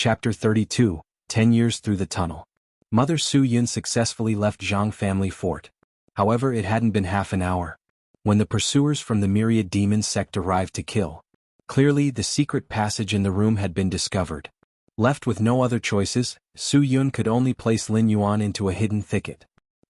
Chapter 32, 10 Years Through the Tunnel. Mother Su Yun successfully left Jiang family fort. However, it hadn't been half an hour when the pursuers from the myriad demon sect arrived to kill. Clearly, the secret passage in the room had been discovered. Left with no other choices, Su Yun could only place Lin Yuan into a hidden thicket.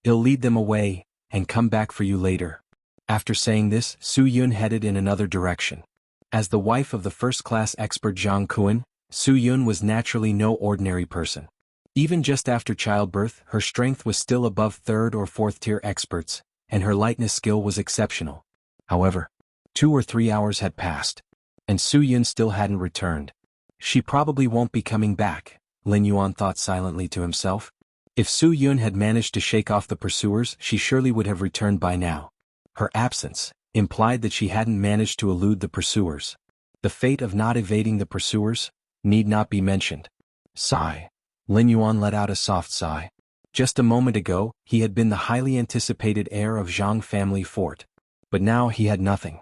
"I'll lead them away, and come back for you later." After saying this, Su Yun headed in another direction. As the wife of the first-class expert Jianghu, Su Yun was naturally no ordinary person. Even just after childbirth, her strength was still above third or fourth-tier experts, and her lightness skill was exceptional. However, 2 or 3 hours had passed, and Su Yun still hadn't returned. She probably won't be coming back, Lin Yuan thought silently to himself. If Su Yun had managed to shake off the pursuers, she surely would have returned by now. Her absence implied that she hadn't managed to elude the pursuers. The fate of not evading the pursuers need not be mentioned. Sigh. Lin Yuan let out a soft sigh. Just a moment ago, he had been the highly anticipated heir of Zhang family fort. But now he had nothing.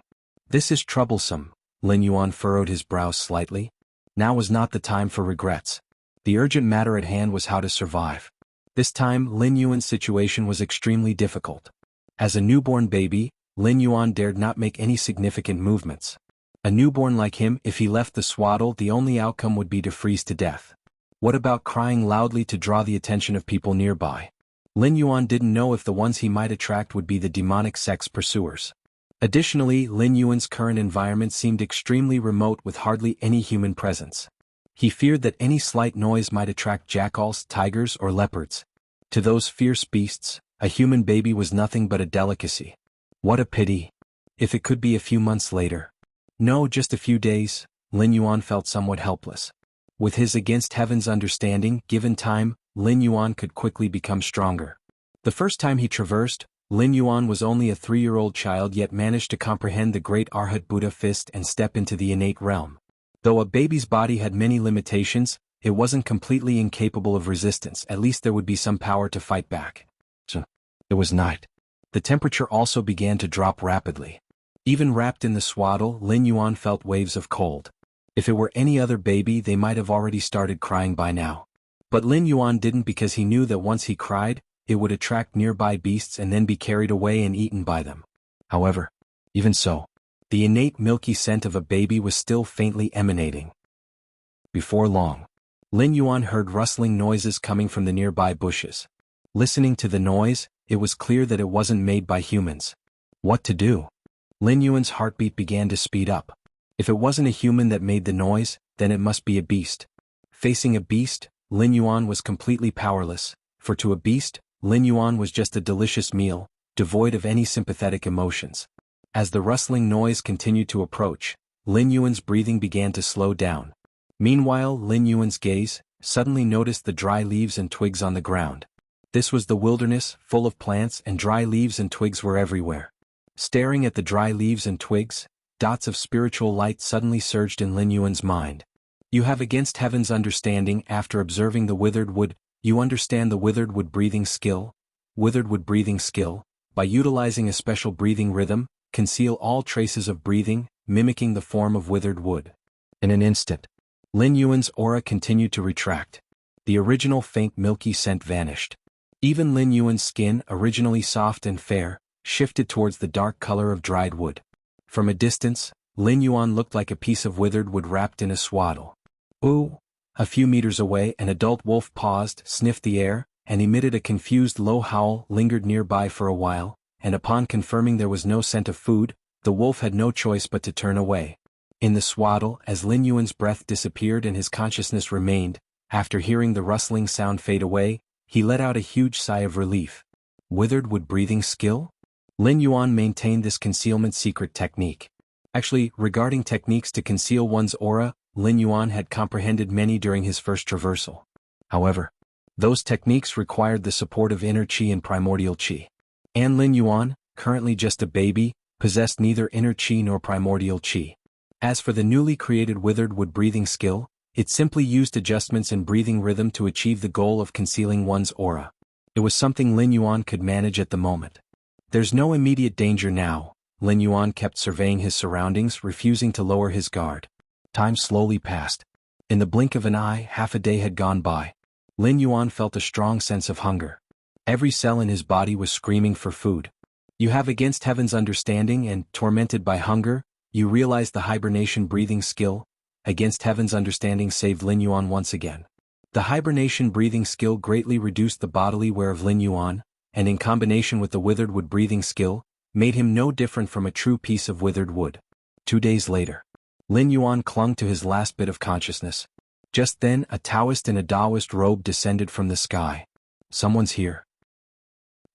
This is troublesome. Lin Yuan furrowed his brows slightly. Now was not the time for regrets. The urgent matter at hand was how to survive. This time, Lin Yuan's situation was extremely difficult. As a newborn baby, Lin Yuan dared not make any significant movements. A newborn like him, if he left the swaddle, the only outcome would be to freeze to death. What about crying loudly to draw the attention of people nearby? Lin Yuan didn't know if the ones he might attract would be the demonic sect's pursuers. Additionally, Lin Yuan's current environment seemed extremely remote with hardly any human presence. He feared that any slight noise might attract jackals, tigers, or leopards. To those fierce beasts, a human baby was nothing but a delicacy. What a pity. If it could be a few months later. No, just a few days. Lin Yuan felt somewhat helpless. With his against heaven's understanding, given time, Lin Yuan could quickly become stronger. The first time he traversed, Lin Yuan was only a 3-year-old child yet managed to comprehend the great Arhat Buddha fist and step into the innate realm. Though a baby's body had many limitations, it wasn't completely incapable of resistance. At least there would be some power to fight back. So, it was night. The temperature also began to drop rapidly. Even wrapped in the swaddle, Lin Yuan felt waves of cold. If it were any other baby, they might have already started crying by now. But Lin Yuan didn't, because he knew that once he cried, it would attract nearby beasts and then be carried away and eaten by them. However, even so, the innate milky scent of a baby was still faintly emanating. Before long, Lin Yuan heard rustling noises coming from the nearby bushes. Listening to the noise, it was clear that it wasn't made by humans. What to do? Lin Yuan's heartbeat began to speed up. If it wasn't a human that made the noise, then it must be a beast. Facing a beast, Lin Yuan was completely powerless, for to a beast, Lin Yuan was just a delicious meal, devoid of any sympathetic emotions. As the rustling noise continued to approach, Lin Yuan's breathing began to slow down. Meanwhile, Lin Yuan's gaze suddenly noticed the dry leaves and twigs on the ground. This was the wilderness, full of plants, and dry leaves and twigs were everywhere. Staring at the dry leaves and twigs, dots of spiritual light suddenly surged in Lin Yuan's mind. You have against heaven's understanding. After observing the withered wood, you understand the withered wood breathing skill. Withered wood breathing skill, by utilizing a special breathing rhythm, conceal all traces of breathing, mimicking the form of withered wood. In an instant, Lin Yuan's aura continued to retract. The original faint milky scent vanished. Even Lin Yuan's skin, originally soft and fair, shifted towards the dark color of dried wood. From a distance, Lin Yuan looked like a piece of withered wood wrapped in a swaddle. Ooh! A few meters away, an adult wolf paused, sniffed the air, and emitted a confused low howl. Lingered nearby for a while, and upon confirming there was no scent of food, the wolf had no choice but to turn away. In the swaddle, as Lin Yuan's breath disappeared and his consciousness remained, after hearing the rustling sound fade away, he let out a huge sigh of relief. Withered wood breathing skill? Lin Yuan maintained this concealment secret technique. Actually, regarding techniques to conceal one's aura, Lin Yuan had comprehended many during his first traversal. However, those techniques required the support of inner qi and primordial qi. And Lin Yuan, currently just a baby, possessed neither inner qi nor primordial qi. As for the newly created withered wood breathing skill, it simply used adjustments in breathing rhythm to achieve the goal of concealing one's aura. It was something Lin Yuan could manage at the moment. There's no immediate danger now. Lin Yuan kept surveying his surroundings, refusing to lower his guard. Time slowly passed. In the blink of an eye, half a day had gone by. Lin Yuan felt a strong sense of hunger. Every cell in his body was screaming for food. You have against heaven's understanding and, tormented by hunger, you realize the hibernation breathing skill, against heaven's understanding saved Lin Yuan once again. The hibernation breathing skill greatly reduced the bodily wear of Lin Yuan, and in combination with the withered wood breathing skill, made him no different from a true piece of withered wood. 2 days later, Lin Yuan clung to his last bit of consciousness. Just then, a Taoist in a Taoist robe descended from the sky. Someone's here.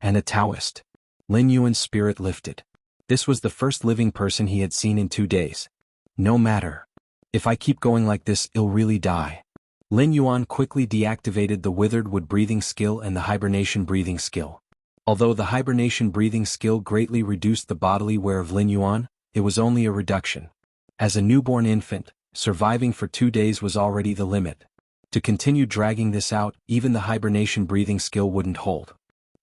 And a Taoist. Lin Yuan's spirit lifted. This was the first living person he had seen in 2 days. No matter. If I keep going like this, I'll really die. Lin Yuan quickly deactivated the withered wood breathing skill and the hibernation breathing skill. Although the hibernation breathing skill greatly reduced the bodily wear of Lin Yuan, it was only a reduction. As a newborn infant, surviving for 2 days was already the limit. To continue dragging this out, even the hibernation breathing skill wouldn't hold.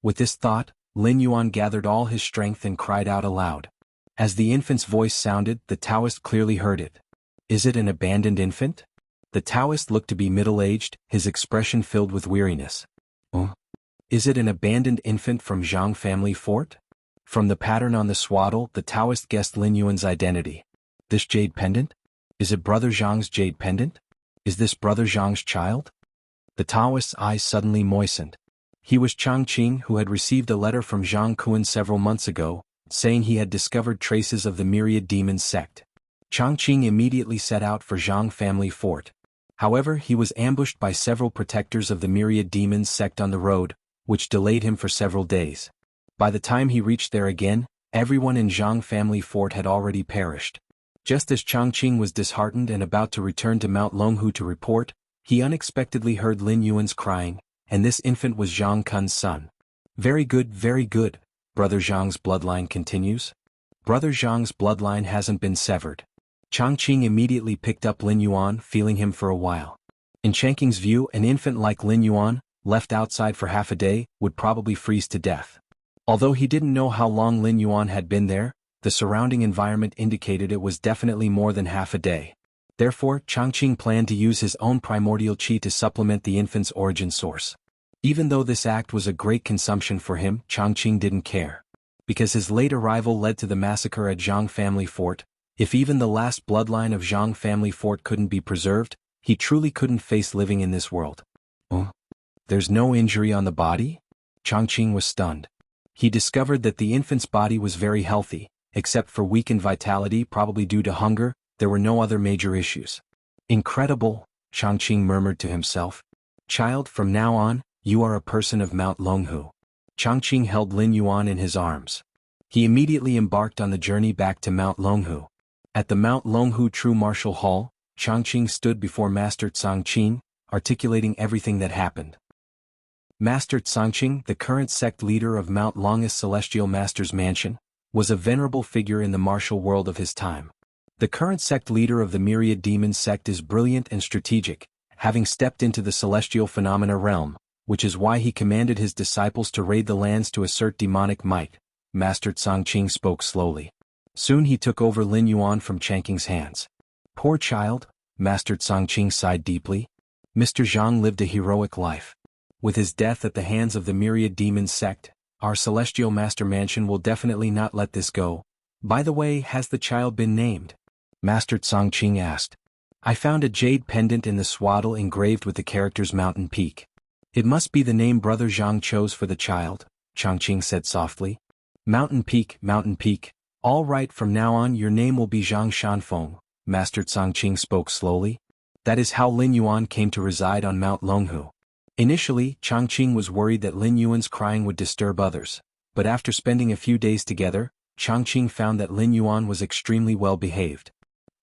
With this thought, Lin Yuan gathered all his strength and cried out aloud. As the infant's voice sounded, the Taoist clearly heard it. Is it an abandoned infant? The Taoist looked to be middle-aged, his expression filled with weariness. Oh? Is it an abandoned infant from Jianghu family fort? From the pattern on the swaddle, the Taoist guessed Lin Yuan's identity. This jade pendant? Is it Brother Zhang's jade pendant? Is this Brother Zhang's child? The Taoist's eyes suddenly moistened. He was Changqing, who had received a letter from Zhang Kuan several months ago, saying he had discovered traces of the myriad demons sect. Changqing immediately set out for Zhang family fort. However, he was ambushed by several protectors of the myriad demons sect on the road, which delayed him for several days. By the time he reached there again, everyone in Zhang family fort had already perished. Just as Changqing was disheartened and about to return to Mount Longhu to report, he unexpectedly heard Lin Yuan's crying, and this infant was Zhang Kun's son. Very good, Brother Zhang's bloodline continues. Brother Zhang's bloodline hasn't been severed. Changqing immediately picked up Lin Yuan, feeling him for a while. In Changqing's view, an infant like Lin Yuan, left outside for half a day, would probably freeze to death. Although he didn't know how long Lin Yuan had been there, the surrounding environment indicated it was definitely more than half a day. Therefore, Changqing planned to use his own primordial qi to supplement the infant's origin source. Even though this act was a great consumption for him, Changqing didn't care. Because his late arrival led to the massacre at Zhang family fort, if even the last bloodline of Zhang family fort couldn't be preserved, he truly couldn't face living in this world. Oh? There's no injury on the body? Changqing was stunned. He discovered that the infant's body was very healthy. Except for weakened vitality probably due to hunger, there were no other major issues. Incredible, Changqing murmured to himself. Child, from now on, you are a person of Mount Longhu. Changqing held Lin Yuan in his arms. He immediately embarked on the journey back to Mount Longhu. At the Mount Longhu True Martial Hall, Changqing stood before Master Tsangqing, articulating everything that happened. Master Tsangqing, the current sect leader of Mount Long's Celestial Master's Mansion, was a venerable figure in the martial world of his time. The current sect leader of the Myriad Demon sect is brilliant and strategic, having stepped into the celestial phenomena realm, which is why he commanded his disciples to raid the lands to assert demonic might. Master Tsangqing spoke slowly. Soon he took over Lin Yuan from Changqing's hands. Poor child, Master Tsangqing sighed deeply. Mr. Zhang lived a heroic life. With his death at the hands of the Myriad Demon sect, our Celestial Master Mansion will definitely not let this go. By the way, has the child been named? Master Tsangqing asked. I found a jade pendant in the swaddle engraved with the characters Mountain Peak. It must be the name Brother Zhang chose for the child, Changqing said softly. Mountain Peak. All right, from now on your name will be Zhang Shanfeng, Master Tsangqing spoke slowly. That is how Lin Yuan came to reside on Mount Longhu. Initially, Changqing was worried that Lin Yuan's crying would disturb others, but after spending a few days together, Changqing found that Lin Yuan was extremely well behaved.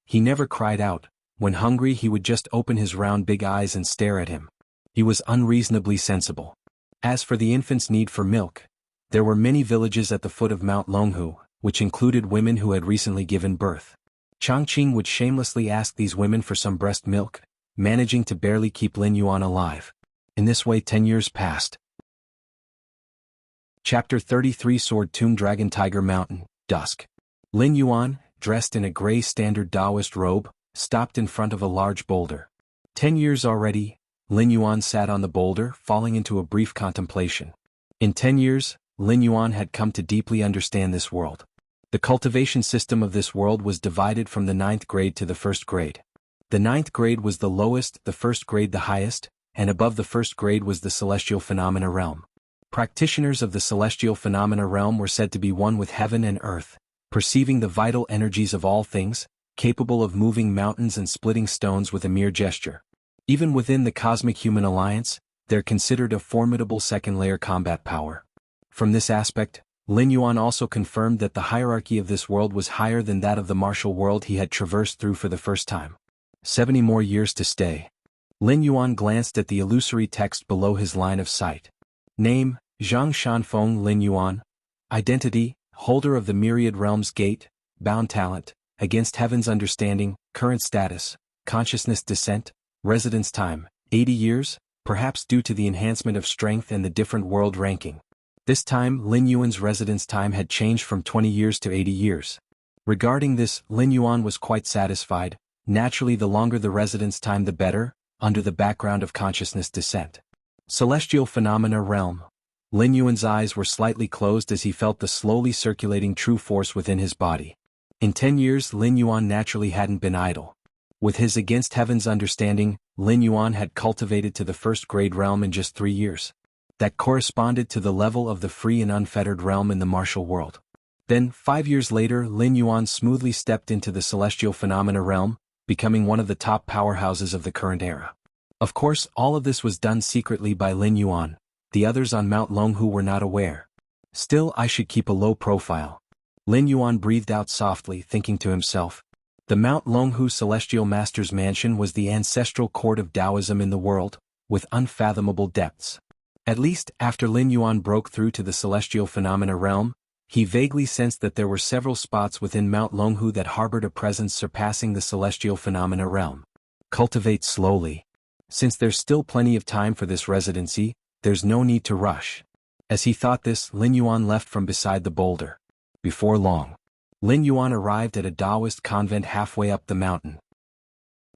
He never cried out. When hungry he would just open his round big eyes and stare at him. He was unreasonably sensible. As for the infant's need for milk, there were many villages at the foot of Mount Longhu, which included women who had recently given birth. Changqing would shamelessly ask these women for some breast milk, managing to barely keep Lin Yuan alive. In this way 10 years passed. Chapter 33 Sword Tomb Dragon Tiger Mountain, Dusk. Lin Yuan, dressed in a gray standard Taoist robe, stopped in front of a large boulder. 10 years already, Lin Yuan sat on the boulder, falling into a brief contemplation. In 10 years, Lin Yuan had come to deeply understand this world. The cultivation system of this world was divided from the 9th grade to the 1st grade. The 9th grade was the lowest, the 1st grade the highest, and above the 1st grade was the celestial phenomena realm. Practitioners of the celestial phenomena realm were said to be one with heaven and earth, perceiving the vital energies of all things, capable of moving mountains and splitting stones with a mere gesture. Even within the Cosmic Human Alliance, they're considered a formidable second-layer combat power. From this aspect, Lin Yuan also confirmed that the hierarchy of this world was higher than that of the martial world he had traversed through for the first time. 70 more years to stay. Lin Yuan glanced at the illusory text below his line of sight. Name, Zhang Shanfeng Lin Yuan. Identity, holder of the Myriad Realms Gate, bound talent, against heaven's understanding, current status, consciousness descent, residence time, 80 years, perhaps due to the enhancement of strength and the different world ranking. This time Lin Yuan's residence time had changed from 20 years to 80 years. Regarding this, Lin Yuan was quite satisfied. Naturally, the longer the residence time the better, under the background of consciousness descent. Celestial phenomena realm. Lin Yuan's eyes were slightly closed as he felt the slowly circulating true force within his body. In 10 years Lin Yuan naturally hadn't been idle. With his against heaven's understanding, Lin Yuan had cultivated to the 1st grade realm in just 3 years. That corresponded to the level of the free and unfettered realm in the martial world. Then, 5 years later, Lin Yuan smoothly stepped into the celestial phenomena realm, becoming one of the top powerhouses of the current era. Of course, all of this was done secretly by Lin Yuan. The others on Mount Longhu were not aware. Still, I should keep a low profile. Lin Yuan breathed out softly, thinking to himself. The Mount Longhu Celestial Master's Mansion was the ancestral court of Taoism in the world, with unfathomable depths. At least, after Lin Yuan broke through to the celestial phenomena realm, he vaguely sensed that there were several spots within Mount Longhu that harbored a presence surpassing the celestial phenomena realm. Cultivate slowly. Since there's still plenty of time for this residency, there's no need to rush. As he thought this, Lin Yuan left from beside the boulder. Before long, Lin Yuan arrived at a Taoist convent halfway up the mountain.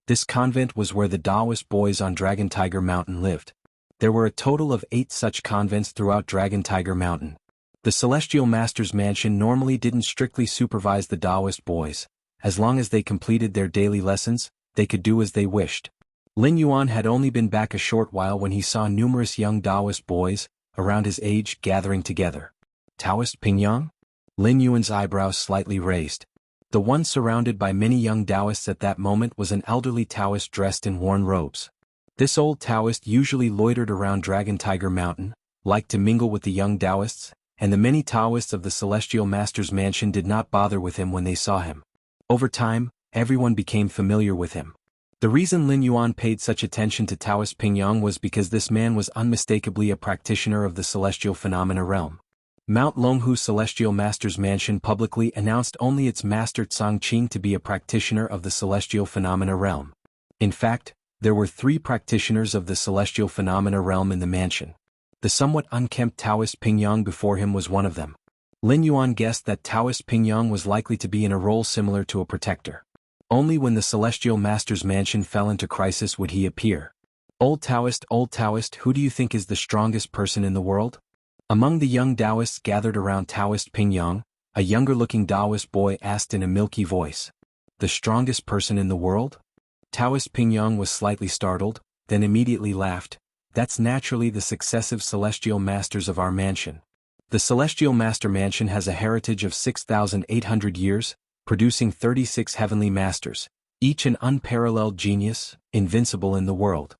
This convent was where the Taoist boys on Dragon Tiger Mountain lived. There were a total of 8 such convents throughout Dragon Tiger Mountain. The Celestial Master's Mansion normally didn't strictly supervise the Taoist boys. As long as they completed their daily lessons, they could do as they wished. Lin Yuan had only been back a short while when he saw numerous young Taoist boys, around his age, gathering together. Taoist Pingyang? Lin Yuan's eyebrows slightly raised. The one surrounded by many young Taoists at that moment was an elderly Taoist dressed in worn robes. This old Taoist usually loitered around Dragon Tiger Mountain, liked to mingle with the young Taoists, and the many Taoists of the Celestial Master's Mansion did not bother with him when they saw him. Over time, everyone became familiar with him. The reason Lin Yuan paid such attention to Taoist Pingyang was because this man was unmistakably a practitioner of the celestial phenomena realm. Mount Longhu Celestial Master's Mansion publicly announced only its master Tsang Qing to be a practitioner of the celestial phenomena realm. In fact, there were 3 practitioners of the celestial phenomena realm in the mansion. The somewhat unkempt Taoist Pingyang before him was one of them. Lin Yuan guessed that Taoist Pingyang was likely to be in a role similar to a protector. Only when the Celestial Master's Mansion fell into crisis would he appear. Old Taoist, who do you think is the strongest person in the world? Among the young Taoists gathered around Taoist Pingyang, a younger-looking Taoist boy asked in a milky voice. The strongest person in the world? Taoist Pingyang was slightly startled, then immediately laughed. That's naturally the successive Celestial Masters of our mansion. The Celestial Master Mansion has a heritage of 6,800 years, producing 36 heavenly masters, each an unparalleled genius, invincible in the world.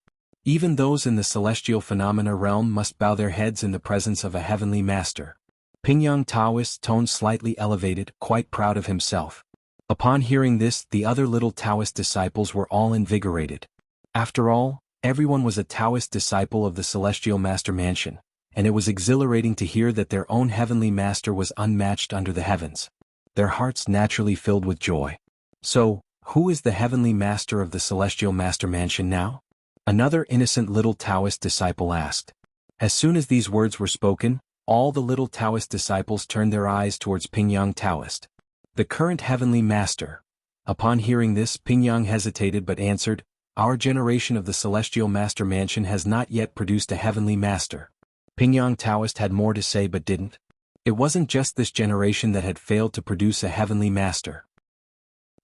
Even those in the celestial phenomena realm must bow their heads in the presence of a heavenly master. Pingyang Taoist's tone slightly elevated, quite proud of himself. Upon hearing this, the other little Taoist disciples were all invigorated. After all, everyone was a Taoist disciple of the Celestial Master Mansion, and it was exhilarating to hear that their own heavenly master was unmatched under the heavens. Their hearts naturally filled with joy. So, who is the heavenly master of the Celestial Master Mansion now? Another innocent little Taoist disciple asked. As soon as these words were spoken, all the little Taoist disciples turned their eyes towards Pingyang Taoist. The current heavenly master. Upon hearing this, Pingyang hesitated but answered, Our generation of the Celestial Master Mansion has not yet produced a heavenly master. Pingyang Taoist had more to say but didn't. It wasn't just this generation that had failed to produce a heavenly master.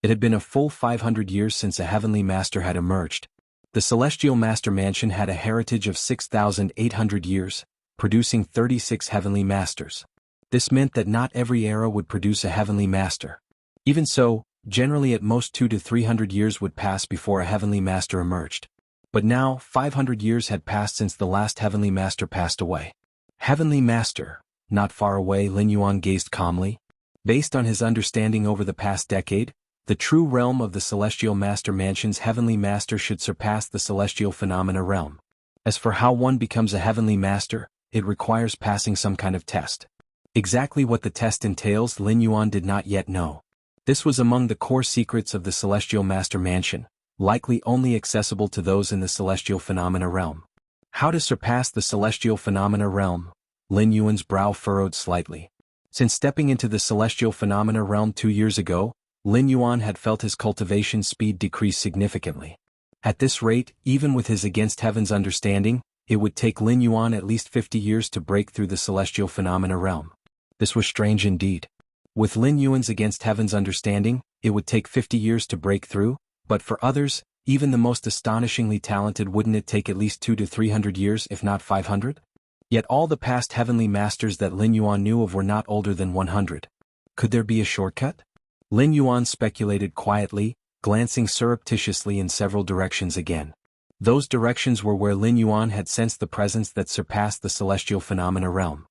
It had been a full 500 years since a heavenly master had emerged. The Celestial Master Mansion had a heritage of 6,800 years, producing 36 heavenly masters. This meant that not every era would produce a heavenly master. Even so, generally at most 200 to 300 years would pass before a heavenly master emerged. But now, 500 years had passed since the last heavenly master passed away. Heavenly master, not far away, Lin Yuan gazed calmly. Based on his understanding over the past decade, the true realm of the Celestial Master Mansion's heavenly master should surpass the Celestial Phenomena realm. As for how one becomes a heavenly master, it requires passing some kind of test. Exactly what the test entails Lin Yuan did not yet know. This was among the core secrets of the Celestial Master Mansion, likely only accessible to those in the Celestial Phenomena realm. How to surpass the Celestial Phenomena realm? Lin Yuan's brow furrowed slightly. Since stepping into the Celestial Phenomena realm 2 years ago, Lin Yuan had felt his cultivation speed decrease significantly. At this rate, even with his against heaven's understanding, it would take Lin Yuan at least 50 years to break through the Celestial Phenomena realm. This was strange indeed. With Lin Yuan's against heaven's understanding, it would take 50 years to break through, but for others, even the most astonishingly talented, wouldn't it take at least 200 to 300 years if not 500? Yet all the past heavenly masters that Lin Yuan knew of were not older than 100. Could there be a shortcut? Lin Yuan speculated quietly, glancing surreptitiously in several directions again. Those directions were where Lin Yuan had sensed the presence that surpassed the Celestial Phenomena realm.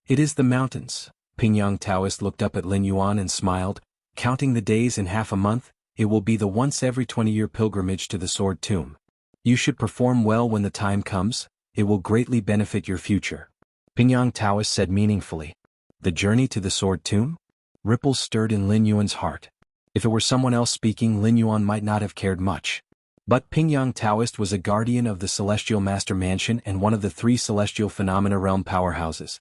It is the mountains. Pingyang Taoist looked up at Lin Yuan and smiled. Counting the days in half a month, it will be the once every 20-year pilgrimage to the Sword Tomb. You should perform well when the time comes. It will greatly benefit your future. Pingyang Taoist said meaningfully. The journey to the Sword Tomb? Ripples stirred in Lin Yuan's heart. If it were someone else speaking, Lin Yuan might not have cared much. But Pingyang Taoist was a guardian of the Celestial Master Mansion and one of the 3 Celestial Phenomena realm powerhouses.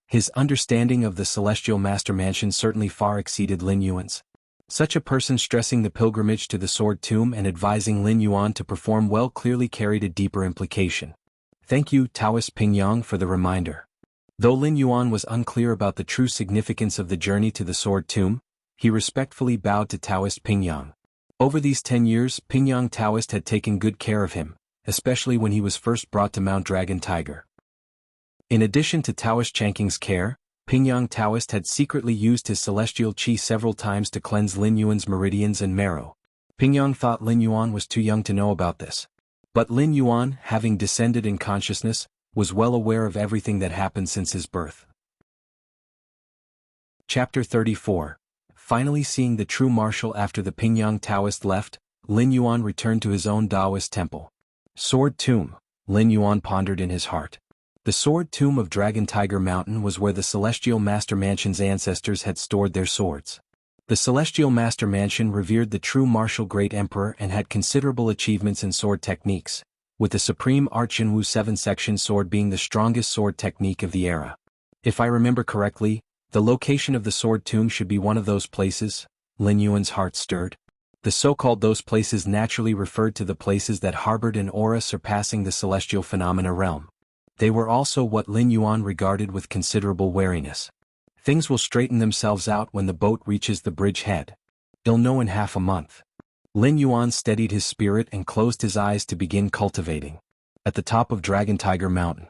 His understanding of the Celestial Master Mansion certainly far exceeded Lin Yuan's. Such a person stressing the pilgrimage to the Sword Tomb and advising Lin Yuan to perform well clearly carried a deeper implication. Thank you, Taoist Pingyang, for the reminder. Though Lin Yuan was unclear about the true significance of the journey to the Sword Tomb, he respectfully bowed to Taoist Pingyang. Over these 10 years, Pingyang Taoist had taken good care of him, especially when he was first brought to Mount Dragon Tiger. In addition to Taoist Changqing's care, Pingyang Taoist had secretly used his celestial qi several times to cleanse Lin Yuan's meridians and marrow. Pingyang thought Lin Yuan was too young to know about this. But Lin Yuan, having descended in consciousness, was well aware of everything that happened since his birth. Chapter 34. Finally seeing the true martial after the Pingyang Taoist left, Lin Yuan returned to his own Taoist temple. Sword Tomb, Lin Yuan pondered in his heart. The Sword Tomb of Dragon Tiger Mountain was where the Celestial Master Mansion's ancestors had stored their swords. The Celestial Master Mansion revered the true martial great emperor and had considerable achievements in sword techniques, with the supreme art Jianghu 7-section sword being the strongest sword technique of the era. If I remember correctly, the location of the Sword Tomb should be one of those places. Lin Yuan's heart stirred. The so-called those places naturally referred to the places that harbored an aura surpassing the Celestial Phenomena realm. They were also what Lin Yuan regarded with considerable wariness. Things will straighten themselves out when the boat reaches the bridge head. He'll know in half a month. Lin Yuan steadied his spirit and closed his eyes to begin cultivating. At the top of Dragon Tiger Mountain.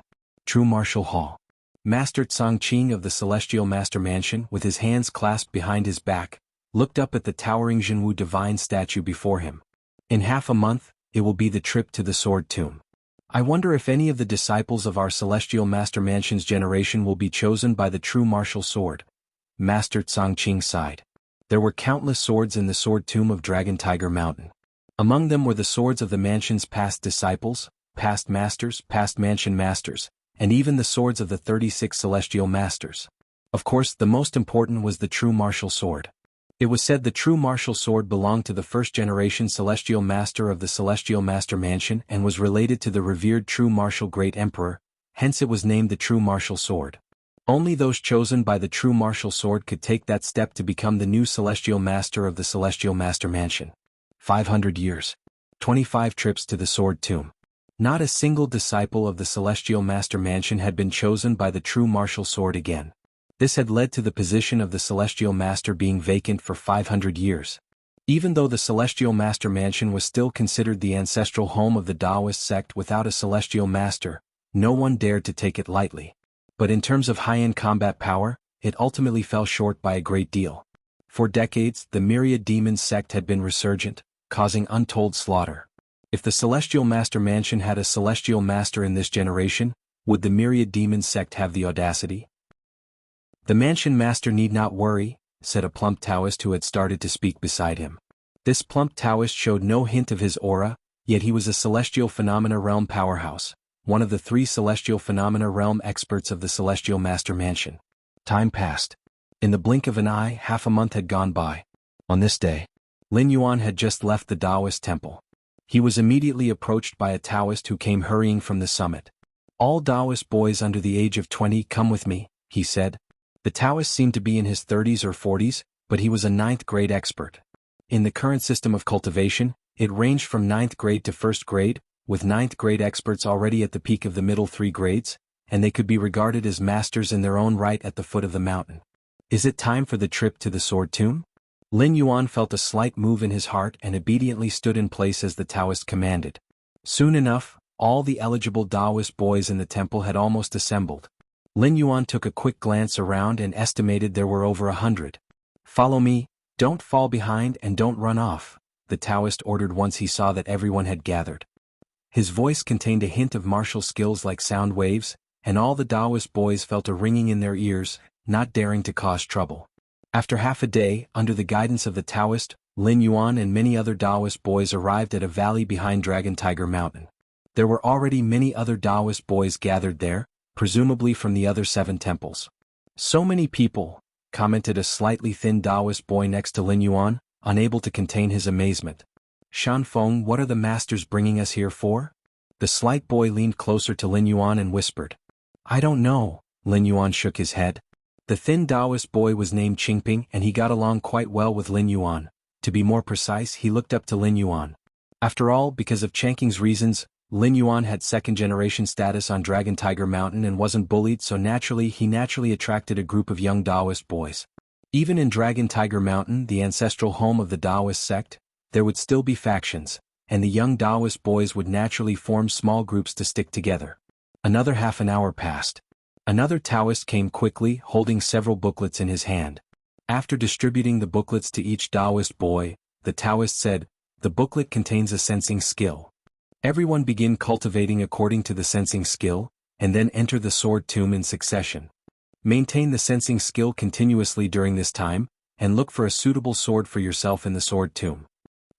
True Martial Hall. Master Changqing of the Celestial Master Mansion, with his hands clasped behind his back, looked up at the towering Jianghu divine statue before him. In half a month, it will be the trip to the Sword Tomb. I wonder if any of the disciples of our Celestial Master Mansion's generation will be chosen by the true martial sword. Master Changqing sighed. There were countless swords in the Sword Tomb of Dragon Tiger Mountain. Among them were the swords of the mansion's past disciples, past masters, past mansion masters, and even the swords of the 36 celestial masters. Of course, the most important was the true martial sword. It was said the true martial sword belonged to the first-generation celestial master of the Celestial Master Mansion and was related to the revered true martial great emperor, hence it was named the true martial sword. Only those chosen by the true martial sword could take that step to become the new celestial master of the Celestial Master Mansion. 500 years. 25 trips to the Sword Tomb. Not a single disciple of the Celestial Master Mansion had been chosen by the true martial sword again. This had led to the position of the Celestial Master being vacant for 500 years. Even though the Celestial Master Mansion was still considered the ancestral home of the Taoist sect without a Celestial Master, no one dared to take it lightly. But in terms of high-end combat power, it ultimately fell short by a great deal. For decades, the Myriad Demons sect had been resurgent, causing untold slaughter. If the Celestial Master Mansion had a Celestial Master in this generation, would the Myriad Demons sect have the audacity? The Mansion Master need not worry, said a plump Taoist who had started to speak beside him. This plump Taoist showed no hint of his aura, yet he was a Celestial Phenomena Realm powerhouse, one of the 3 Celestial Phenomena Realm experts of the Celestial Master Mansion. Time passed. In the blink of an eye, half a month had gone by. On this day, Lin Yuan had just left the Taoist temple. He was immediately approached by a Taoist who came hurrying from the summit. All Taoist boys under the age of 20 come with me, he said. The Taoist seemed to be in his 30s or 40s, but he was a 9th grade expert. In the current system of cultivation, it ranged from 9th grade to 1st grade, with 9th grade experts already at the peak of the middle 3 grades, and they could be regarded as masters in their own right at the foot of the mountain. Is it time for the trip to the Sword Tomb? Lin Yuan felt a slight move in his heart and obediently stood in place as the Taoist commanded. Soon enough, all the eligible Taoist boys in the temple had almost assembled. Lin Yuan took a quick glance around and estimated there were over 100. Follow me, don't fall behind and don't run off, the Taoist ordered once he saw that everyone had gathered. His voice contained a hint of martial skills like sound waves, and all the Taoist boys felt a ringing in their ears, not daring to cause trouble. After half a day, under the guidance of the Taoist, Lin Yuan and many other Taoist boys arrived at a valley behind Dragon Tiger Mountain. There were already many other Taoist boys gathered there, presumably from the other 7 temples. So many people, commented a slightly thin Taoist boy next to Lin Yuan, unable to contain his amazement. Shan Feng, what are the masters bringing us here for? The slight boy leaned closer to Lin Yuan and whispered. I don't know, Lin Yuan shook his head. The thin Taoist boy was named Qingping and he got along quite well with Lin Yuan. To be more precise, he looked up to Lin Yuan. After all, because of Changqing's reasons, Lin Yuan had 2nd-generation status on Dragon Tiger Mountain and wasn't bullied, so he naturally attracted a group of young Taoist boys. Even in Dragon Tiger Mountain, the ancestral home of the Taoist sect, there would still be factions, and the young Taoist boys would naturally form small groups to stick together. Another half an hour passed. Another Taoist came quickly, holding several booklets in his hand. After distributing the booklets to each Taoist boy, the Taoist said, the booklet contains a sensing skill. Everyone begin cultivating according to the sensing skill, and then enter the Sword Tomb in succession. Maintain the sensing skill continuously during this time, and look for a suitable sword for yourself in the Sword Tomb.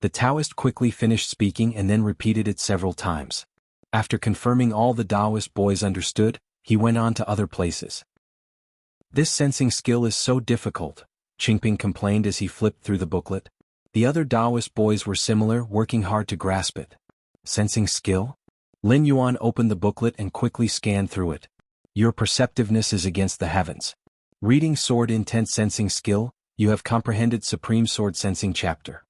The Taoist quickly finished speaking and then repeated it several times. After confirming all the Taoist boys understood, he went on to other places. This sensing skill is so difficult, Qingping complained as he flipped through the booklet. The other Taoist boys were similar, working hard to grasp it. Sensing skill? Lin Yuan opened the booklet and quickly scanned through it. Your perceptiveness is against the heavens. Reading Sword Intent Sensing Skill, you have comprehended Supreme Sword Sensing Chapter.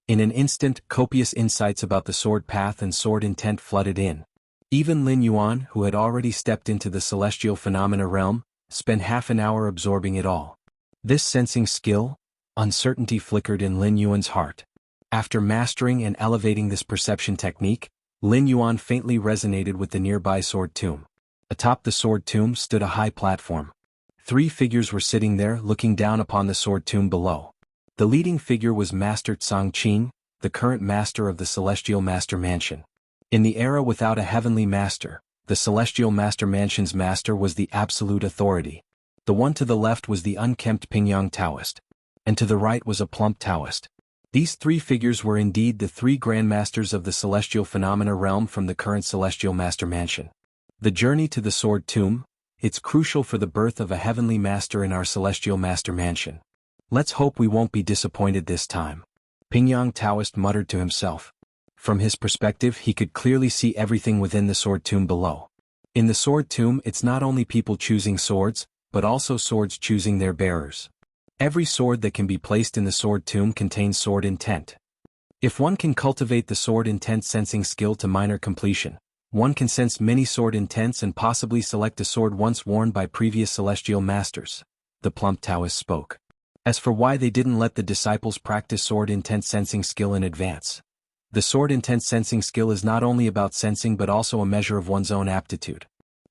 In an instant, copious insights about the sword path and sword intent flooded in. Even Lin Yuan, who had already stepped into the celestial phenomena realm, spent half an hour absorbing it all. This sensing skill? Uncertainty flickered in Lin Yuan's heart. After mastering and elevating this perception technique, Lin Yuan faintly resonated with the nearby Sword Tomb. Atop the Sword Tomb stood a high platform. 3 figures were sitting there looking down upon the Sword Tomb below. The leading figure was Master Tsang Qing, the current master of the Celestial Master Mansion. In the era without a heavenly master, the Celestial Master Mansion's master was the absolute authority. The one to the left was the unkempt Pingyang Taoist, and to the right was a plump Taoist. These 3 figures were indeed the 3 grandmasters of the celestial phenomena realm from the current Celestial Master Mansion. The journey to the Sword Tomb, it's crucial for the birth of a heavenly master in our Celestial Master Mansion. Let's hope we won't be disappointed this time, Pingyang Taoist muttered to himself. From his perspective, he could clearly see everything within the Sword Tomb below. In the Sword Tomb, it's not only people choosing swords, but also swords choosing their bearers. Every sword that can be placed in the Sword Tomb contains sword intent. If one can cultivate the sword intent sensing skill to minor completion, one can sense many sword intents and possibly select a sword once worn by previous celestial masters, the plump Taoist spoke. As for why they didn't let the disciples practice sword intent sensing skill in advance, the sword intent sensing skill is not only about sensing but also a measure of one's own aptitude.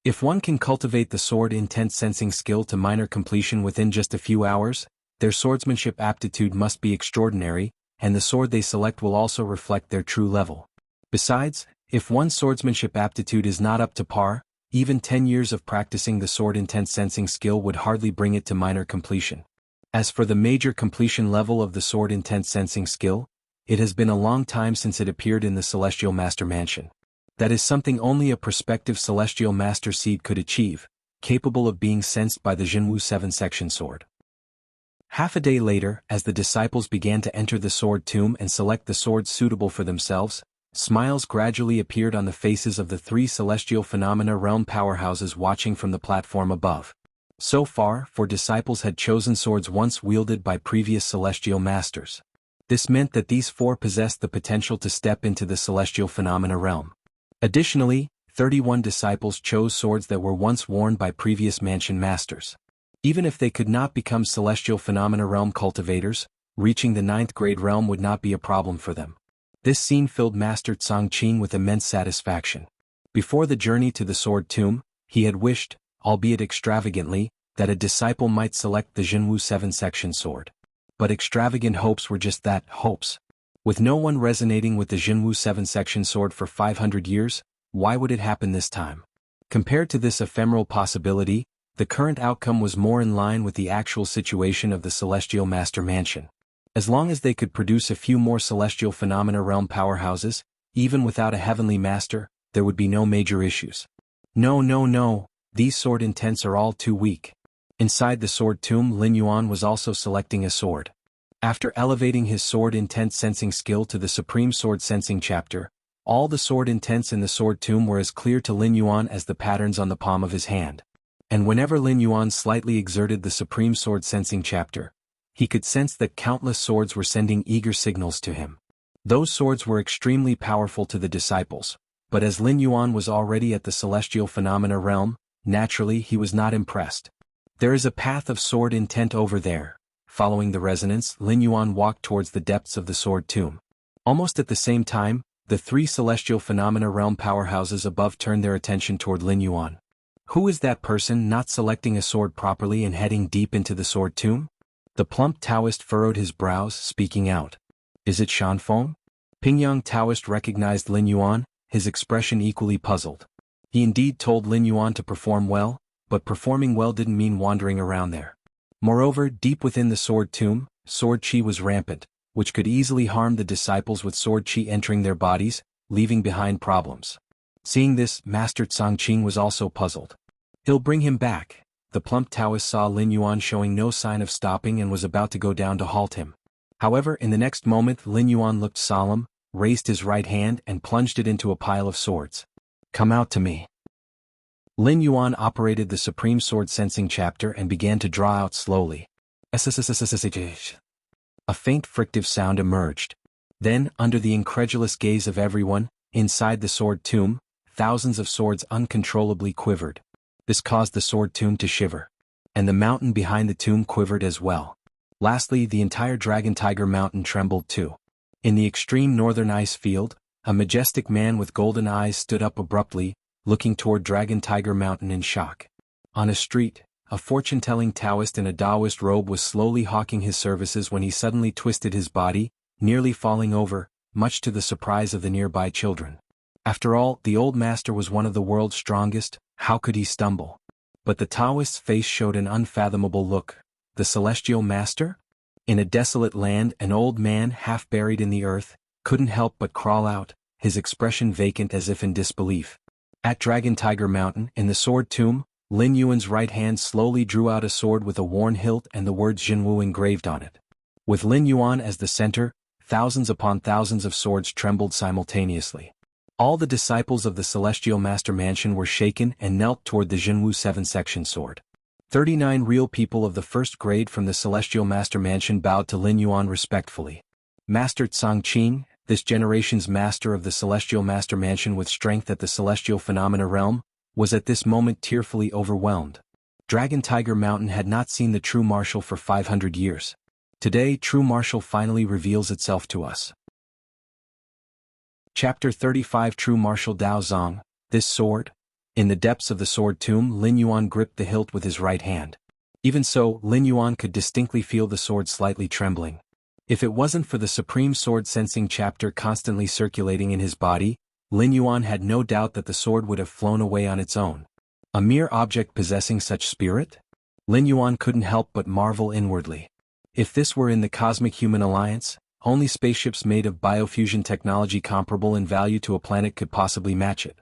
If one can cultivate the sword intent sensing skill to minor completion within just a few hours, their swordsmanship aptitude must be extraordinary, and the sword they select will also reflect their true level. Besides, if one's swordsmanship aptitude is not up to par, even 10 years of practicing the sword intent sensing skill would hardly bring it to minor completion. As for the major completion level of the sword intent sensing skill, it has been a long time since it appeared in the Celestial Master Mansion. That is something only a prospective Celestial Master Seed could achieve, capable of being sensed by the Jianghu 7-section sword. Half a day later, as the disciples began to enter the sword tomb and select the swords suitable for themselves, smiles gradually appeared on the faces of the 3 celestial phenomena realm powerhouses watching from the platform above. So far, 4 disciples had chosen swords once wielded by previous celestial masters. This meant that these 4 possessed the potential to step into the celestial phenomena realm. Additionally, 31 disciples chose swords that were once worn by previous mansion masters. Even if they could not become celestial phenomena realm cultivators, reaching the 9th grade realm would not be a problem for them. This scene filled Master Tsongqing with immense satisfaction. Before the journey to the sword tomb, he had wished, albeit extravagantly, that a disciple might select the Jianghu 7-section sword. But extravagant hopes were just that, hopes. With no one resonating with the Jianghu 7-section sword for 500 years, why would it happen this time? Compared to this ephemeral possibility, the current outcome was more in line with the actual situation of the Celestial Master Mansion. As long as they could produce a few more celestial phenomena realm powerhouses, even without a heavenly master, there would be no major issues. No, these sword intents are all too weak. Inside the sword tomb, Lin Yuan was also selecting a sword. After elevating his sword intent sensing skill to the Supreme Sword Sensing chapter, all the sword intents in the sword tomb were as clear to Lin Yuan as the patterns on the palm of his hand. And whenever Lin Yuan slightly exerted the Supreme Sword Sensing chapter, he could sense that countless swords were sending eager signals to him. Those swords were extremely powerful to the disciples, but as Lin Yuan was already at the celestial phenomena realm, naturally he was not impressed. There is a path of sword intent over there. Following the resonance, Lin Yuan walked towards the depths of the sword tomb. Almost at the same time, the 3 celestial phenomena realm powerhouses above turned their attention toward Lin Yuan. Who is that person not selecting a sword properly and heading deep into the sword tomb? The plump Taoist furrowed his brows, speaking out. Is it Shanfeng? Pingyang Taoist recognized Lin Yuan, his expression equally puzzled. He indeed told Lin Yuan to perform well, but performing well didn't mean wandering around there. Moreover, deep within the sword tomb, sword qi was rampant, which could easily harm the disciples with sword qi entering their bodies, leaving behind problems. Seeing this, Master Tsongqing was also puzzled. He'll bring him back. The plump Taoist saw Lin Yuan showing no sign of stopping and was about to go down to halt him. However, in the next moment Lin Yuan looked solemn, raised his right hand and plunged it into a pile of swords. Come out to me. Lin Yuan operated the Supreme Sword Sensing chapter and began to draw out slowly. A faint frictive sound emerged. Then, under the incredulous gaze of everyone, inside the sword tomb, thousands of swords uncontrollably quivered. This caused the sword tomb to shiver. And the mountain behind the tomb quivered as well. Lastly, the entire Dragon Tiger Mountain trembled too. In the extreme northern ice field, a majestic man with golden eyes stood up abruptly, looking toward Dragon Tiger Mountain in shock. On a street, a fortune-telling Taoist in a Taoist robe was slowly hawking his services when he suddenly twisted his body, nearly falling over, much to the surprise of the nearby children. After all, the old master was one of the world's strongest, how could he stumble? But the Taoist's face showed an unfathomable look. The celestial master? In a desolate land, an old man, half buried in the earth, couldn't help but crawl out, his expression vacant as if in disbelief. At Dragon Tiger Mountain, in the sword tomb, Lin Yuan's right hand slowly drew out a sword with a worn hilt and the words Jianghu engraved on it. With Lin Yuan as the center, thousands upon thousands of swords trembled simultaneously. All the disciples of the Celestial Master Mansion were shaken and knelt toward the Jianghu 7-section sword. 39 real people of the first grade from the Celestial Master Mansion bowed to Lin Yuan respectfully. Master Tsongqing, this generation's master of the Celestial Master Mansion with strength at the Celestial Phenomena Realm, was at this moment tearfully overwhelmed. Dragon Tiger Mountain had not seen the true martial for 500 years. Today, true martial finally reveals itself to us. Chapter 35 True Martial Dao Zong, this sword? In the depths of the sword tomb, Lin Yuan gripped the hilt with his right hand. Even so, Lin Yuan could distinctly feel the sword slightly trembling. If it wasn't for the supreme sword sensing chapter constantly circulating in his body, Lin Yuan had no doubt that the sword would have flown away on its own. A mere object possessing such spirit? Lin Yuan couldn't help but marvel inwardly. If this were in the Cosmic Human Alliance, only spaceships made of biofusion technology comparable in value to a planet could possibly match it.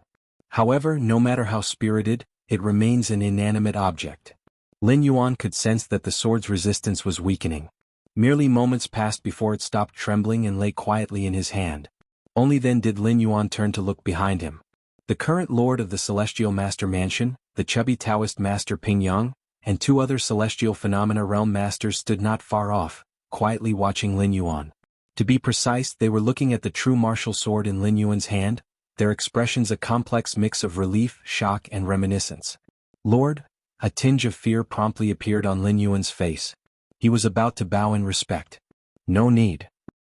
However, no matter how spirited, it remains an inanimate object. Lin Yuan could sense that the sword's resistance was weakening. Merely moments passed before it stopped trembling and lay quietly in his hand. Only then did Lin Yuan turn to look behind him. The current lord of the Celestial Master Mansion, the chubby Taoist Master Ping Yang, and two other Celestial Phenomena Realm Masters stood not far off, quietly watching Lin Yuan. To be precise, they were looking at the true martial sword in Lin Yuan's hand, their expressions a complex mix of relief, shock and reminiscence. Lord? A tinge of fear promptly appeared on Lin Yuan's face. He was about to bow in respect. No need.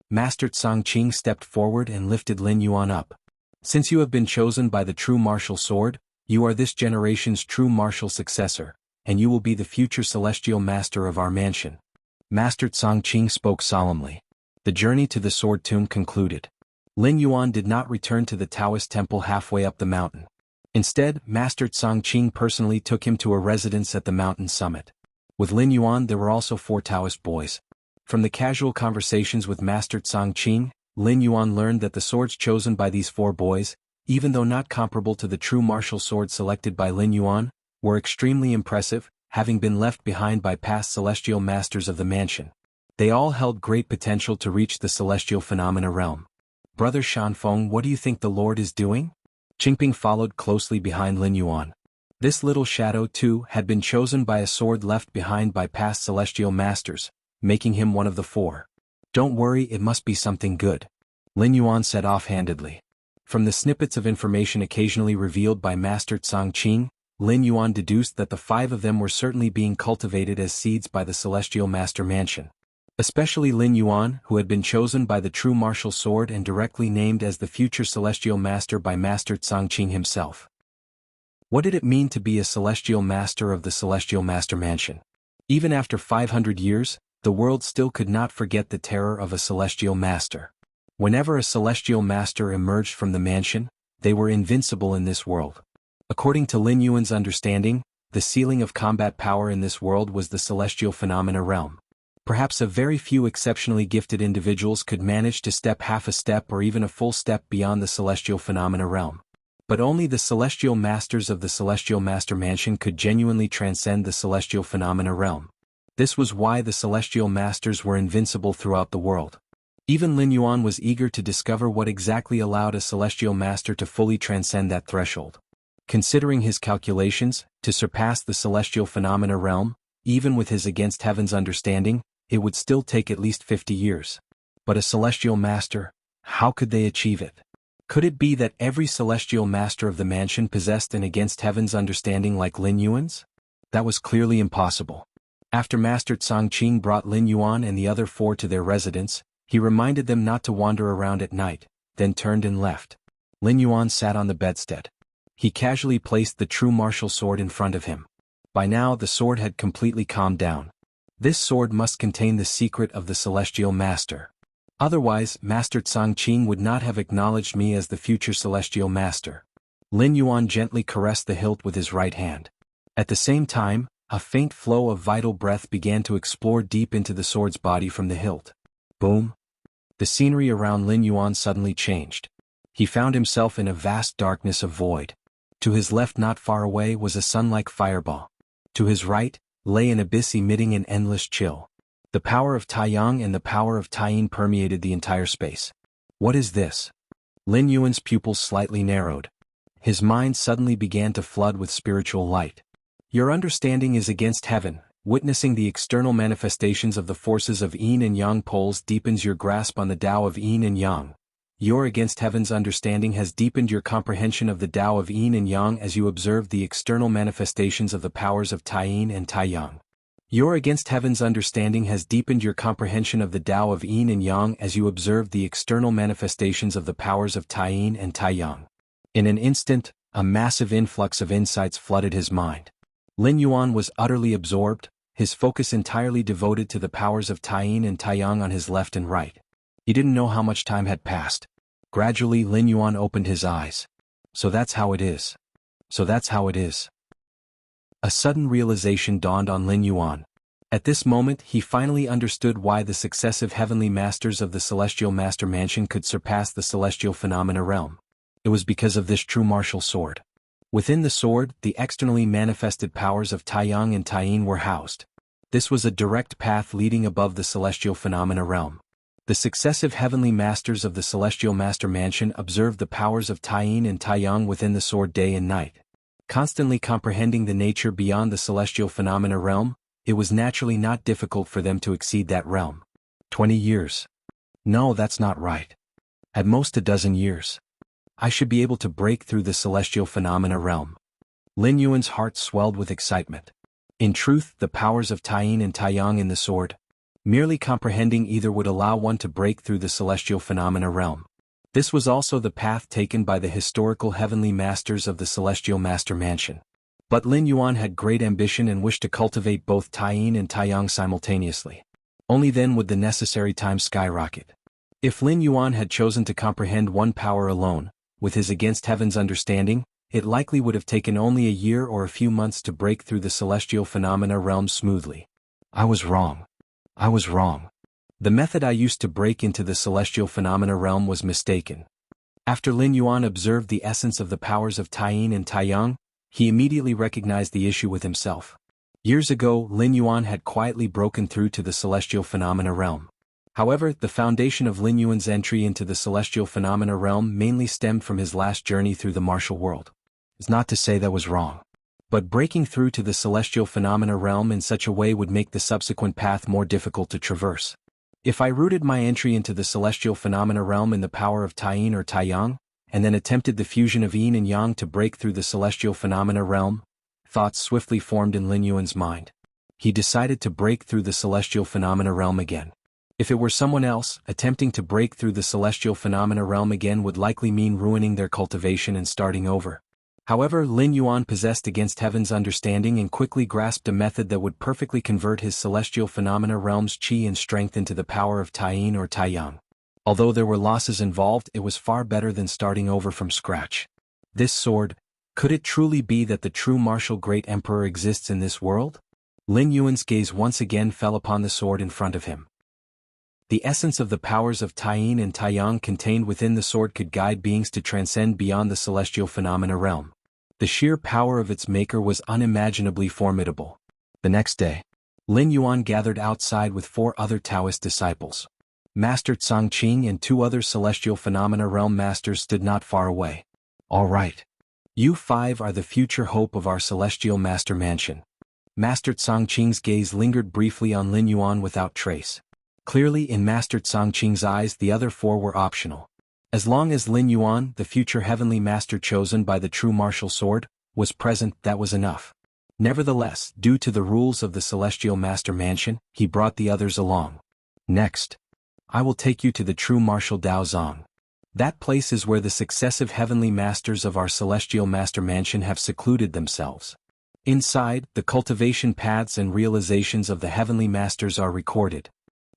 Master Tsang Qing stepped forward and lifted Lin Yuan up. Since you have been chosen by the true martial sword, you are this generation's true martial successor, and you will be the future celestial master of our mansion. Master Tsang Qing spoke solemnly. The journey to the sword tomb concluded. Lin Yuan did not return to the Taoist temple halfway up the mountain. Instead, Master Tsang Qing personally took him to a residence at the mountain summit. With Lin Yuan there were also 4 Taoist boys. From the casual conversations with Master Tsang Qing, Lin Yuan learned that the swords chosen by these 4 boys, even though not comparable to the true martial sword selected by Lin Yuan, were extremely impressive, having been left behind by past celestial masters of the mansion. They all held great potential to reach the Celestial Phenomena Realm. Brother Shanfeng, what do you think the Lord is doing? Qingping followed closely behind Lin Yuan. This little shadow, too, had been chosen by a sword left behind by past celestial masters, making him one of the 4. Don't worry, it must be something good. Lin Yuan said offhandedly. From the snippets of information occasionally revealed by Master Tsang Qing, Lin Yuan deduced that the 5 of them were certainly being cultivated as seeds by the Celestial Master Mansion. Especially Lin Yuan, who had been chosen by the true martial sword and directly named as the future celestial master by Master Tsang Qing himself. What did it mean to be a celestial master of the Celestial Master Mansion? Even after 500 years, the world still could not forget the terror of a celestial master. Whenever a celestial master emerged from the mansion, they were invincible in this world. According to Lin Yuan's understanding, the ceiling of combat power in this world was the Celestial Phenomena Realm. Perhaps a very few exceptionally gifted individuals could manage to step half a step or even a full step beyond the Celestial Phenomena Realm. But only the celestial masters of the Celestial Master Mansion could genuinely transcend the Celestial Phenomena Realm. This was why the celestial masters were invincible throughout the world. Even Lin Yuan was eager to discover what exactly allowed a celestial master to fully transcend that threshold. Considering his calculations, to surpass the Celestial Phenomena Realm, even with his against heaven's understanding, it would still take at least 50 years. But a celestial master, how could they achieve it? Could it be that every celestial master of the mansion possessed an against heaven's understanding like Lin Yuan's? That was clearly impossible. After Master Tsang Qing brought Lin Yuan and the other 4 to their residence, he reminded them not to wander around at night, then turned and left. Lin Yuan sat on the bedstead. He casually placed the true martial sword in front of him. By now the sword had completely calmed down. This sword must contain the secret of the celestial master. Otherwise, Master Tsang Qing would not have acknowledged me as the future celestial master. Lin Yuan gently caressed the hilt with his right hand. At the same time, a faint flow of vital breath began to explore deep into the sword's body from the hilt. Boom! The scenery around Lin Yuan suddenly changed. He found himself in a vast darkness of void. To his left not far away was a sun-like fireball. To his right, lay an abyss emitting an endless chill. The power of Taiyang and the power of Taiyin permeated the entire space. What is this? Lin Yuan's pupils slightly narrowed. His mind suddenly began to flood with spiritual light. Your understanding is against heaven. Witnessing the external manifestations of the forces of yin and yang poles deepens your grasp on the Tao of yin and yang. your against heaven's understanding has deepened your comprehension of the Tao of Yin and Yang as you observe the external manifestations of the powers of Tai Yin and Tai Yang. Your against heaven's understanding has deepened your comprehension of the Tao of Yin and Yang as you observe the external manifestations of the powers of Tai Yin and Tai Yang. In an instant, a massive influx of insights flooded his mind. Lin Yuan was utterly absorbed, his focus entirely devoted to the powers of Tai Yin and Tai Yang on his left and right. He didn't know how much time had passed. Gradually Lin Yuan opened his eyes. So that's how it is. So that's how it is. A sudden realization dawned on Lin Yuan. At this moment he finally understood why the successive heavenly masters of the Celestial Master Mansion could surpass the Celestial Phenomena Realm. It was because of this true martial sword. Within the sword, the externally manifested powers of Tai Yang and Tai Yin were housed. This was a direct path leading above the Celestial Phenomena Realm. The successive heavenly masters of the Celestial Master Mansion observed the powers of Tai Yin and Tai Yang within the sword day and night. Constantly comprehending the nature beyond the Celestial Phenomena Realm, it was naturally not difficult for them to exceed that realm. 20 years. No, that's not right. At most a dozen years. I should be able to break through the Celestial Phenomena Realm. Lin Yuan's heart swelled with excitement. In truth, the powers of Tai Yin and Tai Yang in the sword, merely comprehending either would allow one to break through the Celestial Phenomena Realm. This was also the path taken by the historical heavenly masters of the Celestial Master Mansion. But Lin Yuan had great ambition and wished to cultivate both Tai Yin and Tai Yang simultaneously. Only then would the necessary time skyrocket. If Lin Yuan had chosen to comprehend one power alone, with his against heaven's understanding, it likely would have taken only a year or a few months to break through the Celestial Phenomena Realm smoothly. I was wrong. I was wrong. The method I used to break into the Celestial Phenomena Realm was mistaken. After Lin Yuan observed the essence of the powers of Tai Yin and Tai Yang, he immediately recognized the issue with himself. Years ago, Lin Yuan had quietly broken through to the Celestial Phenomena Realm. However, the foundation of Lin Yuan's entry into the Celestial Phenomena Realm mainly stemmed from his last journey through the martial world. It's not to say that was wrong. But breaking through to the Celestial Phenomena Realm in such a way would make the subsequent path more difficult to traverse. If I rooted my entry into the Celestial Phenomena Realm in the power of Tai Yin or Tai Yang, and then attempted the fusion of Yin and Yang to break through the Celestial Phenomena Realm, thoughts swiftly formed in Lin Yuan's mind. He decided to break through the Celestial Phenomena Realm again. If it were someone else, attempting to break through the Celestial Phenomena Realm again would likely mean ruining their cultivation and starting over. However, Lin Yuan possessed against heaven's understanding and quickly grasped a method that would perfectly convert his Celestial Phenomena Realm's qi and strength into the power of Tai Yin or Tai Yang. Although there were losses involved, it was far better than starting over from scratch. This sword, could it truly be that the true martial great emperor exists in this world? Lin Yuan's gaze once again fell upon the sword in front of him. The essence of the powers of Tai Yin and Tai Yang contained within the sword could guide beings to transcend beyond the Celestial Phenomena Realm. The sheer power of its maker was unimaginably formidable. The next day, Lin Yuan gathered outside with 4 other Taoist disciples. Master Changqing and 2 other Celestial Phenomena Realm masters stood not far away. All right. You 5 are the future hope of our Celestial Master Mansion. Master Changqing's gaze lingered briefly on Lin Yuan without trace. Clearly in Master Changqing's eyes the other 4 were optional. As long as Lin Yuan, the future heavenly master chosen by the true martial sword, was present, that was enough. Nevertheless, due to the rules of the Celestial Master Mansion, he brought the others along. Next, I will take you to the true martial Dao Zong. That place is where the successive heavenly masters of our Celestial Master Mansion have secluded themselves. Inside, the cultivation paths and realizations of the heavenly masters are recorded.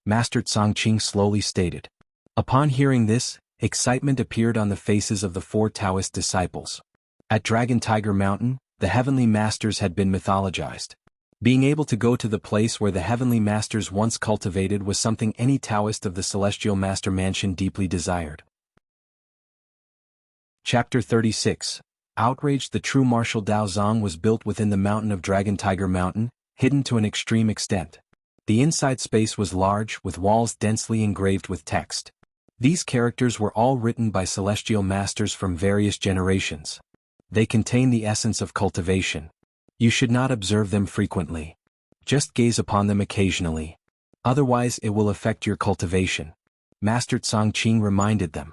Master Changqing slowly stated. Upon hearing this, excitement appeared on the faces of the 4 Taoist disciples. At Dragon Tiger Mountain, the heavenly masters had been mythologized. Being able to go to the place where the heavenly masters once cultivated was something any Taoist of the Celestial Master Mansion deeply desired. Chapter 36. Outraged. The true martial Dao Zong was built within the mountain of Dragon Tiger Mountain, hidden to an extreme extent. The inside space was large, with walls densely engraved with text. These characters were all written by celestial masters from various generations. They contain the essence of cultivation. You should not observe them frequently. Just gaze upon them occasionally. Otherwise it will affect your cultivation. Master Changqing reminded them.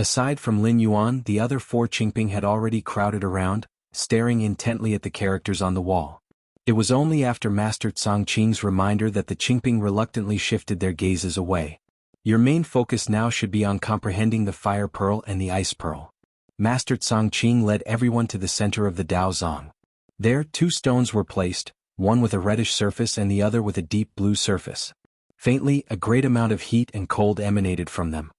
Aside from Lin Yuan, the other 4 Qingping had already crowded around, staring intently at the characters on the wall. It was only after Master Tsang Qing's reminder that the Qingping reluctantly shifted their gazes away. Your main focus now should be on comprehending the Fire Pearl and the Ice Pearl. Master Tsang Qing led everyone to the center of the Dao Zong. There, 2 stones were placed, one with a reddish surface and the other with a deep blue surface. Faintly, a great amount of heat and cold emanated from them.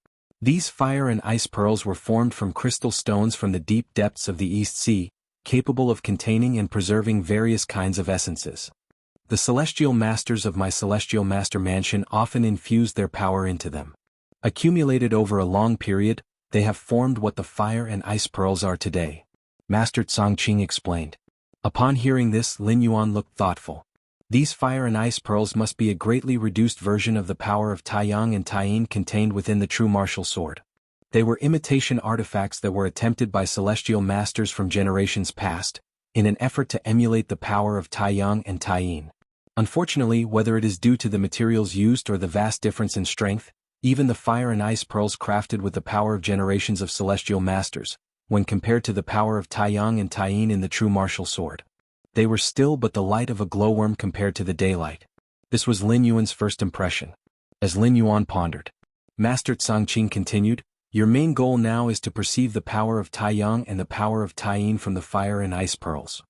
These fire and ice pearls were formed from crystal stones from the deep depths of the East Sea, capable of containing and preserving various kinds of essences. The celestial masters of my celestial master mansion often infused their power into them. Accumulated over a long period, they have formed what the fire and ice pearls are today. Master Tsang Qing explained. Upon hearing this, Lin Yuan looked thoughtful. These fire and ice pearls must be a greatly reduced version of the power of Taiyang and Taiyin contained within the true martial sword. They were imitation artifacts that were attempted by celestial masters from generations past, in an effort to emulate the power of Taiyang and Taiyin. Unfortunately, whether it is due to the materials used or the vast difference in strength, even the fire and ice pearls crafted with the power of generations of celestial masters, when compared to the power of Taiyang and Taiyin in the true martial sword, they were still but the light of a glowworm compared to the daylight. This was Lin Yuan's first impression. As Lin Yuan pondered, Master Tsang Qing continued, your main goal now is to perceive the power of Taiyang and the power of Taiyin from the fire and ice pearls.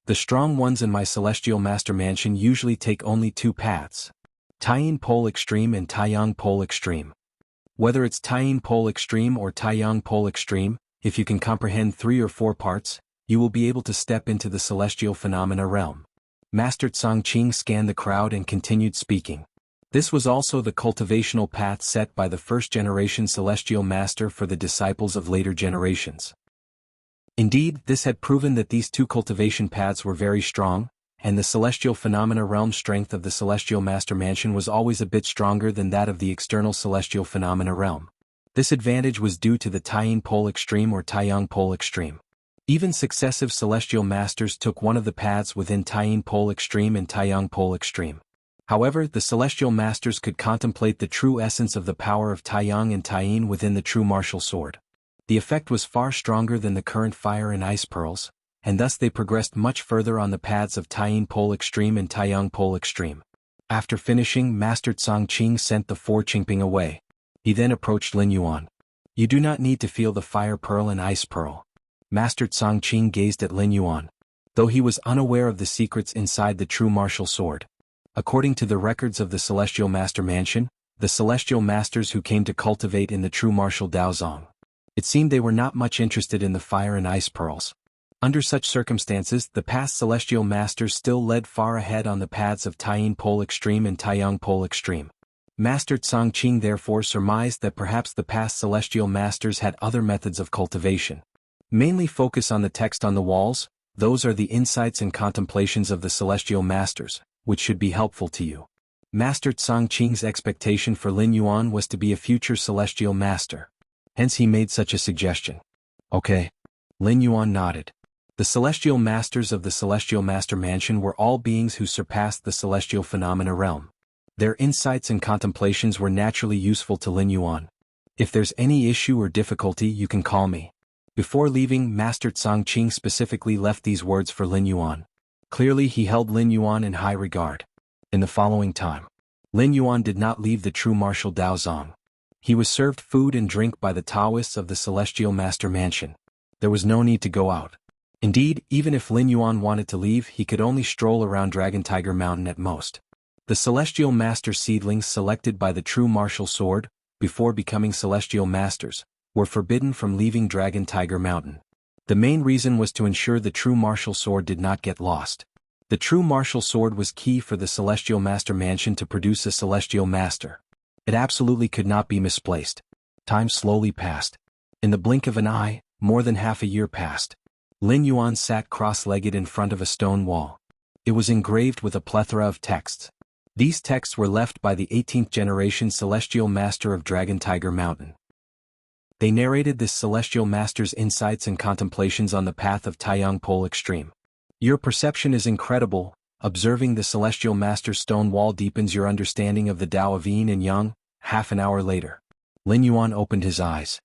The strong ones in my celestial master mansion usually take only 2 paths. Taiyin Pole Extreme and Taiyang Pole Extreme. Whether it's Taiyin Pole Extreme or Taiyang Pole Extreme, if you can comprehend 3 or 4 parts, you will be able to step into the celestial phenomena realm. Master Tsang Qing scanned the crowd and continued speaking. This was also the cultivational path set by the first-generation celestial master for the disciples of later generations. Indeed, this had proven that these 2 cultivation paths were very strong, and the celestial phenomena realm strength of the celestial master mansion was always a bit stronger than that of the external celestial phenomena realm. This advantage was due to the Taiyin Pole Extreme or Taiyang Pole Extreme. Even successive celestial masters took one of the paths within Taiyin Pole Extreme and Taiyang Pole Extreme. However, the celestial masters could contemplate the true essence of the power of Taiyang and Taiyin within the true martial sword. The effect was far stronger than the current fire and ice pearls, and thus they progressed much further on the paths of Taiyin Pole Extreme and Taiyang Pole Extreme. After finishing, Master Tsang Qing sent the 4 Qingping away. He then approached Lin Yuan. You do not need to feel the fire pearl and ice pearl. Master Tsang Qing gazed at Lin Yuan. Though he was unaware of the secrets inside the true martial sword. According to the records of the Celestial Master Mansion, the Celestial Masters who came to cultivate in the true martial Daozong, it seemed they were not much interested in the fire and ice pearls. Under such circumstances, the past Celestial Masters still led far ahead on the paths of Taiyin Pole Extreme and Taiyang Pole Extreme. Master Tsang Qing therefore surmised that perhaps the past Celestial Masters had other methods of cultivation. Mainly focus on the text on the walls, those are the insights and contemplations of the Celestial Masters, which should be helpful to you. Master Tsang Qing's expectation for Lin Yuan was to be a future Celestial Master. Hence he made such a suggestion. Okay. Lin Yuan nodded. The Celestial Masters of the Celestial Master Mansion were all beings who surpassed the celestial phenomena realm. Their insights and contemplations were naturally useful to Lin Yuan. If there's any issue or difficulty, you can call me. Before leaving, Master Tsang Qing specifically left these words for Lin Yuan. Clearly he held Lin Yuan in high regard. In the following time, Lin Yuan did not leave the true martial Daozong. He was served food and drink by the Taoists of the Celestial Master Mansion. There was no need to go out. Indeed, even if Lin Yuan wanted to leave, he could only stroll around Dragon Tiger Mountain at most. The Celestial Master seedlings selected by the true martial sword, before becoming Celestial Masters, were forbidden from leaving Dragon Tiger Mountain. The main reason was to ensure the true martial sword did not get lost. The true martial sword was key for the Celestial Master Mansion to produce a Celestial Master. It absolutely could not be misplaced. Time slowly passed. In the blink of an eye, more than half a year passed. Lin Yuan sat cross-legged in front of a stone wall. It was engraved with a plethora of texts. These texts were left by the 18th generation Celestial Master of Dragon Tiger Mountain. They narrated this Celestial Master's insights and contemplations on the path of Taiyang Pole Extreme. Your perception is incredible. Observing the Celestial Master's stone wall deepens your understanding of the Tao of Yin and Yang. Half an hour later, Lin Yuan opened his eyes.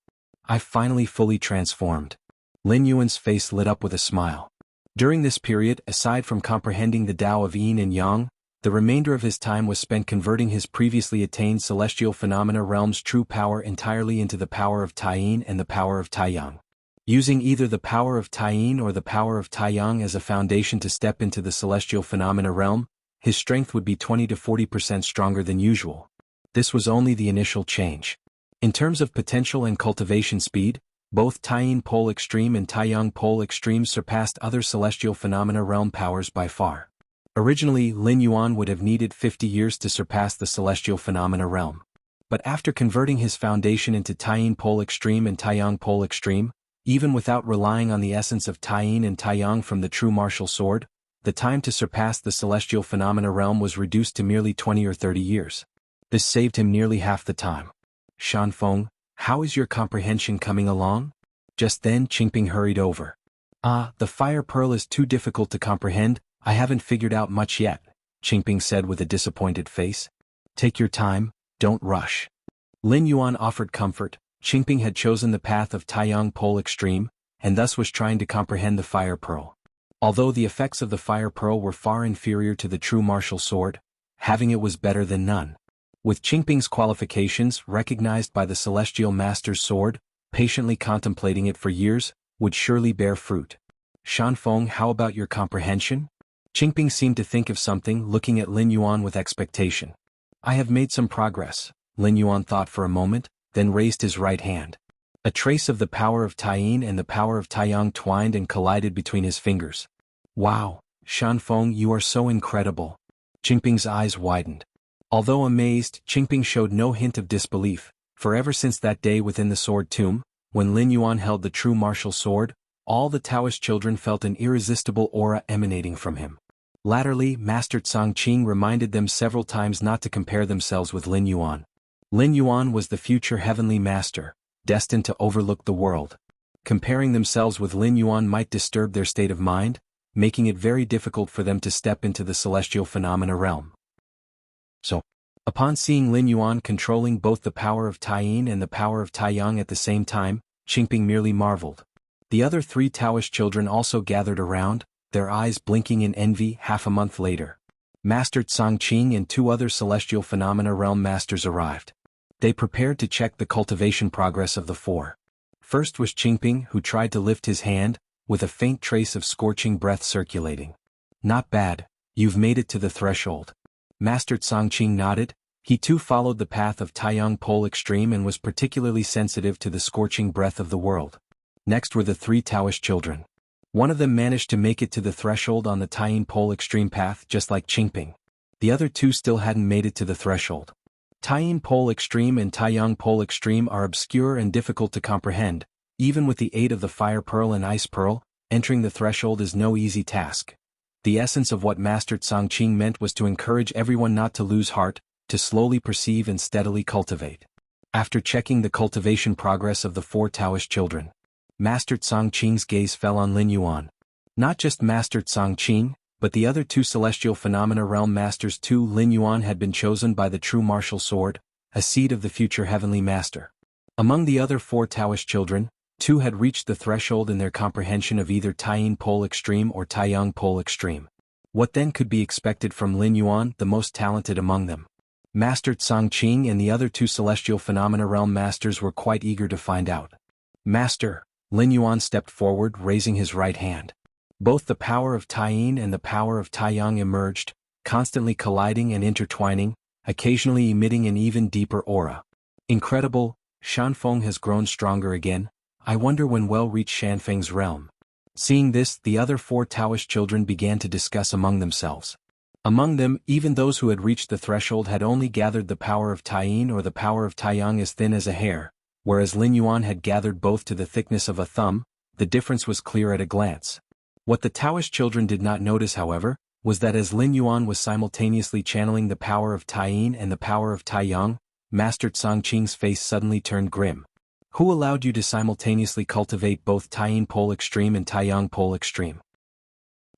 I've finally fully transformed. Lin Yuan's face lit up with a smile. During this period, aside from comprehending the Tao of Yin and Yang, the remainder of his time was spent converting his previously attained celestial phenomena realm's true power entirely into the power of Taiyin and the power of Taiyang. Using either the power of Taiyin or the power of Taiyang as a foundation to step into the celestial phenomena realm, his strength would be 20 to 40% stronger than usual. This was only the initial change. In terms of potential and cultivation speed, both Taiyin Pole Extreme and Taiyang Pole Extreme surpassed other celestial phenomena realm powers by far. Originally, Lin Yuan would have needed 50 years to surpass the celestial phenomena realm. But after converting his foundation into Taiyin Pole Extreme and Taiyang Pole Extreme, even without relying on the essence of Taiyin and Taiyang from the true martial sword, the time to surpass the celestial phenomena realm was reduced to merely 20 or 30 years. This saved him nearly half the time. Shanfeng, how is your comprehension coming along? Just then Qingping hurried over. The fire pearl is too difficult to comprehend, I haven't figured out much yet, Qingping said with a disappointed face. Take your time, don't rush. Lin Yuan offered comfort. Qingping had chosen the path of Taiyang Pole Extreme, and thus was trying to comprehend the fire pearl. Although the effects of the fire pearl were far inferior to the true martial sword, having it was better than none. With Qingping's qualifications recognized by the celestial master's sword, patiently contemplating it for years, would surely bear fruit. Shanfeng, how about your comprehension? Qingping seemed to think of something, looking at Lin Yuan with expectation. I have made some progress, Lin Yuan thought for a moment, then raised his right hand. A trace of the power of Taiyin and the power of Taiyang twined and collided between his fingers. Wow, Shanfeng, you are so incredible. Qingping's eyes widened. Although amazed, Qingping showed no hint of disbelief, for ever since that day within the sword tomb, when Lin Yuan held the true martial sword, all the Taoist children felt an irresistible aura emanating from him. Latterly, Master Tsang Qing reminded them several times not to compare themselves with Lin Yuan. Lin Yuan was the future heavenly master, destined to overlook the world. Comparing themselves with Lin Yuan might disturb their state of mind, making it very difficult for them to step into the celestial phenomena realm. So, upon seeing Lin Yuan controlling both the power of Taiyin and the power of Taiyang at the same time, Qingping merely marveled. The other 3 Taoist children also gathered around, their eyes blinking in envy. Half a month later, Master Tsang Qing and 2 other celestial phenomena realm masters arrived. They prepared to check the cultivation progress of the 4. First was Qingping, who tried to lift his hand, with a faint trace of scorching breath circulating. Not bad, you've made it to the threshold. Master Tsang Qing nodded. He too followed the path of Taiyang Pole Extreme and was particularly sensitive to the scorching breath of the world. Next were the 3 Taoist children. One of them managed to make it to the threshold on the Taiyin Pole Extreme path just like Qingping. The other 2 still hadn't made it to the threshold. Taiyin Pole Extreme and Taiyang Pole Extreme are obscure and difficult to comprehend. Even with the aid of the Fire Pearl and Ice Pearl, entering the threshold is no easy task. The essence of what Master Tsang Qing meant was to encourage everyone not to lose heart, to slowly perceive and steadily cultivate. After checking the cultivation progress of the 4 Taoist children, Master Tsang Qing's gaze fell on Lin Yuan. Not just Master Tsang Qing, but the other 2 celestial phenomena realm masters too. Lin Yuan had been chosen by the true martial sword, a seed of the future heavenly master. Among the other 4 Taoist children, 2 had reached the threshold in their comprehension of either Taiyin Pole Extreme or Taiyang Pole Extreme. What then could be expected from Lin Yuan, the most talented among them? Master Tsang Qing and the other 2 celestial phenomena realm masters were quite eager to find out. Master, Lin Yuan stepped forward, raising his right hand. Both the power of Taiyin and the power of Taiyang emerged, constantly colliding and intertwining, occasionally emitting an even deeper aura. Incredible, Shanfeng has grown stronger again. I wonder when we'll reach Shanfeng's realm. Seeing this, the other 4 Taoist children began to discuss among themselves. Among them, even those who had reached the threshold had only gathered the power of Taiyin or the power of Taiyang as thin as a hair, whereas Lin Yuan had gathered both to the thickness of a thumb. The difference was clear at a glance. What the Taoist children did not notice, however, was that as Lin Yuan was simultaneously channeling the power of Taiyin and the power of Taiyang, Master Tsang Qing's face suddenly turned grim. Who allowed you to simultaneously cultivate both Taiyin Pole Extreme and Taiyang Pole Extreme?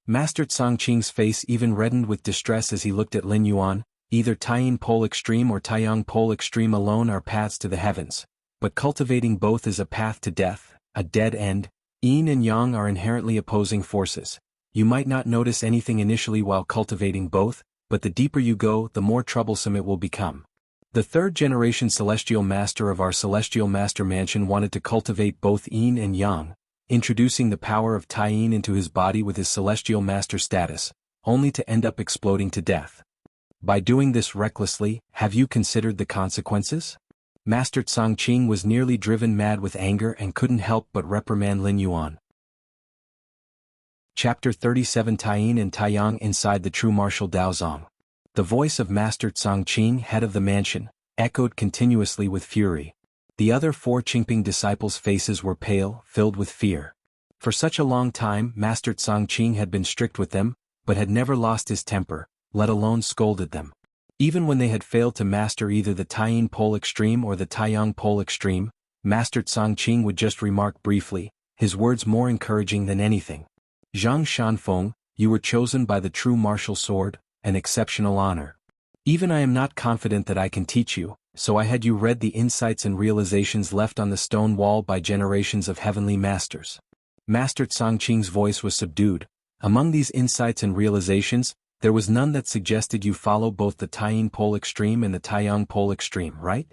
Master Tsang Qing's face even reddened with distress as he looked at Lin Yuan. Either Taiyin Pole Extreme or Taiyang Pole Extreme alone are paths to the heavens. but cultivating both is a path to death, a dead end. Yin and yang are inherently opposing forces. You might not notice anything initially while cultivating both, but the deeper you go, the more troublesome it will become. The third-generation celestial master of our celestial master mansion wanted to cultivate both yin and yang, introducing the power of Tai-yin into his body with his celestial master status, only to end up exploding to death. By doing this recklessly, have you considered the consequences? Master Tsangqing was nearly driven mad with anger and couldn't help but reprimand Lin Yuan. Chapter 37 Tai-yin and Tai-yang inside the true martial Daozong. The voice of Master Tsangqing, head of the mansion, echoed continuously with fury. The other 4 Qingping disciples' faces were pale, filled with fear. For such a long time, Master Tsangqing had been strict with them, but had never lost his temper, let alone scolded them. Even when they had failed to master either the Tai-yin pole extreme or the Tai-yang pole extreme, Master Tsangqing would just remark briefly, his words more encouraging than anything. Zhang Shanfeng, you were chosen by the true martial sword, an exceptional honor. Even I am not confident that I can teach you, so I had you read the insights and realizations left on the stone wall by generations of heavenly masters. Master Tsangqing's voice was subdued. Among these insights and realizations, there was none that suggested you follow both the Tai-yin pole extreme and the Tai-yang pole extreme, right?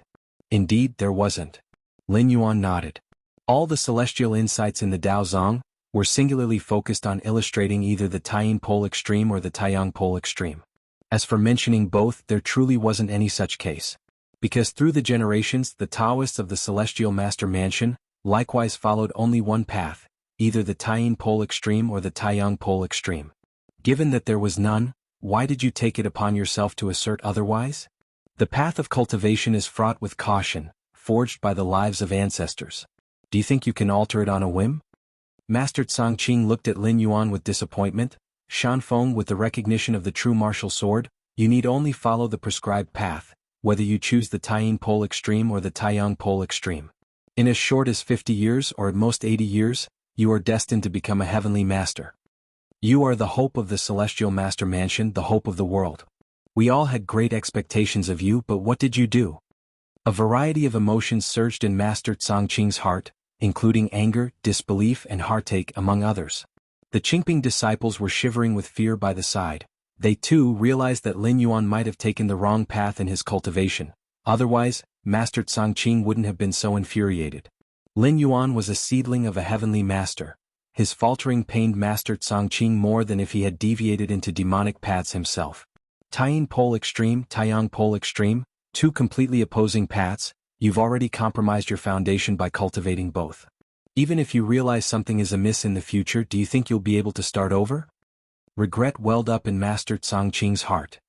Indeed, there wasn't. Lin Yuan nodded. All the celestial insights in the Daozong were singularly focused on illustrating either the Tai-yin pole extreme or the Tai-yang pole extreme. As for mentioning both, there truly wasn't any such case. Because through the generations, the Taoists of the Celestial Master Mansion likewise followed only one path, either the Tai-yin pole extreme or the Tai-yang pole extreme. Given that there was none, why did you take it upon yourself to assert otherwise? The path of cultivation is fraught with caution, forged by the lives of ancestors. Do you think you can alter it on a whim? Master Tsangqing looked at Lin Yuan with disappointment. Shanfeng, with the recognition of the true martial sword, you need only follow the prescribed path, whether you choose the Tai-yin pole extreme or the Tai-yang pole extreme. In as short as 50 years or at most 80 years, you are destined to become a heavenly master. You are the hope of the Celestial Master Mansion, the hope of the world. We all had great expectations of you, but what did you do? A variety of emotions surged in Master Tsangqing's heart, including anger, disbelief and heartache among others. The Qingping disciples were shivering with fear by the side. They too realized that Lin Yuan might have taken the wrong path in his cultivation. Otherwise, Master Tsangqing wouldn't have been so infuriated. Lin Yuan was a seedling of a heavenly master. His faltering pained Master Tsangqing more than if he had deviated into demonic paths himself. Tai-yin pole extreme, Tai-yang pole extreme, 2 completely opposing paths. You've already compromised your foundation by cultivating both. Even if you realize something is amiss in the future, do you think you'll be able to start over? Regret welled up in Master Tsangqing's heart.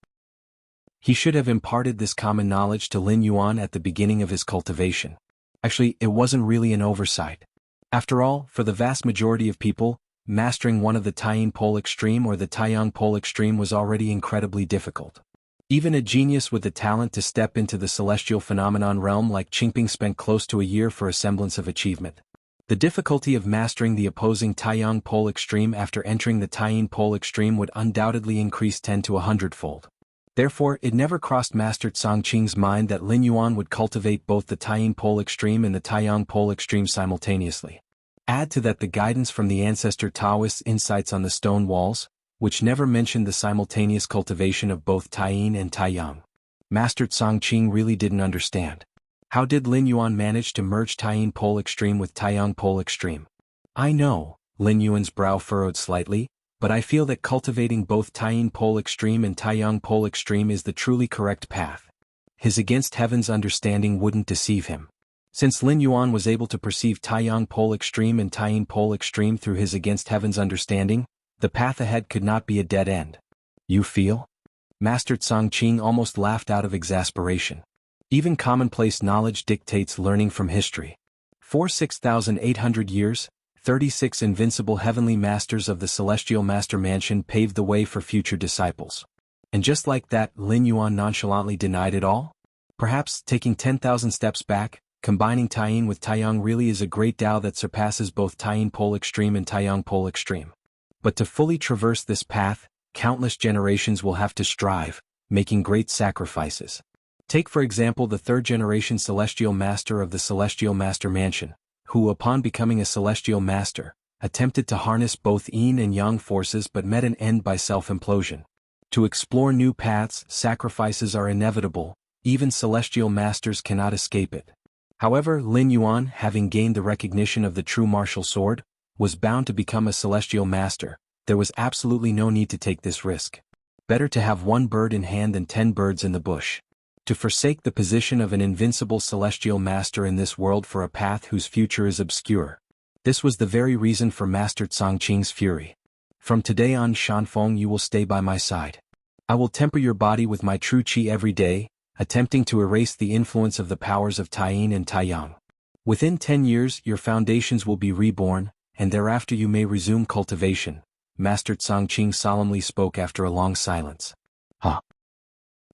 He should have imparted this common knowledge to Lin Yuan at the beginning of his cultivation. Actually, it wasn't really an oversight. After all, for the vast majority of people, mastering one of the Tai-yin pole extreme or the Tai-yang pole extreme was already incredibly difficult. Even a genius with the talent to step into the celestial phenomenon realm like Qingping spent close to a year for a semblance of achievement. The difficulty of mastering the opposing Tai-yang pole extreme after entering the Tai-yin pole extreme would undoubtedly increase 10 to 100-fold. Therefore, it never crossed Master Tsangqing's mind that Lin Yuan would cultivate both the Tai-yin pole extreme and the Tai-yang pole extreme simultaneously. Add to that the guidance from the ancestor Taoist insights on the stone walls, which never mentioned the simultaneous cultivation of both Tai-yin and Tai-yang. Master Tsangqing really didn't understand. How did Lin Yuan manage to merge Tai-yin pole extreme with Tai-yang pole extreme? I know, Lin Yuan's brow furrowed slightly, but I feel that cultivating both Tai-yin pole extreme and Tai-yang pole extreme is the truly correct path. His against heaven's understanding wouldn't deceive him. Since Lin Yuan was able to perceive Tai-yang pole extreme and Tai-yin pole extreme through his against heaven's understanding, the path ahead could not be a dead end. You feel? Master Tsangqing almost laughed out of exasperation. Even commonplace knowledge dictates learning from history. For 6,800 years, 36 invincible heavenly masters of the Celestial Master Mansion paved the way for future disciples. And just like that, Lin Yuan nonchalantly denied it all? Perhaps, taking 10,000 steps back, combining Tai-yin with Tai-yang really is a great Tao that surpasses both Tai-yin pole extreme and Tai-yang pole extreme. But to fully traverse this path, countless generations will have to strive, making great sacrifices. Take for example the third-generation Celestial Master of the Celestial Master Mansion, who upon becoming a Celestial Master, attempted to harness both yin and yang forces but met an end by self-implosion. To explore new paths, sacrifices are inevitable, even Celestial Masters cannot escape it. However, Lin Yuan, having gained the recognition of the true martial sword, was bound to become a Celestial Master. There was absolutely no need to take this risk. Better to have one bird in hand than 10 birds in the bush. To forsake the position of an invincible Celestial Master in this world for a path whose future is obscure. This was the very reason for Master Changqing's fury. From today on, Shanfeng, you will stay by my side. I will temper your body with my true qi every day, attempting to erase the influence of the powers of Taiyin and Taiyang. Within 10 years, your foundations will be reborn, and thereafter you may resume cultivation, Master Changqing solemnly spoke after a long silence. Huh.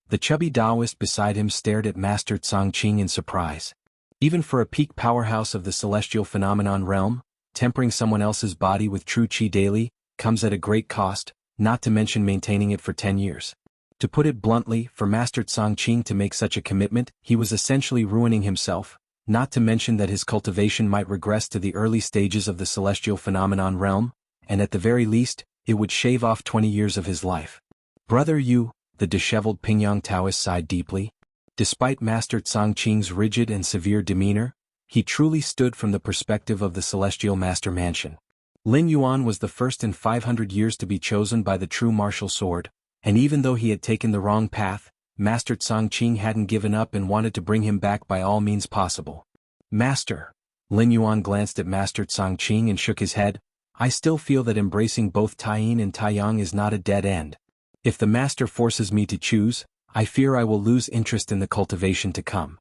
The chubby Taoist beside him stared at Master Changqing in surprise. Even for a peak powerhouse of the celestial phenomenon realm, tempering someone else's body with true qi daily comes at a great cost, not to mention maintaining it for 10 years. To put it bluntly, for Master Changqing to make such a commitment, he was essentially ruining himself, not to mention that his cultivation might regress to the early stages of the celestial phenomenon realm, and at the very least, it would shave off 20 years of his life. Brother you, the disheveled Pingyang Taoist sighed deeply. Despite Master Changqing's rigid and severe demeanor, he truly stood from the perspective of the Celestial Master Mansion. Lin Yuan was the first in 500 years to be chosen by the true martial sword, and even though he had taken the wrong path, Master Changqing hadn't given up and wanted to bring him back by all means possible. Master. Lin Yuan glanced at Master Changqing and shook his head. I still feel that embracing both Taiyin and Taiyang is not a dead end. If the Master forces me to choose, I fear I will lose interest in the cultivation to come.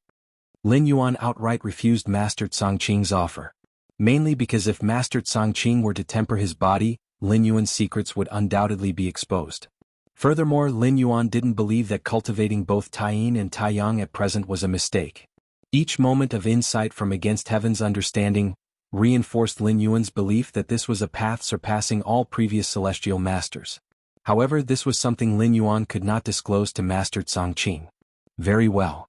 Lin Yuan outright refused Master Changqing's offer. Mainly because if Master Changqing were to temper his body, Lin Yuan's secrets would undoubtedly be exposed. Furthermore, Lin Yuan didn't believe that cultivating both Taiyin and Taiyang at present was a mistake. Each moment of insight from Against Heaven's understanding reinforced Lin Yuan's belief that this was a path surpassing all previous celestial masters. However, this was something Lin Yuan could not disclose to Master Changqing. Very well.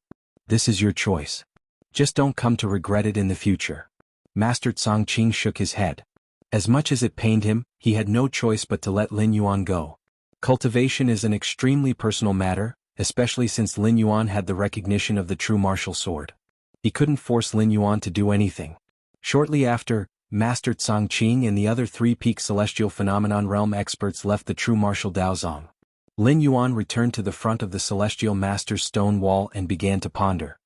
This is your choice. Just don't come to regret it in the future. Master Changqing shook his head. As much as it pained him, he had no choice but to let Lin Yuan go. Cultivation is an extremely personal matter, especially since Lin Yuan had the recognition of the true martial sword. He couldn't force Lin Yuan to do anything. Shortly after, Master Changqing and the other 3 peak celestial phenomenon realm experts left the true martial Daozong. Lin Yuan returned to the front of the celestial master's stone wall and began to ponder.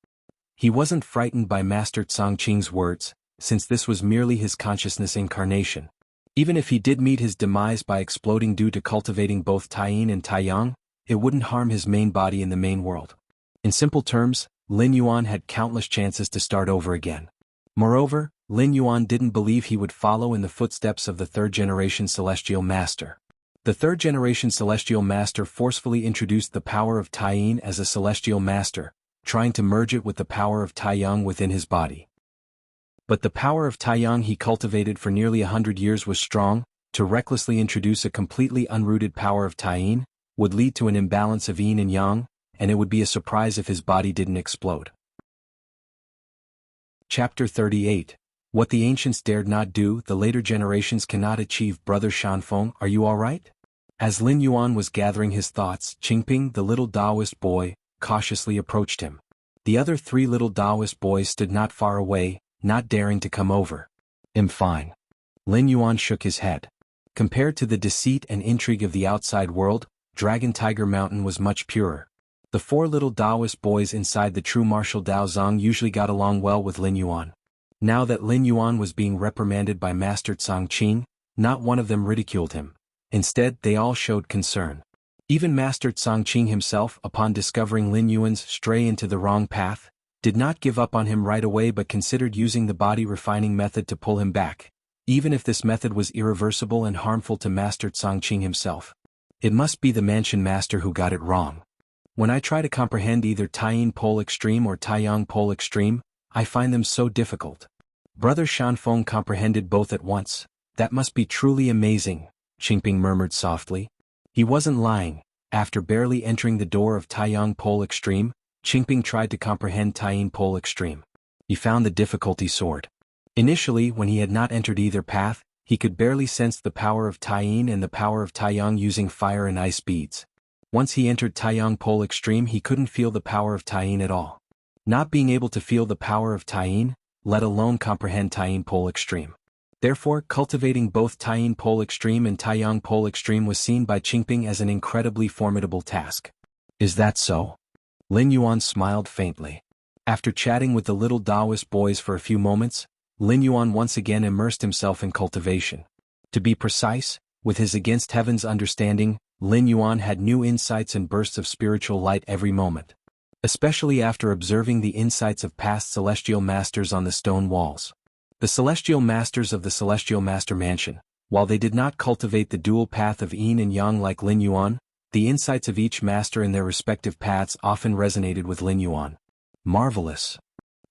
He wasn't frightened by Master Changqing's words, since this was merely his consciousness incarnation. Even if he did meet his demise by exploding due to cultivating both Taiyin and Taiyang, it wouldn't harm his main body in the main world. In simple terms, Lin Yuan had countless chances to start over again. Moreover, Lin Yuan didn't believe he would follow in the footsteps of the third-generation Celestial Master. The third-generation Celestial Master forcefully introduced the power of Taiyin as a Celestial Master, trying to merge it with the power of Taiyang within his body. But the power of Taiyang he cultivated for nearly 100 years was strong. To recklessly introduce a completely unrooted power of Taiyin would lead to an imbalance of yin and yang, and it would be a surprise if his body didn't explode. Chapter 38. What the ancients dared not do, the later generations cannot achieve. Brother Shanfeng, are you all right? As Lin Yuan was gathering his thoughts, Qingping, the little Taoist boy, cautiously approached him. The other 3 little Taoist boys stood not far away, not daring to come over. I'm fine. Lin Yuan shook his head. Compared to the deceit and intrigue of the outside world, Dragon Tiger Mountain was much purer. The 4 little Taoist boys inside the true martial Daozong usually got along well with Lin Yuan. Now that Lin Yuan was being reprimanded by Master Changqing, not one of them ridiculed him. Instead, they all showed concern. Even Master Changqing himself, upon discovering Lin Yuan's stray into the wrong path, did not give up on him right away but considered using the body refining method to pull him back, even if this method was irreversible and harmful to Master Changqing himself. It must be the Mansion Master who got it wrong. When I try to comprehend either Taiyin Pole Extreme or Taiyang Pole Extreme, I find them so difficult. Brother Shanfeng comprehended both at once. That must be truly amazing, Qingping murmured softly. He wasn't lying. After barely entering the door of Taiyang Pole Extreme, Qingping tried to comprehend Taiyin Pole Extreme. He found the difficulty soared. Initially, when he had not entered either path, he could barely sense the power of Taiyin and the power of Taiyang using fire and ice beads. Once he entered Taiyang Pole Extreme, he couldn't feel the power of Taiyin at all. Not being able to feel the power of Taiyin, let alone comprehend Taiyin Pole Extreme. Therefore, cultivating both Taiyin Pole Extreme and Taiyang Pole Extreme was seen by Qingping as an incredibly formidable task. Is that so? Lin Yuan smiled faintly. After chatting with the little Taoist boys for a few moments, Lin Yuan once again immersed himself in cultivation. To be precise, with his against heaven's understanding, Lin Yuan had new insights and bursts of spiritual light every moment. Especially after observing the insights of past celestial masters on the stone walls. The celestial masters of the Celestial Master Mansion, while they did not cultivate the dual path of yin and yang like Lin Yuan, the insights of each master in their respective paths often resonated with Lin Yuan. Marvelous.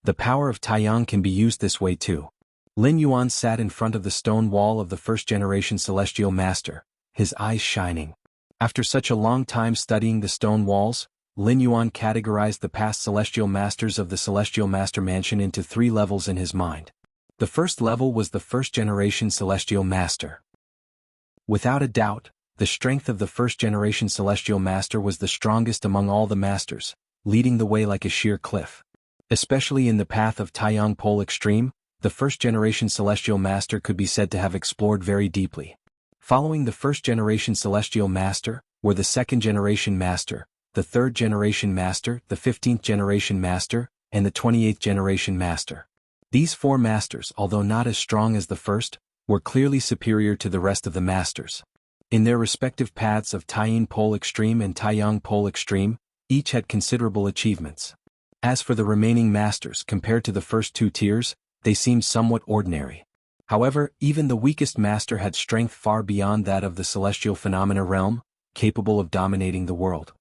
The power of Taiyang can be used this way too. Lin Yuan sat in front of the stone wall of the first-generation Celestial Master, his eyes shining. After such a long time studying the stone walls, Lin Yuan categorized the past Celestial Masters of the Celestial Master Mansion into 3 levels in his mind. The first level was the first-generation Celestial Master. Without a doubt, the strength of the first-generation Celestial Master was the strongest among all the masters, leading the way like a sheer cliff. Especially in the path of Taiyang Pole Extreme, the first-generation Celestial Master could be said to have explored very deeply. Following the first-generation Celestial Master, were the second-generation Master, the third-generation Master, the 15th-generation Master, and the 28th-generation Master. These 4 masters, although not as strong as the first, were clearly superior to the rest of the masters. In their respective paths of Taiyin Pole Extreme and Taiyang Pole Extreme, each had considerable achievements. As for the remaining masters compared to the first 2 tiers, they seemed somewhat ordinary. However, even the weakest master had strength far beyond that of the celestial phenomena realm, capable of dominating the world.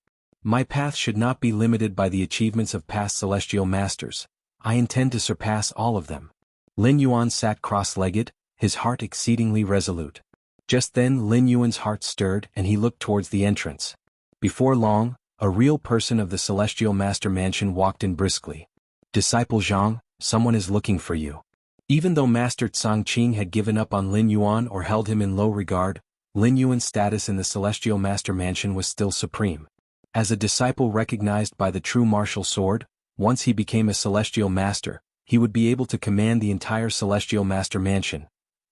My path should not be limited by the achievements of past celestial masters. I intend to surpass all of them. Lin Yuan sat cross-legged, his heart exceedingly resolute. Just then Lin Yuan's heart stirred and he looked towards the entrance. Before long, a real person of the Celestial Master Mansion walked in briskly. Disciple Zhang, someone is looking for you. Even though Master Changqing had given up on Lin Yuan or held him in low regard, Lin Yuan's status in the Celestial Master Mansion was still supreme. As a disciple recognized by the true martial sword, once he became a Celestial Master, he would be able to command the entire Celestial Master Mansion.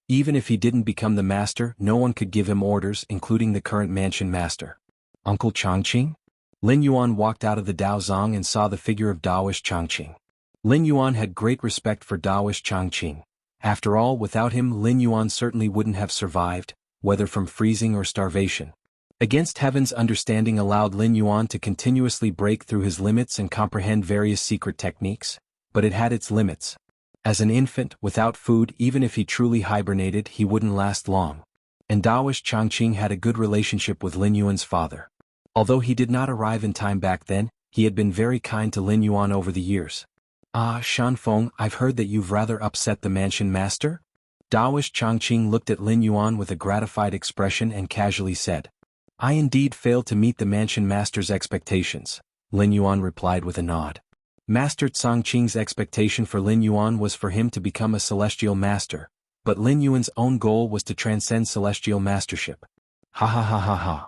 Even if he didn't become the Master, no one could give him orders, including the current Mansion Master. Uncle Changqing? Lin Yuan walked out of the Daozong and saw the figure of Daoist Changqing. Lin Yuan had great respect for Daoist Changqing. After all, without him Lin Yuan certainly wouldn't have survived, whether from freezing or starvation. Against Heaven's understanding allowed Lin Yuan to continuously break through his limits and comprehend various secret techniques, but it had its limits. As an infant, without food, even if he truly hibernated, he wouldn't last long. And Daoist Changqing had a good relationship with Lin Yuan's father. Although he did not arrive in time back then, he had been very kind to Lin Yuan over the years. Ah, Shanfeng, I've heard that you've rather upset the Mansion Master? Daoist Changqing looked at Lin Yuan with a gratified expression and casually said. I indeed failed to meet the Mansion Master's expectations, Lin Yuan replied with a nod. Master Changqing's expectation for Lin Yuan was for him to become a Celestial Master, but Lin Yuan's own goal was to transcend Celestial Mastership. Ha ha ha ha ha.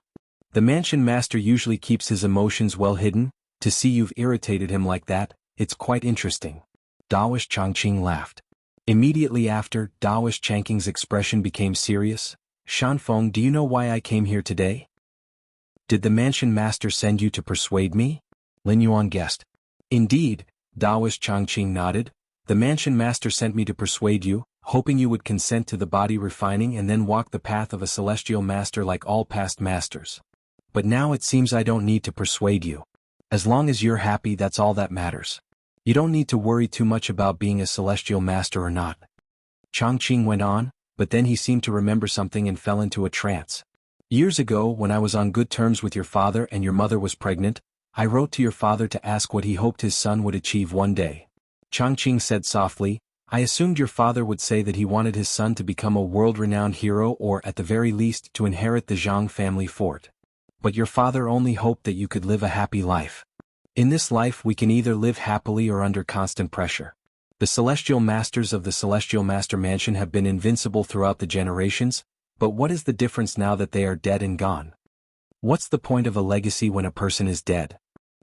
The Mansion Master usually keeps his emotions well hidden. To see you've irritated him like that, it's quite interesting. Daoist Changqing laughed. Immediately after, Daoist Changqing's expression became serious. Shanfeng, do you know why I came here today? Did the Mansion Master send you to persuade me? Lin Yuan guessed. Indeed, Daoist Changqing nodded. The Mansion Master sent me to persuade you, hoping you would consent to the body refining and then walk the path of a Celestial Master like all past masters. But now it seems I don't need to persuade you. As long as you're happy, that's all that matters. You don't need to worry too much about being a Celestial Master or not. Changqing went on, but then he seemed to remember something and fell into a trance. Years ago, when I was on good terms with your father and your mother was pregnant, I wrote to your father to ask what he hoped his son would achieve one day. Changqing said softly, I assumed your father would say that he wanted his son to become a world-renowned hero or at the very least to inherit the Jianghu family fort. But your father only hoped that you could live a happy life. In this life we can either live happily or under constant pressure. The Celestial Masters of the Celestial Master Mansion have been invincible throughout the generations, but what is the difference now that they are dead and gone? What's the point of a legacy when a person is dead?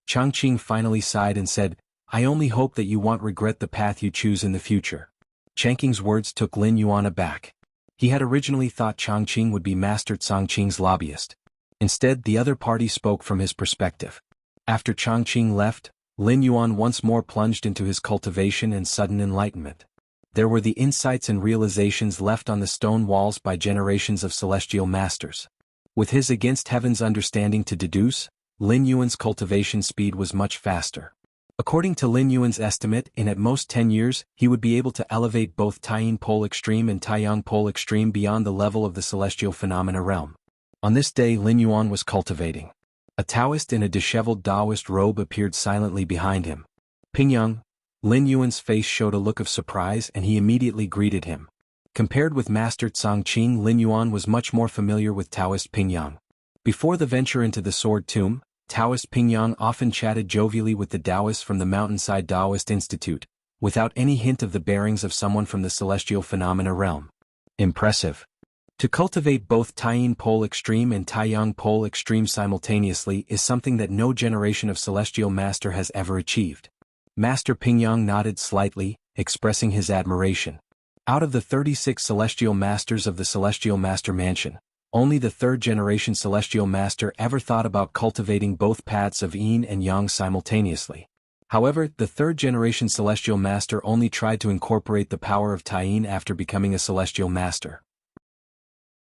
Changqing finally sighed and said, I only hope that you won't regret the path you choose in the future. Changqing's words took Lin Yuan aback. He had originally thought Changqing would be Master Changqing's lobbyist. Instead, the other party spoke from his perspective. After Changqing left, Lin Yuan once more plunged into his cultivation and sudden enlightenment. There were the insights and realizations left on the stone walls by generations of celestial masters. With his against heaven's understanding to deduce, Lin Yuan's cultivation speed was much faster. According to Lin Yuan's estimate, in at most 10 years, he would be able to elevate both Taiyin Pole Extreme and Taiyang Pole Extreme beyond the level of the celestial phenomena realm. On this day Lin Yuan was cultivating. A Taoist in a disheveled Taoist robe appeared silently behind him. Pingyang. Lin Yuan's face showed a look of surprise and he immediately greeted him. Compared with Master Changqing, Lin Yuan was much more familiar with Taoist Pingyang. Before the venture into the Sword Tomb, Taoist Pingyang often chatted jovially with the Taoists from the Mountainside Taoist Institute, without any hint of the bearings of someone from the celestial phenomena realm. Impressive. To cultivate both Taiyin Pole Extreme and Taiyang Pole Extreme simultaneously is something that no generation of celestial master has ever achieved. Master Pingyang nodded slightly, expressing his admiration. Out of the 36 celestial masters of the Celestial Master Mansion, only the third-generation celestial master ever thought about cultivating both paths of yin and yang simultaneously. However, the third-generation celestial master only tried to incorporate the power of Taiyin after becoming a celestial master.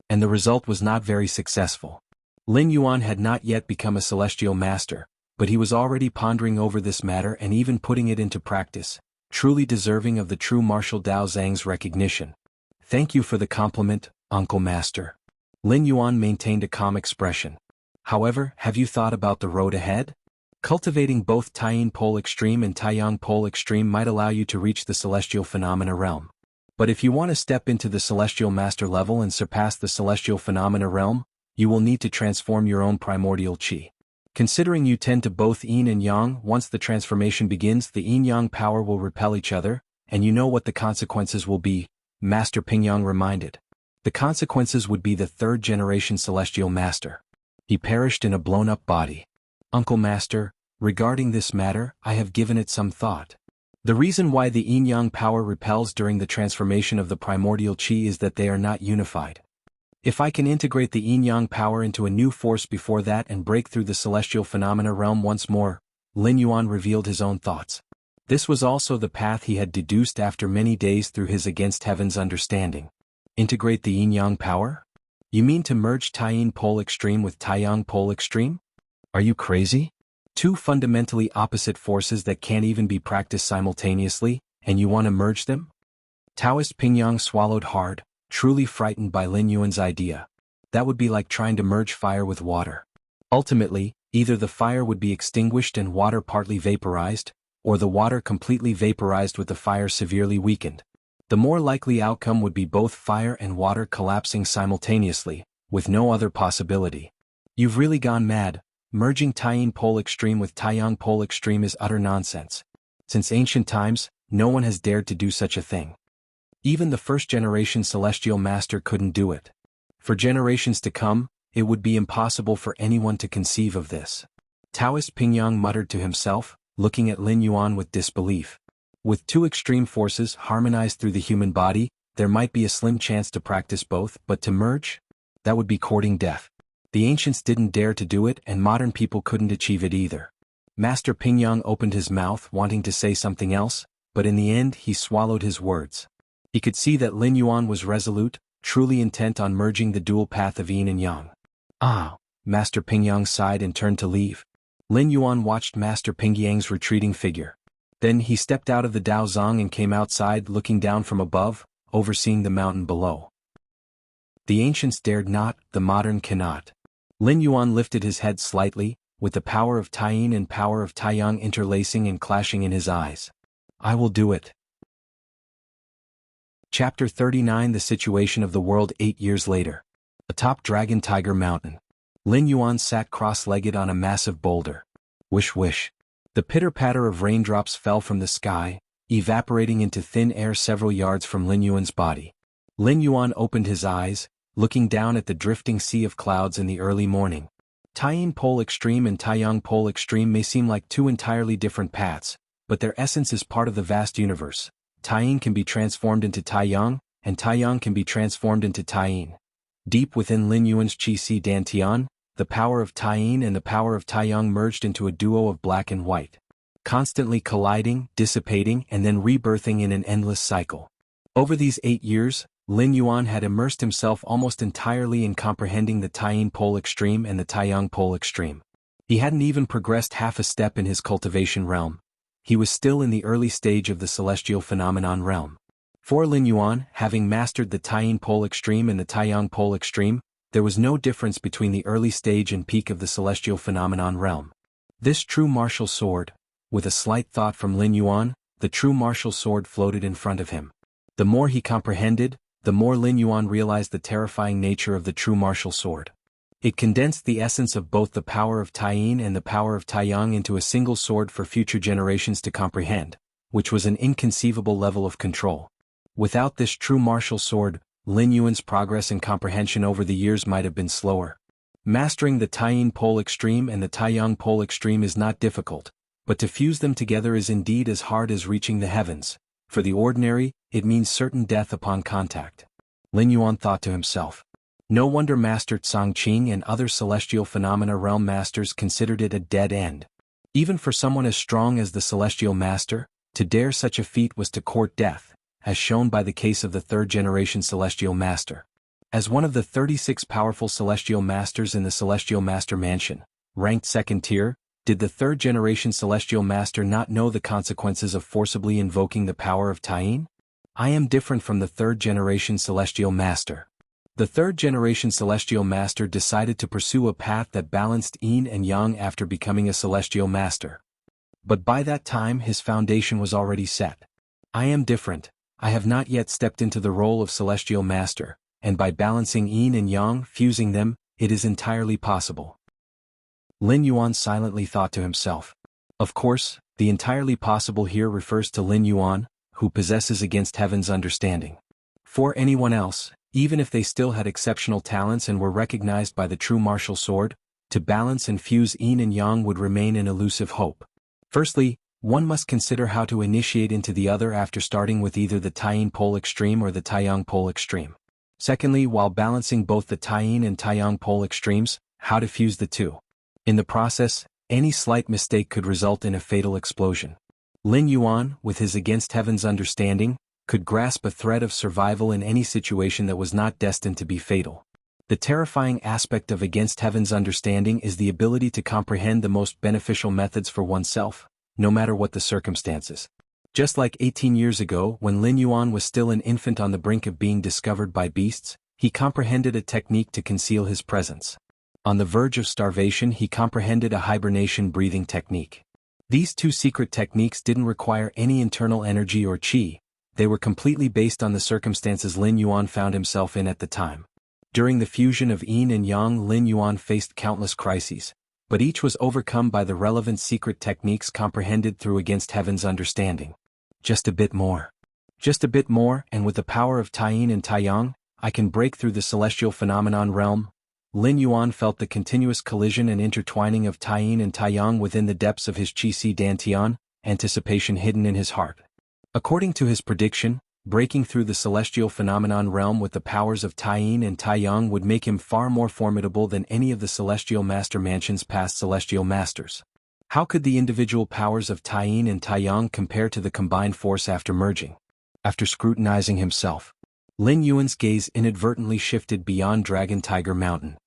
And the result was not very successful. Lin Yuan had not yet become a celestial master, but he was already pondering over this matter and even putting it into practice, truly deserving of the true martial Dao Zhang's recognition. Thank you for the compliment, Uncle Master. Lin Yuan maintained a calm expression. However, have you thought about the road ahead? Cultivating both Taiyin Pole Extreme and Taiyang Pole Extreme might allow you to reach the celestial phenomena realm. But if you want to step into the celestial master level and surpass the celestial phenomena realm, you will need to transform your own primordial qi. Considering you tend to both yin and yang, once the transformation begins the yin-yang power will repel each other, and you know what the consequences will be, Master Pingyang reminded. The consequences would be the third-generation celestial master. He perished in a blown-up body. Uncle Master, regarding this matter, I have given it some thought. The reason why the yin-yang power repels during the transformation of the primordial qi is that they are not unified. If I can integrate the yin-yang power into a new force before that and break through the celestial phenomena realm once more, Lin Yuan revealed his own thoughts. This was also the path he had deduced after many days through his against heaven's understanding. Integrate the yin-yang power? You mean to merge Taiyin Pole Extreme with Taiyang Pole Extreme? Are you crazy? Two fundamentally opposite forces that can't even be practiced simultaneously, and you want to merge them? Taoist Pingyang swallowed hard, truly frightened by Lin Yuan's idea. That would be like trying to merge fire with water. Ultimately, either the fire would be extinguished and water partly vaporized, or the water completely vaporized with the fire severely weakened. The more likely outcome would be both fire and water collapsing simultaneously, with no other possibility. You've really gone mad. Merging Taiyin Pole Extreme with Taiyang Pole Extreme is utter nonsense. Since ancient times, no one has dared to do such a thing. Even the first-generation celestial master couldn't do it. For generations to come, it would be impossible for anyone to conceive of this. Taoist Pingyang muttered to himself, looking at Lin Yuan with disbelief. With two extreme forces harmonized through the human body, there might be a slim chance to practice both, but to merge? That would be courting death. The ancients didn't dare to do it and modern people couldn't achieve it either. Master Pingyang opened his mouth wanting to say something else, but in the end he swallowed his words. He could see that Lin Yuan was resolute, truly intent on merging the dual path of yin and yang. Ah! Master Pingyang sighed and turned to leave. Lin Yuan watched Master Pingyang's retreating figure. Then he stepped out of the Dao Zong and came outside looking down from above, overseeing the mountain below. The ancients dared not, the modern cannot. Lin Yuan lifted his head slightly, with the power of Taiyin and power of Taiyang interlacing and clashing in his eyes. I will do it. Chapter 39 The Situation of the World 8 years later. Atop Dragon Tiger Mountain. Lin Yuan sat cross-legged on a massive boulder. Wish wish. The pitter-patter of raindrops fell from the sky, evaporating into thin air several yards from Lin Yuan's body. Lin Yuan opened his eyes, looking down at the drifting sea of clouds in the early morning. Taiyin Pole Extreme and Taiyang Pole Extreme may seem like two entirely different paths, but their essence is part of the vast universe. Taiyin can be transformed into Taiyang, and Taiyang can be transformed into Taiyin. Deep within Lin Yuan's Qi Dantian, the power of Taiyin and the power of Taiyang merged into a duo of black and white, constantly colliding, dissipating, and then rebirthing in an endless cycle. Over these 8 years, Lin Yuan had immersed himself almost entirely in comprehending the Taiyin Pole Extreme and the Taiyang Pole Extreme. He hadn't even progressed half a step in his cultivation realm. He was still in the early stage of the celestial phenomenon realm. For Lin Yuan, having mastered the Taiyin Pole Extreme and the Taiyang Pole Extreme, there was no difference between the early stage and peak of the celestial phenomenon realm. This true martial sword, with a slight thought from Lin Yuan, the true martial sword floated in front of him. The more he comprehended, the more Lin Yuan realized the terrifying nature of the true martial sword. It condensed the essence of both the power of Taiyin and the power of Taiyang into a single sword for future generations to comprehend, which was an inconceivable level of control. Without this true martial sword, Lin Yuan's progress and comprehension over the years might have been slower. Mastering the Taiyin Pole Extreme and the Taiyang Pole Extreme is not difficult, but to fuse them together is indeed as hard as reaching the heavens. For the ordinary, it means certain death upon contact. Lin Yuan thought to himself. No wonder Master Tsangqing and other celestial phenomena realm masters considered it a dead end. Even for someone as strong as the celestial master, to dare such a feat was to court death, as shown by the case of the third-generation celestial master. As one of the 36 powerful celestial masters in the celestial master mansion, ranked second tier, did the third-generation celestial master not know the consequences of forcibly invoking the power of Taiyin? I am different from the third-generation celestial master. The third-generation celestial master decided to pursue a path that balanced yin and yang after becoming a celestial master. But by that time his foundation was already set. I am different. I have not yet stepped into the role of celestial master, and by balancing yin and yang, fusing them, it is entirely possible. Lin Yuan silently thought to himself. Of course, the entirely possible here refers to Lin Yuan, who possesses against heaven's understanding. For anyone else, even if they still had exceptional talents and were recognized by the true martial sword, to balance and fuse yin and yang would remain an elusive hope. Firstly, one must consider how to initiate into the other after starting with either the Taiyin Pole Extreme or the Taiyang Pole Extreme. Secondly, while balancing both the Taiyin and Taiyang Pole Extremes, how to fuse the two. In the process, any slight mistake could result in a fatal explosion. Lin Yuan, with his against heaven's understanding, could grasp a thread of survival in any situation that was not destined to be fatal. The terrifying aspect of against heaven's understanding is the ability to comprehend the most beneficial methods for oneself, no matter what the circumstances. Just like 18 years ago when Lin Yuan was still an infant on the brink of being discovered by beasts, he comprehended a technique to conceal his presence. On the verge of starvation, he comprehended a hibernation breathing technique. These two secret techniques didn't require any internal energy or qi, they were completely based on the circumstances Lin Yuan found himself in at the time. During the fusion of yin and yang, Lin Yuan faced countless crises, but each was overcome by the relevant secret techniques comprehended through against heaven's understanding. Just a bit more. Just a bit more, and with the power of Taiyin and Taiyang, I can break through the celestial phenomenon realm. Lin Yuan felt the continuous collision and intertwining of Taiyin and Taiyang within the depths of his Qi Dantian, anticipation hidden in his heart. According to his prediction, breaking through the celestial phenomenon realm with the powers of Taiyin and Taiyang would make him far more formidable than any of the celestial master mansion's past celestial masters. How could the individual powers of Taiyin and Taiyang compare to the combined force after merging? After scrutinizing himself, Lin Yuan's gaze inadvertently shifted beyond Dragon Tiger Mountain.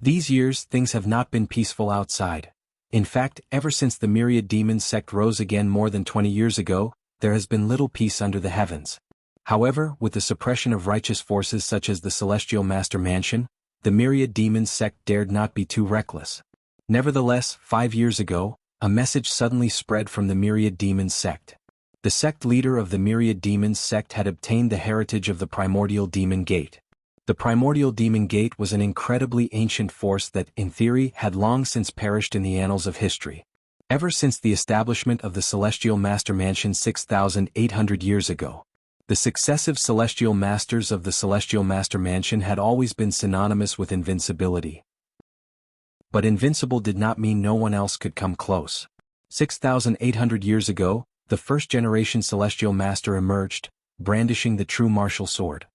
These years things have not been peaceful outside. In fact, ever since the Myriad Demons sect rose again more than 20 years ago, there has been little peace under the heavens. However, with the suppression of righteous forces such as the Celestial Master Mansion, the Myriad Demons sect dared not be too reckless. Nevertheless, 5 years ago, a message suddenly spread from the Myriad Demons sect. The sect leader of the Myriad Demons sect had obtained the heritage of the Primordial Demon Gate. The Primordial Demon Gate was an incredibly ancient force that, in theory, had long since perished in the annals of history. Ever since the establishment of the Celestial Master Mansion 6,800 years ago, the successive Celestial Masters of the Celestial Master Mansion had always been synonymous with invincibility. But invincible did not mean no one else could come close. 6,800 years ago, the first-generation Celestial Master emerged, brandishing the true martial sword.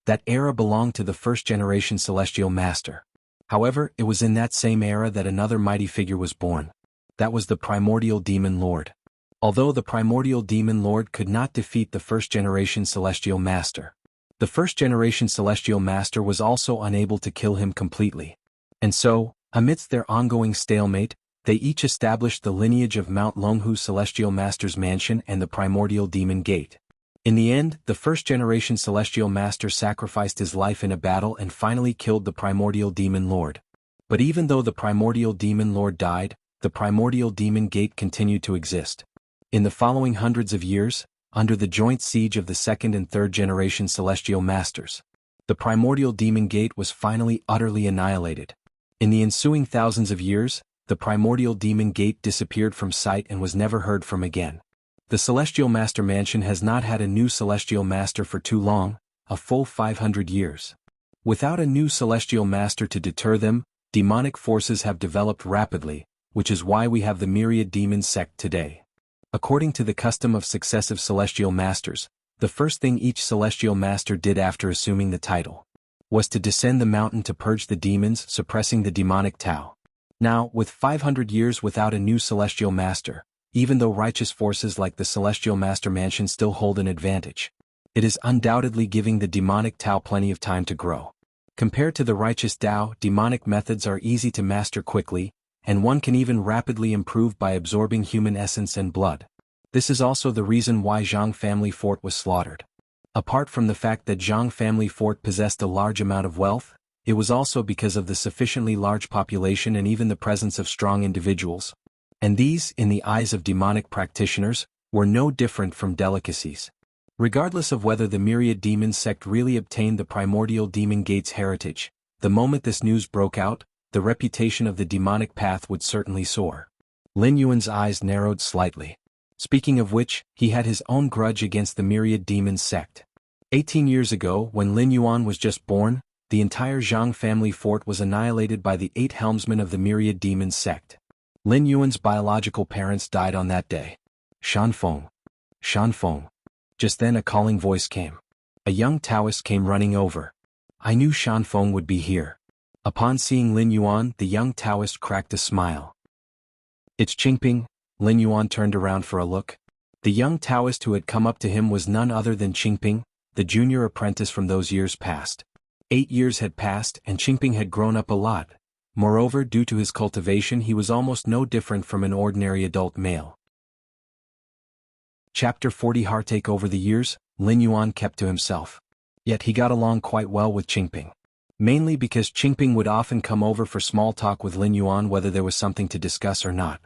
That era belonged to the first-generation Celestial Master. However, it was in that same era that another mighty figure was born. That was the Primordial Demon Lord. Although the Primordial Demon Lord could not defeat the first-generation Celestial Master, the first-generation Celestial Master was also unable to kill him completely. And so, amidst their ongoing stalemate, they each established the lineage of Mount Longhu Celestial Master's Mansion and the Primordial Demon Gate. In the end, the first-generation Celestial Master sacrificed his life in a battle and finally killed the Primordial Demon Lord. But even though the Primordial Demon Lord died, the Primordial Demon Gate continued to exist. In the following hundreds of years, under the joint siege of the second and third generation Celestial Masters, the Primordial Demon Gate was finally utterly annihilated. In the ensuing thousands of years, the Primordial Demon Gate disappeared from sight and was never heard from again. The Celestial Master Mansion has not had a new Celestial Master for too long, a full 500 years. Without a new Celestial Master to deter them, demonic forces have developed rapidly, which is why we have the Myriad Demon sect today. According to the custom of successive Celestial Masters, the first thing each Celestial Master did after assuming the title was to descend the mountain to purge the demons, suppressing the demonic Tao. Now, with 500 years without a new Celestial Master, even though righteous forces like the Celestial Master Mansion still hold an advantage, it is undoubtedly giving the demonic Tao plenty of time to grow. Compared to the righteous Tao, demonic methods are easy to master quickly, and one can even rapidly improve by absorbing human essence and blood. This is also the reason why Jianghu family fort was slaughtered. Apart from the fact that Jianghu family fort possessed a large amount of wealth, it was also because of the sufficiently large population and even the presence of strong individuals. And these, in the eyes of demonic practitioners, were no different from delicacies. Regardless of whether the Myriad Demon sect really obtained the Primordial Demon Gate's heritage, the moment this news broke out, the reputation of the demonic path would certainly soar. Lin Yuan's eyes narrowed slightly. Speaking of which, he had his own grudge against the Myriad Demon sect. 18 years ago, when Lin Yuan was just born, the entire Jianghu family fort was annihilated by the 8 helmsmen of the Myriad Demon sect. Lin Yuan's biological parents died on that day. Shanfeng. Shanfeng. Just then a calling voice came. A young Taoist came running over. I knew Shanfeng would be here. Upon seeing Lin Yuan, the young Taoist cracked a smile. It's Qingping. Lin Yuan turned around for a look. The young Taoist who had come up to him was none other than Qingping, the junior apprentice from those years past. 8 years had passed and Qingping had grown up a lot. Moreover, due to his cultivation, he was almost no different from an ordinary adult male. Chapter 40. Heartache. Over the years, Lin Yuan kept to himself. Yet he got along quite well with Qingping. Mainly because Qingping would often come over for small talk with Lin Yuan whether there was something to discuss or not.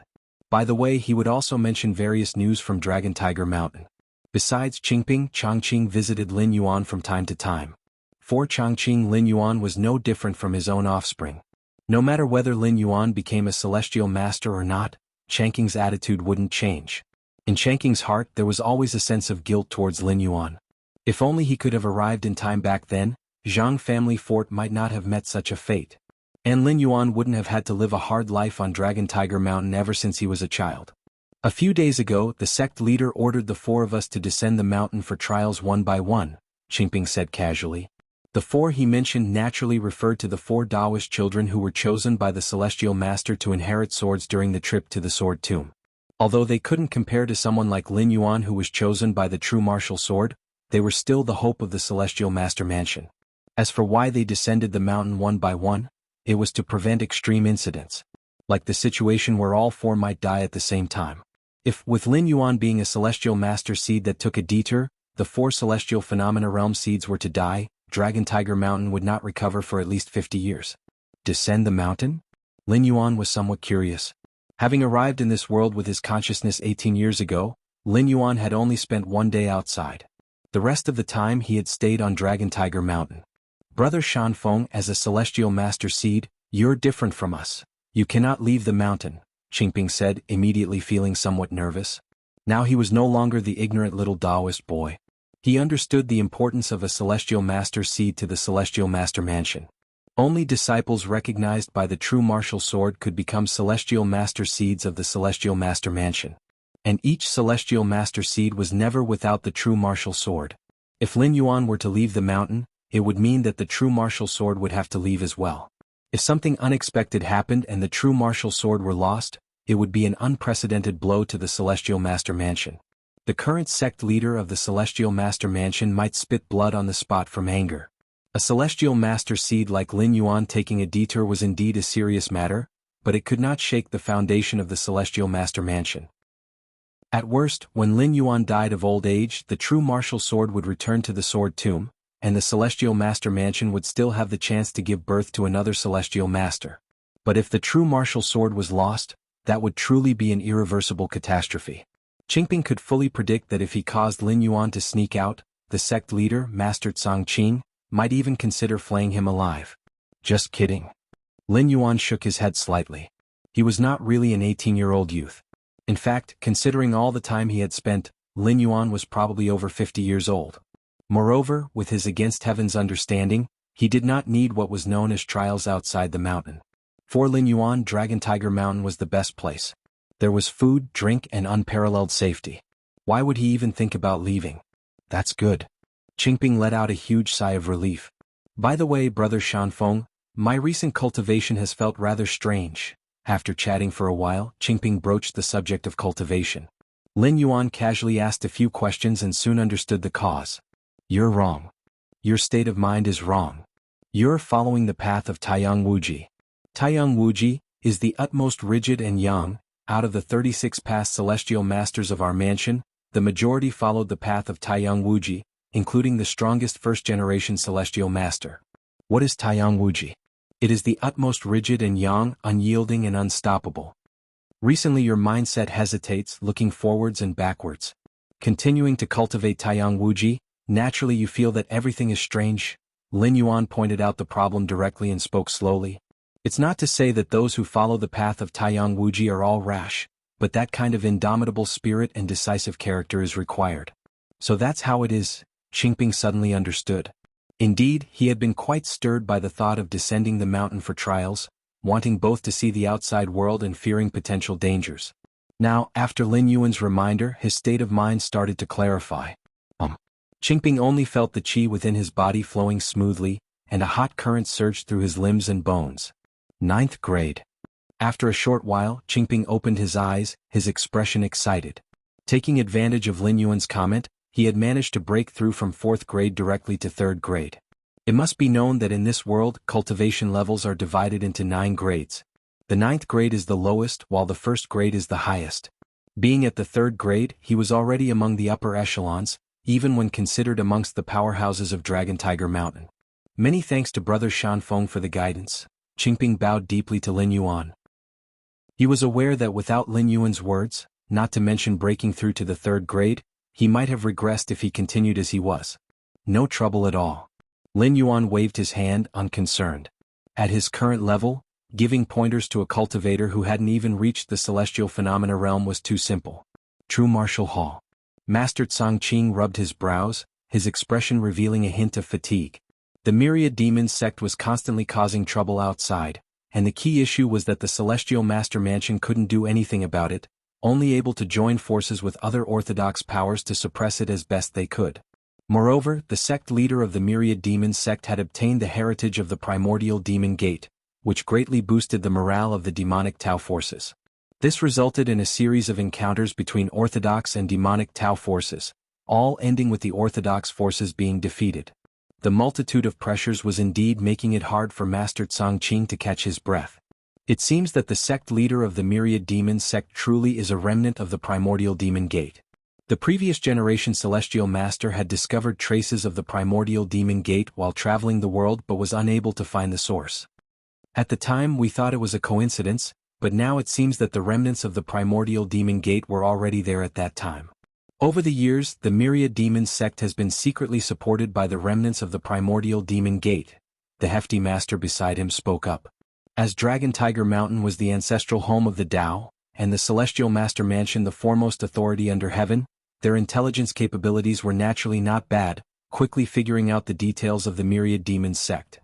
By the way, he would also mention various news from Dragon Tiger Mountain. Besides Qingping, Chongqing visited Lin Yuan from time to time. For Chongqing, Lin Yuan was no different from his own offspring. No matter whether Lin Yuan became a celestial master or not, Chongqing's attitude wouldn't change. In Chongqing's heart there was always a sense of guilt towards Lin Yuan. If only he could have arrived in time back then, Jianghu family fort might not have met such a fate. And Lin Yuan wouldn't have had to live a hard life on Dragon Tiger Mountain ever since he was a child. A few days ago, the sect leader ordered the 4 of us to descend the mountain for trials one by one, Qingping said casually. The 4 he mentioned naturally referred to the 4 Taoist children who were chosen by the Celestial Master to inherit swords during the trip to the Sword Tomb. Although they couldn't compare to someone like Lin Yuan who was chosen by the true martial sword, they were still the hope of the Celestial Master Mansion. As for why they descended the mountain one by one, it was to prevent extreme incidents. Like the situation where all 4 might die at the same time. If, with Lin Yuan being a Celestial Master seed that took a detour, the 4 Celestial Phenomena Realm seeds were to die, Dragon Tiger Mountain would not recover for at least 50 years. Descend the mountain? Lin Yuan was somewhat curious. Having arrived in this world with his consciousness 18 years ago, Lin Yuan had only spent 1 day outside. The rest of the time he had stayed on Dragon Tiger Mountain. Brother Shanfeng, as a Celestial Master seed, you're different from us. You cannot leave the mountain, Qingping said, immediately feeling somewhat nervous. Now he was no longer the ignorant little Taoist boy. He understood the importance of a Celestial Master seed to the Celestial Master Mansion. Only disciples recognized by the true martial sword could become Celestial Master seeds of the Celestial Master Mansion. And each Celestial Master seed was never without the true martial sword. If Lin Yuan were to leave the mountain, it would mean that the true martial sword would have to leave as well. If something unexpected happened and the true martial sword were lost, it would be an unprecedented blow to the Celestial Master Mansion. The current sect leader of the Celestial Master Mansion might spit blood on the spot from anger. A Celestial Master seed like Lin Yuan taking a detour was indeed a serious matter, but it could not shake the foundation of the Celestial Master Mansion. At worst, when Lin Yuan died of old age, the true martial sword would return to the Sword Tomb, and the Celestial Master Mansion would still have the chance to give birth to another Celestial Master. But if the true martial sword was lost, that would truly be an irreversible catastrophe. Qingping could fully predict that if he caused Lin Yuan to sneak out, the sect leader, Master Tsang Qing, might even consider flaying him alive. Just kidding. Lin Yuan shook his head slightly. He was not really an 18-year-old youth. In fact, considering all the time he had spent, Lin Yuan was probably over 50 years old. Moreover, with his against heaven's understanding, he did not need what was known as trials outside the mountain. For Lin Yuan, Dragon Tiger Mountain was the best place. There was food, drink, and unparalleled safety. Why would he even think about leaving? That's good. Qingping let out a huge sigh of relief. By the way, Brother Shanfeng, my recent cultivation has felt rather strange. After chatting for a while, Qingping broached the subject of cultivation. Lin Yuan casually asked a few questions and soon understood the cause. You're wrong. Your state of mind is wrong. You're following the path of Taiyang Wuji. Taiyang Wuji is the utmost rigid and young. Out of the 36 past celestial masters of our mansion, the majority followed the path of Taiyang Wuji, including the strongest first-generation celestial master. What is Taiyang Wuji? It is the utmost rigid and yang, unyielding and unstoppable. Recently your mindset hesitates, looking forwards and backwards. Continuing to cultivate Taiyang Wuji, naturally you feel that everything is strange. Lin Yuan pointed out the problem directly and spoke slowly. It's not to say that those who follow the path of Taiyang Wuji are all rash, but that kind of indomitable spirit and decisive character is required. So that's how it is, Qingping suddenly understood. Indeed, he had been quite stirred by the thought of descending the mountain for trials, wanting both to see the outside world and fearing potential dangers. Now, after Lin Yuan's reminder, his state of mind started to clarify. Qingping only felt the qi within his body flowing smoothly, and a hot current surged through his limbs and bones. 9th grade. After a short while, Qingping opened his eyes, his expression excited. Taking advantage of Lin Yuan's comment, he had managed to break through from 4th grade directly to 3rd grade. It must be known that in this world, cultivation levels are divided into 9 grades. The 9th grade is the lowest, while the 1st grade is the highest. Being at the 3rd grade, he was already among the upper echelons, even when considered amongst the powerhouses of Dragon Tiger Mountain. Many thanks to Brother Shanfeng for the guidance. Qingping bowed deeply to Lin Yuan. He was aware that without Lin Yuan's words, not to mention breaking through to the 3rd grade, he might have regressed if he continued as he was. No trouble at all. Lin Yuan waved his hand, unconcerned. At his current level, giving pointers to a cultivator who hadn't even reached the celestial phenomena realm was too simple. True martial hall. Master Tsang Qing rubbed his brows, his expression revealing a hint of fatigue. The myriad demon sect was constantly causing trouble outside, and the key issue was that the Celestial Master Mansion couldn't do anything about it, only able to join forces with other orthodox powers to suppress it as best they could. Moreover, the sect leader of the myriad demon sect had obtained the heritage of the primordial demon gate, which greatly boosted the morale of the demonic Tao forces. This resulted in a series of encounters between orthodox and demonic Tao forces, all ending with the orthodox forces being defeated. The multitude of pressures was indeed making it hard for Master Tsang Qing to catch his breath. It seems that the sect leader of the myriad demon sect truly is a remnant of the primordial demon gate. The previous generation celestial master had discovered traces of the primordial demon gate while traveling the world but was unable to find the source. At the time we thought it was a coincidence, but now it seems that the remnants of the primordial demon gate were already there at that time. Over the years, the myriad demon sect has been secretly supported by the remnants of the primordial demon gate. The hefty master beside him spoke up. As Dragon Tiger Mountain was the ancestral home of the Tao, and the Celestial Master Mansion the foremost authority under heaven, their intelligence capabilities were naturally not bad, quickly figuring out the details of the Myriad Demons sect.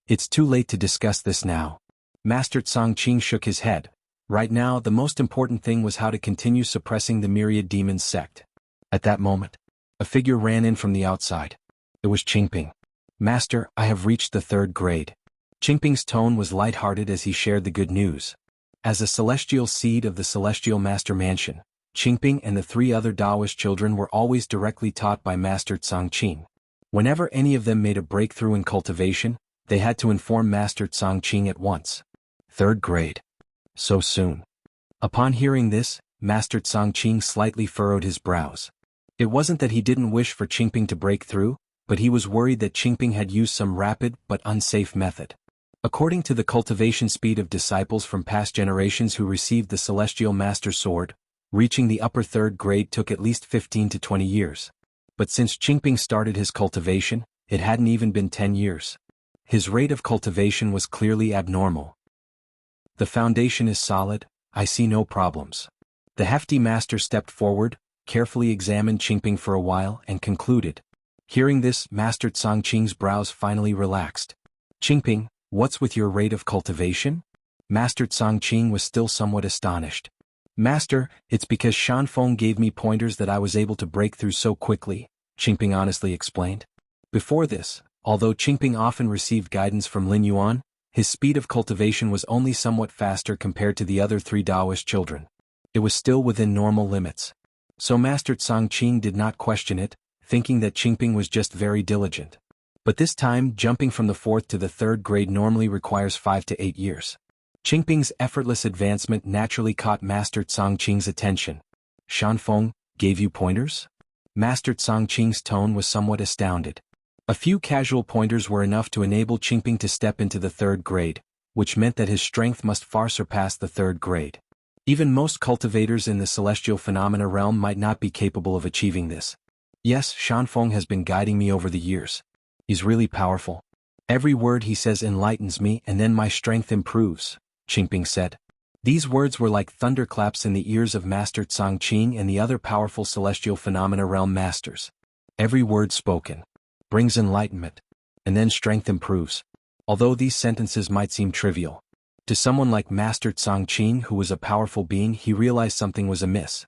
It's too late to discuss this now. Master Tsongqing shook his head. Right now the most important thing was how to continue suppressing the Myriad Demons sect. At that moment, a figure ran in from the outside. It was Qingping. Master, I have reached the 3rd grade. Qingping's tone was light-hearted as he shared the good news. As a celestial seed of the Celestial Master Mansion, Qingping and the 3 other Taoist children were always directly taught by Master Tsongqing. Whenever any of them made a breakthrough in cultivation, they had to inform Master Tsongqing at once. 3rd grade. So soon. Upon hearing this, Master Tsongqing slightly furrowed his brows. It wasn't that he didn't wish for Qingping to break through, but he was worried that Qingping had used some rapid but unsafe method. According to the cultivation speed of disciples from past generations who received the Celestial Master Sword, reaching the upper 3rd grade took at least 15 to 20 years. But since Qingping started his cultivation, it hadn't even been 10 years. His rate of cultivation was clearly abnormal. The foundation is solid, I see no problems. The hefty master stepped forward, carefully examined Qingping for a while and concluded. Hearing this, Master Tsongqing's brows finally relaxed. Qingping, what's with your rate of cultivation? Master Tsongqing was still somewhat astonished. Master, it's because Shanfeng gave me pointers that I was able to break through so quickly, Qingping honestly explained. Before this, although Qingping often received guidance from Lin Yuan, his speed of cultivation was only somewhat faster compared to the other 3 Taoist children. It was still within normal limits. So Master Tsongqing did not question it, thinking that Qingping was just very diligent. But this time, jumping from the 4th to the 3rd grade normally requires 5 to 8 years. Qingping's effortless advancement naturally caught Master Tsongqing's attention. Shanfeng gave you pointers? Master Tsongqing's tone was somewhat astounded. A few casual pointers were enough to enable Qingping to step into the 3rd grade, which meant that his strength must far surpass the 3rd grade. Even most cultivators in the celestial phenomena realm might not be capable of achieving this. Yes, Shanfeng has been guiding me over the years. He's really powerful. Every word he says enlightens me and then my strength improves, Qingping said. These words were like thunderclaps in the ears of Master Tsongqing and the other powerful celestial phenomena realm masters. Every word spoken brings enlightenment, and then strength improves. Although these sentences might seem trivial, to someone like Master Tsongqing who was a powerful being, he realized something was amiss.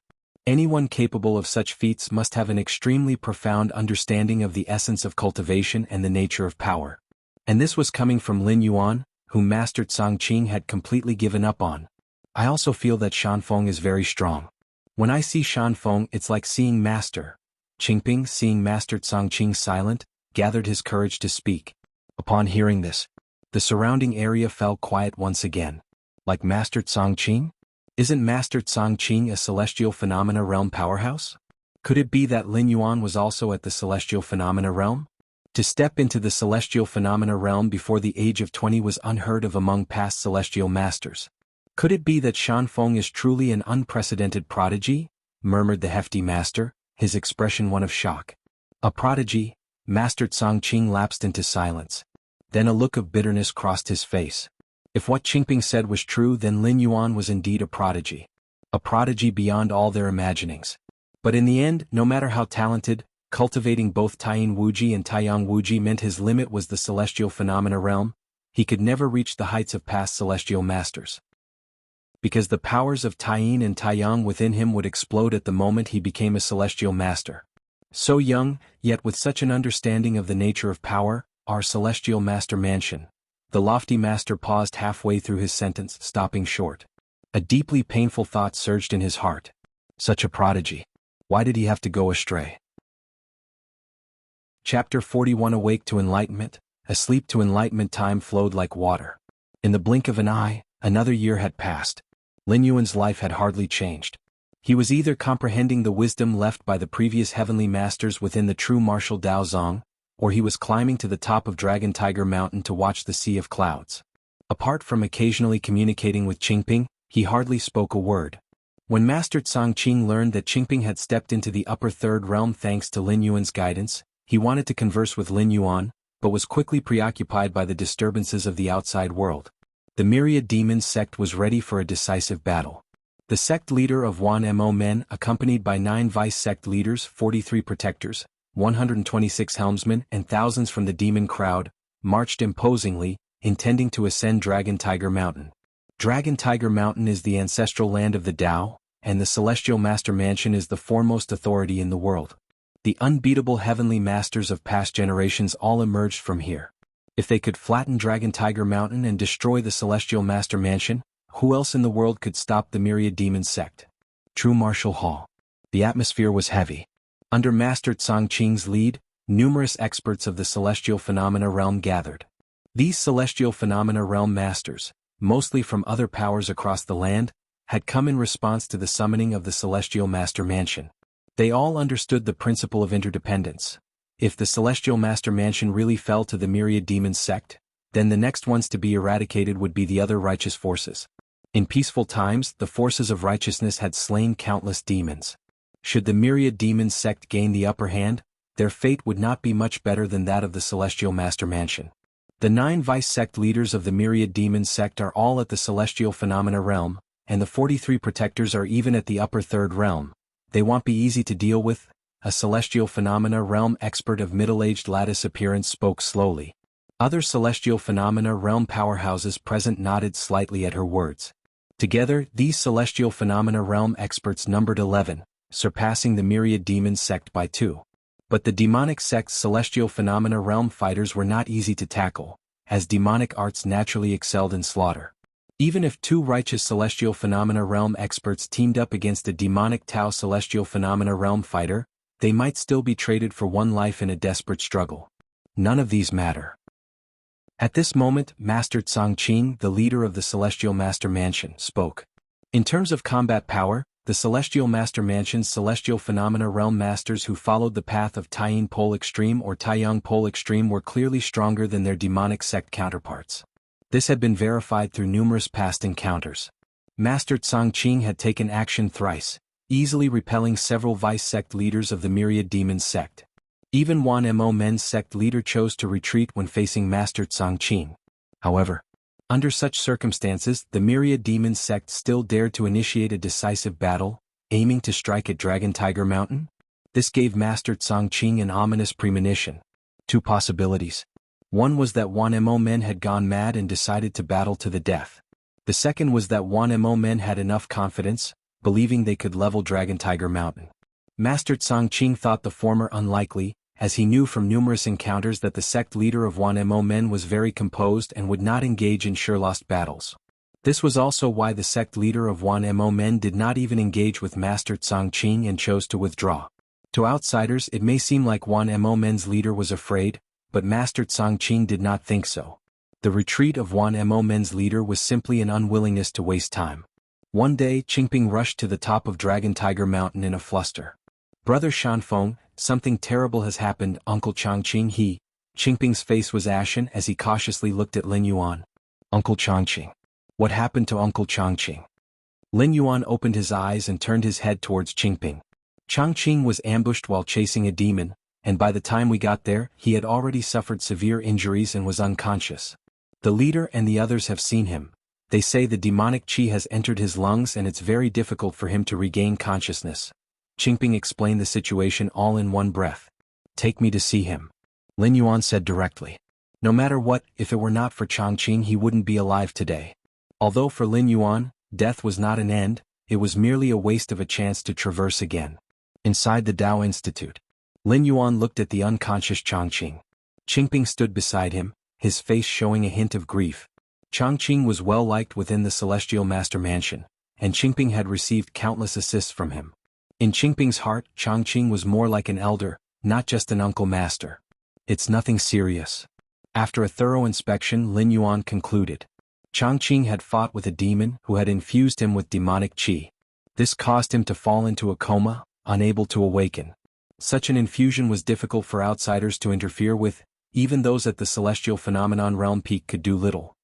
Anyone capable of such feats must have an extremely profound understanding of the essence of cultivation and the nature of power. And this was coming from Lin Yuan, whom Master Tsongqing had completely given up on. I also feel that Shanfeng is very strong. When I see Shanfeng, it's like seeing Master. Qingping, seeing Master Tsongqing silent, gathered his courage to speak. Upon hearing this, the surrounding area fell quiet once again. Like Master Tsongqing? Isn't Master Tsongqing a celestial phenomena realm powerhouse? Could it be that Lin Yuan was also at the celestial phenomena realm? To step into the celestial phenomena realm before the age of 20 was unheard of among past celestial masters. Could it be that Shanfeng is truly an unprecedented prodigy? Murmured the hefty master, his expression one of shock. A prodigy? Master Tsongqing lapsed into silence. Then a look of bitterness crossed his face. If what Qingping said was true, then Lin Yuan was indeed a prodigy. A prodigy beyond all their imaginings. But in the end, no matter how talented, cultivating both Taiyin Wuji and Taiyang Wuji meant his limit was the celestial phenomena realm, he could never reach the heights of past celestial masters. Because the powers of Taiyin and Taiyang within him would explode at the moment he became a celestial master. So young, yet with such an understanding of the nature of power, our celestial master mansion. The lofty master paused halfway through his sentence, stopping short. A deeply painful thought surged in his heart. Such a prodigy. Why did he have to go astray? Chapter 41. Awake to enlightenment, asleep to enlightenment. Time flowed like water. In the blink of an eye, another year had passed. Lin Yuan's life had hardly changed. He was either comprehending the wisdom left by the previous heavenly masters within the true martial Dao Zong, or he was climbing to the top of Dragon Tiger Mountain to watch the Sea of Clouds. Apart from occasionally communicating with Qingping, he hardly spoke a word. When Master Tsongqing learned that Qingping had stepped into the upper 3rd realm thanks to Lin Yuan's guidance, he wanted to converse with Lin Yuan, but was quickly preoccupied by the disturbances of the outside world. The Myriad Demons sect was ready for a decisive battle. The sect leader of Wan Mo men, accompanied by 9 vice sect leaders, 43 protectors, 126 helmsmen and thousands from the demon crowd, marched imposingly, intending to ascend Dragon Tiger Mountain. Dragon Tiger Mountain is the ancestral land of the Tao, and the Celestial Master Mansion is the foremost authority in the world. The unbeatable heavenly masters of past generations all emerged from here. If they could flatten Dragon Tiger Mountain and destroy the Celestial Master Mansion, who else in the world could stop the Myriad Demon sect? True Martial Hall. The atmosphere was heavy. Under Master Tsang Qing's lead, numerous experts of the Celestial Phenomena Realm gathered. These Celestial Phenomena Realm masters, mostly from other powers across the land, had come in response to the summoning of the Celestial Master Mansion. They all understood the principle of interdependence. If the Celestial Master Mansion really fell to the Myriad Demon sect, then the next ones to be eradicated would be the other righteous forces. In peaceful times, the forces of righteousness had slain countless demons. Should the Myriad Demon sect gain the upper hand, their fate would not be much better than that of the Celestial Master Mansion. The 9 vice sect leaders of the Myriad Demon sect are all at the Celestial Phenomena Realm, and the 43 protectors are even at the upper third realm. They won't be easy to deal with. A Celestial Phenomena Realm expert of middle-aged lattice appearance spoke slowly. Other Celestial Phenomena Realm powerhouses present nodded slightly at her words. Together, these Celestial Phenomena Realm experts numbered 11, surpassing the Myriad Demon sect by 2. But the demonic sect's Celestial Phenomena Realm fighters were not easy to tackle, as demonic arts naturally excelled in slaughter. Even if 2 righteous Celestial Phenomena Realm experts teamed up against a demonic Tao Celestial Phenomena Realm fighter, they might still be traded for one life in a desperate struggle. None of these matter. At this moment, Master Tsang Qing, the leader of the Celestial Master Mansion, spoke. In terms of combat power, the Celestial Master Mansion's Celestial Phenomena Realm masters who followed the path of Taiyin Pole Extreme or Taiyang Pole Extreme were clearly stronger than their demonic sect counterparts. This had been verified through numerous past encounters. Master Tsang Qing had taken action thrice, easily repelling several vice sect leaders of the Myriad Demon sect. Even Wan Mo men's sect leader chose to retreat when facing Master Tsang Qing. However, under such circumstances, the Myriad Demon sect still dared to initiate a decisive battle, aiming to strike at Dragon Tiger Mountain. This gave Master Tsang Qing an ominous premonition. 2 possibilities. One was that Wan Mo men had gone mad and decided to battle to the death. The second was that Wan Mo men had enough confidence, believing they could level Dragon Tiger Mountain. Master Tsang Qing thought the former unlikely, as he knew from numerous encounters that the sect leader of Wan Mo men was very composed and would not engage in sure-lost battles. This was also why the sect leader of Wan Mo men did not even engage with Master Tsang Qing and chose to withdraw. To outsiders it may seem like Wan Mo men's leader was afraid, but Master Tsang Qing did not think so. The retreat of Wan Mo men's leader was simply an unwillingness to waste time. One day Qingping rushed to the top of Dragon Tiger Mountain in a fluster. "Brother Shanfeng, something terrible has happened, Uncle Changqing." Qingping's face was ashen as he cautiously looked at Lin Yuan. "Uncle Changqing. What happened to Uncle Changqing?" Lin Yuan opened his eyes and turned his head towards Qingping. Changqing was ambushed while chasing a demon, and by the time we got there, he had already suffered severe injuries and was unconscious. The leader and the others have seen him. They say the demonic qi has entered his lungs and it's very difficult for him to regain consciousness. Qingping explained the situation all in one breath. "Take me to see him," Lin Yuan said directly. No matter what, if it were not for Changqing he wouldn't be alive today. Although for Lin Yuan, death was not an end, it was merely a waste of a chance to traverse again. Inside the Tao Institute, Lin Yuan looked at the unconscious Changqing. Qingping stood beside him, his face showing a hint of grief. Changqing was well liked within the Celestial Master Mansion, and Qingping had received countless assists from him. In Qingping's heart, Changqing was more like an elder, not just an uncle master. "It's nothing serious." After a thorough inspection, Lin Yuan concluded. Changqing had fought with a demon who had infused him with demonic qi. This caused him to fall into a coma, unable to awaken. Such an infusion was difficult for outsiders to interfere with, even those at the Celestial Phenomenon Realm peak could do little.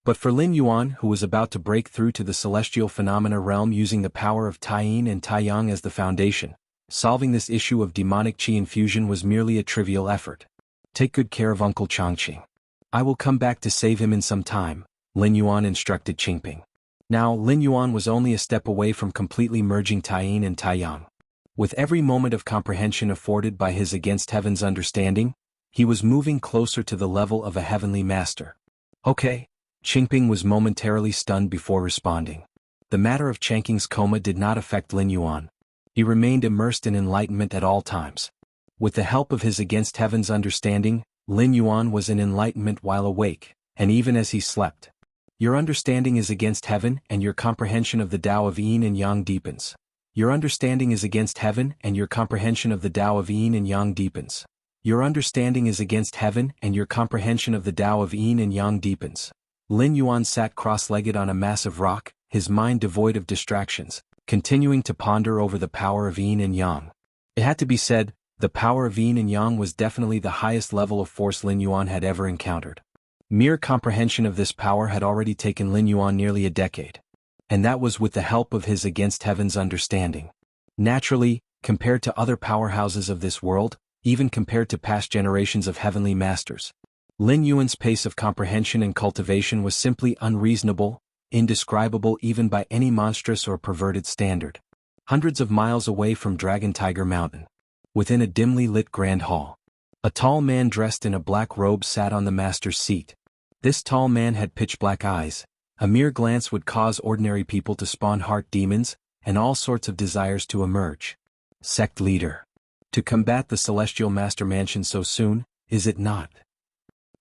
But for Lin Yuan, who was about to break through to the Celestial Phenomena Realm using the power of Taiyin and Taiyang as the foundation, solving this issue of demonic qi infusion was merely a trivial effort. "Take good care of Uncle Changqing. I will come back to save him in some time," Lin Yuan instructed Qingping. Now Lin Yuan was only a step away from completely merging Taiyin and Taiyang. With every moment of comprehension afforded by his against heaven's understanding, he was moving closer to the level of a heavenly master. Okay. Qingping was momentarily stunned before responding. The matter of Changqing's coma did not affect Lin Yuan. He remained immersed in enlightenment at all times. With the help of his against heaven's understanding, Lin Yuan was in enlightenment while awake, and even as he slept. Your understanding is against heaven and your comprehension of the Tao of Yin and Yang deepens. Your understanding is against heaven and your comprehension of the Tao of Yin and Yang deepens. Your understanding is against heaven and your comprehension of the Tao of Yin and Yang deepens. Lin Yuan sat cross-legged on a massive rock, his mind devoid of distractions, continuing to ponder over the power of Yin and Yang. It had to be said, the power of Yin and Yang was definitely the highest level of force Lin Yuan had ever encountered. Mere comprehension of this power had already taken Lin Yuan nearly a decade. And that was with the help of his against heaven's understanding. Naturally, compared to other powerhouses of this world, even compared to past generations of heavenly masters, Lin Yuan's pace of comprehension and cultivation was simply unreasonable, indescribable even by any monstrous or perverted standard. Hundreds of miles away from Dragon Tiger Mountain, within a dimly lit grand hall, a tall man dressed in a black robe sat on the master's seat. This tall man had pitch-black eyes. A mere glance would cause ordinary people to spawn heart demons, and all sorts of desires to emerge. Sect leader. To combat the Celestial Master Mansion so soon, is it not?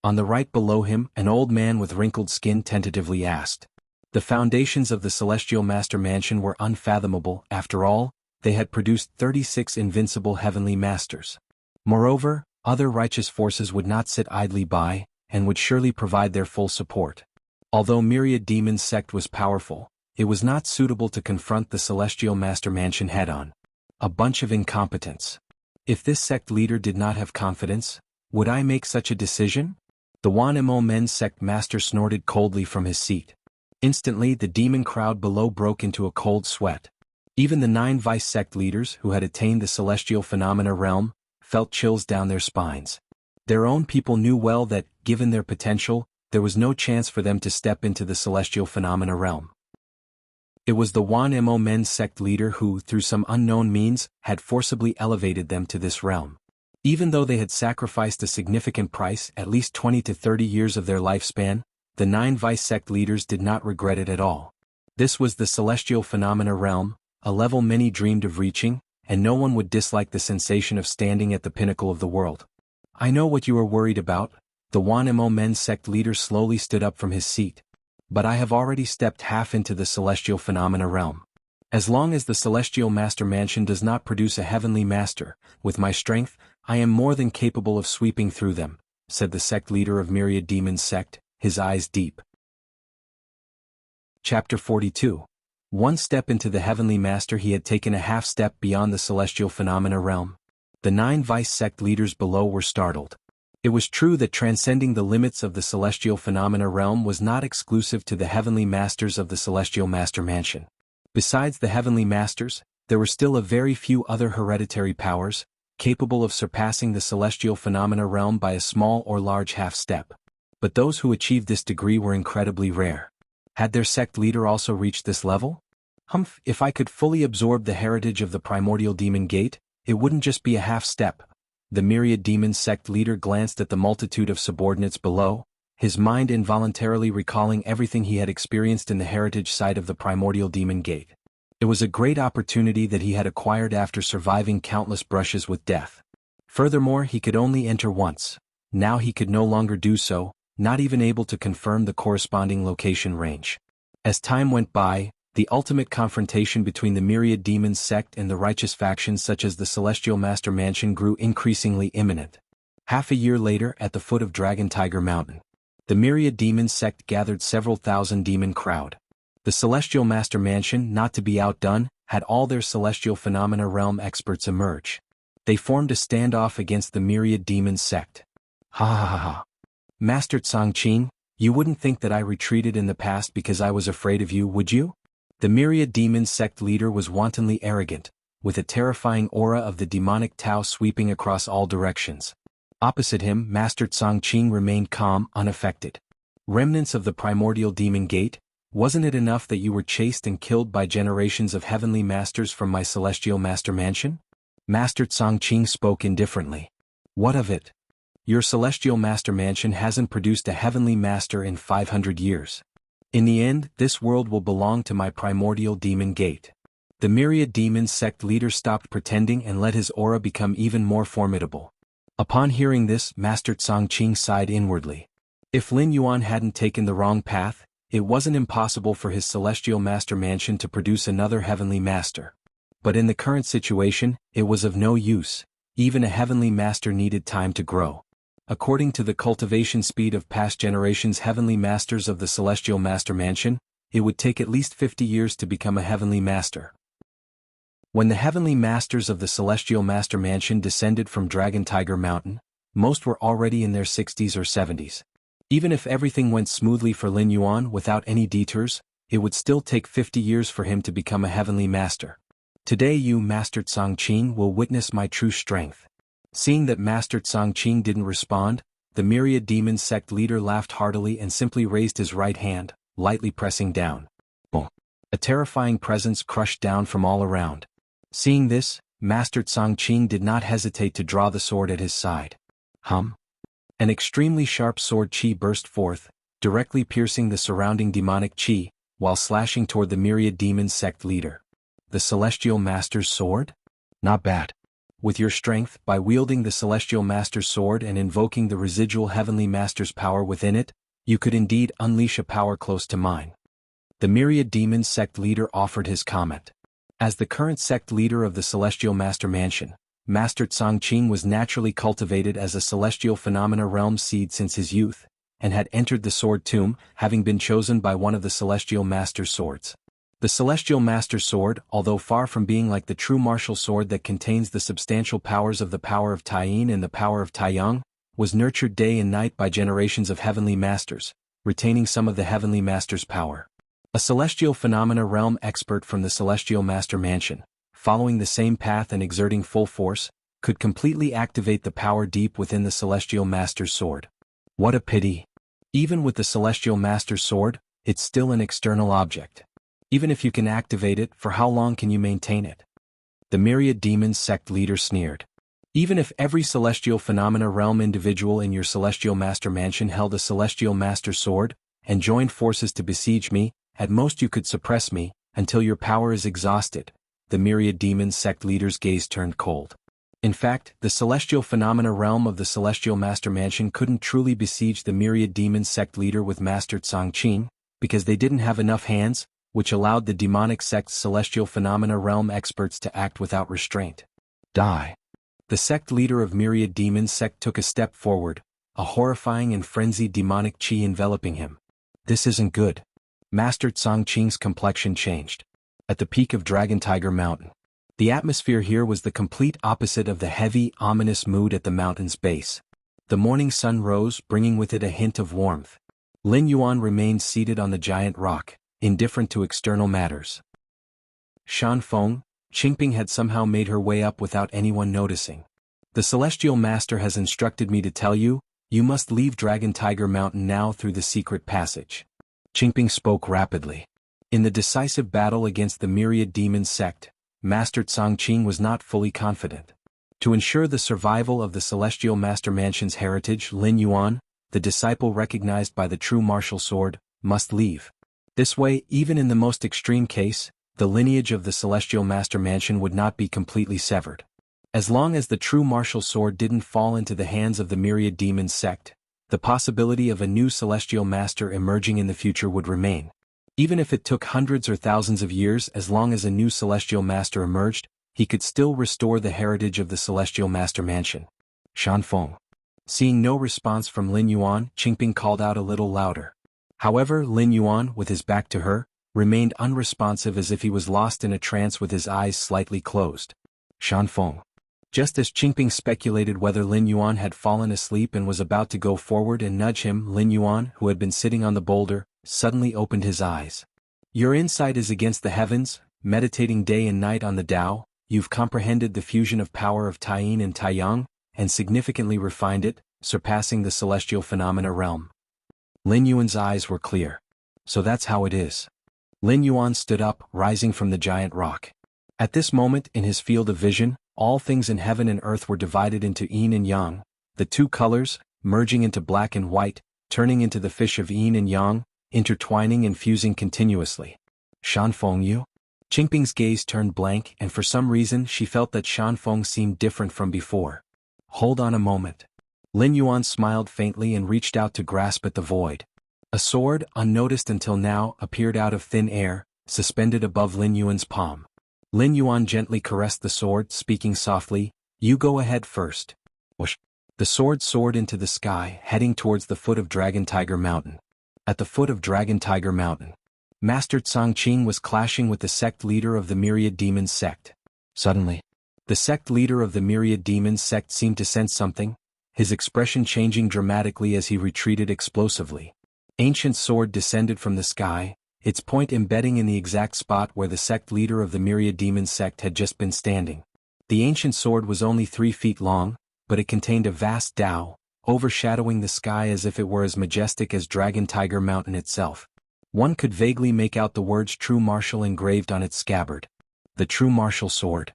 On the right below him, an old man with wrinkled skin tentatively asked. The foundations of the Celestial Master Mansion were unfathomable. After all, they had produced 36 invincible heavenly masters. Moreover, other righteous forces would not sit idly by, and would surely provide their full support. Although Myriad Demon's sect was powerful, it was not suitable to confront the Celestial Master Mansion head-on. A bunch of incompetents. If this sect leader did not have confidence, would I make such a decision? The Wan Mo Men's sect master snorted coldly from his seat. Instantly the demon crowd below broke into a cold sweat. Even the 9 vice sect leaders who had attained the celestial phenomena realm felt chills down their spines. Their own people knew well that, given their potential, there was no chance for them to step into the celestial phenomena realm. It was the Wan Mo Men's sect leader who, through some unknown means, had forcibly elevated them to this realm. Even though they had sacrificed a significant price, at least 20 to 30 years of their lifespan, the 9 vice sect leaders did not regret it at all. This was the celestial phenomena realm, a level many dreamed of reaching, and no one would dislike the sensation of standing at the pinnacle of the world. I know what you are worried about. The Wan Mo Men's sect leader slowly stood up from his seat. But I have already stepped half into the celestial phenomena realm. As long as the Celestial Master Mansion does not produce a heavenly master, with my strength, I am more than capable of sweeping through them, said the sect leader of Myriad Demon's sect, his eyes deep. Chapter 42. One step into the heavenly master, he had taken a half step beyond the celestial phenomena realm. The 9 vice sect leaders below were startled. It was true that transcending the limits of the celestial phenomena realm was not exclusive to the heavenly masters of the Celestial Master Mansion. Besides the heavenly masters, there were still a very few other hereditary powers, capable of surpassing the celestial phenomena realm by a small or large half step. But those who achieved this degree were incredibly rare. Had their sect leader also reached this level? If I could fully absorb the heritage of the primordial demon gate, it wouldn't just be a half step. The Myriad Demon sect leader glanced at the multitude of subordinates below, his mind involuntarily recalling everything he had experienced in the heritage site of the primordial demon gate. It was a great opportunity that he had acquired after surviving countless brushes with death. Furthermore, he could only enter once. Now he could no longer do so, not even able to confirm the corresponding location range. As time went by, the ultimate confrontation between the Myriad Demons sect and the righteous factions such as the Celestial Master Mansion grew increasingly imminent. Half a year later, at the foot of Dragon Tiger Mountain, the Myriad Demons sect gathered several thousand demon crowd. The Celestial Master Mansion, not to be outdone, had all their celestial phenomena realm experts emerge. They formed a standoff against the Myriad Demons sect. Ha ha ha ha. Master Tsangqing, you wouldn't think that I retreated in the past because I was afraid of you, would you? The Myriad Demons sect leader was wantonly arrogant, with a terrifying aura of the demonic Tao sweeping across all directions. Opposite him, Master Tsangqing remained calm, unaffected. Remnants of the primordial demon gate, Wasn't it enough that you were chased and killed by generations of heavenly masters from my celestial master mansion? Master Chongqing spoke indifferently. What of it? Your celestial master mansion hasn't produced a heavenly master in 500 years. In the end, this world will belong to my primordial demon gate. The myriad demon sect leader stopped pretending and let his aura become even more formidable. Upon hearing this, Master Chongqing sighed inwardly. If Lin Yuan hadn't taken the wrong path, it wasn't impossible for his celestial master mansion to produce another heavenly master. But in the current situation, it was of no use. Even a heavenly master needed time to grow. According to the cultivation speed of past generations heavenly masters of the celestial master mansion, it would take at least 50 years to become a heavenly master. When the heavenly masters of the celestial master mansion descended from Dragon Tiger Mountain, most were already in their 60s or 70s. Even if everything went smoothly for Lin Yuan without any detours, it would still take 50 years for him to become a heavenly master. Today you, Master Chongqing, will witness my true strength. Seeing that Master Chongqing didn't respond, the myriad demon sect leader laughed heartily and simply raised his right hand, lightly pressing down. Boom! A terrifying presence crushed down from all around. Seeing this, Master Chongqing did not hesitate to draw the sword at his side. An extremely sharp sword chi burst forth, directly piercing the surrounding demonic chi, while slashing toward the myriad demon sect leader. The Celestial Master's sword? Not bad. With your strength, by wielding the Celestial Master's sword and invoking the residual Heavenly Master's power within it, you could indeed unleash a power close to mine. The myriad demon sect leader offered his comment. As the current sect leader of the Celestial Master Mansion, Master Chongqing was naturally cultivated as a celestial phenomena realm seed since his youth, and had entered the sword tomb, having been chosen by one of the Celestial Master's swords. The Celestial Master's sword, although far from being like the true martial sword that contains the substantial powers of the power of Taiyin and the power of Taiyang, was nurtured day and night by generations of heavenly masters, retaining some of the heavenly master's power. A celestial phenomena realm expert from the Celestial Master Mansion, following the same path and exerting full force, could completely activate the power deep within the Celestial Master's sword. What a pity. Even with the Celestial Master's sword, it's still an external object. Even if you can activate it, for how long can you maintain it? The myriad demon sect leader sneered. Even if every celestial phenomena realm individual in your Celestial Master Mansion held a Celestial Master sword, and joined forces to besiege me, at most you could suppress me, until your power is exhausted. The myriad demon sect leader's gaze turned cold. In fact, the celestial phenomena realm of the Celestial Master Mansion couldn't truly besiege the myriad demon sect leader with Master Chongqing, because they didn't have enough hands, which allowed the demonic sect's celestial phenomena realm experts to act without restraint. Die. The sect leader of myriad demon sect took a step forward, a horrifying and frenzied demonic chi enveloping him. This isn't good. Master Chongqing's complexion changed. At the peak of Dragon Tiger Mountain, the atmosphere here was the complete opposite of the heavy, ominous mood at the mountain's base. The morning sun rose, bringing with it a hint of warmth. Lin Yuan remained seated on the giant rock, indifferent to external matters. Shan Feng, Qingping had somehow made her way up without anyone noticing. The Celestial Master has instructed me to tell you, you must leave Dragon Tiger Mountain now through the secret passage. Qingping spoke rapidly. In the decisive battle against the myriad demon sect, Master Chongqing was not fully confident. To ensure the survival of the Celestial Master Mansion's heritage, Lin Yuan, the disciple recognized by the true martial sword, must leave. This way, even in the most extreme case, the lineage of the Celestial Master Mansion would not be completely severed. As long as the true martial sword didn't fall into the hands of the myriad demon sect, the possibility of a new Celestial Master emerging in the future would remain. Even if it took hundreds or thousands of years, as long as a new Celestial Master emerged, he could still restore the heritage of the Celestial Master Mansion. Shan Feng. Seeing no response from Lin Yuan, Qingping called out a little louder. However, Lin Yuan, with his back to her, remained unresponsive as if he was lost in a trance with his eyes slightly closed. Shan Feng. Just as Qingping speculated whether Lin Yuan had fallen asleep and was about to go forward and nudge him, Lin Yuan, who had been sitting on the boulder, suddenly opened his eyes. Your insight is against the heavens, meditating day and night on the Tao, you've comprehended the fusion of power of Taiyin and Taiyang, and significantly refined it, surpassing the celestial phenomena realm. Lin Yuan's eyes were clear. So that's how it is. Lin Yuan stood up, rising from the giant rock. At this moment in his field of vision, all things in heaven and earth were divided into yin and yang, the two colors, merging into black and white, turning into the fish of yin and yang, intertwining and fusing continuously. Shanfeng Yu? Qingping's gaze turned blank, and for some reason she felt that Shanfeng seemed different from before. Hold on a moment. Lin Yuan smiled faintly and reached out to grasp at the void. A sword, unnoticed until now, appeared out of thin air, suspended above Lin Yuan's palm. Lin Yuan gently caressed the sword, speaking softly, "You go ahead first." Whoosh! The sword soared into the sky, heading towards the foot of Dragon Tiger Mountain. At the foot of Dragon Tiger Mountain, Master Changqing was clashing with the sect leader of the Myriad Demons sect. Suddenly, the sect leader of the Myriad Demons sect seemed to sense something, his expression changing dramatically as he retreated explosively. Ancient sword descended from the sky, its point embedding in the exact spot where the sect leader of the Myriad Demons sect had just been standing. The ancient sword was only 3 feet long, but it contained a vast Tao, overshadowing the sky as if it were as majestic as Dragon Tiger Mountain itself. One could vaguely make out the words True Martial engraved on its scabbard. The True Martial Sword.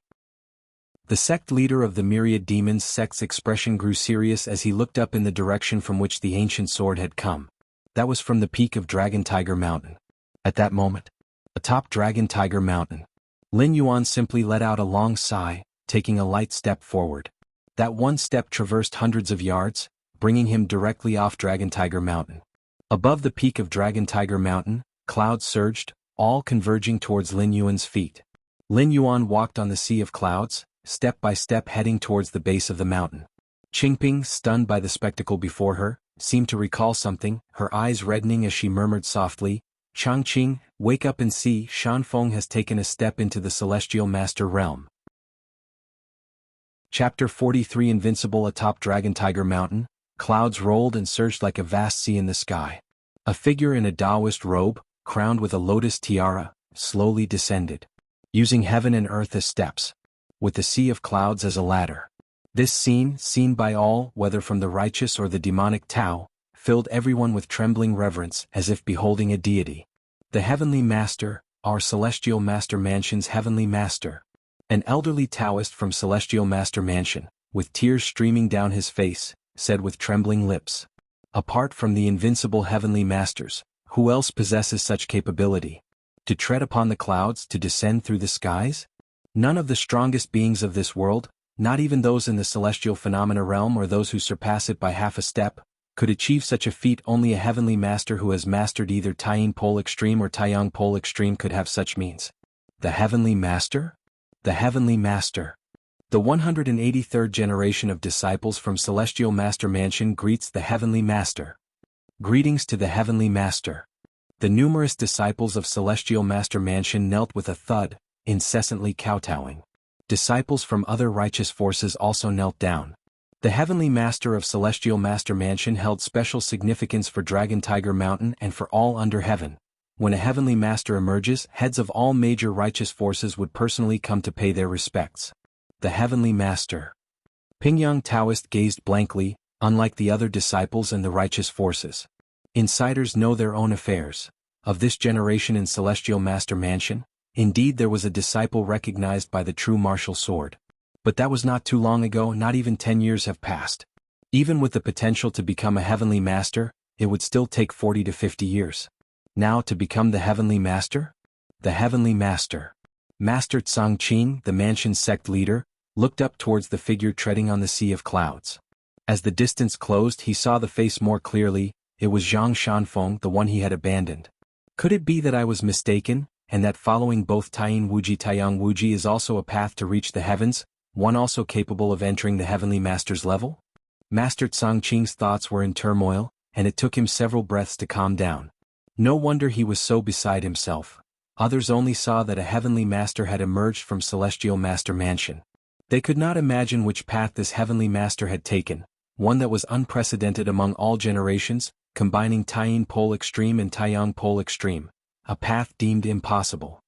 The sect leader of the Myriad Demons sect's expression grew serious as he looked up in the direction from which the ancient sword had come. That was from the peak of Dragon Tiger Mountain. At that moment, atop Dragon Tiger Mountain, Lin Yuan simply let out a long sigh, taking a light step forward. That one step traversed hundreds of yards, bringing him directly off Dragon Tiger Mountain. Above the peak of Dragon Tiger Mountain, clouds surged, all converging towards Lin Yuan's feet. Lin Yuan walked on the sea of clouds, step by step heading towards the base of the mountain. Qingping, stunned by the spectacle before her, seemed to recall something, her eyes reddening as she murmured softly, "Changqing, wake up and see, Shanfeng has taken a step into the Celestial Master realm." Chapter 43 Invincible. Atop Dragon Tiger Mountain, clouds rolled and surged like a vast sea in the sky. A figure in a Taoist robe, crowned with a lotus tiara, slowly descended, using heaven and earth as steps, with the sea of clouds as a ladder. This scene, seen by all, whether from the righteous or the demonic Tao, filled everyone with trembling reverence as if beholding a deity. The Heavenly Master, our Celestial Master Mansion's Heavenly Master. An elderly Taoist from Celestial Master Mansion, with tears streaming down his face, said with trembling lips, "Apart from the invincible Heavenly Masters, who else possesses such capability? To tread upon the clouds, to descend through the skies? None of the strongest beings of this world, not even those in the celestial phenomena realm or those who surpass it by half a step, could achieve such a feat. Only a Heavenly Master who has mastered either Taiyin Pole Extreme or Taiyang Pole Extreme could have such means." The Heavenly Master? The Heavenly Master. The 183rd generation of disciples from Celestial Master Mansion greets the Heavenly Master. Greetings to the Heavenly Master. The numerous disciples of Celestial Master Mansion knelt with a thud, incessantly kowtowing. Disciples from other righteous forces also knelt down. The Heavenly Master of Celestial Master Mansion held special significance for Dragon Tiger Mountain and for all under heaven. When a Heavenly Master emerges, heads of all major righteous forces would personally come to pay their respects. The Heavenly Master. Pingyang Taoist gazed blankly, unlike the other disciples and the righteous forces. Insiders know their own affairs. Of this generation in Celestial Master Mansion, indeed there was a disciple recognized by the true martial sword. But that was not too long ago. Not even 10 years have passed. Even with the potential to become a Heavenly Master, it would still take 40 to 50 years. Now to become the Heavenly Master? The Heavenly Master. Master Changqing, the mansion's sect leader, looked up towards the figure treading on the sea of clouds. As the distance closed, he saw the face more clearly. It was Zhang Shanfeng, the one he had abandoned. Could it be that I was mistaken, and that following both Taiyin Wuji Taiyang Wuji is also a path to reach the heavens, one also capable of entering the Heavenly Master's level? Master Changqing's thoughts were in turmoil, and it took him several breaths to calm down. No wonder he was so beside himself. Others only saw that a Heavenly Master had emerged from Celestial Master Mansion. They could not imagine which path this Heavenly Master had taken, one that was unprecedented among all generations, combining Taiyin Pole Extreme and Taiyang Pole Extreme, a path deemed impossible.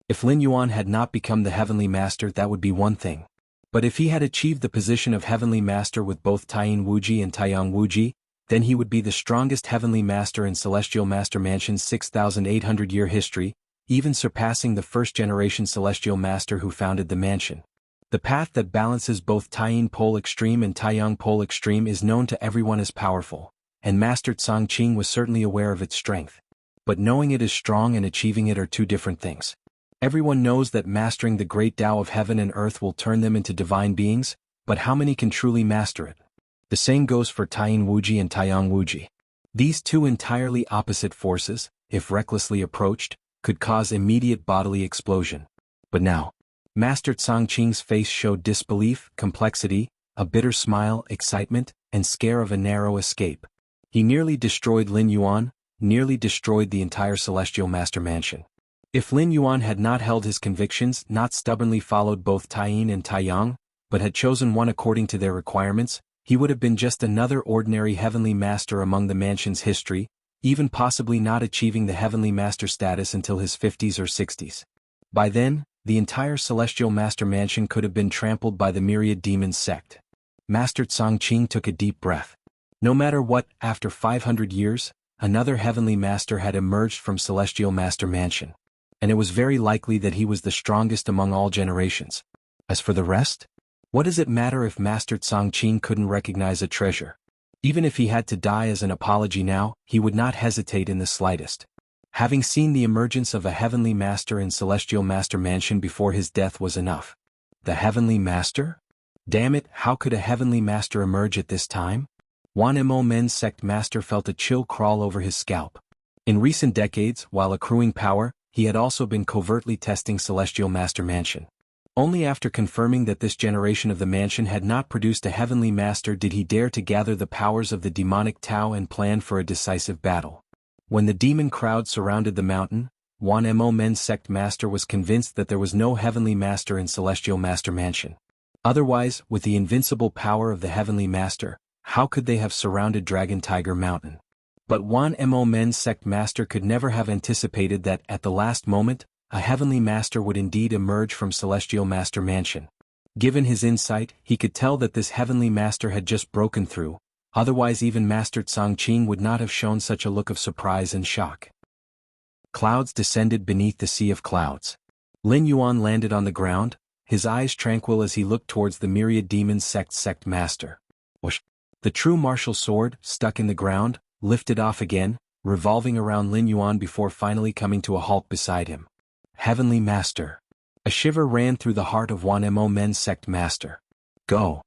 If Lin Yuan had not become the Heavenly Master, that would be one thing. But if he had achieved the position of Heavenly Master with both Taiyin Wuji and Taiyang Wuji, then he would be the strongest heavenly master in Celestial Master Mansion's 6,800-year history, even surpassing the first-generation Celestial Master who founded the mansion. The path that balances both Taiyin Pole Extreme and Taiyang Pole Extreme is known to everyone as powerful, and Master Tsang Qing was certainly aware of its strength. But knowing it is strong and achieving it are two different things. Everyone knows that mastering the great Tao of heaven and earth will turn them into divine beings, but how many can truly master it? The same goes for Taiyin Wuji and Taiyang Wuji. These two entirely opposite forces, if recklessly approached, could cause immediate bodily explosion. But now, Master Tsang Qing's face showed disbelief, complexity, a bitter smile, excitement, and scare of a narrow escape. He nearly destroyed Lin Yuan, nearly destroyed the entire Celestial Master Mansion. If Lin Yuan had not held his convictions, not stubbornly followed both Taiyin and Taiyang, but had chosen one according to their requirements, he would have been just another ordinary heavenly master among the mansion's history, even possibly not achieving the heavenly master status until his 50s or 60s. By then, the entire Celestial Master Mansion could have been trampled by the myriad demons sect. Master Tsang Qing took a deep breath. No matter what, after 500 years, another heavenly master had emerged from Celestial Master Mansion. And it was very likely that he was the strongest among all generations. As for the rest? What does it matter if Master Tsang Qing couldn't recognize a treasure? Even if he had to die as an apology now, he would not hesitate in the slightest. Having seen the emergence of a heavenly master in Celestial Master Mansion before his death was enough. The heavenly master? Damn it, how could a heavenly master emerge at this time? Wan Mo Men's sect master felt a chill crawl over his scalp. In recent decades, while accruing power, he had also been covertly testing Celestial Master Mansion. Only after confirming that this generation of the mansion had not produced a heavenly master did he dare to gather the powers of the demonic Tao and plan for a decisive battle. When the demon crowd surrounded the mountain, Wan Mo Men's sect master was convinced that there was no heavenly master in Celestial Master Mansion. Otherwise, with the invincible power of the heavenly master, how could they have surrounded Dragon Tiger Mountain? But Wan Mo Men's sect master could never have anticipated that, at the last moment, a heavenly master would indeed emerge from Celestial Master Mansion. Given his insight, he could tell that this heavenly master had just broken through, otherwise even Master Tsang Qing would not have shown such a look of surprise and shock. Clouds descended beneath the sea of clouds. Lin Yuan landed on the ground, his eyes tranquil as he looked towards the myriad demons sect master. Whoosh! The true martial sword, stuck in the ground, lifted off again, revolving around Lin Yuan before finally coming to a halt beside him. Heavenly Master. A shiver ran through the heart of Wan Mo Men's sect master. Go.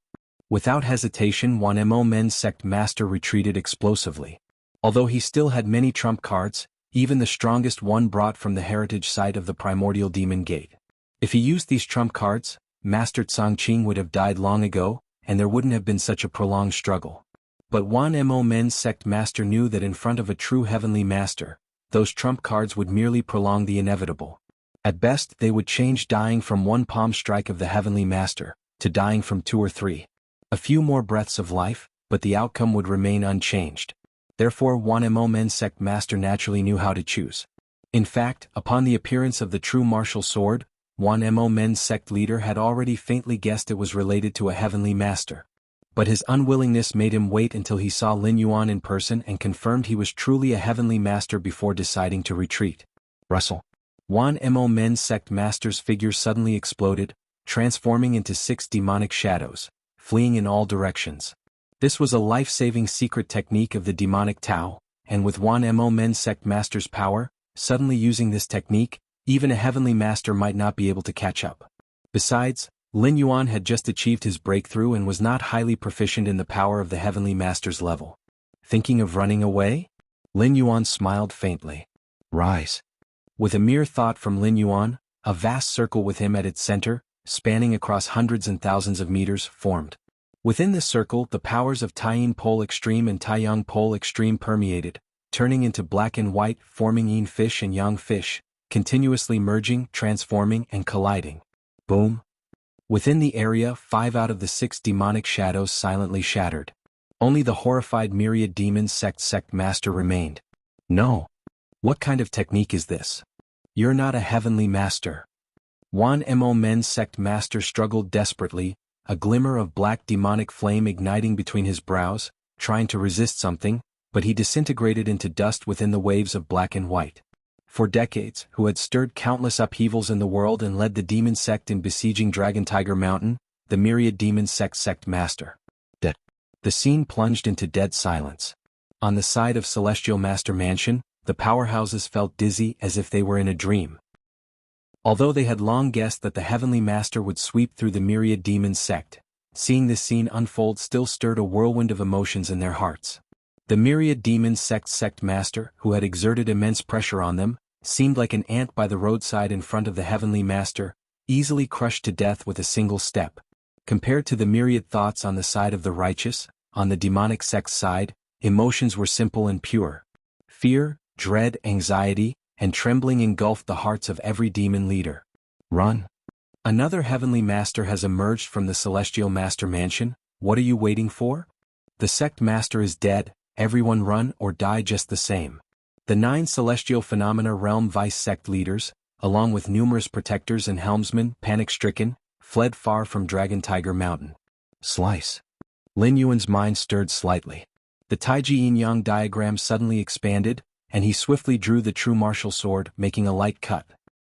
Without hesitation, Wan Mo Men's sect master retreated explosively. Although he still had many trump cards, even the strongest one brought from the heritage site of the primordial demon gate. If he used these trump cards, Master Tsang Qing would have died long ago, and there wouldn't have been such a prolonged struggle. But Wan Mo Men's sect master knew that in front of a true heavenly master, those trump cards would merely prolong the inevitable. At best, they would change dying from one palm strike of the heavenly master, to dying from 2 or 3. A few more breaths of life, but the outcome would remain unchanged. Therefore Wan Mo Men's sect master naturally knew how to choose. In fact, upon the appearance of the true martial sword, Wan Mo Men's sect leader had already faintly guessed it was related to a heavenly master. But his unwillingness made him wait until he saw Lin Yuan in person and confirmed he was truly a heavenly master before deciding to retreat. Russell. Wan Mo Men's sect master's figure suddenly exploded, transforming into 6 demonic shadows, fleeing in all directions. This was a life-saving secret technique of the demonic Tao, and with Wan Mo Men's sect master's power, suddenly using this technique, even a heavenly master might not be able to catch up. Besides, Lin Yuan had just achieved his breakthrough and was not highly proficient in the power of the heavenly master's level. Thinking of running away? Lin Yuan smiled faintly. Rise. With a mere thought from Lin Yuan, a vast circle with him at its center, spanning across hundreds and thousands of meters, formed. Within this circle, the powers of Taiyin Pole Extreme and Taiyang Pole Extreme permeated, turning into black and white, forming yin fish and yang fish, continuously merging, transforming, and colliding. Boom. Within the area, 5 out of the 6 demonic shadows silently shattered. Only the horrified myriad demons sect master remained. No. What kind of technique is this? You're not a heavenly master. Wan Mo Men's sect master struggled desperately, a glimmer of black demonic flame igniting between his brows, trying to resist something, but he disintegrated into dust within the waves of black and white. For decades, who had stirred countless upheavals in the world and led the demon sect in besieging Dragon Tiger Mountain, the myriad demon sect master. Dead. The scene plunged into dead silence. On the side of Celestial Master Mansion, the powerhouses felt dizzy as if they were in a dream. Although they had long guessed that the Heavenly Master would sweep through the myriad demon sect, seeing this scene unfold still stirred a whirlwind of emotions in their hearts. The myriad demon sect master, who had exerted immense pressure on them, seemed like an ant by the roadside in front of the Heavenly Master, easily crushed to death with a single step. Compared to the myriad thoughts on the side of the righteous, on the demonic sect's side, emotions were simple and pure. Fear, dread, anxiety, and trembling engulfed the hearts of every demon leader. Run. Another Heavenly Master has emerged from the Celestial Master Mansion. What are you waiting for? The sect master is dead. Everyone run or die just the same. The 9 Celestial Phenomena Realm Vice Sect leaders, along with numerous protectors and helmsmen, panic-stricken, fled far from Dragon Tiger Mountain. Slice. Lin Yuan's mind stirred slightly. The Taiji Yin-Yang diagram suddenly expanded, and he swiftly drew the true martial sword, making a light cut.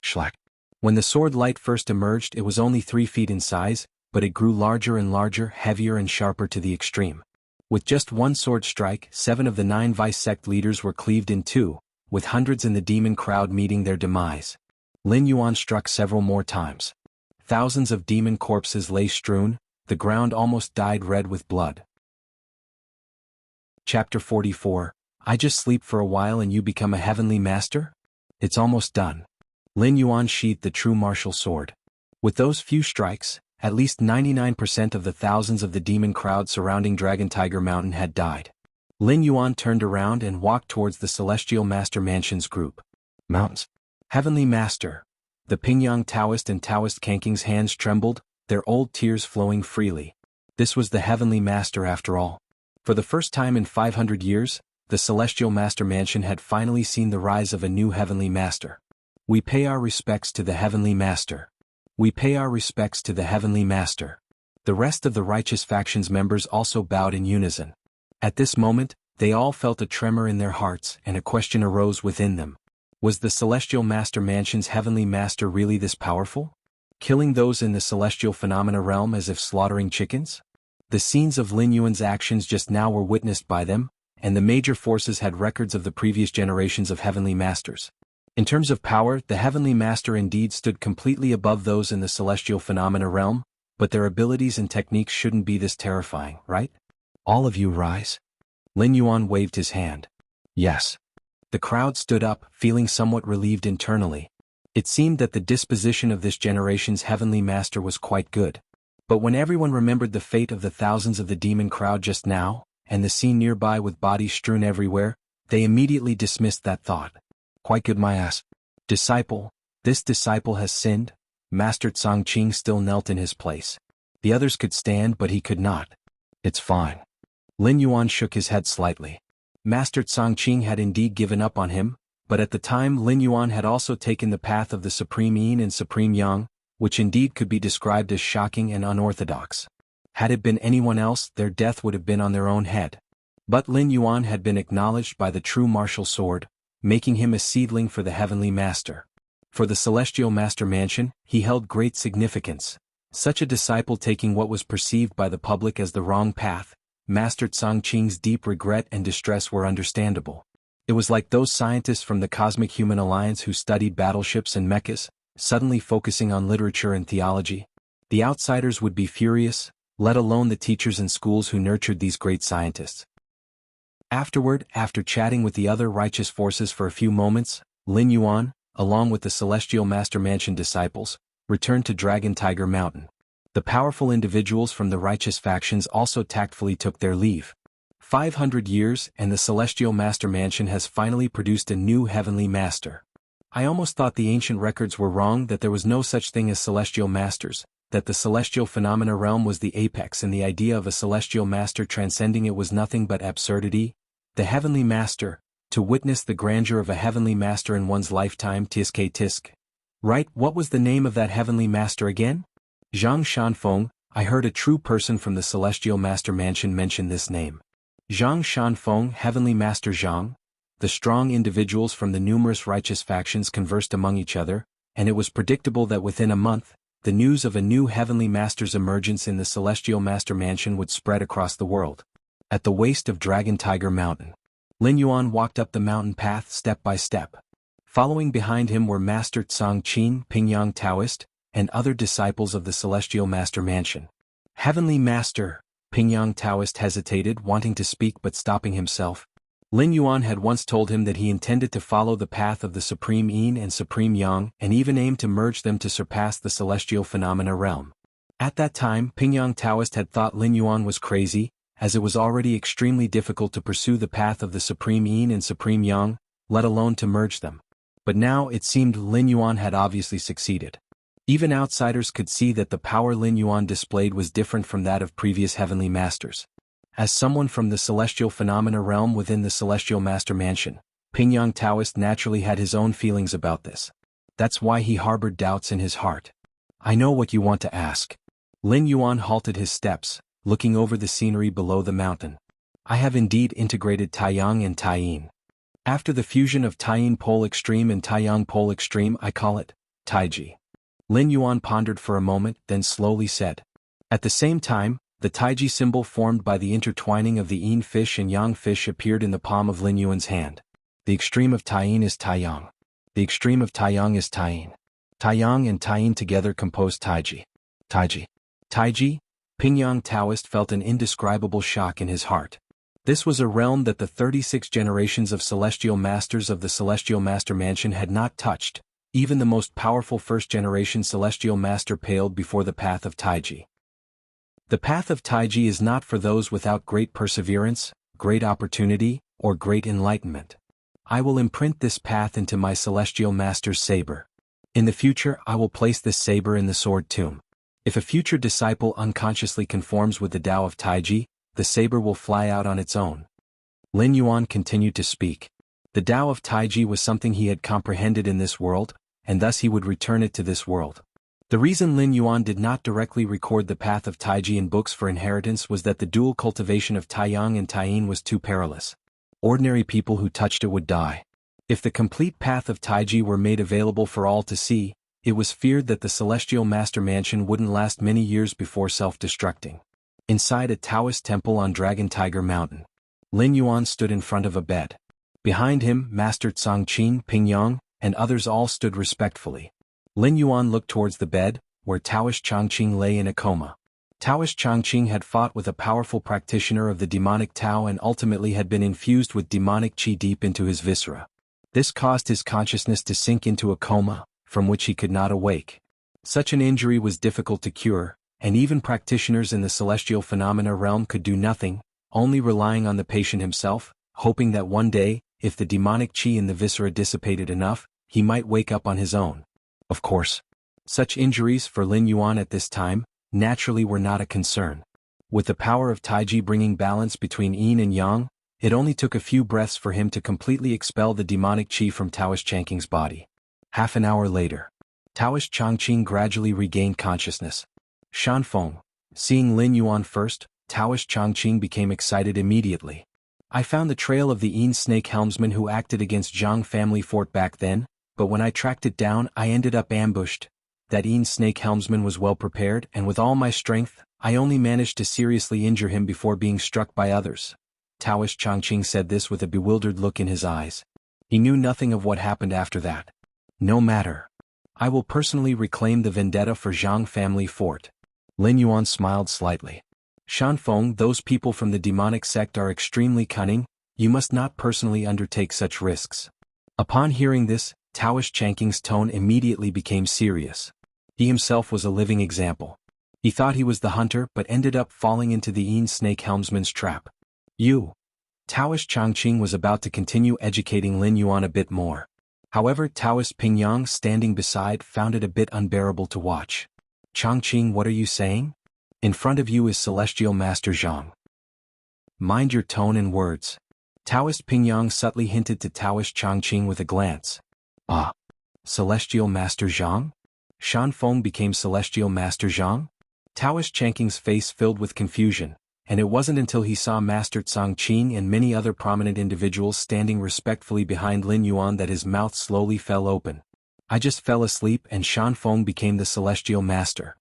Schlack. When the sword light first emerged, it was only 3 feet in size, but it grew larger and larger, heavier and sharper to the extreme. With just one sword strike, 7 of the 9 Vice Sect leaders were cleaved in two, with hundreds in the demon crowd meeting their demise. Lin Yuan struck several more times. Thousands of demon corpses lay strewn, the ground almost dyed red with blood. Chapter 44. I just sleep for a while and you become a Heavenly Master? It's almost done. Lin Yuan sheathed the true martial sword. With those few strikes, at least 99% of the thousands of the demon crowd surrounding Dragon Tiger Mountain had died. Lin Yuan turned around and walked towards the Celestial Master Mansion's group. Mountains. Heavenly Master. The Pingyang Taoist and Taoist Kanking's hands trembled, their old tears flowing freely. This was the Heavenly Master after all. For the first time in 500 years, the Celestial Master Mansion had finally seen the rise of a new Heavenly Master. We pay our respects to the Heavenly Master. We pay our respects to the Heavenly Master. The rest of the righteous faction's members also bowed in unison. At this moment, they all felt a tremor in their hearts and a question arose within them. Was the Celestial Master Mansion's Heavenly Master really this powerful? Killing those in the Celestial Phenomena Realm as if slaughtering chickens? The scenes of Lin Yuan's actions just now were witnessed by them, and the major forces had records of the previous generations of Heavenly Masters. In terms of power, the Heavenly Master indeed stood completely above those in the Celestial Phenomena Realm, but their abilities and techniques shouldn't be this terrifying, right? All of you rise. Lin Yuan waved his hand. Yes. The crowd stood up, feeling somewhat relieved internally. It seemed that the disposition of this generation's Heavenly Master was quite good. But when everyone remembered the fate of the thousands of the demon crowd just now, and the scene nearby with bodies strewn everywhere, they immediately dismissed that thought. Quite good, my ass. Disciple, this disciple has sinned. Master Tsongqing still knelt in his place. The others could stand but he could not. It's fine. Lin Yuan shook his head slightly. Master Tsongqing had indeed given up on him, but at the time Lin Yuan had also taken the path of the Supreme Yin and Supreme Yang, which indeed could be described as shocking and unorthodox. Had it been anyone else, their death would have been on their own head. But Lin Yuan had been acknowledged by the true martial sword, making him a seedling for the Heavenly Master. For the Celestial Master Mansion, he held great significance. Such a disciple taking what was perceived by the public as the wrong path, Master Tsongqing's deep regret and distress were understandable. It was like those scientists from the Cosmic Human Alliance who studied battleships and mechas, suddenly focusing on literature and theology. The outsiders would be furious, let alone the teachers and schools who nurtured these great scientists. Afterward, after chatting with the other righteous forces for a few moments, Lin Yuan, along with the Celestial Master Mansion disciples, returned to Dragon Tiger Mountain. The powerful individuals from the righteous factions also tactfully took their leave. 500 years and the Celestial Master Mansion has finally produced a new Heavenly Master. I almost thought the ancient records were wrong, that there was no such thing as Celestial Masters, that the Celestial Phenomena Realm was the apex and the idea of a Celestial Master transcending it was nothing but absurdity. The Heavenly Master, to witness the grandeur of a Heavenly Master in one's lifetime, tisk. Right, what was the name of that Heavenly Master again? Zhang Shanfeng. I heard a true person from the Celestial Master Mansion mention this name. Zhang Shanfeng, Heavenly Master Zhang. The strong individuals from the numerous righteous factions conversed among each other, and it was predictable that within a month, the news of a new Heavenly Master's emergence in the Celestial Master Mansion would spread across the world. At the waist of Dragon Tiger Mountain, Lin Yuan walked up the mountain path step by step. Following behind him were Master Tsang Qin, Pingyang Taoist, and other disciples of the Celestial Master Mansion. Heavenly Master, Pingyang Taoist hesitated, wanting to speak but stopping himself. Lin Yuan had once told him that he intended to follow the path of the Supreme Yin and Supreme Yang and even aimed to merge them to surpass the celestial phenomena realm. At that time, Pingyang Taoist had thought Lin Yuan was crazy, as it was already extremely difficult to pursue the path of the Supreme Yin and Supreme Yang, let alone to merge them. But now it seemed Lin Yuan had obviously succeeded. Even outsiders could see that the power Lin Yuan displayed was different from that of previous Heavenly Masters. As someone from the celestial phenomena realm within the Celestial Master Mansion, Pingyang Taoist naturally had his own feelings about this. That's why he harbored doubts in his heart. I know what you want to ask. Lin Yuan halted his steps, looking over the scenery below the mountain. I have indeed integrated Taiyang and Taiyin. After the fusion of Taiyin Pole Extreme and Taiyang Pole Extreme, I call it Taiji. Lin Yuan pondered for a moment, then slowly said. At the same time, the Taiji symbol formed by the intertwining of the Yin fish and Yang fish appeared in the palm of Lin Yuan's hand. The extreme of Taiyin is Taiyang. The extreme of Taiyang is Taiyin. Taiyang and Taiyin together compose Taiji. Taiji. Taiji? Pingyang Taoist felt an indescribable shock in his heart. This was a realm that the 36 generations of celestial masters of the Celestial Master Mansion had not touched. Even the most powerful first-generation celestial master paled before the path of Taiji. The path of Taiji is not for those without great perseverance, great opportunity, or great enlightenment. I will imprint this path into my celestial master's saber. In the future, I will place this saber in the sword tomb. If a future disciple unconsciously conforms with the Tao of Taiji, the saber will fly out on its own. Lin Yuan continued to speak. The Tao of Taiji was something he had comprehended in this world, and thus he would return it to this world. The reason Lin Yuan did not directly record the path of Taiji in books for inheritance was that the dual cultivation of Taiyang and Taiyin was too perilous. Ordinary people who touched it would die. If the complete path of Taiji were made available for all to see, it was feared that the Celestial Master Mansion wouldn't last many years before self-destructing. Inside a Taoist temple on Dragon Tiger Mountain, Lin Yuan stood in front of a bed. Behind him, Master Tsang Qin, Pingyang, and others all stood respectfully. Lin Yuan looked towards the bed, where Taoist Changqing lay in a coma. Taoist Changqing had fought with a powerful practitioner of the demonic Tao and ultimately had been infused with demonic qi deep into his viscera. This caused his consciousness to sink into a coma, from which he could not awake. Such an injury was difficult to cure, and even practitioners in the celestial phenomena realm could do nothing, only relying on the patient himself, hoping that one day, if the demonic qi in the viscera dissipated enough, he might wake up on his own. Of course, such injuries for Lin Yuan at this time, naturally were not a concern. With the power of Taiji bringing balance between Yin and Yang, it only took a few breaths for him to completely expel the demonic qi from Taoist Changqing's body. Half an hour later, Taoist Changqing gradually regained consciousness. Shanfeng, seeing Lin Yuan first, Taoist Changqing became excited immediately. I found the trail of the Yin snake helmsman who acted against Jiang family fort back then, but when I tracked it down I ended up ambushed. That Yin snake helmsman was well prepared, and with all my strength, I only managed to seriously injure him before being struck by others. Taoist Changqing said this with a bewildered look in his eyes. He knew nothing of what happened after that. No matter. I will personally reclaim the vendetta for Jiang family fort. Lin Yuan smiled slightly. Shanfeng, those people from the demonic sect are extremely cunning, you must not personally undertake such risks. Upon hearing this, Taoist Changqing's tone immediately became serious. He himself was a living example. He thought he was the hunter but ended up falling into the Yin snake helmsman's trap. You. Taoist Changqing was about to continue educating Lin Yuan a bit more. However, Taoist Pingyang standing beside found it a bit unbearable to watch. Changqing, what are you saying? In front of you is Celestial Master Zhang. Mind your tone and words. Taoist Pingyang subtly hinted to Taoist Changqing with a glance. Ah. Celestial Master Zhang? Shanfeng became Celestial Master Zhang? Taoist Changqing's face filled with confusion. and it wasn't until he saw Master Changqing and many other prominent individuals standing respectfully behind Lin Yuan that his mouth slowly fell open. I just fell asleep and Shan Feng became the Celestial Master.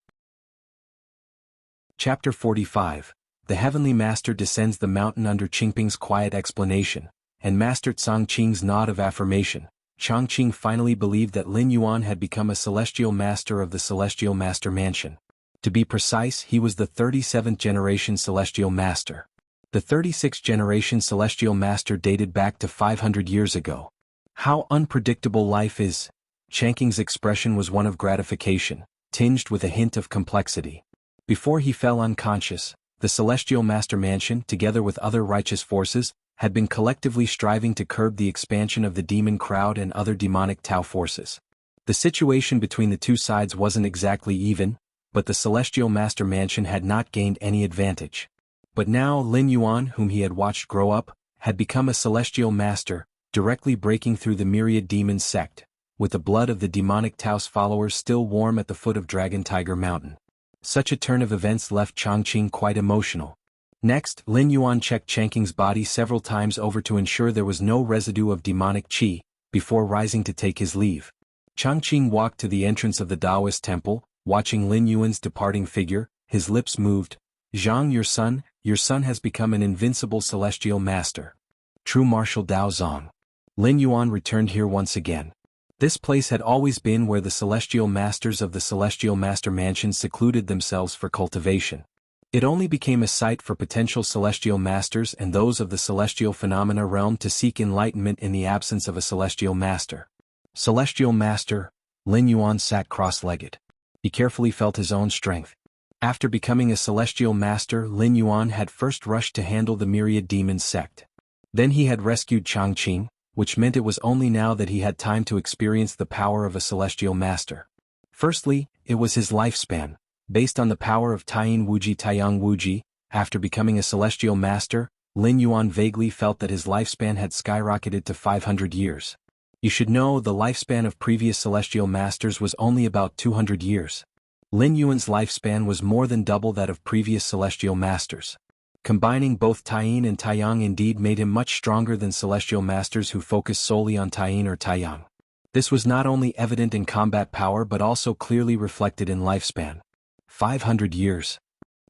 Chapter 45. The Heavenly Master descends the mountain under Qingping's quiet explanation, and Master Changqing's nod of affirmation. Changqing finally believed that Lin Yuan had become a Celestial Master of the Celestial Master Mansion. To be precise, he was the 37th generation Celestial Master. The 36th generation Celestial Master dated back to 500 years ago. How unpredictable life is! Changqing's expression was one of gratification, tinged with a hint of complexity. Before he fell unconscious, the Celestial Master Mansion, together with other righteous forces, had been collectively striving to curb the expansion of the demon crowd and other demonic Tao forces. The situation between the two sides wasn't exactly even, but the Celestial Master Mansion had not gained any advantage. But now Lin Yuan, whom he had watched grow up, had become a Celestial Master, directly breaking through the myriad demon sect, with the blood of the demonic Tao's followers still warm at the foot of Dragon Tiger Mountain. Such a turn of events left Changqing quite emotional. Next, Lin Yuan checked Changqing's body several times over to ensure there was no residue of demonic qi, before rising to take his leave. Changqing walked to the entrance of the Taoist temple, watching Lin Yuan's departing figure, his lips moved. Zhang, your son has become an invincible Celestial Master. True martial Dao Zong. Lin Yuan returned here once again. This place had always been where the Celestial Masters of the Celestial Master Mansion secluded themselves for cultivation. It only became a site for potential Celestial Masters and those of the Celestial Phenomena realm to seek enlightenment in the absence of a Celestial Master. Celestial Master, Lin Yuan sat cross-legged. He carefully felt his own strength. After becoming a Celestial Master, Lin Yuan had first rushed to handle the myriad demon sect. Then he had rescued Changqing, which meant it was only now that he had time to experience the power of a Celestial Master. Firstly, it was his lifespan. Based on the power of Taiying Wuji Taiyang Wuji, after becoming a Celestial Master, Lin Yuan vaguely felt that his lifespan had skyrocketed to 500 years. You should know the lifespan of previous Celestial Masters was only about 200 years. Lin Yuan's lifespan was more than double that of previous Celestial Masters. Combining both Taiying and Taiyang indeed made him much stronger than Celestial Masters who focused solely on Taiying or Taiyang. This was not only evident in combat power but also clearly reflected in lifespan. 500 years.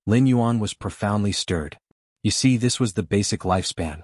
Lin Yuan was profoundly stirred. You see, this was the basic lifespan.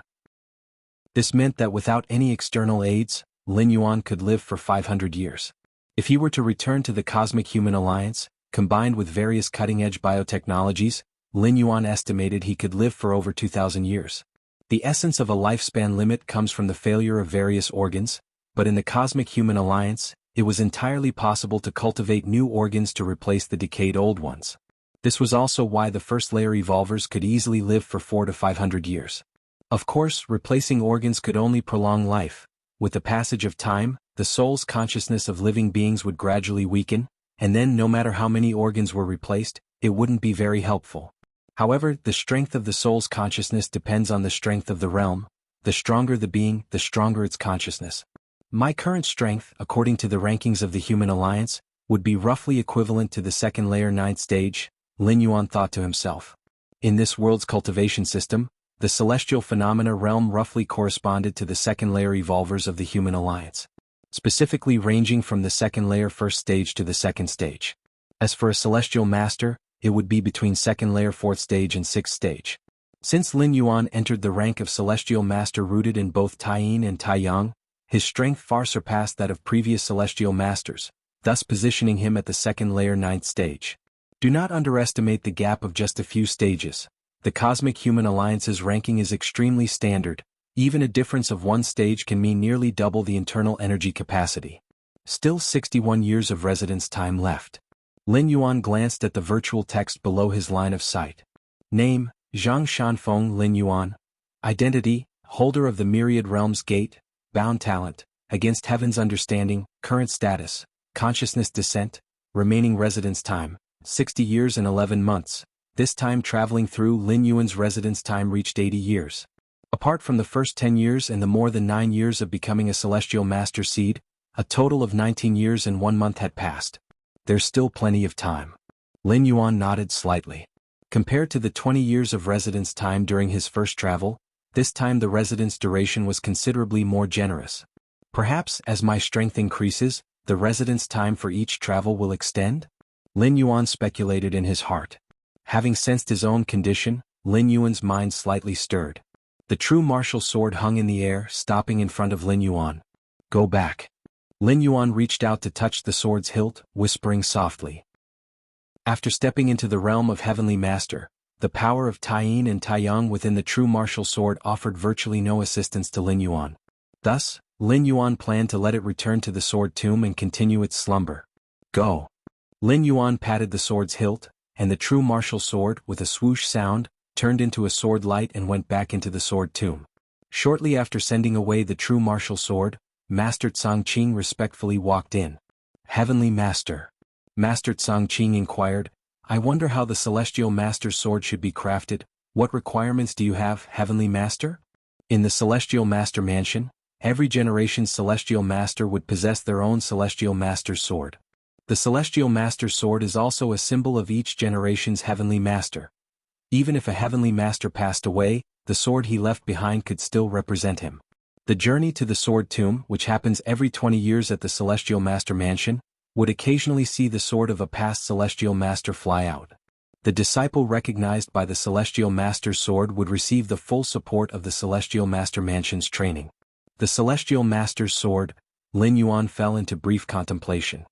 This meant that without any external aids, Lin Yuan could live for 500 years. If he were to return to the Cosmic Human Alliance, combined with various cutting-edge biotechnologies, Lin Yuan estimated he could live for over 2,000 years. The essence of a lifespan limit comes from the failure of various organs, but in the Cosmic Human Alliance, it was entirely possible to cultivate new organs to replace the decayed old ones. This was also why the first-layer evolvers could easily live for 400 to 500 years. Of course, replacing organs could only prolong life. With the passage of time, the soul's consciousness of living beings would gradually weaken, and then no matter how many organs were replaced, it wouldn't be very helpful. However, the strength of the soul's consciousness depends on the strength of the realm. The stronger the being, the stronger its consciousness. My current strength, according to the rankings of the Human Alliance, would be roughly equivalent to the second layer 9th stage, Lin Yuan thought to himself. In this world's cultivation system, the celestial phenomena realm roughly corresponded to the second layer evolvers of the Human Alliance, specifically ranging from the second layer 1st stage to the 2nd stage. As for a celestial master, it would be between second layer 4th stage and 6th stage. Since Lin Yuan entered the rank of celestial master rooted in both Taiying and Taiyang, his strength far surpassed that of previous celestial masters, thus positioning him at the second layer 9th stage. Do not underestimate the gap of just a few stages. The Cosmic Human Alliance's ranking is extremely standard. Even a difference of one stage can mean nearly double the internal energy capacity. Still 61 years of residence time left. Lin Yuan glanced at the virtual text below his line of sight. Name, Zhang Shanfeng Lin Yuan. Identity, holder of the Myriad Realms Gate. Bound talent, against heaven's understanding. Current status, consciousness descent. Remaining residence time, 60 years and 11 months. This time traveling through Lin Yuan's residence time reached 80 years. Apart from the first 10 years and the more than 9 years of becoming a celestial master seed, a total of 19 years and 1 month had passed. There's still plenty of time. Lin Yuan nodded slightly. Compared to the 20 years of residence time during his first travel, this time the residence duration was considerably more generous. Perhaps, as my strength increases, the residence time for each travel will extend? Lin Yuan speculated in his heart. Having sensed his own condition, Lin Yuan's mind slightly stirred. The true martial sword hung in the air, stopping in front of Lin Yuan. Go back. Lin Yuan reached out to touch the sword's hilt, whispering softly. After stepping into the realm of Heavenly Master, the power of Taiyin and Taiyang within the true martial sword offered virtually no assistance to Lin Yuan. Thus, Lin Yuan planned to let it return to the sword tomb and continue its slumber. Go. Lin Yuan patted the sword's hilt, and the true martial sword, with a swoosh sound, turned into a sword light and went back into the sword tomb. Shortly after sending away the true martial sword, Master Tsangqing respectfully walked in. Heavenly Master. Master Tsangqing inquired, I wonder how the Celestial Master's sword should be crafted. What requirements do you have, Heavenly Master? In the Celestial Master Mansion, every generation's Celestial Master would possess their own Celestial Master's sword. The Celestial Master's sword is also a symbol of each generation's Heavenly Master. Even if a Heavenly Master passed away, the sword he left behind could still represent him. The journey to the sword tomb, which happens every 20 years at the Celestial Master Mansion, would occasionally see the sword of a past Celestial Master fly out. The disciple recognized by the Celestial Master's sword would receive the full support of the Celestial Master Mansion's training. The Celestial Master's sword, Lin Yuan fell into brief contemplation.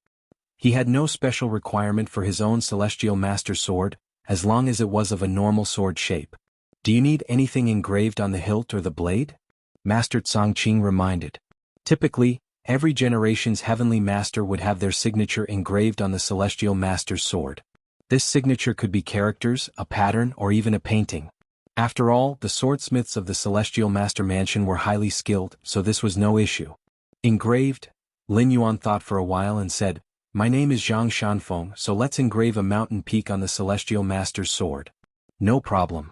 He had no special requirement for his own Celestial Master sword, as long as it was of a normal sword shape. Do you need anything engraved on the hilt or the blade? Master Tsangqing reminded. Typically, every generation's Heavenly Master would have their signature engraved on the Celestial Master's sword. This signature could be characters, a pattern, or even a painting. After all, the swordsmiths of the Celestial Master Mansion were highly skilled, so this was no issue. Engraved? Lin Yuan thought for a while and said, My name is Zhang Shanfeng, so let's engrave a mountain peak on the Celestial Master's sword. No problem.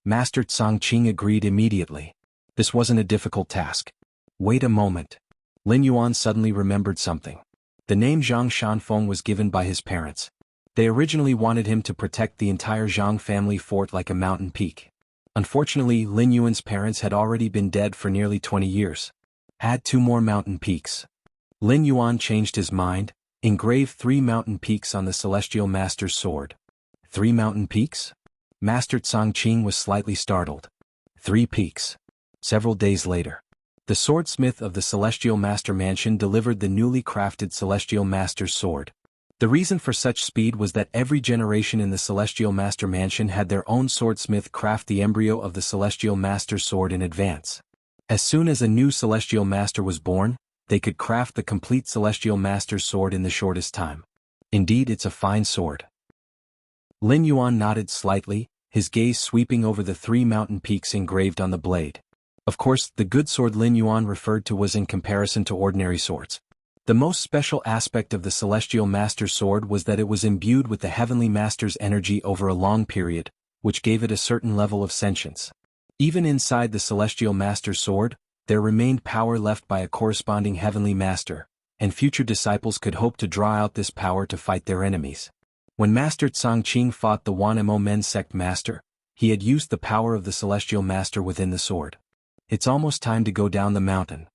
Master Tsangqing agreed immediately. This wasn't a difficult task. Wait a moment. Lin Yuan suddenly remembered something. The name Zhang Shanfeng was given by his parents. They originally wanted him to protect the entire Jiang family fort like a mountain peak. Unfortunately, Lin Yuan's parents had already been dead for nearly 20 years. Add 2 more mountain peaks. Lin Yuan changed his mind, engraved 3 mountain peaks on the Celestial Master's sword. 3 mountain peaks? Master Tsangqing was slightly startled. 3 peaks. Several days later, the swordsmith of the Celestial Master Mansion delivered the newly crafted Celestial Master's sword. The reason for such speed was that every generation in the Celestial Master Mansion had their own swordsmith craft the embryo of the Celestial Master's sword in advance. As soon as a new Celestial Master was born, they could craft the complete Celestial Master's sword in the shortest time. Indeed, it's a fine sword. Lin Yuan nodded slightly, his gaze sweeping over the 3 mountain peaks engraved on the blade. Of course, the good sword Lin Yuan referred to was in comparison to ordinary swords. The most special aspect of the Celestial Master's sword was that it was imbued with the Heavenly Master's energy over a long period, which gave it a certain level of sentience. Even inside the Celestial Master's sword, there remained power left by a corresponding Heavenly Master, and future disciples could hope to draw out this power to fight their enemies. When Master Tsangqing fought the Wanmo Men sect master, he had used the power of the Celestial Master within the sword. It's almost time to go down the mountain.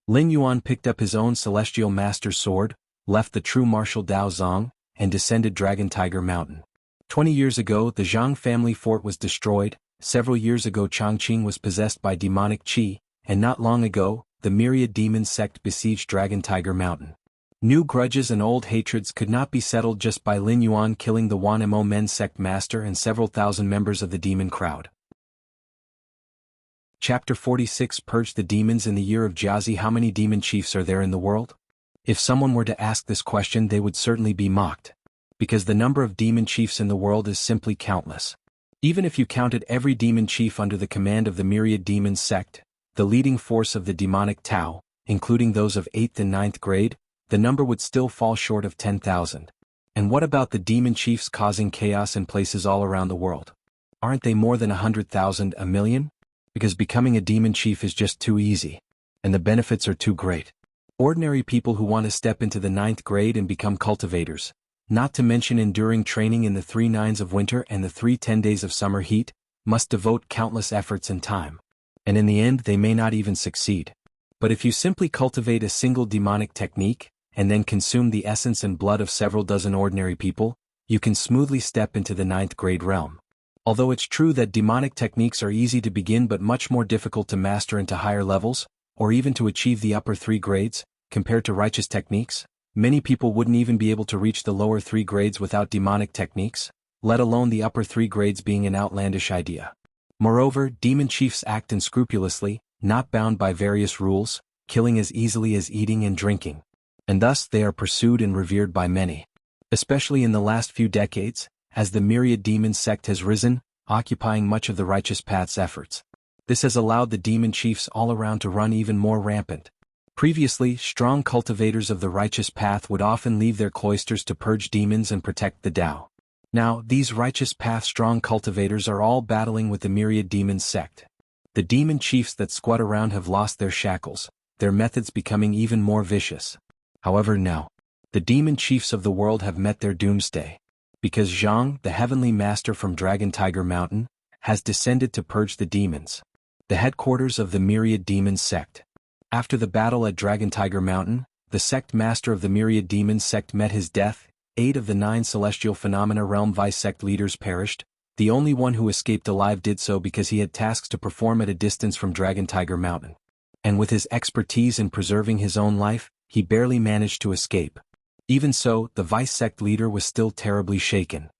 Lin Yuan picked up his own Celestial Master's sword, left the true martial Dao Zong, and descended Dragon Tiger Mountain. 20 years ago, the Jiang family fort was destroyed, several years ago Chongqing was possessed by demonic qi, and not long ago, the myriad demon sect besieged Dragon Tiger Mountain. New grudges and old hatreds could not be settled just by Lin Yuan killing the Wanmo Men sect master and several thousand members of the demon crowd. Chapter 46 Purge the Demons in the year of Jiazi. How many demon chiefs are there in the world? If someone were to ask this question, they would certainly be mocked. Because the number of demon chiefs in the world is simply countless. Even if you counted every demon chief under the command of the myriad demon sect, the leading force of the demonic Tao, including those of 8th and 9th grade, the number would still fall short of 10,000. And what about the demon chiefs causing chaos in places all around the world? Aren't they more than 100,000, a million? Because becoming a demon chief is just too easy, and the benefits are too great. Ordinary people who want to step into the 9th grade and become cultivators, not to mention enduring training in the 3 nines of winter and the 3 10 days of summer heat, must devote countless efforts and time. And in the end they may not even succeed. But if you simply cultivate a single demonic technique, and then consume the essence and blood of several dozen ordinary people, you can smoothly step into the 9th grade realm. Although it's true that demonic techniques are easy to begin but much more difficult to master into higher levels, or even to achieve the upper 3 grades, compared to righteous techniques, many people wouldn't even be able to reach the lower 3 grades without demonic techniques, let alone the upper 3 grades being an outlandish idea. Moreover, demon chiefs act unscrupulously, not bound by various rules, killing as easily as eating and drinking. And thus they are pursued and revered by many. Especially in the last few decades, as the myriad demon sect has risen, occupying much of the righteous path's efforts. This has allowed the demon chiefs all around to run even more rampant. Previously, strong cultivators of the righteous path would often leave their cloisters to purge demons and protect the Tao. Now, these righteous path strong cultivators are all battling with the myriad demon sect. The demon chiefs that squat around have lost their shackles, their methods becoming even more vicious. However now, the demon chiefs of the world have met their doomsday. Because Jianghu, the heavenly master from Dragon Tiger Mountain, has descended to purge the demons. The headquarters of the myriad demon sect. After the battle at Dragon Tiger Mountain, the sect master of the myriad demon sect met his death. 8 of the 9 celestial phenomena realm vice sect leaders perished. The only one who escaped alive did so because he had tasks to perform at a distance from Dragon Tiger Mountain. And with his expertise in preserving his own life, he barely managed to escape. Even so, the vice sect leader was still terribly shaken.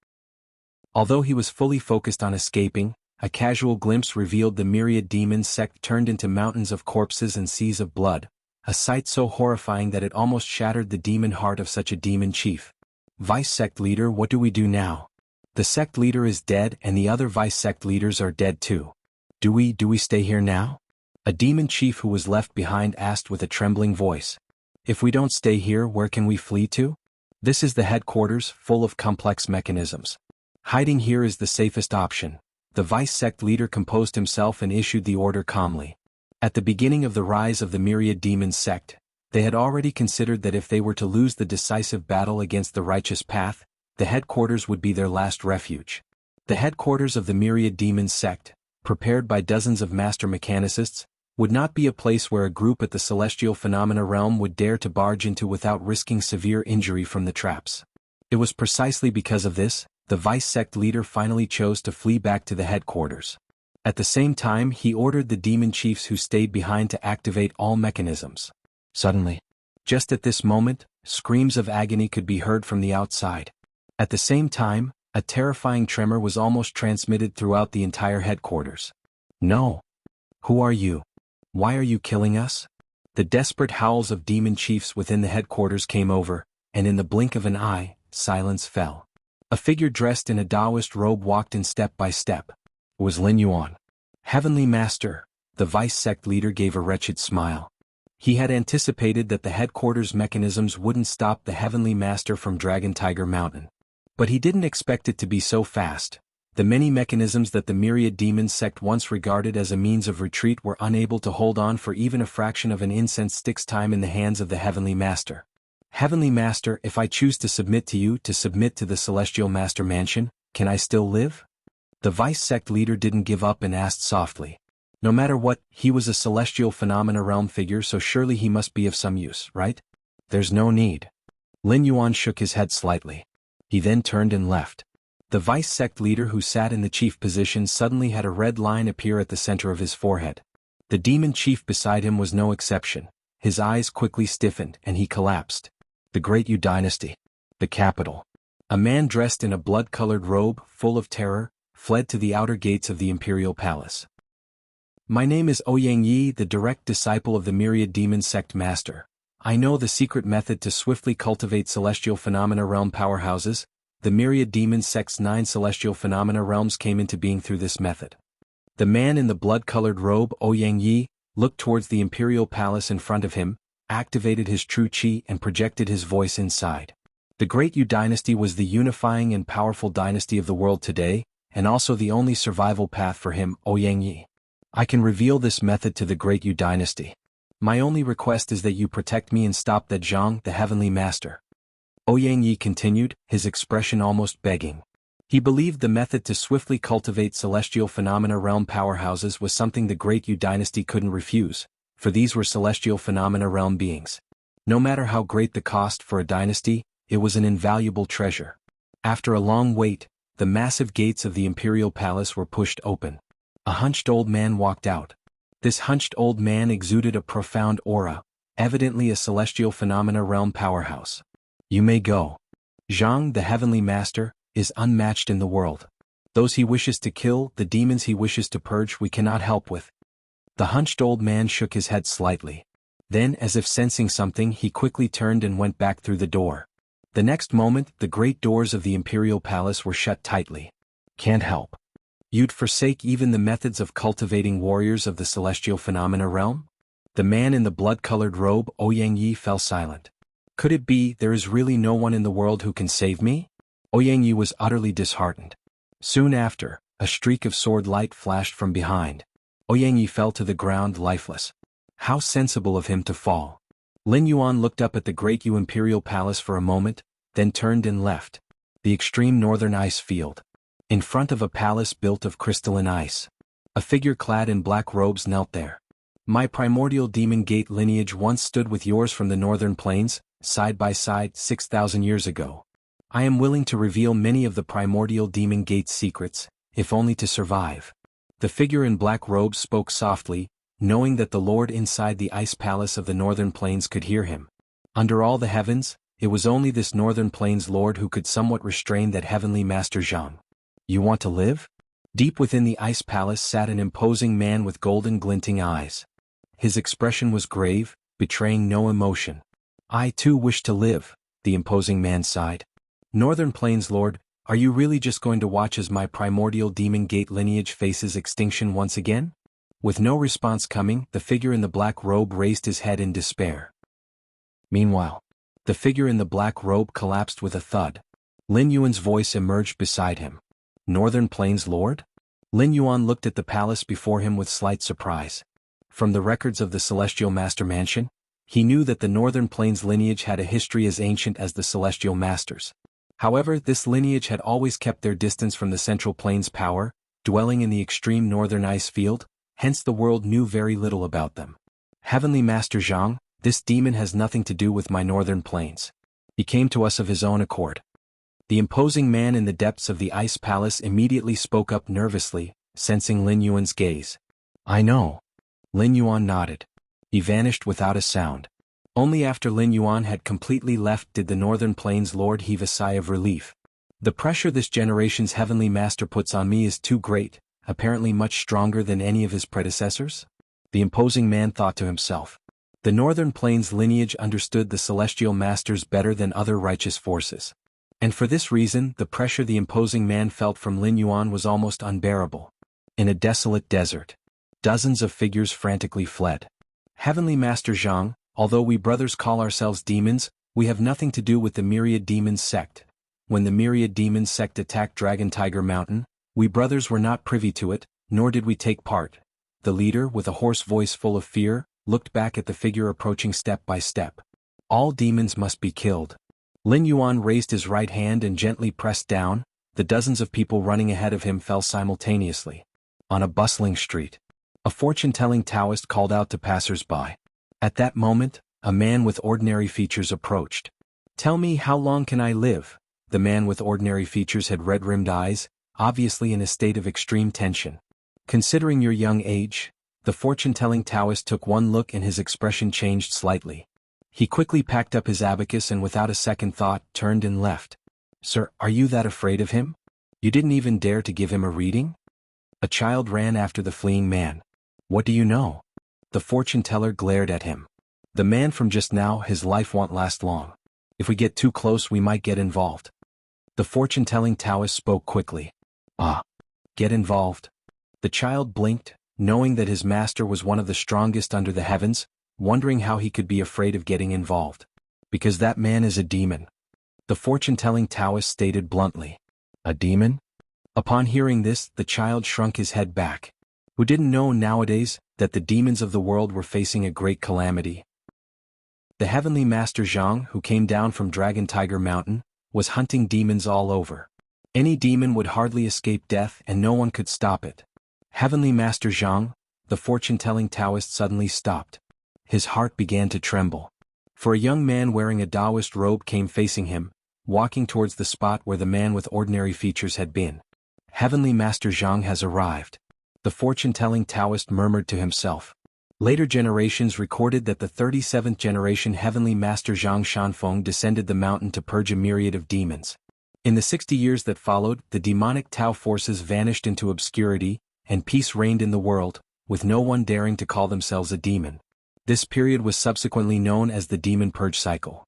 Although he was fully focused on escaping, a casual glimpse revealed the myriad demon sect turned into mountains of corpses and seas of blood, a sight so horrifying that it almost shattered the demon heart of such a demon chief. Vice sect leader, what do we do now? The sect leader is dead and the other vice sect leaders are dead too. Do we stay here now? A demon chief who was left behind asked with a trembling voice. If we don't stay here, where can we flee to? This is the headquarters, full of complex mechanisms. Hiding here is the safest option. The vice sect leader composed himself and issued the order calmly. At the beginning of the rise of the myriad demon sect, they had already considered that if they were to lose the decisive battle against the righteous path, the headquarters would be their last refuge. The headquarters of the myriad demon sect, prepared by dozens of master mechanicists, would not be a place where a group at the celestial phenomena realm would dare to barge into without risking severe injury from the traps. It was precisely because of this, the vice sect leader finally chose to flee back to the headquarters. At the same time, he ordered the demon chiefs who stayed behind to activate all mechanisms. Suddenly, just at this moment, screams of agony could be heard from the outside. At the same time, a terrifying tremor was almost transmitted throughout the entire headquarters. No. Who are you? Why are you killing us? The desperate howls of demon chiefs within the headquarters came over, and in the blink of an eye, silence fell. A figure dressed in a Taoist robe walked in step by step. It was Lin Yuan. Heavenly Master, the vice sect leader gave a wretched smile. He had anticipated that the headquarters mechanisms wouldn't stop the Heavenly Master from Dragon Tiger Mountain. But he didn't expect it to be so fast. The many mechanisms that the myriad demon sect once regarded as a means of retreat were unable to hold on for even a fraction of an incense stick's time in the hands of the Heavenly Master. Heavenly Master, if I choose to submit to you, to submit to the Celestial Master Mansion, can I still live? The vice sect leader didn't give up and asked softly. No matter what, he was a celestial phenomena realm figure, so surely he must be of some use, right? There's no need. Lin Yuan shook his head slightly. He then turned and left. The vice sect leader who sat in the chief position suddenly had a red line appear at the center of his forehead. The demon chief beside him was no exception. His eyes quickly stiffened and he collapsed. The Great Yu Dynasty. The capital. A man dressed in a blood-colored robe, full of terror, fled to the outer gates of the imperial palace. My name is Ouyang Yi, the direct disciple of the myriad demon sect master. I know the secret method to swiftly cultivate celestial phenomena realm powerhouses. The myriad demon sect's 9 celestial phenomena realms came into being through this method. The man in the blood-colored robe, Ouyang Yi, looked towards the imperial palace in front of him, activated his true chi and projected his voice inside. The Great Yu Dynasty was the unifying and powerful dynasty of the world today, and also the only survival path for him, Ouyang Yi. I can reveal this method to the Great Yu Dynasty. My only request is that you protect me and stop that Jianghu, the Heavenly Master. Ouyang Yi continued, his expression almost begging. He believed the method to swiftly cultivate celestial phenomena realm powerhouses was something the Great Yu dynasty couldn't refuse, for these were celestial phenomena realm beings. No matter how great the cost for a dynasty, it was an invaluable treasure. After a long wait, the massive gates of the imperial palace were pushed open. A hunched old man walked out. This hunched old man exuded a profound aura, evidently a celestial phenomena realm powerhouse. You may go. Zhang, the heavenly master, is unmatched in the world. Those he wishes to kill, the demons he wishes to purge, we cannot help with. The hunched old man shook his head slightly. Then, as if sensing something, he quickly turned and went back through the door. The next moment, the great doors of the imperial palace were shut tightly. Can't help. You'd forsake even the methods of cultivating warriors of the celestial phenomena realm? The man in the blood-colored robe, Ouyang Yi, fell silent. Could it be there is really no one in the world who can save me? Ouyang Yi was utterly disheartened. Soon after, a streak of sword light flashed from behind. Ouyang Yi fell to the ground lifeless. How sensible of him to fall. Lin Yuan looked up at the Great Yu Imperial Palace for a moment, then turned and left. The extreme northern ice field. In front of a palace built of crystalline ice. A figure clad in black robes knelt there. My primordial demon gate lineage once stood with yours from the northern plains, side by side 6,000 years ago. I am willing to reveal many of the primordial demon gate's secrets, if only to survive. The figure in black robes spoke softly, knowing that the lord inside the ice palace of the northern plains could hear him. Under all the heavens, it was only this northern plains lord who could somewhat restrain that heavenly master Zhang. You want to live? Deep within the ice palace sat an imposing man with golden glinting eyes. His expression was grave, betraying no emotion. I too wish to live, the imposing man sighed. Northern Plains Lord, are you really just going to watch as my primordial demon gate lineage faces extinction once again? With no response coming, the figure in the black robe raised his head in despair. Meanwhile, the figure in the black robe collapsed with a thud. Lin Yuan's voice emerged beside him. Northern Plains Lord? Lin Yuan looked at the palace before him with slight surprise. From the records of the Celestial Master Mansion, he knew that the Northern Plains lineage had a history as ancient as the Celestial Masters. However, this lineage had always kept their distance from the Central Plains power, dwelling in the extreme northern ice field, hence the world knew very little about them. Heavenly Master Zhang, this demon has nothing to do with my Northern Plains. He came to us of his own accord. The imposing man in the depths of the ice palace immediately spoke up nervously, sensing Lin Yuan's gaze. I know. Lin Yuan nodded. He vanished without a sound. Only after Lin Yuan had completely left did the Northern Plains Lord heave a sigh of relief. The pressure this generation's heavenly master puts on me is too great, apparently much stronger than any of his predecessors? The imposing man thought to himself. The Northern Plains lineage understood the celestial masters better than other righteous forces. And for this reason, the pressure the imposing man felt from Lin Yuan was almost unbearable. In a desolate desert, dozens of figures frantically fled. Heavenly Master Zhang, although we brothers call ourselves demons, we have nothing to do with the Myriad Demons sect. When the Myriad Demons sect attacked Dragon Tiger Mountain, we brothers were not privy to it, nor did we take part. The leader, with a hoarse voice full of fear, looked back at the figure approaching step by step. All demons must be killed. Lin Yuan raised his right hand and gently pressed down. The dozens of people running ahead of him fell simultaneously. On a bustling street, a fortune-telling Taoist called out to passers-by. At that moment, a man with ordinary features approached. Tell me, how long can I live? The man with ordinary features had red-rimmed eyes, obviously in a state of extreme tension. Considering your young age, the fortune-telling Taoist took one look and his expression changed slightly. He quickly packed up his abacus and without a second thought turned and left. Sir, are you that afraid of him? You didn't even dare to give him a reading? A child ran after the fleeing man. What do you know? The fortune-teller glared at him. The man from just now, his life won't last long. If we get too close we might get involved. The fortune-telling Taoist spoke quickly. Ah. Get involved. The child blinked, knowing that his master was one of the strongest under the heavens, wondering how he could be afraid of getting involved. Because that man is a demon. The fortune-telling Taoist stated bluntly. A demon? Upon hearing this, the child shrunk his head back. Who didn't know nowadays that the demons of the world were facing a great calamity? The heavenly master Jiang, who came down from Dragon Tiger Mountain, was hunting demons all over. Any demon would hardly escape death and no one could stop it. Heavenly Master Jiang, the fortune-telling Taoist, suddenly stopped. His heart began to tremble. For a young man wearing a Taoist robe came facing him, walking towards the spot where the man with ordinary features had been. Heavenly Master Jiang has arrived. The fortune-telling Taoist murmured to himself. Later generations recorded that the 37th generation Heavenly Master Jiang Shanfeng descended the mountain to purge a myriad of demons. In the 60 years that followed, the demonic Tao forces vanished into obscurity, and peace reigned in the world, with no one daring to call themselves a demon. This period was subsequently known as the Demon Purge Cycle.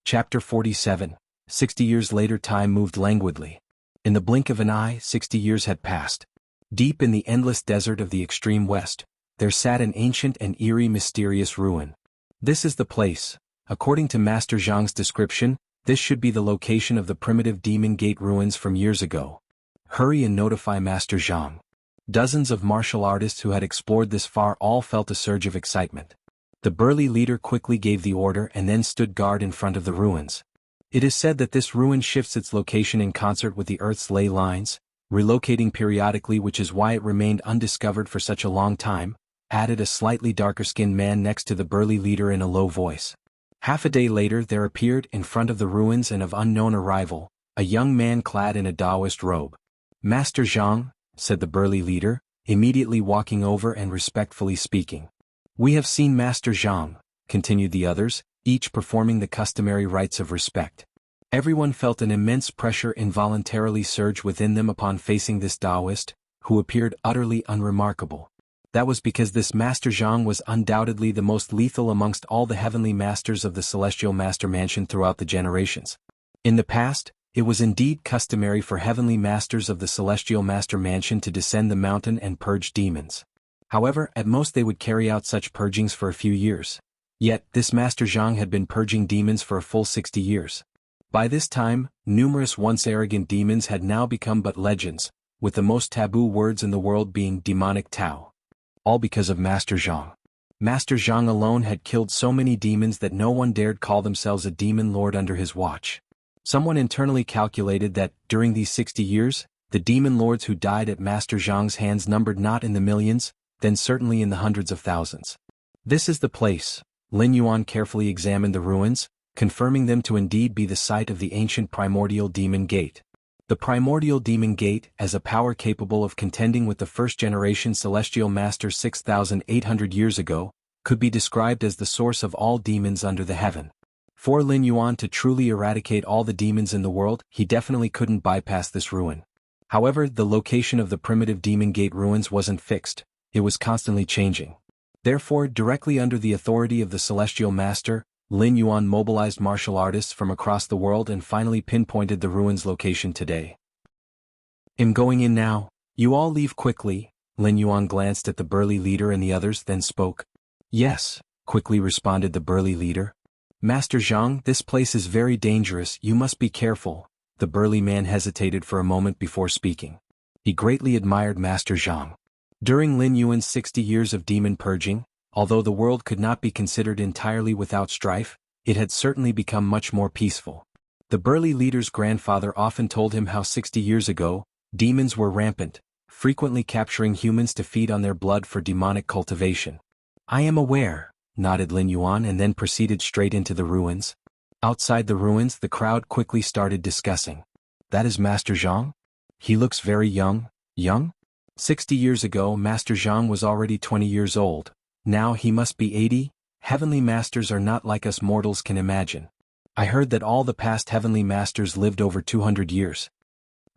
Chapter 47. 60 years later, time moved languidly. In the blink of an eye, 60 years had passed. Deep in the endless desert of the extreme west, there sat an ancient and eerie mysterious ruin. This is the place. According to Master Zhang's description, this should be the location of the primitive Demon Gate ruins from years ago. Hurry and notify Master Zhang. Dozens of martial artists who had explored this far all felt a surge of excitement. The burly leader quickly gave the order and then stood guard in front of the ruins. It is said that this ruin shifts its location in concert with the Earth's ley lines, relocating periodically, which is why it remained undiscovered for such a long time, added a slightly darker-skinned man next to the burly leader in a low voice. Half a day later there appeared in front of the ruins and of unknown arrival, a young man clad in a Taoist robe. Master Zhang, said the burly leader, immediately walking over and respectfully speaking. We have seen Master Zhang, continued the others, each performing the customary rites of respect. Everyone felt an immense pressure involuntarily surge within them upon facing this Taoist, who appeared utterly unremarkable. That was because this Master Zhang was undoubtedly the most lethal amongst all the heavenly masters of the Celestial Master Mansion throughout the generations. In the past, it was indeed customary for heavenly masters of the Celestial Master Mansion to descend the mountain and purge demons. However, at most they would carry out such purgings for a few years. Yet, this Master Zhang had been purging demons for a full 60 years. By this time, numerous once arrogant demons had now become but legends, with the most taboo words in the world being demonic Tao. All because of Master Zhang. Master Zhang alone had killed so many demons that no one dared call themselves a demon lord under his watch. Someone internally calculated that, during these 60 years, the demon lords who died at Master Zhang's hands numbered not in the millions, then certainly in the hundreds of thousands. This is the place. Lin Yuan carefully examined the ruins, confirming them to indeed be the site of the ancient primordial demon gate. The primordial demon gate, as a power capable of contending with the first-generation celestial master 6,800 years ago, could be described as the source of all demons under the heaven. For Lin Yuan to truly eradicate all the demons in the world, he definitely couldn't bypass this ruin. However, the location of the primitive demon gate ruins wasn't fixed, it was constantly changing. Therefore, directly under the authority of the celestial master, Lin Yuan mobilized martial artists from across the world and finally pinpointed the ruins' location today. I'm going in now. You all leave quickly. Lin Yuan glanced at the burly leader and the others, then spoke. Yes, quickly responded the burly leader. Master Zhang, this place is very dangerous, you must be careful. The burly man hesitated for a moment before speaking. He greatly admired Master Zhang. During Lin Yuan's 60 years of demon purging, although the world could not be considered entirely without strife, it had certainly become much more peaceful. The burly leader's grandfather often told him how 60 years ago, demons were rampant, frequently capturing humans to feed on their blood for demonic cultivation. I am aware, nodded Lin Yuan and then proceeded straight into the ruins. Outside the ruins, the crowd quickly started discussing. That is Master Zhang? He looks very young. Young? 60 years ago, Master Zhang was already 20 years old. Now he must be 80. Heavenly masters are not like us mortals can imagine. I heard that all the past heavenly masters lived over 200 years.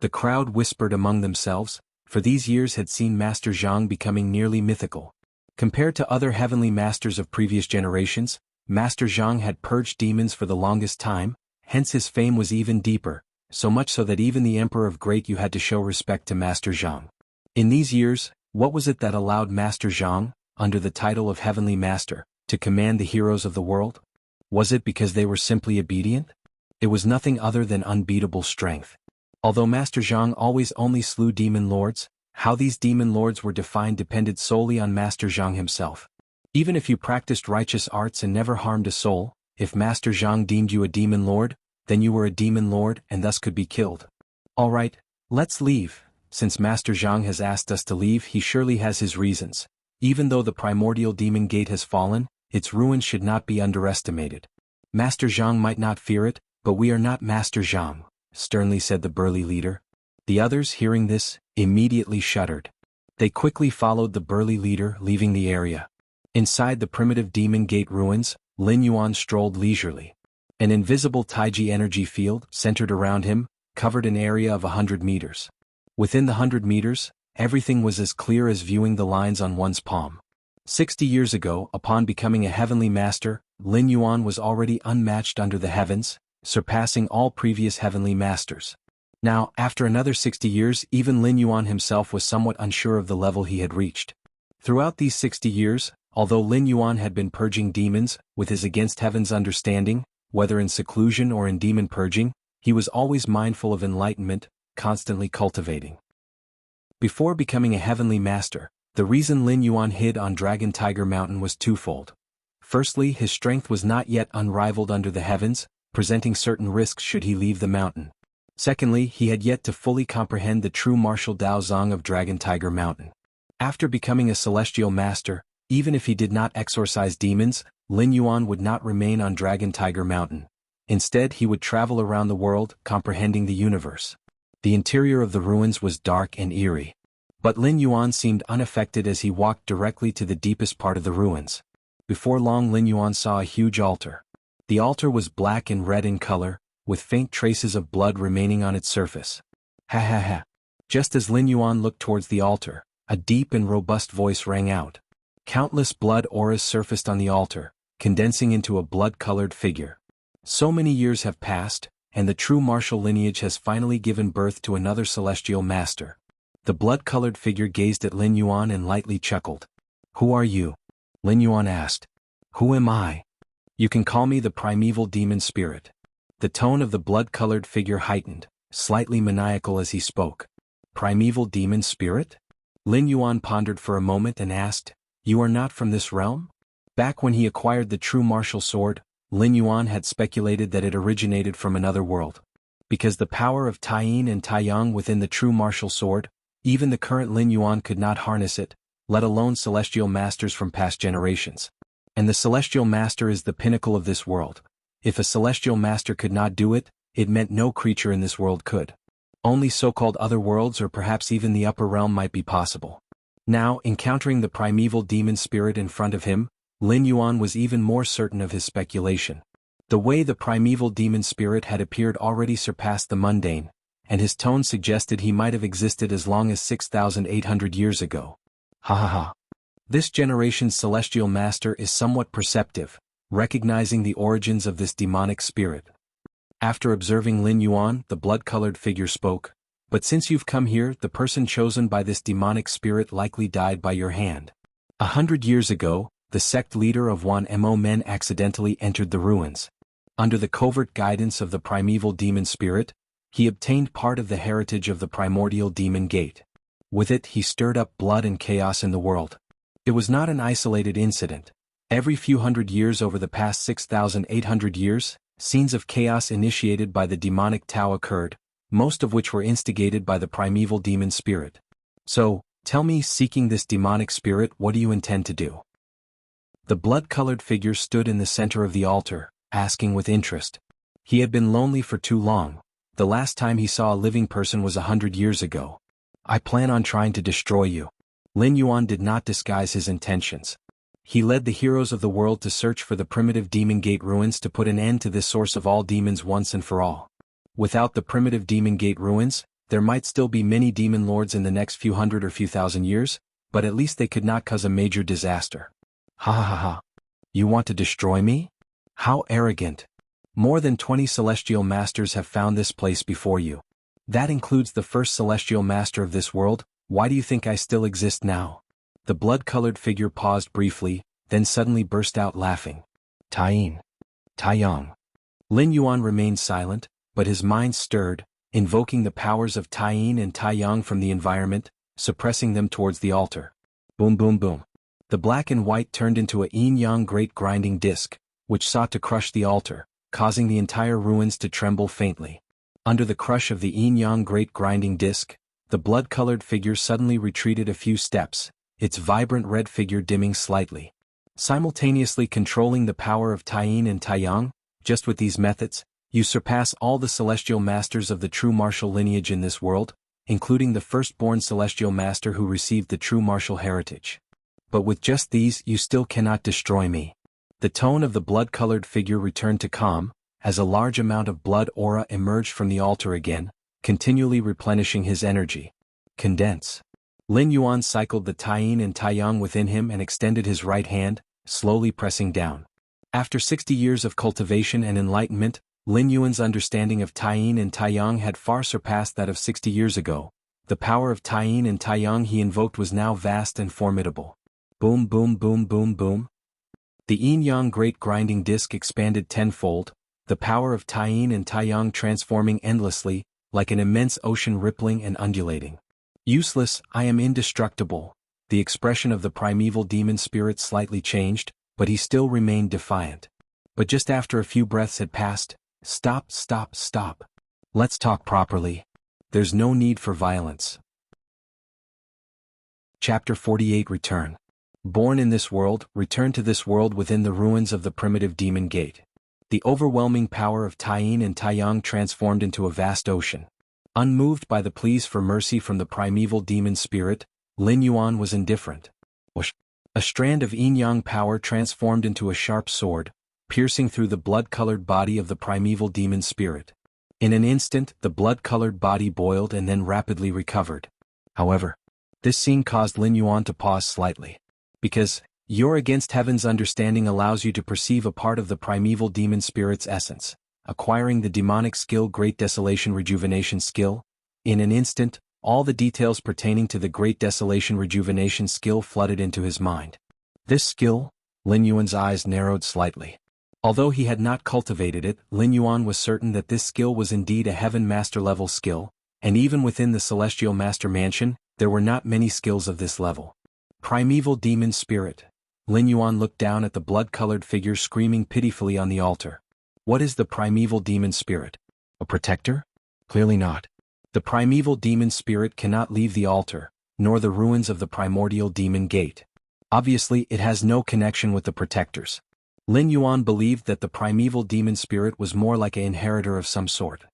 The crowd whispered among themselves, for these years had seen Master Zhang becoming nearly mythical. Compared to other heavenly masters of previous generations, Master Zhang had purged demons for the longest time, hence his fame was even deeper, so much so that even the Emperor of Great Yu had to show respect to Master Zhang. In these years, what was it that allowed Master Zhang, under the title of Heavenly Master, to command the heroes of the world? Was it because they were simply obedient? It was nothing other than unbeatable strength. Although Master Zhang always only slew demon lords, how these demon lords were defined depended solely on Master Zhang himself. Even if you practiced righteous arts and never harmed a soul, if Master Zhang deemed you a demon lord, then you were a demon lord and thus could be killed. Alright, let's leave. Since Master Zhang has asked us to leave, he surely has his reasons. Even though the primordial demon gate has fallen, its ruins should not be underestimated. Master Zhang might not fear it, but we are not Master Zhang, sternly said the burly leader. The others, hearing this, immediately shuddered. They quickly followed the burly leader, leaving the area. Inside the primitive demon gate ruins, Lin Yuan strolled leisurely. An invisible Taiji energy field, centered around him, covered an area of 100 meters. Within the 100 meters, everything was as clear as viewing the lines on one's palm. 60 years ago, upon becoming a heavenly master, Lin Yuan was already unmatched under the heavens, surpassing all previous heavenly masters. Now, after another 60 years, even Lin Yuan himself was somewhat unsure of the level he had reached. Throughout these 60 years, although Lin Yuan had been purging demons, with his against heaven's understanding, whether in seclusion or in demon purging, he was always mindful of enlightenment, constantly cultivating. Before becoming a heavenly master, the reason Lin Yuan hid on Dragon Tiger Mountain was twofold. Firstly, his strength was not yet unrivaled under the heavens, presenting certain risks should he leave the mountain. Secondly, he had yet to fully comprehend the true martial Dao Zong of Dragon Tiger Mountain. After becoming a celestial master, even if he did not exorcise demons, Lin Yuan would not remain on Dragon Tiger Mountain. Instead, he would travel around the world, comprehending the universe. The interior of the ruins was dark and eerie. But Lin Yuan seemed unaffected as he walked directly to the deepest part of the ruins. Before long, Lin Yuan saw a huge altar. The altar was black and red in color, with faint traces of blood remaining on its surface. Ha ha ha. Just as Lin Yuan looked towards the altar, a deep and robust voice rang out. Countless blood auras surfaced on the altar, condensing into a blood-colored figure. So many years have passed, and the true martial lineage has finally given birth to another celestial master. The blood-colored figure gazed at Lin Yuan and lightly chuckled. Who are you? Lin Yuan asked. Who am I? You can call me the primeval demon spirit. The tone of the blood-colored figure heightened, slightly maniacal as he spoke. Primeval demon spirit? Lin Yuan pondered for a moment and asked, You are not from this realm? Back when he acquired the true martial sword, Lin Yuan had speculated that it originated from another world. Because the power of Taiyin and Taiyang within the true martial sword, even the current Lin Yuan could not harness it, let alone celestial masters from past generations. And the celestial master is the pinnacle of this world. If a celestial master could not do it, it meant no creature in this world could. Only so-called other worlds or perhaps even the upper realm might be possible. Now, encountering the primeval demon spirit in front of him, Lin Yuan was even more certain of his speculation. The way the primeval demon spirit had appeared already surpassed the mundane, and his tone suggested he might have existed as long as 6,800 years ago. Ha ha ha. This generation's celestial master is somewhat perceptive, recognizing the origins of this demonic spirit. After observing Lin Yuan, the blood-colored figure spoke, But since you've come here, the person chosen by this demonic spirit likely died by your hand. 100 years ago, the sect leader of Wan Mo Men accidentally entered the ruins. Under the covert guidance of the primeval demon spirit, he obtained part of the heritage of the primordial demon gate. With it, he stirred up blood and chaos in the world. It was not an isolated incident. Every few hundred years over the past 6,800 years, scenes of chaos initiated by the demonic Tao occurred, most of which were instigated by the primeval demon spirit. So, tell me, seeking this demonic spirit, what do you intend to do? The blood-colored figure stood in the center of the altar, asking with interest. He had been lonely for too long. The last time he saw a living person was 100 years ago. I plan on trying to destroy you. Lin Yuan did not disguise his intentions. He led the heroes of the world to search for the primitive demon gate ruins to put an end to this source of all demons once and for all. Without the primitive demon gate ruins, there might still be many demon lords in the next few hundred or few thousand years, but at least they could not cause a major disaster. Ha ha ha ha. You want to destroy me? How arrogant. More than 20 celestial masters have found this place before you. That includes the first celestial master of this world. Why do you think I still exist now? The blood-colored figure paused briefly, then suddenly burst out laughing. Taiyin. Taiyang. Lin Yuan remained silent, but his mind stirred, invoking the powers of Taiyin and Taiyang from the environment, suppressing them towards the altar. Boom boom boom. The black and white turned into a yin-yang great grinding disc, which sought to crush the altar, causing the entire ruins to tremble faintly. Under the crush of the yin-yang great grinding disc, the blood-colored figure suddenly retreated a few steps, its vibrant red figure dimming slightly. Simultaneously controlling the power of Tai-yin and Tai-yang, just with these methods, you surpass all the celestial masters of the true martial lineage in this world, including the firstborn celestial master who received the true martial heritage. But with just these you still cannot destroy me. The tone of the blood-colored figure returned to calm, as a large amount of blood aura emerged from the altar again, continually replenishing his energy. Condense. Lin Yuan cycled the Tai-yin and Tai-yang within him and extended his right hand, slowly pressing down. After 60 years of cultivation and enlightenment, Lin Yuan's understanding of Tai-yin and Tai-yang had far surpassed that of 60 years ago. The power of Tai-yin and Tai-yang he invoked was now vast and formidable. Boom boom boom boom boom. The yin-yang great grinding disc expanded tenfold, the power of Tai-yin and Tai-yang transforming endlessly, like an immense ocean rippling and undulating. Useless, I am indestructible. The expression of the primeval demon spirit slightly changed, but he still remained defiant. But just after a few breaths had passed, stop, stop, stop. Let's talk properly. There's no need for violence. Chapter 48 Return. Born in this world, return to this world within the ruins of the primitive demon gate. The overwhelming power of Tai-yin and Tai-yang transformed into a vast ocean. Unmoved by the pleas for mercy from the primeval demon spirit, Lin Yuan was indifferent. A strand of yin-yang power transformed into a sharp sword, piercing through the blood-colored body of the primeval demon spirit. In an instant, the blood-colored body boiled and then rapidly recovered. However, this scene caused Lin Yuan to pause slightly. Because, your against heaven's understanding allows you to perceive a part of the primeval demon spirit's essence. Acquiring the demonic skill Great Desolation Rejuvenation skill, in an instant, all the details pertaining to the Great Desolation Rejuvenation skill flooded into his mind. This skill, Lin Yuan's eyes narrowed slightly. Although he had not cultivated it, Lin Yuan was certain that this skill was indeed a Heaven Master level skill, and even within the Celestial Master Mansion, there were not many skills of this level. Primeval Demon Spirit. Lin Yuan looked down at the blood-colored figure screaming pitifully on the altar. What is the primeval demon spirit? A protector? Clearly not. The primeval demon spirit cannot leave the altar, nor the ruins of the primordial demon gate. Obviously, it has no connection with the protectors. Lin Yuan believed that the primeval demon spirit was more like an inheritor of some sort,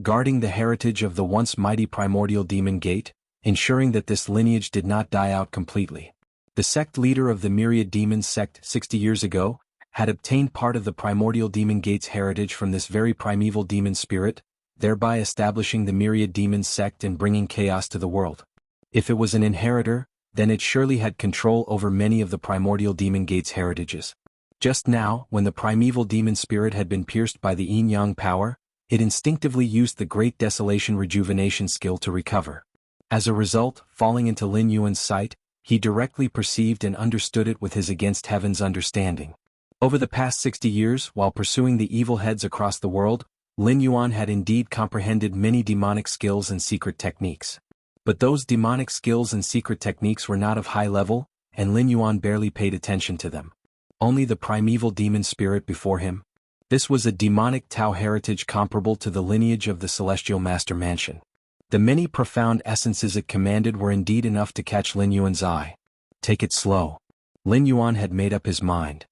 guarding the heritage of the once mighty primordial demon gate, ensuring that this lineage did not die out completely. The sect leader of the Myriad Demons sect 60 years ago had obtained part of the primordial demon gate's heritage from this very primeval demon spirit, thereby establishing the Myriad Demons sect and bringing chaos to the world. If it was an inheritor, then it surely had control over many of the primordial demon gate's heritages. Just now, when the primeval demon spirit had been pierced by the yin-yang power, it instinctively used the Great Desolation Rejuvenation skill to recover. As a result, falling into Lin Yuan's sight, he directly perceived and understood it with his against heaven's understanding. Over the past 60 years, while pursuing the evil heads across the world, Lin Yuan had indeed comprehended many demonic skills and secret techniques. But those demonic skills and secret techniques were not of high level, and Lin Yuan barely paid attention to them. Only the primeval demon spirit before him. This was a demonic Tao heritage comparable to the lineage of the Celestial Master Mansion. The many profound essences it commanded were indeed enough to catch Lin Yuan's eye. Take it slow. Lin Yuan had made up his mind.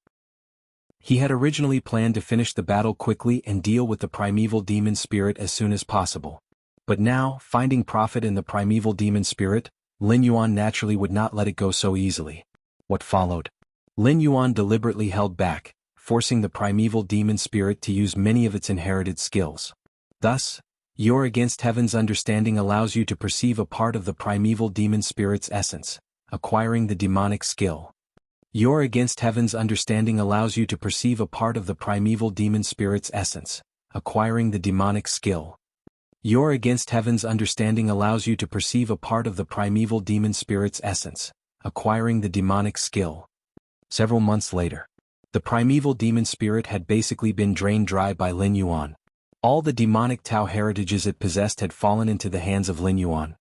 He had originally planned to finish the battle quickly and deal with the primeval demon spirit as soon as possible. But now, finding profit in the primeval demon spirit, Lin Yuan naturally would not let it go so easily. What followed? Lin Yuan deliberately held back, forcing the primeval demon spirit to use many of its inherited skills. Thus, your against heaven's understanding allows you to perceive a part of the primeval demon spirit's essence, acquiring the demonic skill. Your against heaven's understanding allows you to perceive a part of the primeval demon spirit's essence, acquiring the demonic skill. Your against heaven's understanding allows you to perceive a part of the primeval demon spirit's essence, acquiring the demonic skill. Several months later, the primeval demon spirit had basically been drained dry by Lin Yuan. All the demonic Tao heritages it possessed had fallen into the hands of Lin Yuan.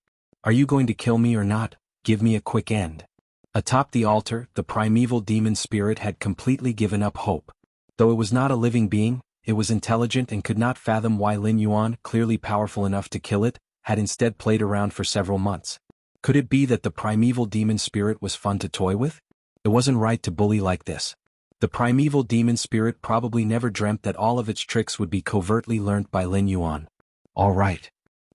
Are you going to kill me or not? Give me a quick end. Atop the altar, the primeval demon spirit had completely given up hope. Though it was not a living being, it was intelligent and could not fathom why Lin Yuan, clearly powerful enough to kill it, had instead played around for several months. Could it be that the primeval demon spirit was fun to toy with? It wasn't right to bully like this. The primeval demon spirit probably never dreamt that all of its tricks would be covertly learnt by Lin Yuan. All right.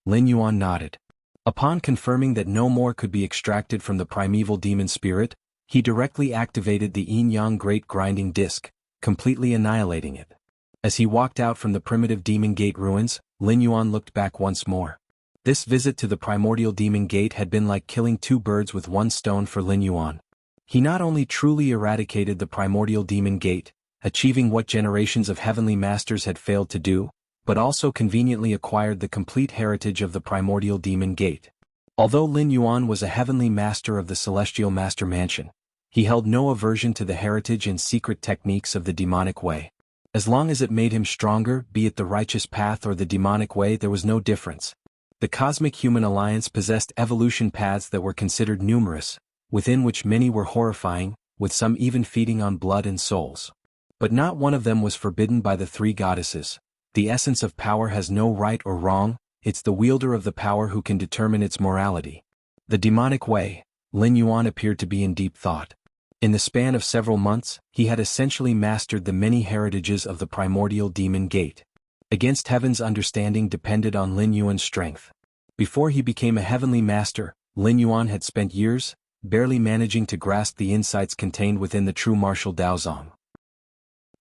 Lin Yuan nodded. Upon confirming that no more could be extracted from the primeval demon spirit, he directly activated the Yin-Yang Great Grinding Disc, completely annihilating it. As he walked out from the primitive Demon Gate ruins, Lin Yuan looked back once more. This visit to the primordial Demon Gate had been like killing two birds with one stone for Lin Yuan. He not only truly eradicated the primordial Demon Gate, achieving what generations of heavenly masters had failed to do, but also conveniently acquired the complete heritage of the primordial Demon Gate. Although Lin Yuan was a heavenly master of the Celestial Master Mansion, he held no aversion to the heritage and secret techniques of the demonic way. As long as it made him stronger, be it the righteous path or the demonic way, there was no difference. The Cosmic Human Alliance possessed evolution paths that were considered numerous, within which many were horrifying, with some even feeding on blood and souls. But not one of them was forbidden by the three goddesses. The essence of power has no right or wrong, it's the wielder of the power who can determine its morality. The demonic way. Lin Yuan appeared to be in deep thought. In the span of several months, he had essentially mastered the many heritages of the primordial Demon Gate. Against heaven's understanding depended on Lin Yuan's strength. Before he became a heavenly master, Lin Yuan had spent years, barely managing to grasp the insights contained within the true martial Daozong.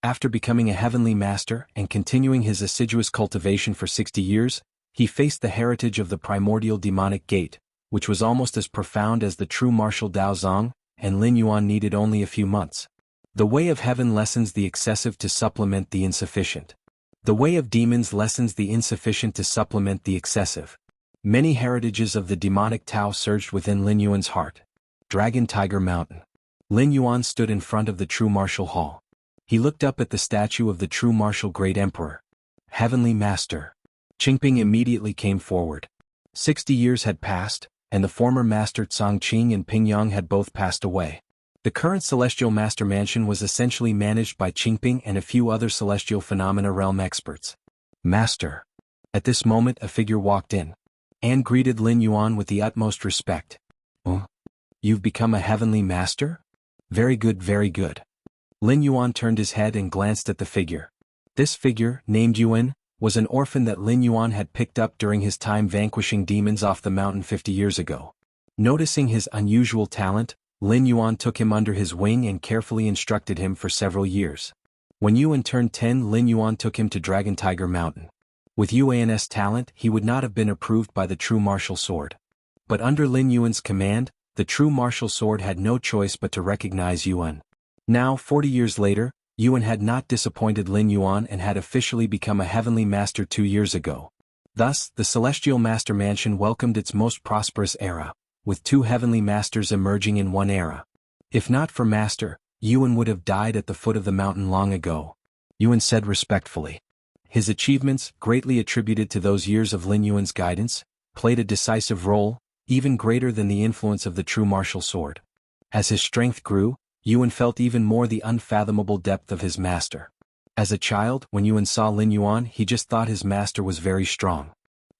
After becoming a heavenly master and continuing his assiduous cultivation for 60 years, he faced the heritage of the primordial demonic gate, which was almost as profound as the true martial Daozong, and Lin Yuan needed only a few months. The way of heaven lessens the excessive to supplement the insufficient. The way of demons lessens the insufficient to supplement the excessive. Many heritages of the demonic Tao surged within Lin Yuan's heart. Dragon Tiger Mountain. Lin Yuan stood in front of the true martial hall. He looked up at the statue of the true martial great emperor. Heavenly Master. Qingping immediately came forward. 60 years had passed, and the former master Cangqing and Pingyang had both passed away. The current Celestial Master Mansion was essentially managed by Qingping and a few other celestial phenomena realm experts. Master. At this moment a figure walked in. and greeted Lin Yuan with the utmost respect. "Oh? You've become a heavenly master? Very good, very good." Lin Yuan turned his head and glanced at the figure. This figure, named Yuan, was an orphan that Lin Yuan had picked up during his time vanquishing demons off the mountain 50 years ago. Noticing his unusual talent, Lin Yuan took him under his wing and carefully instructed him for several years. When Yuan turned 10, Lin Yuan took him to Dragon Tiger Mountain. With Yuan's talent, he would not have been approved by the true martial sword. But under Lin Yuan's command, the true martial sword had no choice but to recognize Yuan. Now, 40 years later, Yuan had not disappointed Lin Yuan and had officially become a heavenly master 2 years ago. Thus, the Celestial Master Mansion welcomed its most prosperous era, with 2 heavenly masters emerging in one era. If not for Master, Yuan would have died at the foot of the mountain long ago. Yuan said respectfully. His achievements, greatly attributed to those years of Lin Yuan's guidance, played a decisive role, even greater than the influence of the true martial sword. As his strength grew, Yuan felt even more the unfathomable depth of his master. As a child, when Yuan saw Lin Yuan, he just thought his master was very strong.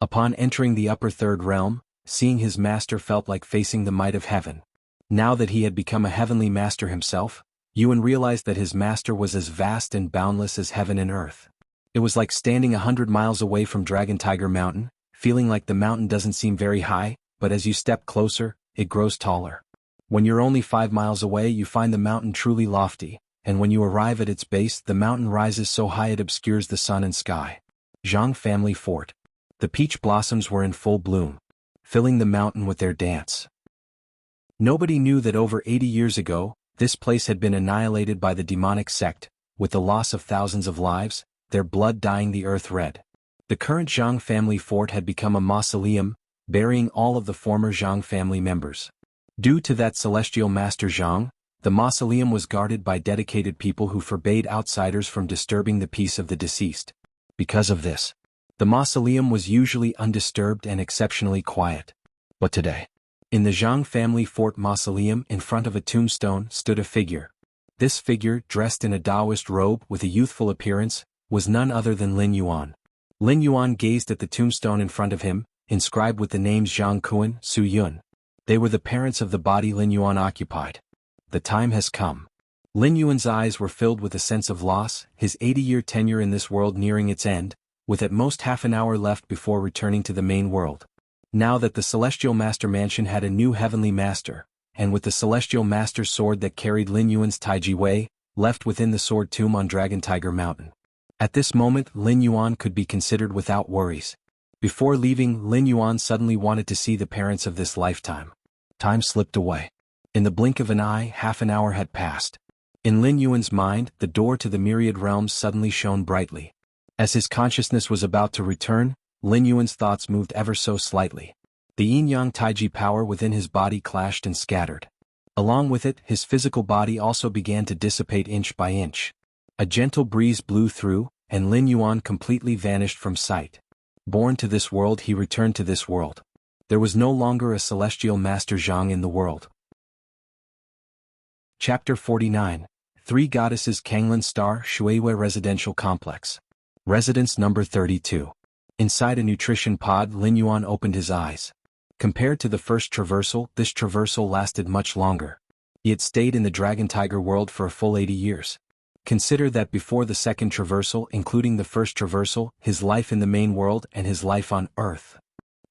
Upon entering the upper third realm, seeing his master felt like facing the might of heaven. Now that he had become a heavenly master himself, Yuan realized that his master was as vast and boundless as heaven and earth. It was like standing 100 miles away from Dragon Tiger Mountain, feeling like the mountain doesn't seem very high, but as you step closer, it grows taller. When you're only 5 miles away, you find the mountain truly lofty, and when you arrive at its base, the mountain rises so high it obscures the sun and sky. Jianghu Family Fort. The peach blossoms were in full bloom, filling the mountain with their dance. Nobody knew that over 80 years ago, this place had been annihilated by the demonic sect, with the loss of thousands of lives, their blood dyeing the earth red. The current Jianghu Family Fort had become a mausoleum, burying all of the former Jianghu family members. Due to that celestial master Jianghu, the mausoleum was guarded by dedicated people who forbade outsiders from disturbing the peace of the deceased. Because of this, the mausoleum was usually undisturbed and exceptionally quiet. But today, In the Jiang family fort mausoleum in front of a tombstone stood a figure. This figure, dressed in a Taoist robe with a youthful appearance, was none other than Lin Yuan. Lin Yuan gazed at the tombstone in front of him, inscribed with the names Zhang Kuan, Su Yun. They were the parents of the body Lin Yuan occupied. The time has come. Lin Yuan's eyes were filled with a sense of loss, his 80-year tenure in this world nearing its end, with at most half an hour left before returning to the main world. Now that the Celestial Master Mansion had a new Heavenly Master, and with the Celestial Master's sword that carried Lin Yuan's Taiji Wei, left within the sword tomb on Dragon Tiger Mountain. At this moment Lin Yuan could be considered without worries. Before leaving, Lin Yuan suddenly wanted to see the parents of this lifetime. Time slipped away. In the blink of an eye, half an hour had passed. In Lin Yuan's mind, the door to the myriad realms suddenly shone brightly. As his consciousness was about to return, Lin Yuan's thoughts moved ever so slightly. The yin-yang taiji power within his body clashed and scattered. Along with it, his physical body also began to dissipate inch by inch. A gentle breeze blew through, and Lin Yuan completely vanished from sight. Born to this world, he returned to this world. There was no longer a celestial master Zhang in the world. Chapter 49. Three Goddesses Kanglin Star Shuiwei Residential Complex. Residence number 32. Inside a nutrition pod, Lin Yuan opened his eyes. Compared to the first traversal, this traversal lasted much longer. He had stayed in the Dragon Tiger world for a full 80 years. Consider that before the second traversal, including the first traversal, his life in the main world and his life on Earth,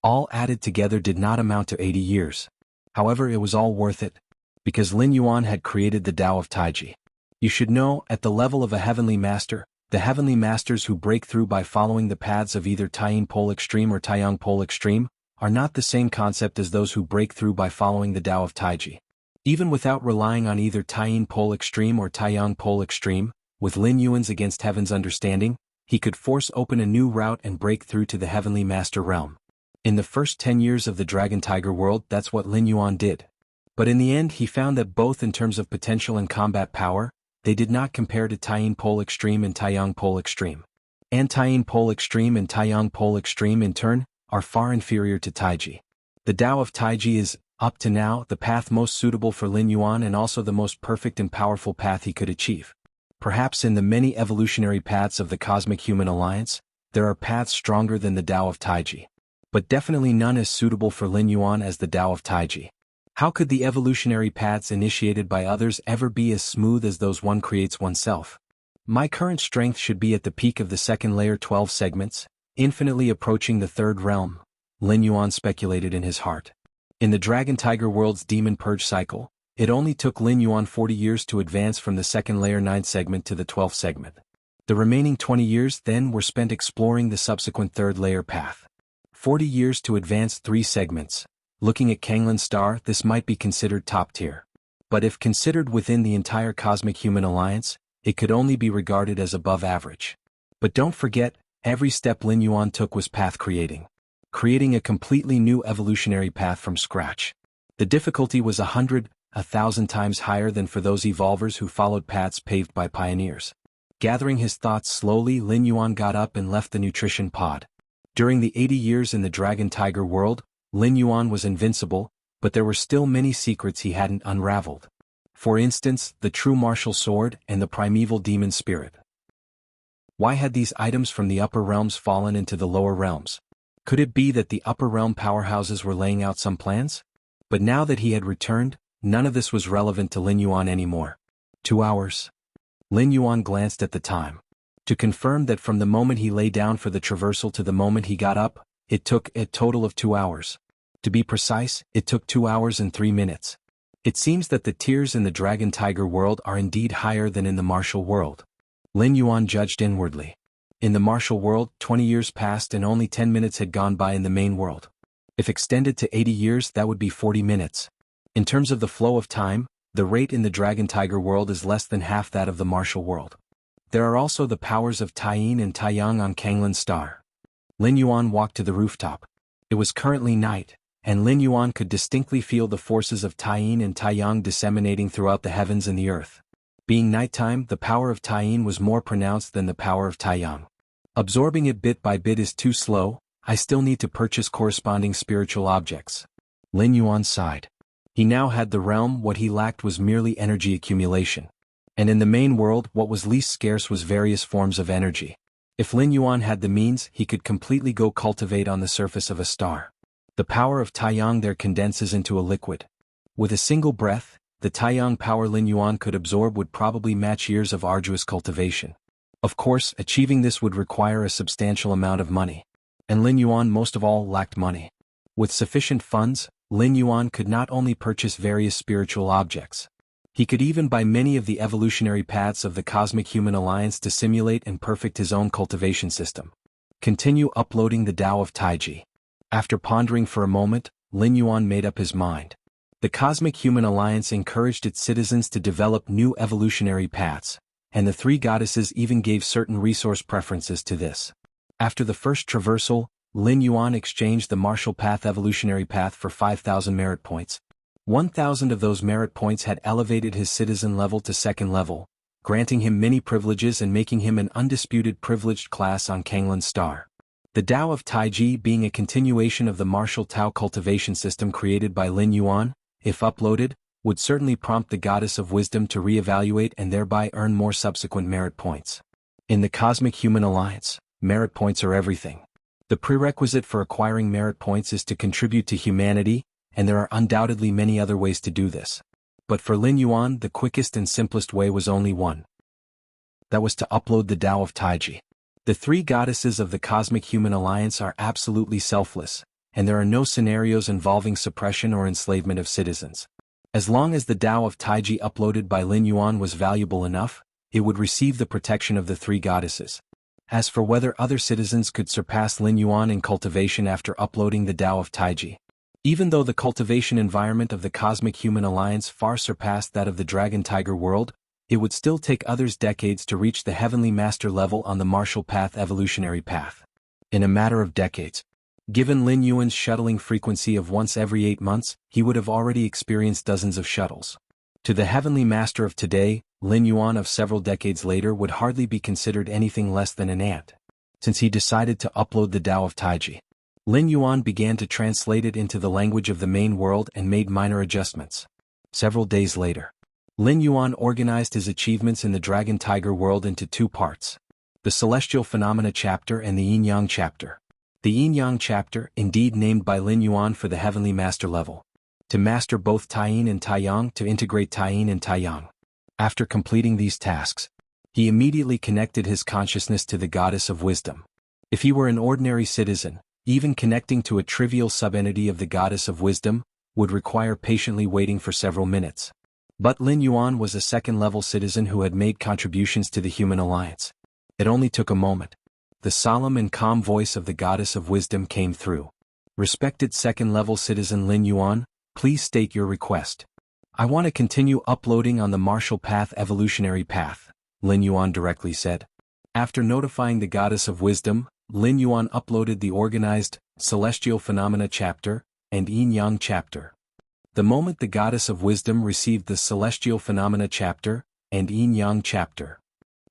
all added together did not amount to 80 years. However, it was all worth it, because Lin Yuan had created the Tao of Taiji. You should know, at the level of a Heavenly Master, the Heavenly Masters who break through by following the paths of either Taiyin Pole Extreme or Taiyang Pole Extreme, are not the same concept as those who break through by following the Tao of Taiji. Even without relying on either Taiyin Pole Extreme or Taiyang Pole Extreme, with Lin Yuan's against heaven's understanding, he could force open a new route and break through to the Heavenly Master realm. In the first 10 years of the Dragon Tiger world, that's what Lin Yuan did. But in the end he found that both in terms of potential and combat power, they did not compare to Taiyin Pole Extreme and Taiyang Pole Extreme. And Taiyin Pole Extreme and Taiyang Pole Extreme in turn, are far inferior to Taiji. The Tao of Taiji is, up to now, the path most suitable for Lin Yuan and also the most perfect and powerful path he could achieve. Perhaps in the many evolutionary paths of the Cosmic Human Alliance, there are paths stronger than the Tao of Taiji. But definitely none as suitable for Lin Yuan as the Tao of Taiji. How could the evolutionary paths initiated by others ever be as smooth as those one creates oneself? My current strength should be at the peak of the second layer 12 segments, infinitely approaching the third realm, Lin Yuan speculated in his heart. In the Dragon Tiger world's demon purge cycle, it only took Lin Yuan 40 years to advance from the second layer 9 segment to the 12th segment. The remaining 20 years then were spent exploring the subsequent third layer path. 40 years to advance 3 segments. Looking at Kanglin Star, this might be considered top tier. But if considered within the entire Cosmic Human Alliance, it could only be regarded as above average. But don't forget, every step Lin Yuan took was path creating. Creating a completely new evolutionary path from scratch. The difficulty was 100, 1,000 times higher than for those evolvers who followed paths paved by pioneers. Gathering his thoughts slowly, Lin Yuan got up and left the nutrition pod. During the 80 years in the Dragon Tiger world, Lin Yuan was invincible, but there were still many secrets he hadn't unraveled. For instance, the true martial sword and the primeval demon spirit. Why had these items from the upper realms fallen into the lower realms? Could it be that the upper realm powerhouses were laying out some plans? But now that he had returned, none of this was relevant to Lin Yuan anymore. 2 hours. Lin Yuan glanced at the time. To confirm that from the moment he lay down for the traversal to the moment he got up, it took a total of 2 hours. To be precise, it took 2 hours and 3 minutes. It seems that the tiers in the Dragon Tiger world are indeed higher than in the martial world. Lin Yuan judged inwardly. In the martial world, 20 years passed and only 10 minutes had gone by in the main world. If extended to 80 years, that would be 40 minutes. In terms of the flow of time, the rate in the Dragon Tiger world is less than half that of the martial world. There are also the powers of Taiyin and Taiyang on Kanglin Star. Lin Yuan walked to the rooftop. It was currently night, and Lin Yuan could distinctly feel the forces of Taiyin and Taiyang disseminating throughout the heavens and the earth. Being nighttime, the power of Taiyin was more pronounced than the power of Taiyang. Absorbing it bit by bit is too slow. I still need to purchase corresponding spiritual objects. Lin Yuan sighed. He now had the realm, what he lacked was merely energy accumulation. And in the main world, what was least scarce was various forms of energy. If Lin Yuan had the means, he could completely go cultivate on the surface of a star. The power of Taiyang there condenses into a liquid. With a single breath, the Taiyang power Lin Yuan could absorb would probably match years of arduous cultivation. Of course, achieving this would require a substantial amount of money. And Lin Yuan most of all lacked money. With sufficient funds, Lin Yuan could not only purchase various spiritual objects. He could even buy many of the evolutionary paths of the Cosmic Human Alliance to simulate and perfect his own cultivation system. Continue uploading the Tao of Taiji. After pondering for a moment, Lin Yuan made up his mind. The Cosmic Human Alliance encouraged its citizens to develop new evolutionary paths, and the three goddesses even gave certain resource preferences to this. After the first traversal, Lin Yuan exchanged the Martial Path evolutionary path for 5,000 merit points. 1,000 of those merit points had elevated his citizen level to second level, granting him many privileges and making him an undisputed privileged class on Kanglin's star. The Tao of Taiji being a continuation of the martial Tao cultivation system created by Lin Yuan, if uploaded, would certainly prompt the Goddess of Wisdom to re-evaluate and thereby earn more subsequent merit points. In the Cosmic Human Alliance, merit points are everything. The prerequisite for acquiring merit points is to contribute to humanity, and there are undoubtedly many other ways to do this. But for Lin Yuan, the quickest and simplest way was only one. That was to upload the Tao of Taiji. The three goddesses of the Cosmic Human Alliance are absolutely selfless, and there are no scenarios involving suppression or enslavement of citizens. As long as the Tao of Taiji uploaded by Lin Yuan was valuable enough, it would receive the protection of the three goddesses. As for whether other citizens could surpass Lin Yuan in cultivation after uploading the Tao of Taiji, even though the cultivation environment of the Cosmic Human Alliance far surpassed that of the Dragon Tiger world, it would still take others decades to reach the Heavenly Master level on the Martial Path evolutionary path. In a matter of decades. Given Lin Yuan's shuttling frequency of once every 8 months, he would have already experienced dozens of shuttles. To the Heavenly Master of today, Lin Yuan of several decades later would hardly be considered anything less than an ant. Since he decided to upload the Tao of Taiji, Lin Yuan began to translate it into the language of the main world and made minor adjustments. Several days later, Lin Yuan organized his achievements in the Dragon Tiger world into 2 parts: the Celestial Phenomena chapter and the Yin-Yang chapter. The Yin-Yang chapter, indeed named by Lin Yuan for the Heavenly Master level. To master both Taiyin and Taiyang, to integrate Taiyin and Taiyang. After completing these tasks, he immediately connected his consciousness to the Goddess of Wisdom. If he were an ordinary citizen, even connecting to a trivial subentity of the Goddess of Wisdom would require patiently waiting for several minutes. But Lin Yuan was a second-level citizen who had made contributions to the Human Alliance. It only took a moment. The solemn and calm voice of the Goddess of Wisdom came through. Respected second-level citizen Lin Yuan, please state your request. I want to continue uploading on the Martial Path evolutionary path, Lin Yuan directly said. After notifying the Goddess of Wisdom, Lin Yuan uploaded the organized Celestial Phenomena chapter and Yin-Yang chapter. The moment the Goddess of Wisdom received the Celestial Phenomena chapter and Yin-Yang chapter,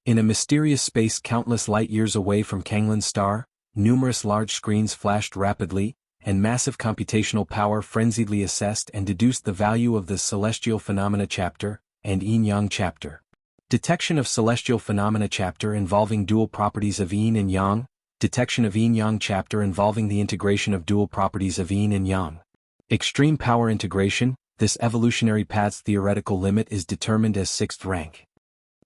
in a mysterious space countless light-years away from Kanglin's star, numerous large screens flashed rapidly, and massive computational power frenziedly assessed and deduced the value of the Celestial Phenomena chapter and Yin-Yang chapter. Detection of Celestial Phenomena chapter involving dual properties of Yin and Yang. Detection of Yin-Yang chapter involving the integration of dual properties of Yin and Yang. Extreme power integration. This evolutionary path's theoretical limit is determined as 6th rank.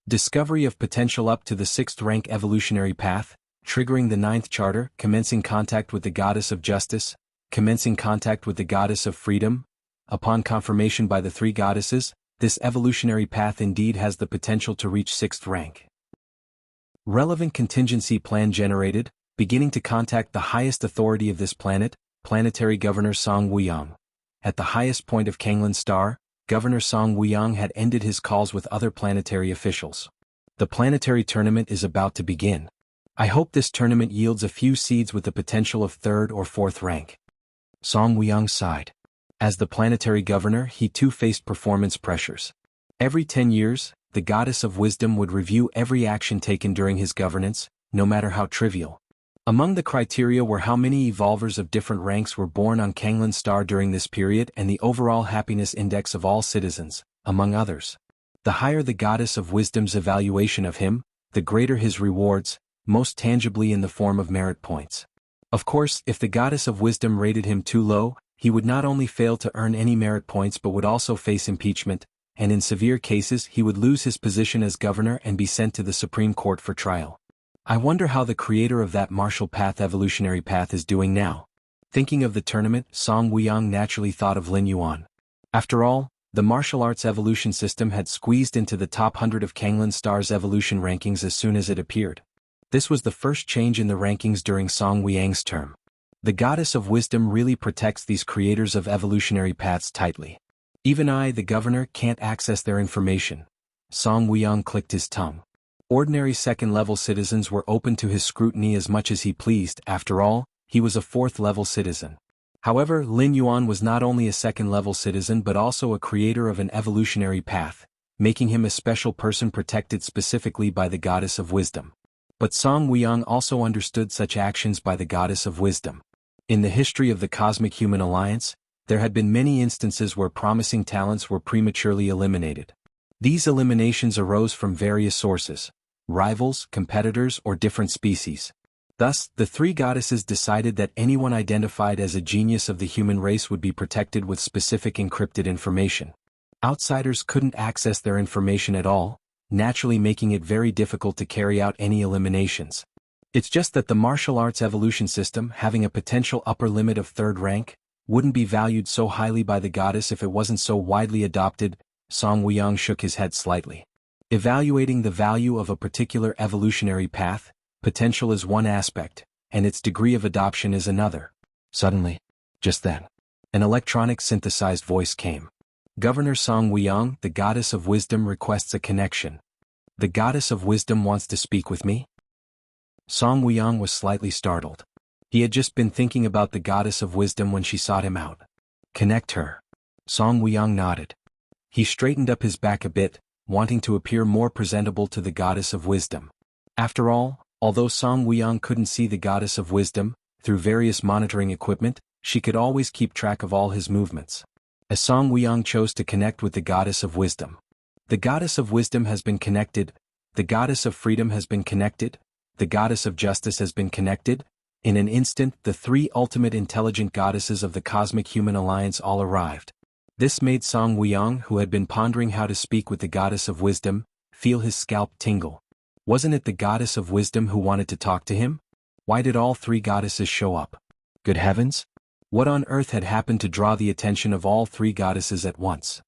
Discovery of potential up to the 6th rank evolutionary path, triggering the 9th charter, commencing contact with the Goddess of Justice, commencing contact with the Goddess of Freedom. Upon confirmation by the 3 goddesses, this evolutionary path indeed has the potential to reach 6th rank. Relevant contingency plan generated, beginning to contact the highest authority of this planet, Planetary Governor Song Wuyang. At the highest point of Kanglin's star, Governor Song Wuyang had ended his calls with other planetary officials. The planetary tournament is about to begin. I hope this tournament yields a few seeds with the potential of 3rd or 4th rank. Song Wuyang sighed. As the planetary governor, he too faced performance pressures. Every 10 years, the Goddess of Wisdom would review every action taken during his governance, no matter how trivial. Among the criteria were how many evolvers of different ranks were born on Kanglin's star during this period and the overall happiness index of all citizens, among others. The higher the goddess of wisdom's evaluation of him, the greater his rewards, most tangibly in the form of merit points. Of course, if the goddess of wisdom rated him too low, he would not only fail to earn any merit points but would also face impeachment, and in severe cases he would lose his position as governor and be sent to the Supreme Court for trial. I wonder how the creator of that martial path evolutionary path is doing now. Thinking of the tournament, Song Wuyang naturally thought of Lin Yuan. After all, the martial arts evolution system had squeezed into the top 100 of Kanglin Star's evolution rankings as soon as it appeared. This was the first change in the rankings during Song Wuyang's term. The goddess of wisdom really protects these creators of evolutionary paths tightly. Even I, the governor, can't access their information. Song Wuyang clicked his tongue. Ordinary second-level citizens were open to his scrutiny as much as he pleased. After all, he was a fourth-level citizen. However, Lin Yuan was not only a second-level citizen but also a creator of an evolutionary path, making him a special person protected specifically by the goddess of wisdom. But Song Wuyang also understood such actions by the goddess of wisdom. In the history of the Cosmic Human Alliance, there had been many instances where promising talents were prematurely eliminated. These eliminations arose from various sources: rivals, competitors, or different species. Thus, the three goddesses decided that anyone identified as a genius of the human race would be protected with specific encrypted information. Outsiders couldn't access their information at all, naturally making it very difficult to carry out any eliminations. It's just that the martial arts evolution system, having a potential upper limit of third rank, wouldn't be valued so highly by the goddess if it wasn't so widely adopted. Song Wuyang shook his head slightly. Evaluating the value of a particular evolutionary path, potential is one aspect, and its degree of adoption is another. Suddenly, just then, an electronic synthesized voice came. Governor Song Wuyang, the goddess of wisdom, requests a connection. The goddess of wisdom wants to speak with me? Song Wuyang was slightly startled. He had just been thinking about the goddess of wisdom when she sought him out. Connect her. Song Wuyang nodded. He straightened up his back a bit, wanting to appear more presentable to the goddess of wisdom. After all, although Song Wuyang couldn't see the goddess of wisdom, through various monitoring equipment, she could always keep track of all his movements. As Song Wuyang chose to connect with the goddess of wisdom. The goddess of wisdom has been connected, the goddess of freedom has been connected, the goddess of justice has been connected. In an instant, the three ultimate intelligent goddesses of the Cosmic Human Alliance all arrived. This made Song Wuyang, who had been pondering how to speak with the goddess of wisdom, feel his scalp tingle. Wasn't it the goddess of wisdom who wanted to talk to him? Why did all three goddesses show up? Good heavens! What on earth had happened to draw the attention of all three goddesses at once?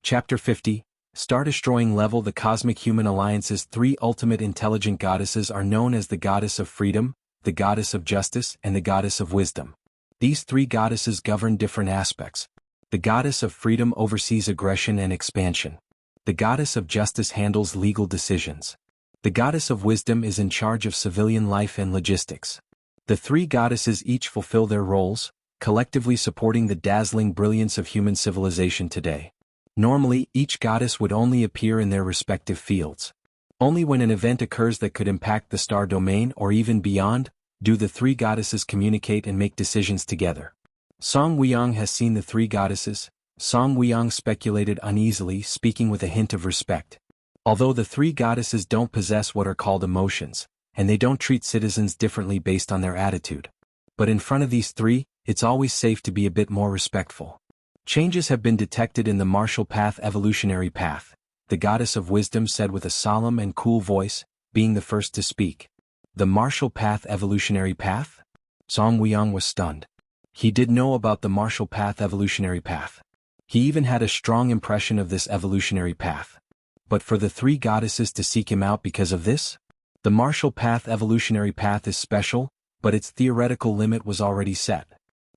Chapter 50, Star-Destroying Level. The Cosmic Human Alliance's three ultimate intelligent goddesses are known as the Goddess of Freedom, the Goddess of Justice, and the Goddess of Wisdom. These three goddesses govern different aspects. The Goddess of Freedom oversees aggression and expansion. The Goddess of Justice handles legal decisions. The Goddess of Wisdom is in charge of civilian life and logistics. The three goddesses each fulfill their roles, collectively supporting the dazzling brilliance of human civilization today. Normally, each goddess would only appear in their respective fields. Only when an event occurs that could impact the star domain or even beyond, do the three goddesses communicate and make decisions together. Song Wuyang has seen the three goddesses. Song Wuyang speculated uneasily, speaking with a hint of respect. Although the three goddesses don't possess what are called emotions, and they don't treat citizens differently based on their attitude. But in front of these three, it's always safe to be a bit more respectful. Changes have been detected in the martial path evolutionary path, the goddess of wisdom said with a solemn and cool voice, being the first to speak. The martial path evolutionary path? Song Wuyang was stunned. He did know about the martial path evolutionary path. He even had a strong impression of this evolutionary path. But for the three goddesses to seek him out because of this? The martial path evolutionary path is special, but its theoretical limit was already set.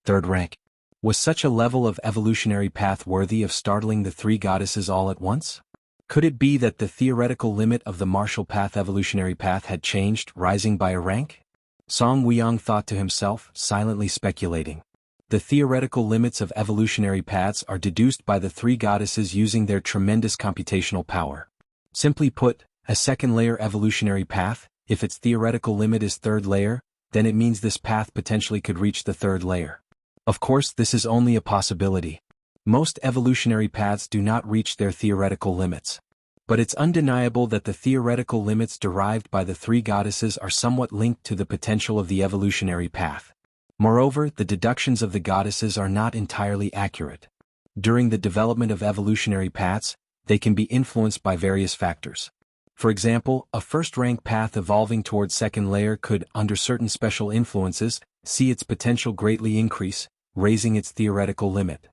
Third rank. Was such a level of evolutionary path worthy of startling the three goddesses all at once? Could it be that the theoretical limit of the martial path evolutionary path had changed, rising by a rank? Song Wuyang thought to himself, silently speculating. The theoretical limits of evolutionary paths are deduced by the three goddesses using their tremendous computational power. Simply put, a second-layer evolutionary path, If its theoretical limit is third layer, then it means this path potentially could reach the third layer. Of course, this is only a possibility. Most evolutionary paths do not reach their theoretical limits. But it's undeniable that the theoretical limits derived by the three goddesses are somewhat linked to the potential of the evolutionary path. Moreover, the deductions of the goddesses are not entirely accurate. During the development of evolutionary paths, they can be influenced by various factors. For example, a first-rank path evolving towards second layer could, under certain special influences, see its potential greatly increase, raising its theoretical limit.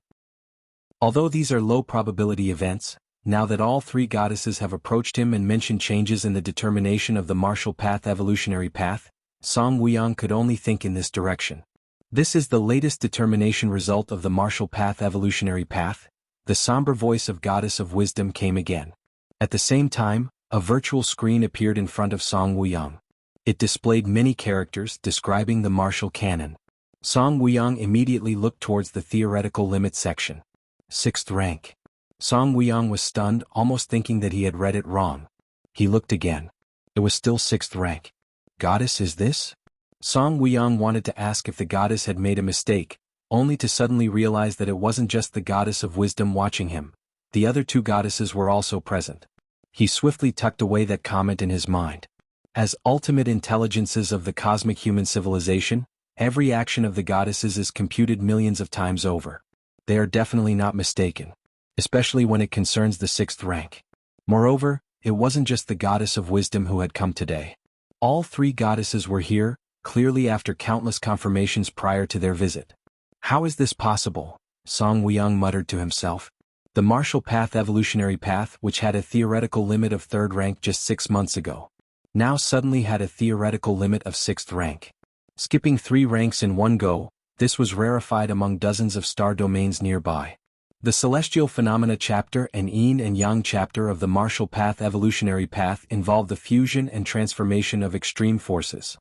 Although these are low-probability events, now that all three goddesses have approached him and mentioned changes in the determination of the martial path evolutionary path, Song Wuyang could only think in this direction. This is the latest determination result of the martial path evolutionary path. The somber voice of Goddess of Wisdom came again. At the same time, a virtual screen appeared in front of Song Wuyang. It displayed many characters describing the martial canon. Song Wuyang immediately looked towards the theoretical limit section. 6th rank. Song Wuyang was stunned, almost thinking that he had read it wrong. He looked again. It was still 6th rank. Goddess, is this? Song Wuyang wanted to ask if the goddess had made a mistake, only to suddenly realize that it wasn't just the Goddess of Wisdom watching him. The other two goddesses were also present. He swiftly tucked away that comment in his mind. As ultimate intelligences of the cosmic human civilization, every action of the goddesses is computed millions of times over. They are definitely not mistaken, especially when it concerns the 6th rank. Moreover, it wasn't just the Goddess of Wisdom who had come today. All three goddesses were here, clearly after countless confirmations prior to their visit. How is this possible? Song Wuyang muttered to himself. The martial path evolutionary path, which had a theoretical limit of 3rd rank just 6 months ago, now suddenly had a theoretical limit of 6th rank. Skipping 3 ranks in one go, this was rarefied among dozens of star domains nearby. The Celestial Phenomena chapter and Yin and Yang chapter of the Martial Path evolutionary path involve the fusion and transformation of extreme forces.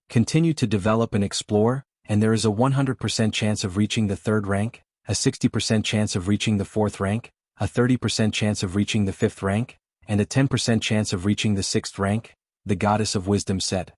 Continue to develop and explore, and there is a 100% chance of reaching the 3rd rank, a 60% chance of reaching the 4th rank, a 30% chance of reaching the 5th rank, and a 10% chance of reaching the 6th rank, the Goddess of Wisdom said.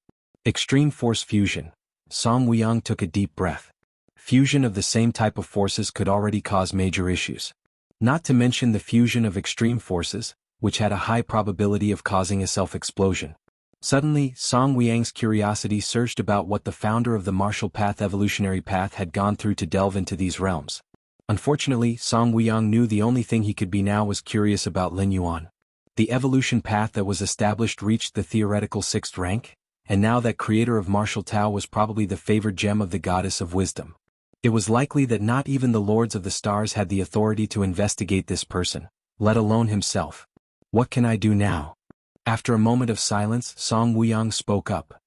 Extreme force fusion. Song Wuyang took a deep breath. Fusion of the same type of forces could already cause major issues. Not to mention the fusion of extreme forces, which had a high probability of causing a self-explosion. Suddenly, Song Wuyang's curiosity surged about what the founder of the martial path evolutionary path had gone through to delve into these realms. Unfortunately, Song Wuyang knew the only thing he could be now was curious about Lin Yuan. The evolution path that was established reached the theoretical 6th rank, and now that creator of martial Tao was probably the favored gem of the Goddess of Wisdom. It was likely that not even the Lords of the Stars had the authority to investigate this person, let alone himself. What can I do now? After a moment of silence, Song Wuyang spoke up.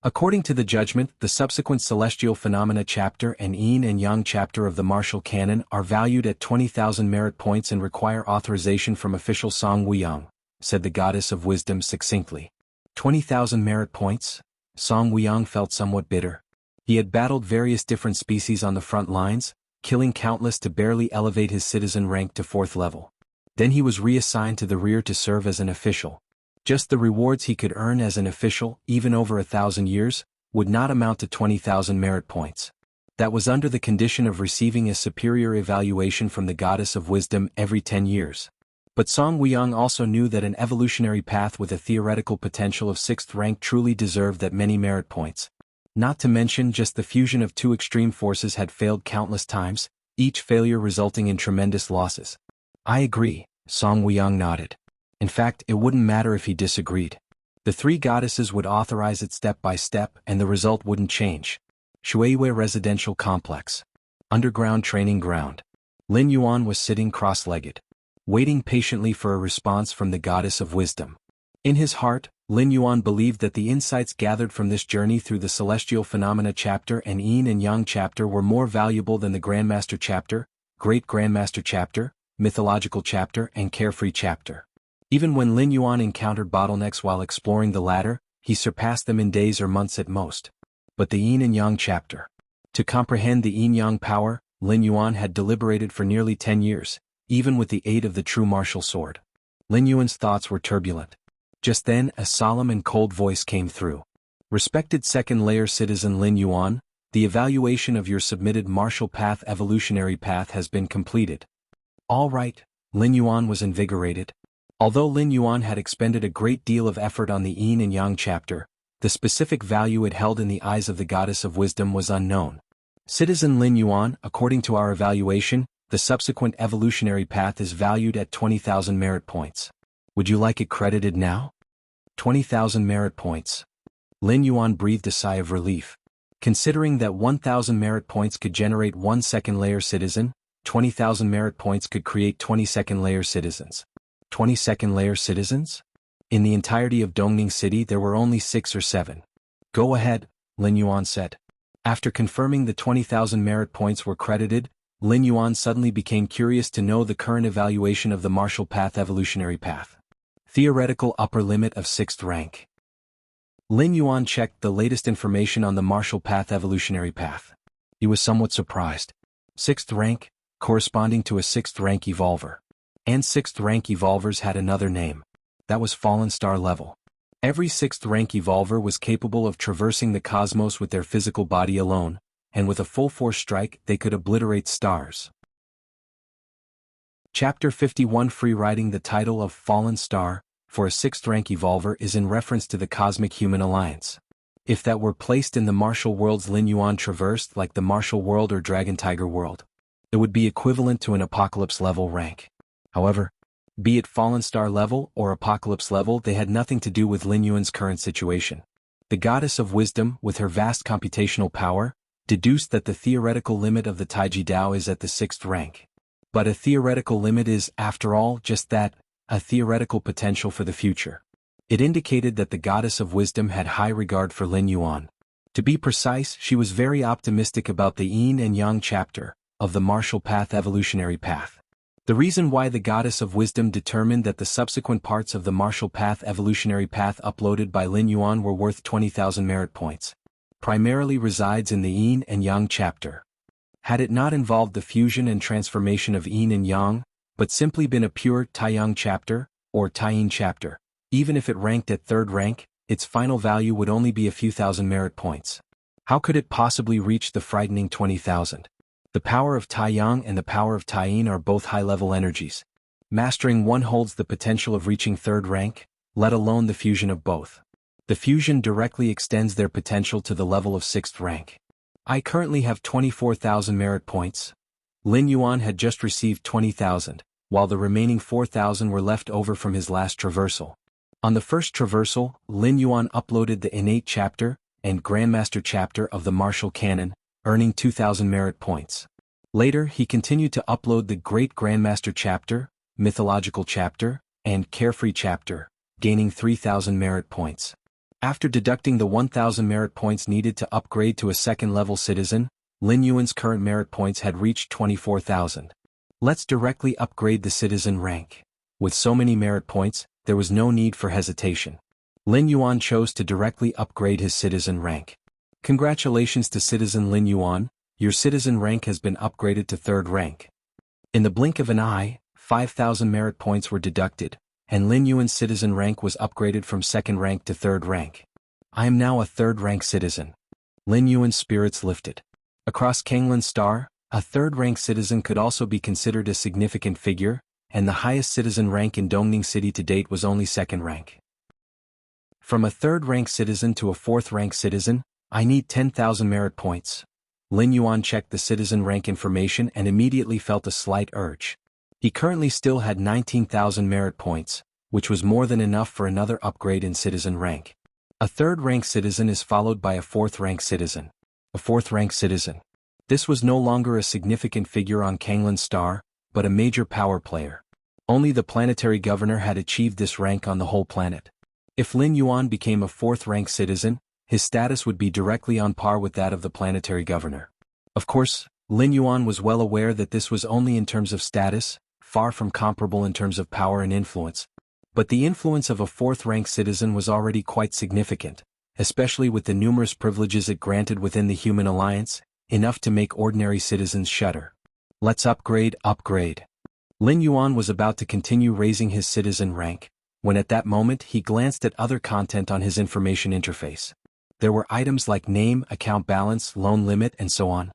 According to the judgment, the subsequent Celestial Phenomena chapter and Yin and Yang chapter of the martial canon are valued at 20,000 merit points and require authorization from official Song Wuyang, said the Goddess of Wisdom succinctly. 20,000 merit points? Song Wuyang felt somewhat bitter. He had battled various different species on the front lines, killing countless to barely elevate his citizen rank to 4th level. Then he was reassigned to the rear to serve as an official. Just the rewards he could earn as an official, even over 1,000 years, would not amount to 20,000 merit points. That was under the condition of receiving a superior evaluation from the Goddess of Wisdom every 10 years. But Song Wuyang also knew that an evolutionary path with a theoretical potential of 6th rank truly deserved that many merit points. Not to mention just the fusion of two extreme forces had failed countless times, each failure resulting in tremendous losses. I agree, Song Wuyang nodded. In fact, it wouldn't matter if he disagreed. The three goddesses would authorize it step by step and the result wouldn't change. Shuiwei Residential Complex. Underground Training Ground. Lin Yuan was sitting cross-legged, waiting patiently for a response from the Goddess of Wisdom. In his heart, Lin Yuan believed that the insights gathered from this journey through the Celestial Phenomena chapter and Yin and Yang chapter were more valuable than the Grandmaster chapter, Great Grandmaster chapter, Mythological chapter and Carefree chapter. Even when Lin Yuan encountered bottlenecks while exploring the latter, he surpassed them in days or months at most. But the Yin and Yang chapter. To comprehend the yin-yang power, Lin Yuan had deliberated for nearly 10 years, even with the aid of the true martial sword. Lin Yuan's thoughts were turbulent. Just then, a solemn and cold voice came through. Respected second-layer citizen Lin Yuan, the evaluation of your submitted martial path evolutionary path has been completed. All right, Lin Yuan was invigorated. Although Lin Yuan had expended a great deal of effort on the Yin and Yang chapter, the specific value it held in the eyes of the goddess of wisdom was unknown. Citizen Lin Yuan, according to our evaluation, the subsequent evolutionary path is valued at 20,000 merit points. Would you like it credited now? 20,000 merit points. Lin Yuan breathed a sigh of relief. Considering that 1,000 merit points could generate one second-layer citizen, 20,000 merit points could create 20 second-layer citizens. 20 second-layer citizens? In the entirety of Dongning City there were only 6 or 7. Go ahead, Lin Yuan said. After confirming the 20,000 merit points were credited, Lin Yuan suddenly became curious to know the current evaluation of the martial path evolutionary path. Theoretical upper limit of 6th rank. Lin Yuan checked the latest information on the martial path evolutionary path. He was somewhat surprised. 6th rank, corresponding to a 6th rank evolver. And 6th rank evolvers had another name. That was Fallen Star level. Every 6th rank evolver was capable of traversing the cosmos with their physical body alone, and with a full force strike they could obliterate stars. Chapter 51 Free Riding. The title of Fallen Star, for a 6th rank evolver, is in reference to the Cosmic Human Alliance. If that were placed in the martial worlds Lin Yuan traversed, like the martial world or Dragon Tiger world, it would be equivalent to an Apocalypse level rank. However, be it Fallen Star level or Apocalypse level, they had nothing to do with Lin Yuan's current situation. The goddess of wisdom, with her vast computational power, deduced that the theoretical limit of the Taiji Dao is at the 6th rank. But a theoretical limit is, after all, just that, a theoretical potential for the future. It indicated that the goddess of wisdom had high regard for Lin Yuan. To be precise, she was very optimistic about the Yin and Yang chapter of the martial path evolutionary path. The reason why the goddess of wisdom determined that the subsequent parts of the martial path evolutionary path uploaded by Lin Yuan were worth 20,000 merit points primarily resides in the Yin and Yang chapter. Had it not involved the fusion and transformation of Yin and Yang, but simply been a pure Taiyang chapter, or Taiyin chapter, even if it ranked at 3rd rank, its final value would only be a few thousand merit points. How could it possibly reach the frightening 20,000? The power of Taiyang and the power of Taiyin are both high-level energies. Mastering one holds the potential of reaching 3rd rank, let alone the fusion of both. The fusion directly extends their potential to the level of 6th rank. I currently have 24,000 merit points. Lin Yuan had just received 20,000, while the remaining 4,000 were left over from his last traversal. On the first traversal, Lin Yuan uploaded the Innate chapter and Grandmaster chapter of the Martial Canon, earning 2,000 merit points. Later he continued to upload the Great Grandmaster chapter, Mythological chapter, and Carefree chapter, gaining 3,000 merit points. After deducting the 1,000 merit points needed to upgrade to a 2nd-level citizen, Lin Yuan's current merit points had reached 24,000. Let's directly upgrade the citizen rank. With so many merit points, there was no need for hesitation. Lin Yuan chose to directly upgrade his citizen rank. Congratulations to Citizen Lin Yuan, your citizen rank has been upgraded to 3rd rank. In the blink of an eye, 5,000 merit points were deducted, and Lin Yuan's citizen rank was upgraded from 2nd rank to 3rd rank. I am now a 3rd rank citizen. Lin Yuan's spirits lifted. Across Kanglan Star, a 3rd rank citizen could also be considered a significant figure, and the highest citizen rank in Dongning City to date was only 2nd rank. From a 3rd rank citizen to a 4th rank citizen, I need 10,000 merit points. Lin Yuan checked the citizen rank information and immediately felt a slight urge. He currently still had 19,000 merit points, which was more than enough for another upgrade in citizen rank. A 3rd rank citizen is followed by a 4th rank citizen. A 4th rank citizen. This was no longer a significant figure on Kanglan Star, but a major power player. Only the planetary governor had achieved this rank on the whole planet. If Lin Yuan became a 4th rank citizen, his status would be directly on par with that of the planetary governor. Of course, Lin Yuan was well aware that this was only in terms of status, far from comparable in terms of power and influence. But the influence of a 4th rank citizen was already quite significant, especially with the numerous privileges it granted within the Human Alliance, enough to make ordinary citizens shudder. Let's upgrade. Lin Yuan was about to continue raising his citizen rank, when at that moment he glanced at other content on his information interface. There were items like name, account balance, loan limit, and so on.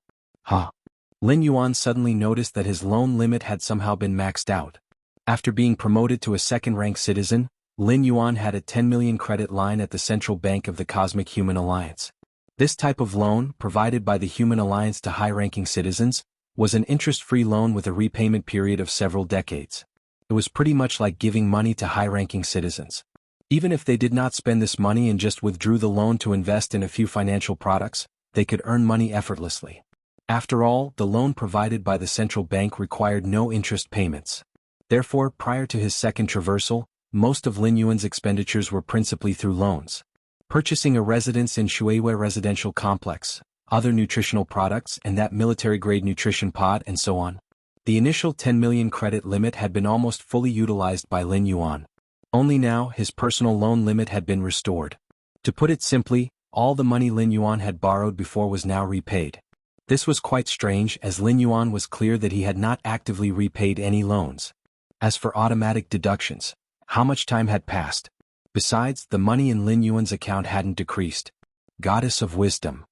Lin Yuan suddenly noticed that his loan limit had somehow been maxed out. After being promoted to a second-rank citizen, Lin Yuan had a 10 million credit line at the Central Bank of the Cosmic Human Alliance. This type of loan, provided by the Human Alliance to high-ranking citizens, was an interest-free loan with a repayment period of several decades. It was pretty much like giving money to high-ranking citizens. Even if they did not spend this money and just withdrew the loan to invest in a few financial products, they could earn money effortlessly. After all, the loan provided by the central bank required no interest payments. Therefore, prior to his second traversal, most of Lin Yuan's expenditures were principally through loans. Purchasing a residence in Shuiwei residential complex, other nutritional products and that military-grade nutrition pod and so on. The initial 10 million credit limit had been almost fully utilized by Lin Yuan. Only now his personal loan limit had been restored. To put it simply, all the money Lin Yuan had borrowed before was now repaid. This was quite strange, as Lin Yuan was clear that he had not actively repaid any loans. As for automatic deductions, how much time had passed? Besides, the money in Lin Yuan's account hadn't decreased. Goddess of Wisdom.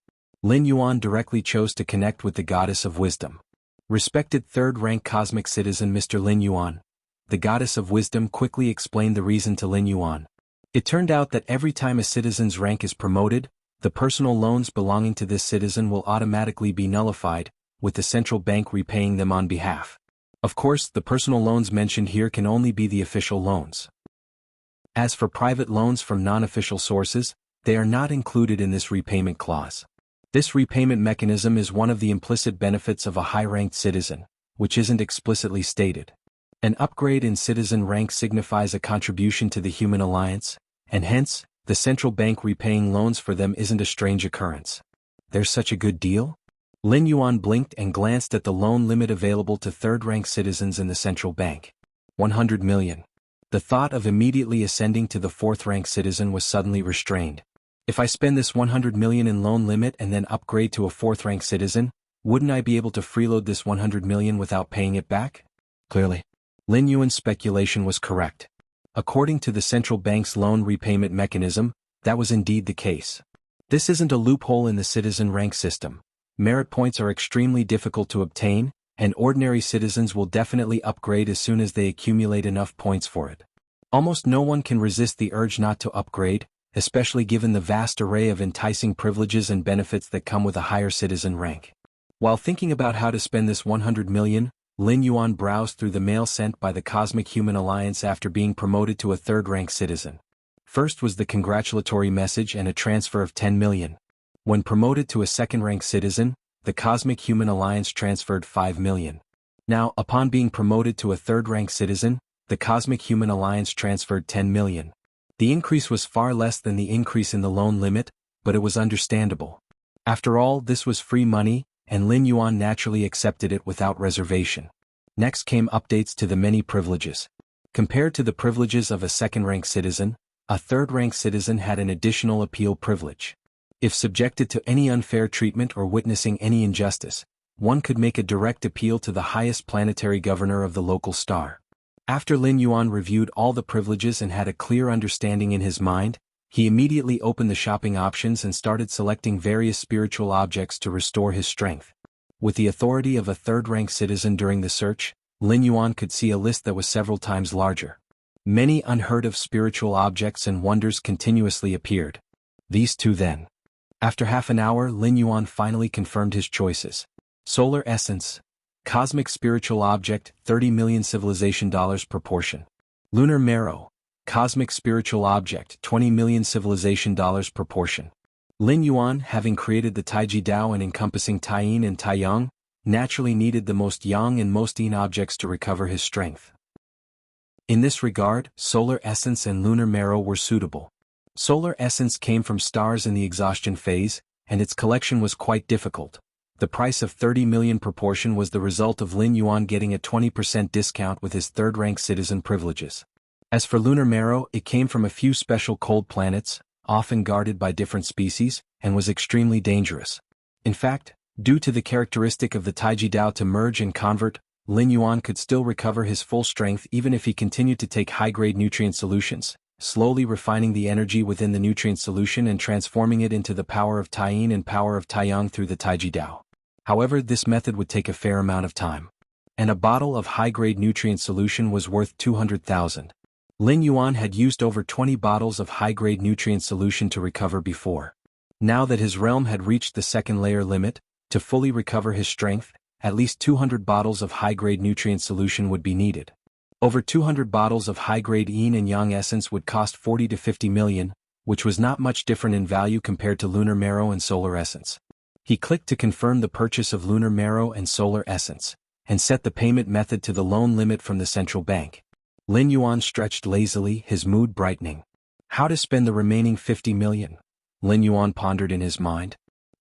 Lin Yuan directly chose to connect with the Goddess of Wisdom. Respected third-rank cosmic citizen Mr. Lin Yuan. The Goddess of Wisdom quickly explained the reason to Lin Yuan. It turned out that every time a citizen's rank is promoted, the personal loans belonging to this citizen will automatically be nullified, with the central bank repaying them on behalf. Of course, the personal loans mentioned here can only be the official loans. As for private loans from non-official sources, they are not included in this repayment clause. This repayment mechanism is one of the implicit benefits of a high-ranked citizen, which isn't explicitly stated. An upgrade in citizen rank signifies a contribution to the Human Alliance, and hence, the central bank repaying loans for them isn't a strange occurrence. There's such a good deal? Lin Yuan blinked and glanced at the loan limit available to third-rank citizens in the central bank. 100 million. The thought of immediately ascending to the fourth-rank citizen was suddenly restrained. If I spend this 100 million in loan limit and then upgrade to a fourth-rank citizen, wouldn't I be able to freeload this 100 million without paying it back? Clearly. Lin Yuan's speculation was correct. According to the central bank's loan repayment mechanism, that was indeed the case. This isn't a loophole in the citizen rank system. Merit points are extremely difficult to obtain, and ordinary citizens will definitely upgrade as soon as they accumulate enough points for it. Almost no one can resist the urge not to upgrade, especially given the vast array of enticing privileges and benefits that come with a higher citizen rank. While thinking about how to spend this 100 million, Lin Yuan browsed through the mail sent by the Cosmic Human Alliance after being promoted to a third-rank citizen. First was the congratulatory message and a transfer of 10 million. When promoted to a second-rank citizen, the Cosmic Human Alliance transferred 5 million. Now, upon being promoted to a third-rank citizen, the Cosmic Human Alliance transferred 10 million. The increase was far less than the increase in the loan limit, but it was understandable. After all, this was free money, and Lin Yuan naturally accepted it without reservation. Next came updates to the many privileges. Compared to the privileges of a second-rank citizen, a third-rank citizen had an additional appeal privilege. If subjected to any unfair treatment or witnessing any injustice, one could make a direct appeal to the highest planetary governor of the local star. After Lin Yuan reviewed all the privileges and had a clear understanding in his mind, he immediately opened the shopping options and started selecting various spiritual objects to restore his strength. With the authority of a third-rank citizen during the search, Lin Yuan could see a list that was several times larger. Many unheard-of spiritual objects and wonders continuously appeared. These two then. After half an hour, Lin Yuan finally confirmed his choices. Solar Essence. Cosmic Spiritual Object, 30 million civilization dollars proportion. Lunar Marrow. Cosmic Spiritual Object, 20 million civilization dollars proportion. Lin Yuan, having created the Taiji Dao and encompassing Taiyin and Taiyang, naturally needed the most yang and most yin objects to recover his strength. In this regard, Solar Essence and Lunar Marrow were suitable. Solar Essence came from stars in the exhaustion phase, and its collection was quite difficult. The price of 30 million proportion was the result of Lin Yuan getting a 20% discount with his third-rank citizen privileges. As for Lunar Marrow, it came from a few special cold planets, often guarded by different species, and was extremely dangerous. In fact, due to the characteristic of the Taiji Dao to merge and convert, Lin Yuan could still recover his full strength even if he continued to take high-grade nutrient solutions, slowly refining the energy within the nutrient solution and transforming it into the power of Taiyin and power of Taiyang through the Taiji Dao. However, this method would take a fair amount of time. And a bottle of high-grade nutrient solution was worth 200,000. Lin Yuan had used over 20 bottles of high-grade nutrient solution to recover before. Now that his realm had reached the second layer limit, to fully recover his strength, at least 200 bottles of high-grade nutrient solution would be needed. Over 200 bottles of high-grade yin and yang essence would cost 40 to 50 million, which was not much different in value compared to lunar marrow and solar essence. He clicked to confirm the purchase of lunar marrow and solar essence, and set the payment method to the loan limit from the central bank. Lin Yuan stretched lazily, his mood brightening. How to spend the remaining 50 million? Lin Yuan pondered in his mind.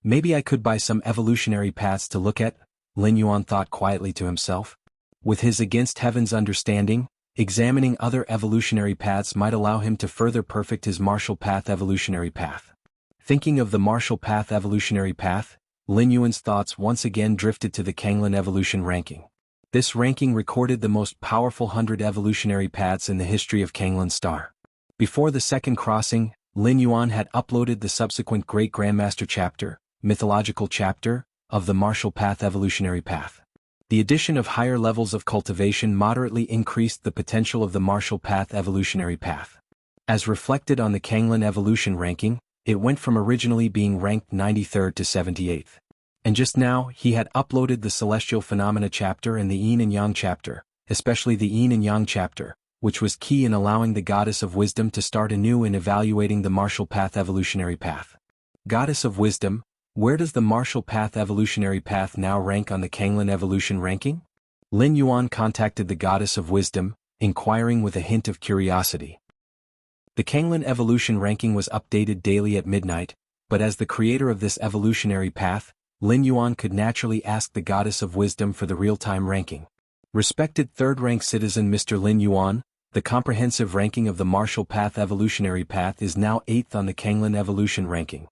Maybe I could buy some evolutionary paths to look at, Lin Yuan thought quietly to himself. With his against heaven's understanding, examining other evolutionary paths might allow him to further perfect his martial path evolutionary path. Thinking of the martial path evolutionary path, Lin Yuan's thoughts once again drifted to the Kanglin evolution ranking. This ranking recorded the most powerful 100 evolutionary paths in the history of Kanglin Star. Before the second crossing, Lin Yuan had uploaded the subsequent Great Grandmaster chapter, mythological chapter, of the martial path evolutionary path. The addition of higher levels of cultivation moderately increased the potential of the martial path evolutionary path. As reflected on the Kanglin evolution ranking, it went from originally being ranked 93rd to 78th. And just now, he had uploaded the celestial phenomena chapter and the yin and yang chapter, especially the yin and yang chapter, which was key in allowing the Goddess of Wisdom to start anew in evaluating the martial path evolutionary path. Goddess of Wisdom, where does the martial path evolutionary path now rank on the Kanglin evolution ranking? Lin Yuan contacted the Goddess of Wisdom, inquiring with a hint of curiosity. The Kanglin evolution ranking was updated daily at midnight, but as the creator of this evolutionary path, Lin Yuan could naturally ask the Goddess of Wisdom for the real-time ranking. Respected third-rank citizen Mr. Lin Yuan, the comprehensive ranking of the martial path evolutionary path is now 8th on the Kanglin evolution ranking.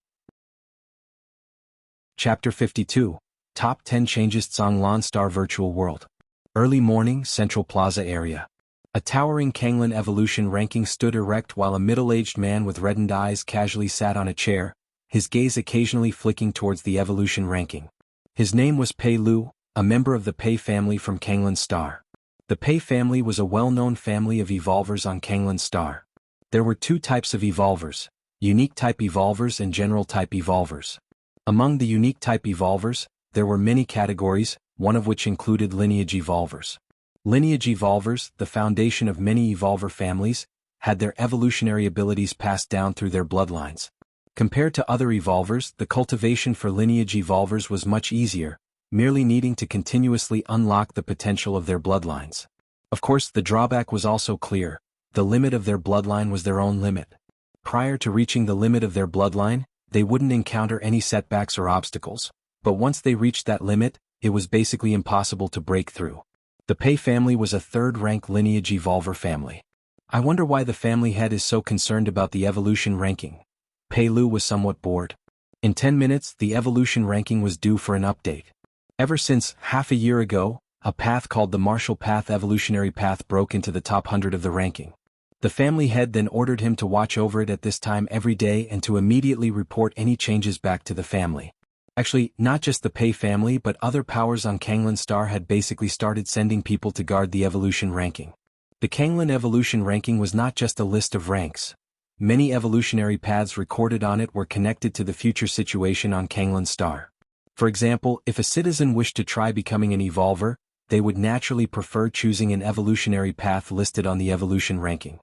Chapter 52, Top 10 Changes Zhonglan Star Virtual World. Early morning, Central Plaza area. A towering Kanglin evolution ranking stood erect while a middle-aged man with reddened eyes casually sat on a chair, his gaze occasionally flicking towards the evolution ranking. His name was Pei Lu, a member of the Pei family from Kanglin Star. The Pei family was a well-known family of evolvers on Kanglin Star. There were two types of evolvers, unique type evolvers and general type evolvers. Among the unique type evolvers, there were many categories, one of which included lineage evolvers. Lineage evolvers, the foundation of many evolver families, had their evolutionary abilities passed down through their bloodlines. Compared to other evolvers, the cultivation for lineage evolvers was much easier, merely needing to continuously unlock the potential of their bloodlines. Of course, the drawback was also clear: the limit of their bloodline was their own limit. Prior to reaching the limit of their bloodline, they wouldn't encounter any setbacks or obstacles, but once they reached that limit, it was basically impossible to break through. The Pei family was a third-rank lineage evolver family. I wonder why the family head is so concerned about the evolution ranking. Pei Lu was somewhat bored. In 10 minutes, the evolution ranking was due for an update. Ever since, half a year ago, a path called the martial path evolutionary path broke into the top 100 of the ranking. The family head then ordered him to watch over it at this time every day and to immediately report any changes back to the family. Actually, not just the Pei family but other powers on Kanglin Star had basically started sending people to guard the evolution ranking. The Kanglin evolution ranking was not just a list of ranks. Many evolutionary paths recorded on it were connected to the future situation on Kanglin Star. For example, if a citizen wished to try becoming an evolver, they would naturally prefer choosing an evolutionary path listed on the evolution ranking.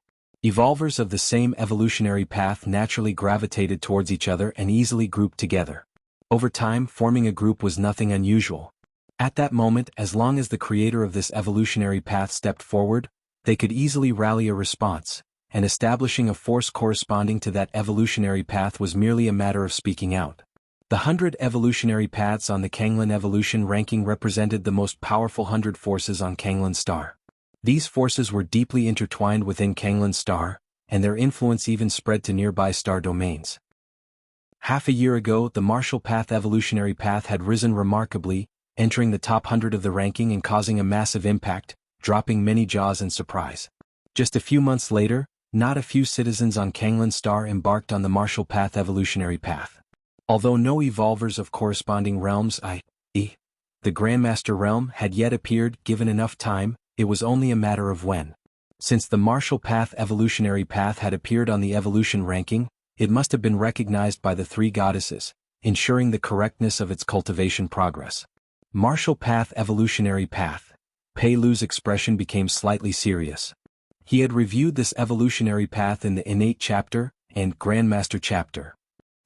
Evolvers of the same evolutionary path naturally gravitated towards each other and easily grouped together. Over time, forming a group was nothing unusual. At that moment, as long as the creator of this evolutionary path stepped forward, they could easily rally a response, and establishing a force corresponding to that evolutionary path was merely a matter of speaking out. The 100 evolutionary paths on the Kanglin evolution ranking represented the most powerful 100 forces on Kanglin Star. These forces were deeply intertwined within Kanglin Star, and their influence even spread to nearby star domains. Half a year ago, the martial path evolutionary path had risen remarkably, entering the top 100 of the ranking and causing a massive impact, dropping many jaws in surprise. Just a few months later, not a few citizens on Kanglan Star embarked on the martial path evolutionary path. Although no evolvers of corresponding realms, i.e., the Grandmaster realm, had yet appeared, given enough time, it was only a matter of when. Since the martial path evolutionary path had appeared on the evolution ranking, it must have been recognized by the three goddesses, ensuring the correctness of its cultivation progress. Martial path evolutionary path. Pei Lu's expression became slightly serious. He had reviewed this evolutionary path in the innate chapter and Grandmaster chapter.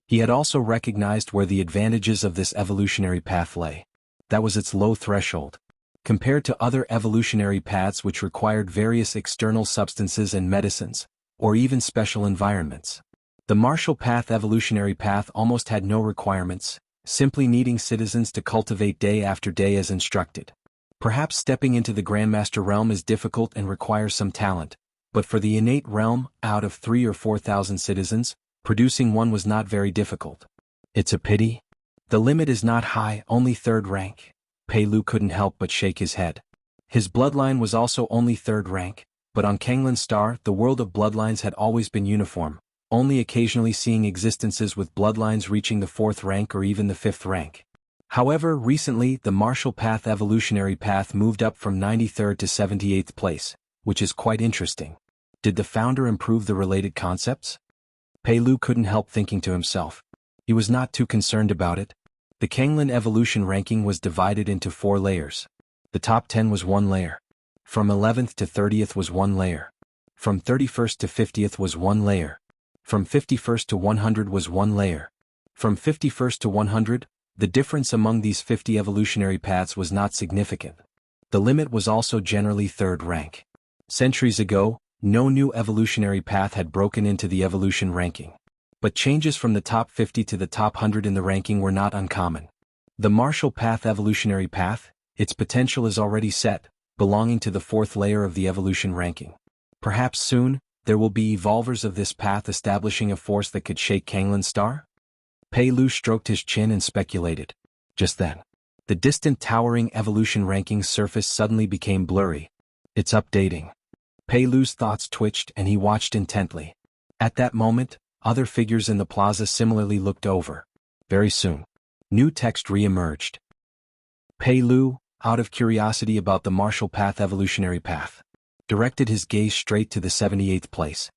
He had also recognized where the advantages of this evolutionary path lay. That was its low threshold. Compared to other evolutionary paths which required various external substances and medicines, or even special environments, the martial path evolutionary path almost had no requirements, simply needing citizens to cultivate day after day as instructed. Perhaps stepping into the Grandmaster realm is difficult and requires some talent, but for the innate realm, out of 3,000 or 4,000 citizens, producing one was not very difficult. It's a pity. The limit is not high, only 3rd rank. Pei Lu couldn't help but shake his head. His bloodline was also only 3rd rank, but on Kanglan Star the world of bloodlines had always been uniform, only occasionally seeing existences with bloodlines reaching the 4th rank or even the 5th rank. However, recently the martial path evolutionary path moved up from 93rd to 78th place, which is quite interesting. Did the founder improve the related concepts? Pei Lu couldn't help thinking to himself. He was not too concerned about it. The Kanglan evolution ranking was divided into 4 layers. The top 10 was 1 layer. From 11th to 30th was 1 layer. From 31st to 50th was 1 layer. From 51st to 100 was 1 layer. From 51st to 100, the difference among these 50 evolutionary paths was not significant. The limit was also generally 3rd rank. Centuries ago, no new evolutionary path had broken into the evolution ranking. But changes from the top 50 to the top 100 in the ranking were not uncommon. The martial path evolutionary path, its potential is already set, belonging to the 4th layer of the evolution ranking. Perhaps soon, there will be evolvers of this path establishing a force that could shake Kanglan Star? Pei Lu stroked his chin and speculated. Just then, the distant towering evolution rankings surface suddenly became blurry. It's updating. Pei Lu's thoughts twitched and he watched intently. At that moment, other figures in the plaza similarly looked over. Very soon, new text re-emerged. Pei Lu, out of curiosity about the martial path evolutionary path, directed his gaze straight to the 78th place.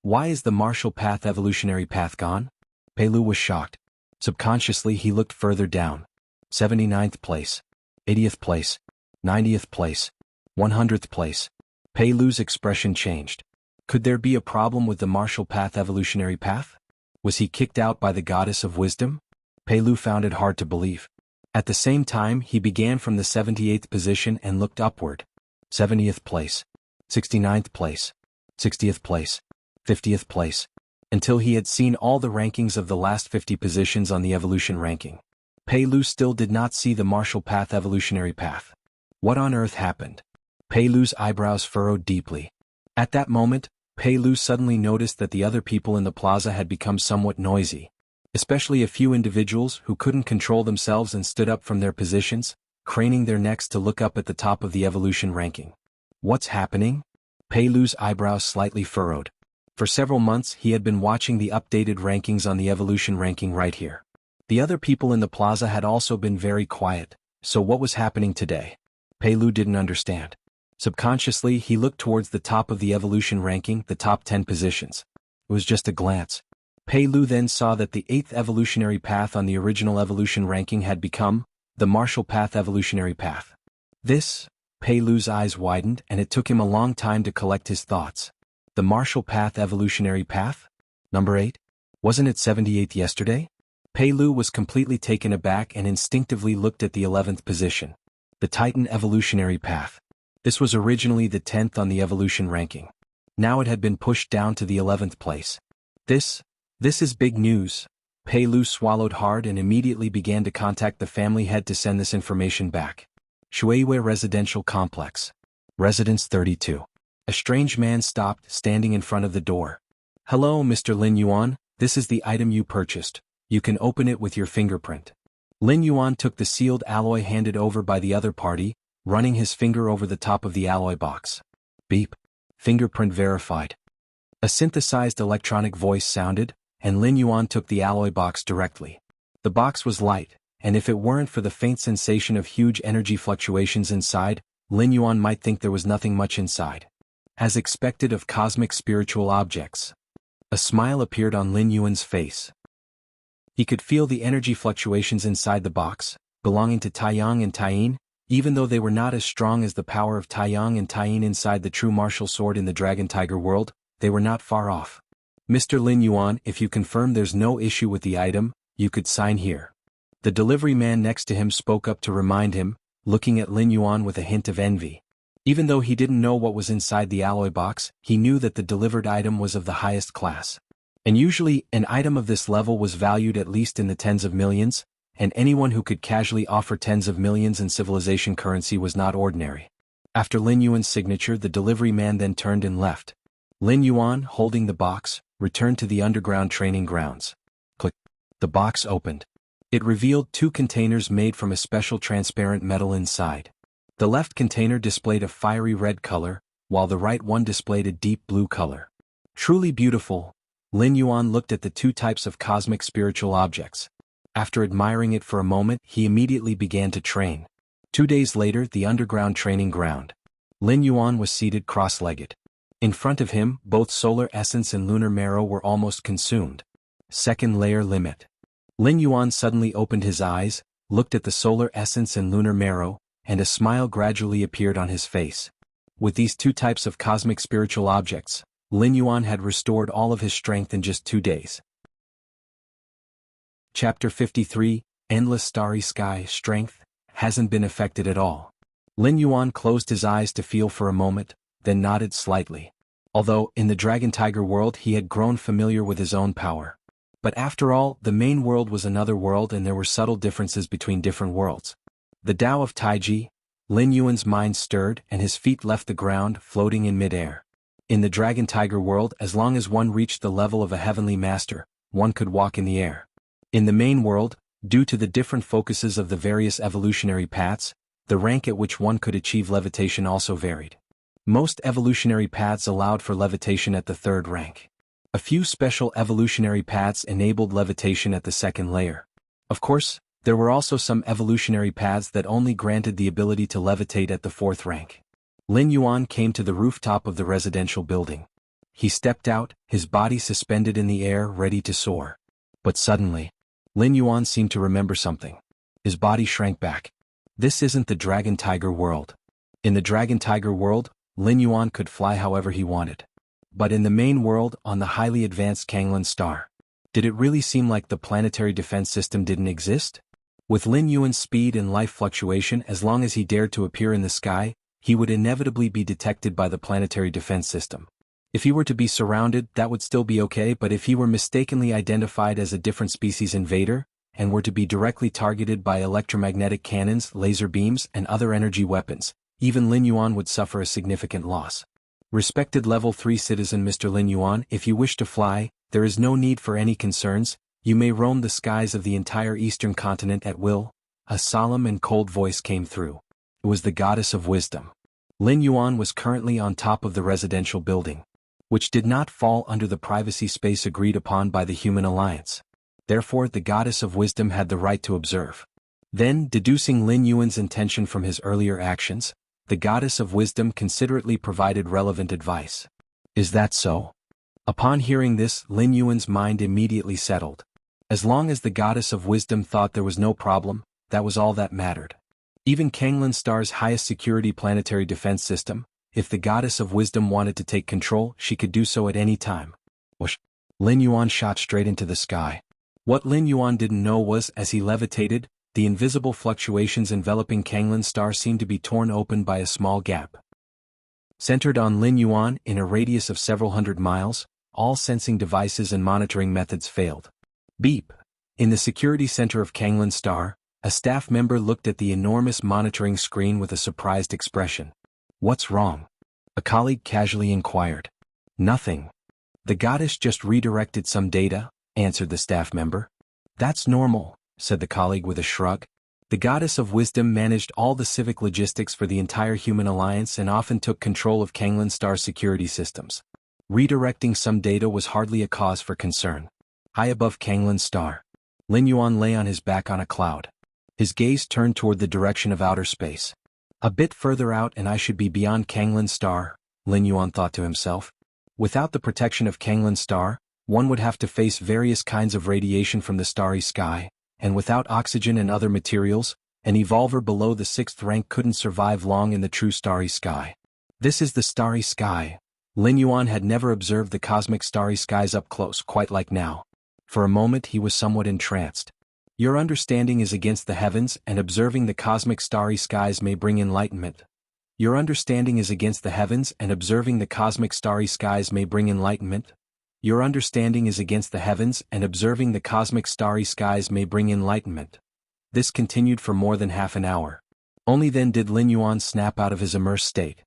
Why is the martial path evolutionary path gone? Pei Lu was shocked. Subconsciously he looked further down. 79th place. 80th place. 90th place. 100th place. Pei Lu's expression changed. Could there be a problem with the martial path evolutionary path? Was he kicked out by the goddess of wisdom? Pei Lu found it hard to believe. At the same time he began from the 78th position and looked upward. 70th place. 69th place. 60th place. 50th place. Until he had seen all the rankings of the last 50 positions on the evolution ranking. Pei Lu still did not see the martial path evolutionary path. What on earth happened? Pei Lu's eyebrows furrowed deeply. At that moment, Pei Lu suddenly noticed that the other people in the plaza had become somewhat noisy, especially a few individuals who couldn't control themselves and stood up from their positions, craning their necks to look up at the top of the evolution ranking. What's happening? Pei Lu's eyebrows slightly furrowed. For several months he had been watching the updated rankings on the evolution ranking right here. The other people in the plaza had also been very quiet, so what was happening today? Pei Lu didn't understand. Subconsciously he looked towards the top of the evolution ranking, the top 10 positions. It was just a glance. Pei Lu then saw that the 8th evolutionary path on the original evolution ranking had become the martial path evolutionary path. This, Pei Lu's eyes widened and it took him a long time to collect his thoughts. The martial path evolutionary path? Number 8? Wasn't it 78th yesterday? Pei Lu was completely taken aback and instinctively looked at the 11th position. The Titan evolutionary path. This was originally the 10th on the evolution ranking. Now it had been pushed down to the 11th place. This is big news. Pei Lu swallowed hard and immediately began to contact the family head to send this information back. Shuiwei Residential Complex. Residence 32. A strange man stopped, standing in front of the door. Hello, Mr. Lin Yuan, this is the item you purchased. You can open it with your fingerprint. Lin Yuan took the sealed alloy handed over by the other party, running his finger over the top of the alloy box. Beep. Fingerprint verified. A synthesized electronic voice sounded, and Lin Yuan took the alloy box directly. The box was light, and if it weren't for the faint sensation of huge energy fluctuations inside, Lin Yuan might think there was nothing much inside. As expected of cosmic spiritual objects. A smile appeared on Lin Yuan's face. He could feel the energy fluctuations inside the box, belonging to Taiyang and Taiyin, even though they were not as strong as the power of Taiyang and Taiyin inside the true martial sword in the Dragon Tiger world, they were not far off. Mr. Lin Yuan, if you confirm there's no issue with the item, you could sign here. The delivery man next to him spoke up to remind him, looking at Lin Yuan with a hint of envy. Even though he didn't know what was inside the alloy box, he knew that the delivered item was of the highest class. And usually, an item of this level was valued at least in the tens of millions, and anyone who could casually offer tens of millions in civilization currency was not ordinary. After Lin Yuan's signature, the delivery man then turned and left. Lin Yuan, holding the box, returned to the underground training grounds. Click. The box opened. It revealed 2 containers made from a special transparent metal inside. The left container displayed a fiery red color, while the right one displayed a deep blue color. Truly beautiful. Lin Yuan looked at the 2 types of cosmic spiritual objects. After admiring it for a moment, he immediately began to train. 2 days later, the underground training ground. Lin Yuan was seated cross-legged. In front of him, both solar essence and lunar marrow were almost consumed. Second layer limit. Lin Yuan suddenly opened his eyes, looked at the solar essence and lunar marrow, and a smile gradually appeared on his face. With these 2 types of cosmic spiritual objects, Lin Yuan had restored all of his strength in just 2 days. Chapter 53, Endless Starry Sky. Strength hasn't been affected at all. Lin Yuan closed his eyes to feel for a moment, then nodded slightly. Although, in the Dragon Tiger world he had grown familiar with his own power. But after all, the main world was another world and there were subtle differences between different worlds. The Tao of Taiji. Lin Yuan's mind stirred and his feet left the ground, floating in mid-air. In the Dragon Tiger world, as long as one reached the level of a heavenly master, one could walk in the air. In the main world, due to the different focuses of the various evolutionary paths, the rank at which one could achieve levitation also varied. Most evolutionary paths allowed for levitation at the 3rd rank. A few special evolutionary paths enabled levitation at the 2nd layer. Of course, there were also some evolutionary paths that only granted the ability to levitate at the 4th rank. Lin Yuan came to the rooftop of the residential building. He stepped out, his body suspended in the air, ready to soar. But suddenly, Lin Yuan seemed to remember something. His body shrank back. This isn't the Dragon Tiger world. In the Dragon Tiger world, Lin Yuan could fly however he wanted. But in the main world, on the highly advanced Kanglan star, did it really seem like the planetary defense system didn't exist? With Lin Yuan's speed and life fluctuation, as long as he dared to appear in the sky, he would inevitably be detected by the planetary defense system. If he were to be surrounded, that would still be okay, but if he were mistakenly identified as a different species invader, and were to be directly targeted by electromagnetic cannons, laser beams, and other energy weapons, even Lin Yuan would suffer a significant loss. Respected Level 3 citizen Mr. Lin Yuan, if you wish to fly, there is no need for any concerns, you may roam the skies of the entire eastern continent at will. A solemn and cold voice came through. It was the goddess of wisdom. Lin Yuan was currently on top of the residential building, which did not fall under the privacy space agreed upon by the Human Alliance. Therefore, the goddess of wisdom had the right to observe. Then, deducing Lin Yuan's intention from his earlier actions, the goddess of wisdom considerately provided relevant advice. Is that so? Upon hearing this, Lin Yuan's mind immediately settled. As long as the goddess of wisdom thought there was no problem, that was all that mattered. Even Kanglan Star's highest security planetary defense system, if the goddess of wisdom wanted to take control, she could do so at any time. Whoosh! Lin Yuan shot straight into the sky. What Lin Yuan didn't know was, as he levitated, the invisible fluctuations enveloping Kanglan Star seemed to be torn open by a small gap. Centered on Lin Yuan, in a radius of several hundred miles, all sensing devices and monitoring methods failed. Beep! In the security center of Kanglan Star, a staff member looked at the enormous monitoring screen with a surprised expression. What's wrong? A colleague casually inquired. Nothing. The goddess just redirected some data, answered the staff member. That's normal. said the colleague with a shrug. The goddess of wisdom managed all the civic logistics for the entire human alliance and often took control of Kanglan Star's security systems. Redirecting some data was hardly a cause for concern. High above Kanglan Star, Lin Yuan lay on his back on a cloud. His gaze turned toward the direction of outer space. A bit further out and I should be beyond Kanglan Star, Lin Yuan thought to himself. Without the protection of Kanglan Star, one would have to face various kinds of radiation from the starry sky, and without oxygen and other materials, an evolver below the 6th rank couldn't survive long in the true starry sky. This is the starry sky. Lin Yuan had never observed the cosmic starry skies up close quite like now. For a moment he was somewhat entranced. Your understanding is against the heavens, and observing the cosmic starry skies may bring enlightenment. Your understanding is against the heavens, and observing the cosmic starry skies may bring enlightenment. Your understanding is against the heavens, and observing the cosmic starry skies may bring enlightenment. This continued for more than half an hour. Only then did Lin Yuan snap out of his immersed state.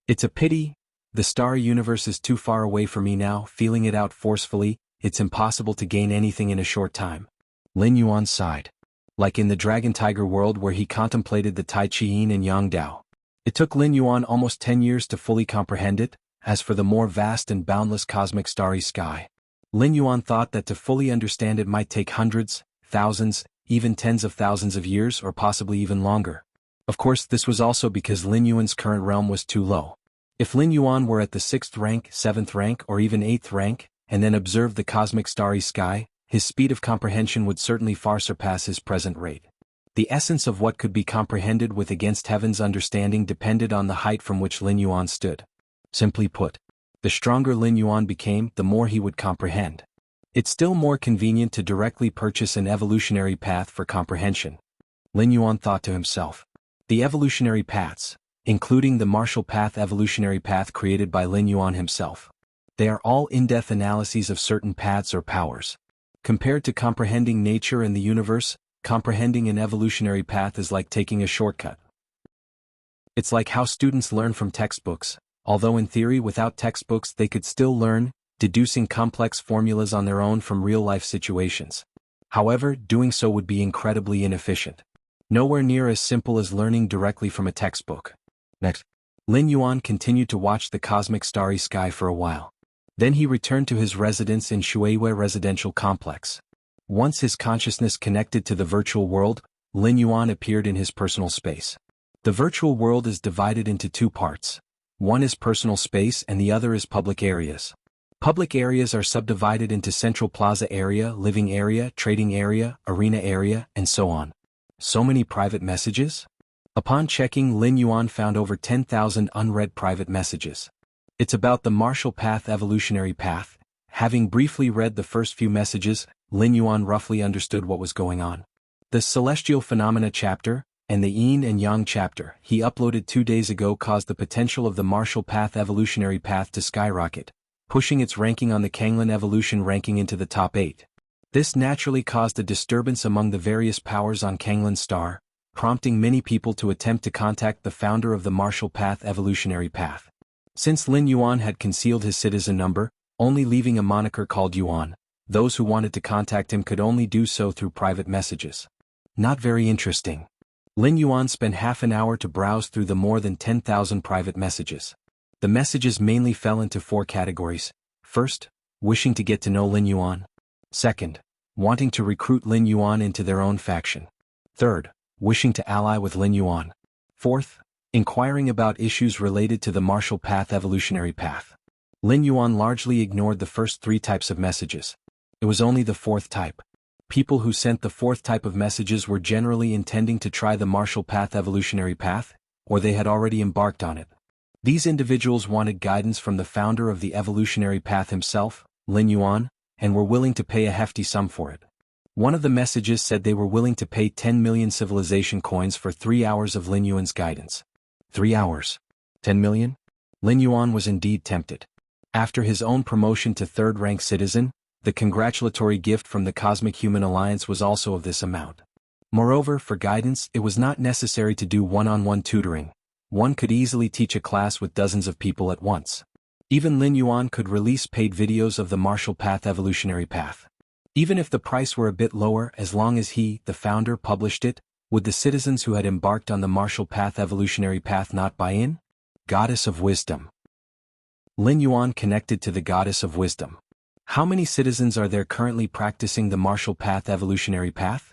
It's a pity. The starry universe is too far away for me now. Feeling it out forcefully, it's impossible to gain anything in a short time. Lin Yuan sighed. Like in the Dragon Tiger world where he contemplated the Tai Chi Yin and Yang Dao. It took Lin Yuan almost 10 years to fully comprehend it. As for the more vast and boundless cosmic starry sky, Lin Yuan thought that to fully understand it might take hundreds, thousands, even tens of thousands of years or possibly even longer. Of course this was also because Lin Yuan's current realm was too low. If Lin Yuan were at the 6th rank, 7th rank or even 8th rank, and then observed the cosmic starry sky, his speed of comprehension would certainly far surpass his present rate. The essence of what could be comprehended with against heaven's understanding depended on the height from which Lin Yuan stood. Simply put, the stronger Lin Yuan became, the more he would comprehend. It's still more convenient to directly purchase an evolutionary path for comprehension. Lin Yuan thought to himself. The evolutionary paths, including the martial path evolutionary path created by Lin Yuan himself. They are all in-depth analyses of certain paths or powers. Compared to comprehending nature and the universe, comprehending an evolutionary path is like taking a shortcut. It's like how students learn from textbooks. Although in theory without textbooks they could still learn, deducing complex formulas on their own from real-life situations. However, doing so would be incredibly inefficient. Nowhere near as simple as learning directly from a textbook. Next, Lin Yuan continued to watch the cosmic starry sky for a while. Then he returned to his residence in Shuiwei Residential Complex. Once his consciousness connected to the virtual world, Lin Yuan appeared in his personal space. The virtual world is divided into two parts. One is personal space and the other is public areas. Public areas are subdivided into Central Plaza area, living area, trading area, arena area, and so on. So many private messages? Upon checking, Lin Yuan found over 10,000 unread private messages. It's about the martial path evolutionary path. Having briefly read the first few messages, Lin Yuan roughly understood what was going on. The Celestial Phenomena chapter, and the Yin and Yang chapter he uploaded 2 days ago caused the potential of the martial path evolutionary path to skyrocket, pushing its ranking on the Kanglan evolution ranking into the top 8. This naturally caused a disturbance among the various powers on Kanglan Star, prompting many people to attempt to contact the founder of the martial path evolutionary path. Since Lin Yuan had concealed his citizen number, only leaving a moniker called Yuan, those who wanted to contact him could only do so through private messages. Not very interesting. Lin Yuan spent half an hour to browse through the more than 10,000 private messages. The messages mainly fell into 4 categories. First, wishing to get to know Lin Yuan. Second, wanting to recruit Lin Yuan into their own faction. Third, wishing to ally with Lin Yuan. Fourth, inquiring about issues related to the martial path evolutionary path. Lin Yuan largely ignored the first 3 types of messages. It was only the 4th type. People who sent the 4th type of messages were generally intending to try the martial path evolutionary path, or they had already embarked on it. These individuals wanted guidance from the founder of the evolutionary path himself, Lin Yuan, and were willing to pay a hefty sum for it. One of the messages said they were willing to pay 10 million civilization coins for 3 hours of Lin Yuan's guidance. 3 hours. 10 million? Lin Yuan was indeed tempted. After his own promotion to 3rd-rank citizen, the congratulatory gift from the Cosmic Human Alliance was also of this amount. Moreover, for guidance, it was not necessary to do one-on-one tutoring. One could easily teach a class with dozens of people at once. Even Lin Yuan could release paid videos of the martial path evolutionary path. Even if the price were a bit lower, as long as he, the founder, published it, would the citizens who had embarked on the martial path evolutionary path not buy in? Goddess of Wisdom. Lin Yuan connected to the Goddess of Wisdom. How many citizens are there currently practicing the martial path evolutionary path?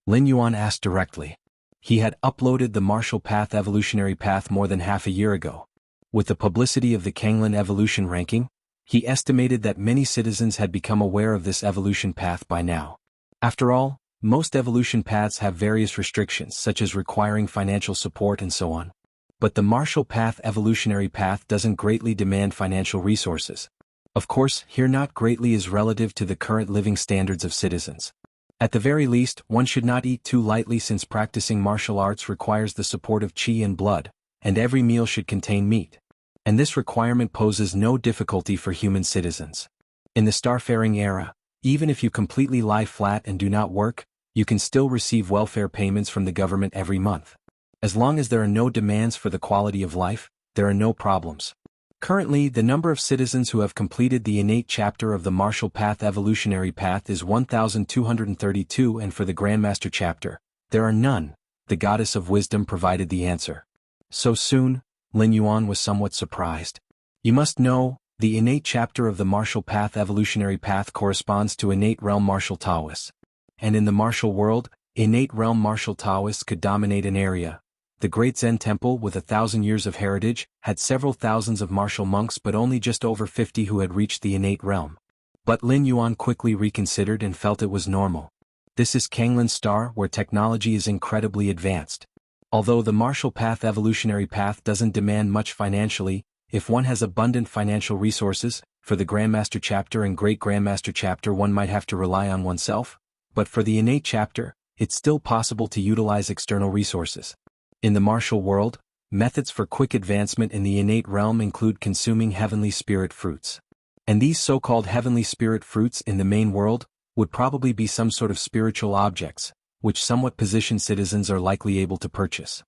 Lin Yuan asked directly. He had uploaded the martial path evolutionary path more than half a year ago. With the publicity of the Kanglin evolution ranking, he estimated that many citizens had become aware of this evolution path by now. After all, most evolution paths have various restrictions such as requiring financial support and so on. But the martial path evolutionary path doesn't greatly demand financial resources. Of course, here not greatly is relative to the current living standards of citizens. At the very least, one should not eat too lightly since practicing martial arts requires the support of qi and blood, and every meal should contain meat. And this requirement poses no difficulty for human citizens. In the starfaring era, even if you completely lie flat and do not work, you can still receive welfare payments from the government every month. As long as there are no demands for the quality of life, there are no problems. Currently, the number of citizens who have completed the innate chapter of the martial path evolutionary path is 1,232, and for the Grandmaster chapter, there are none. The Goddess of Wisdom provided the answer. So soon? Lin Yuan was somewhat surprised. You must know, the innate chapter of the martial path evolutionary path corresponds to innate realm martial Taoists. And in the martial world, innate realm martial Taoists could dominate an area. The Great Zen Temple, with 1,000 years of heritage, had several thousands of martial monks but only just over 50 who had reached the innate realm. But Lin Yuan quickly reconsidered and felt it was normal. This is Kanglin Star, where technology is incredibly advanced. Although the martial path evolutionary path doesn't demand much financially, if one has abundant financial resources, for the Grandmaster chapter and Great Grandmaster chapter one might have to rely on oneself, but for the innate chapter, it's still possible to utilize external resources. In the martial world, methods for quick advancement in the innate realm include consuming heavenly spirit fruits. And these so-called heavenly spirit fruits in the main world would probably be some sort of spiritual objects, which somewhat positioned citizens are likely able to purchase.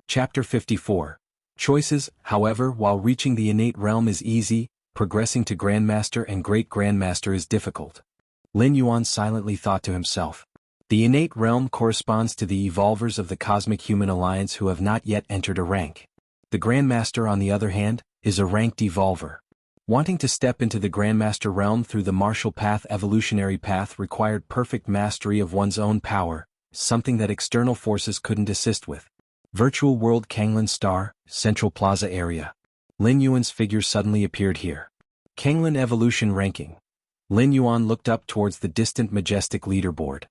Chapter 54. Choices. However, while reaching the innate realm is easy, progressing to Grandmaster and Great Grandmaster is difficult. Lin Yuan silently thought to himself. The innate realm corresponds to the evolvers of the Cosmic Human Alliance who have not yet entered a rank. The Grandmaster, on the other hand, is a ranked evolver. Wanting to step into the Grandmaster realm through the martial path evolutionary path required perfect mastery of one's own power, something that external forces couldn't assist with. Virtual World Kanglin Star, Central Plaza area. Lin Yuan's figure suddenly appeared here. Kanglin Evolution Ranking. Lin Yuan looked up towards the distant majestic leaderboard.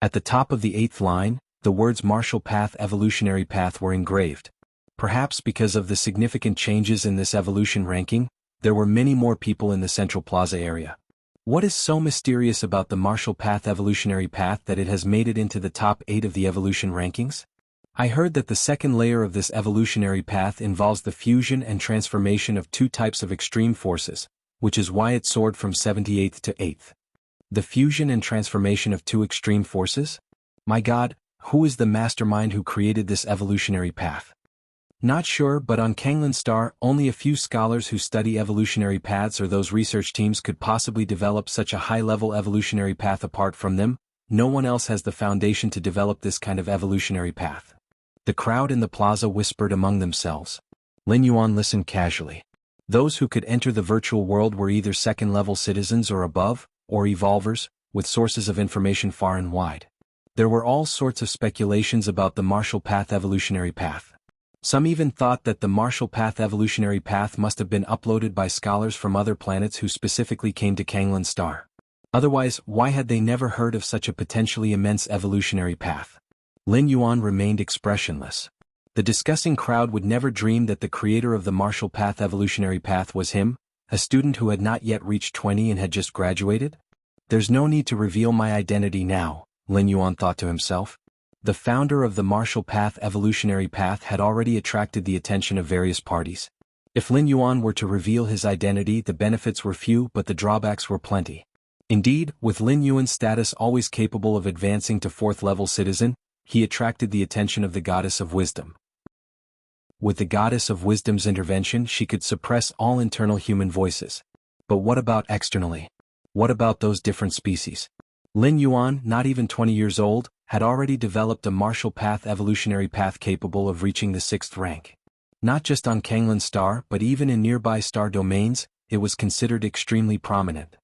At the top of the 8th line, the words Martial Path Evolutionary Path were engraved. Perhaps because of the significant changes in this evolution ranking, there were many more people in the Central Plaza area. What is so mysterious about the Martial Path Evolutionary Path that it has made it into the top 8 of the evolution rankings? I heard that the second layer of this evolutionary path involves the fusion and transformation of two types of extreme forces, which is why it soared from 78th to 8th. The fusion and transformation of two extreme forces? My God, who is the mastermind who created this evolutionary path? Not sure, but on Kanglin Star, only a few scholars who study evolutionary paths or those research teams could possibly develop such a high-level evolutionary path. Apart from them, no one else has the foundation to develop this kind of evolutionary path. The crowd in the plaza whispered among themselves. Lin Yuan listened casually. Those who could enter the virtual world were either second-level citizens or above, or evolvers, with sources of information far and wide. There were all sorts of speculations about the Martial Path evolutionary path. Some even thought that the Martial Path evolutionary path must have been uploaded by scholars from other planets who specifically came to Kanglin Star. Otherwise, why had they never heard of such a potentially immense evolutionary path? Lin Yuan remained expressionless. The discussing crowd would never dream that the creator of the Martial Path evolutionary path was him, a student who had not yet reached 20 and had just graduated? There's no need to reveal my identity now, Lin Yuan thought to himself. The founder of the Martial Path evolutionary path had already attracted the attention of various parties. If Lin Yuan were to reveal his identity, the benefits were few but the drawbacks were plenty. Indeed, with Lin Yuan's status always capable of advancing to 4th-level citizen, he attracted the attention of the Goddess of Wisdom. With the Goddess of Wisdom's intervention, she could suppress all internal human voices. But what about externally? What about those different species? Lin Yuan, not even 20 years old, had already developed a martial path evolutionary path capable of reaching the 6th rank. Not just on Kanglin's star but even in nearby star domains, it was considered extremely prominent.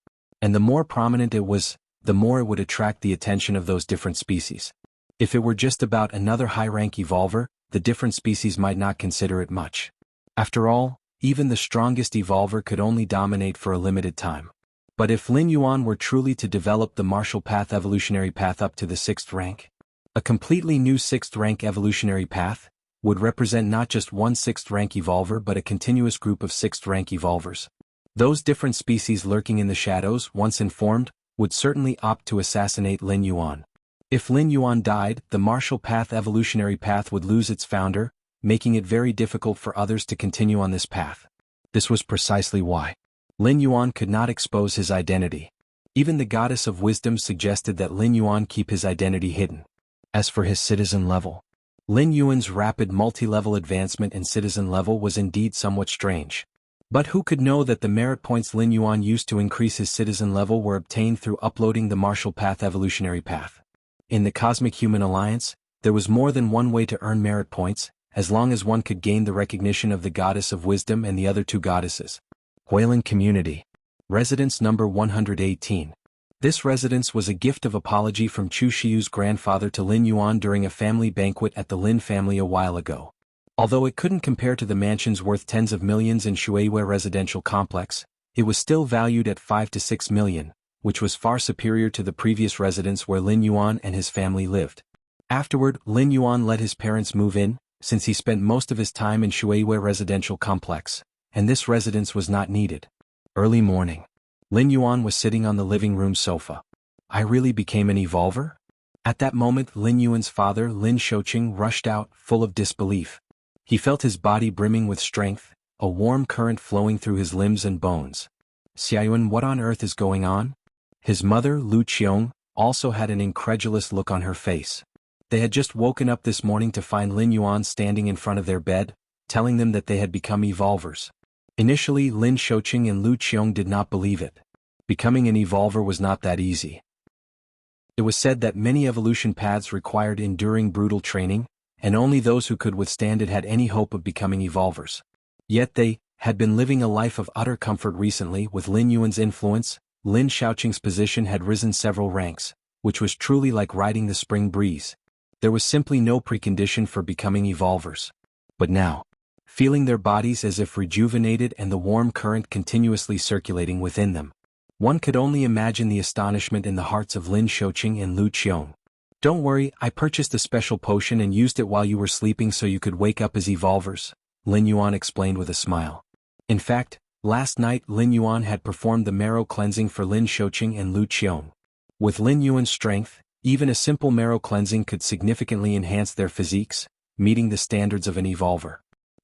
And the more prominent it was, the more it would attract the attention of those different species. If it were just about another high-rank evolver, the different species might not consider it much. After all, even the strongest evolver could only dominate for a limited time. But if Lin Yuan were truly to develop the martial path evolutionary path up to the 6th rank, a completely new 6th rank evolutionary path would represent not just one 6th rank evolver but a continuous group of 6th rank evolvers. Those different species lurking in the shadows, once informed, would certainly opt to assassinate Lin Yuan. If Lin Yuan died, the martial path evolutionary path would lose its founder, making it very difficult for others to continue on this path. This was precisely why Lin Yuan could not expose his identity. Even the goddess of wisdom suggested that Lin Yuan keep his identity hidden. As for his citizen level, Lin Yuan's rapid multi-level advancement in citizen level was indeed somewhat strange. But who could know that the merit points Lin Yuan used to increase his citizen level were obtained through uploading the martial path evolutionary path? In the Cosmic Human Alliance, there was more than one way to earn merit points, as long as one could gain the recognition of the goddess of wisdom and the other two goddesses. Huilin Community. Residence number 118. This residence was a gift of apology from Chu Xiu's grandfather to Lin Yuan during a family banquet at the Lin family a while ago. Although it couldn't compare to the mansions worth tens of millions in Shuiwei residential complex, it was still valued at 5 to 6 million, which was far superior to the previous residence where Lin Yuan and his family lived. Afterward, Lin Yuan let his parents move in, since he spent most of his time in Shuiwei residential complex, and this residence was not needed. Early morning. Lin Yuan was sitting on the living room sofa. I really became an evolver? At that moment Lin Yuan's father Lin Shouqing rushed out, full of disbelief. He felt his body brimming with strength, a warm current flowing through his limbs and bones. Xiaoyuan, what on earth is going on? His mother, Lu Qiong, also had an incredulous look on her face. They had just woken up this morning to find Lin Yuan standing in front of their bed, telling them that they had become evolvers. Initially Lin Shouqing and Lu Qiong did not believe it. Becoming an evolver was not that easy. It was said that many evolution paths required enduring brutal training, and only those who could withstand it had any hope of becoming evolvers. Yet they had been living a life of utter comfort recently. With Lin Yuan's influence, Lin Shaoqing's position had risen several ranks, which was truly like riding the spring breeze. There was simply no precondition for becoming evolvers. But now, feeling their bodies as if rejuvenated and the warm current continuously circulating within them, one could only imagine the astonishment in the hearts of Lin Shouqing and Lu Qiong. Don't worry, I purchased a special potion and used it while you were sleeping so you could wake up as evolvers, Lin Yuan explained with a smile. In fact, last night Lin Yuan had performed the marrow cleansing for Lin Shouqing and Lu Qiong. With Lin Yuan's strength, even a simple marrow cleansing could significantly enhance their physiques, meeting the standards of an evolver.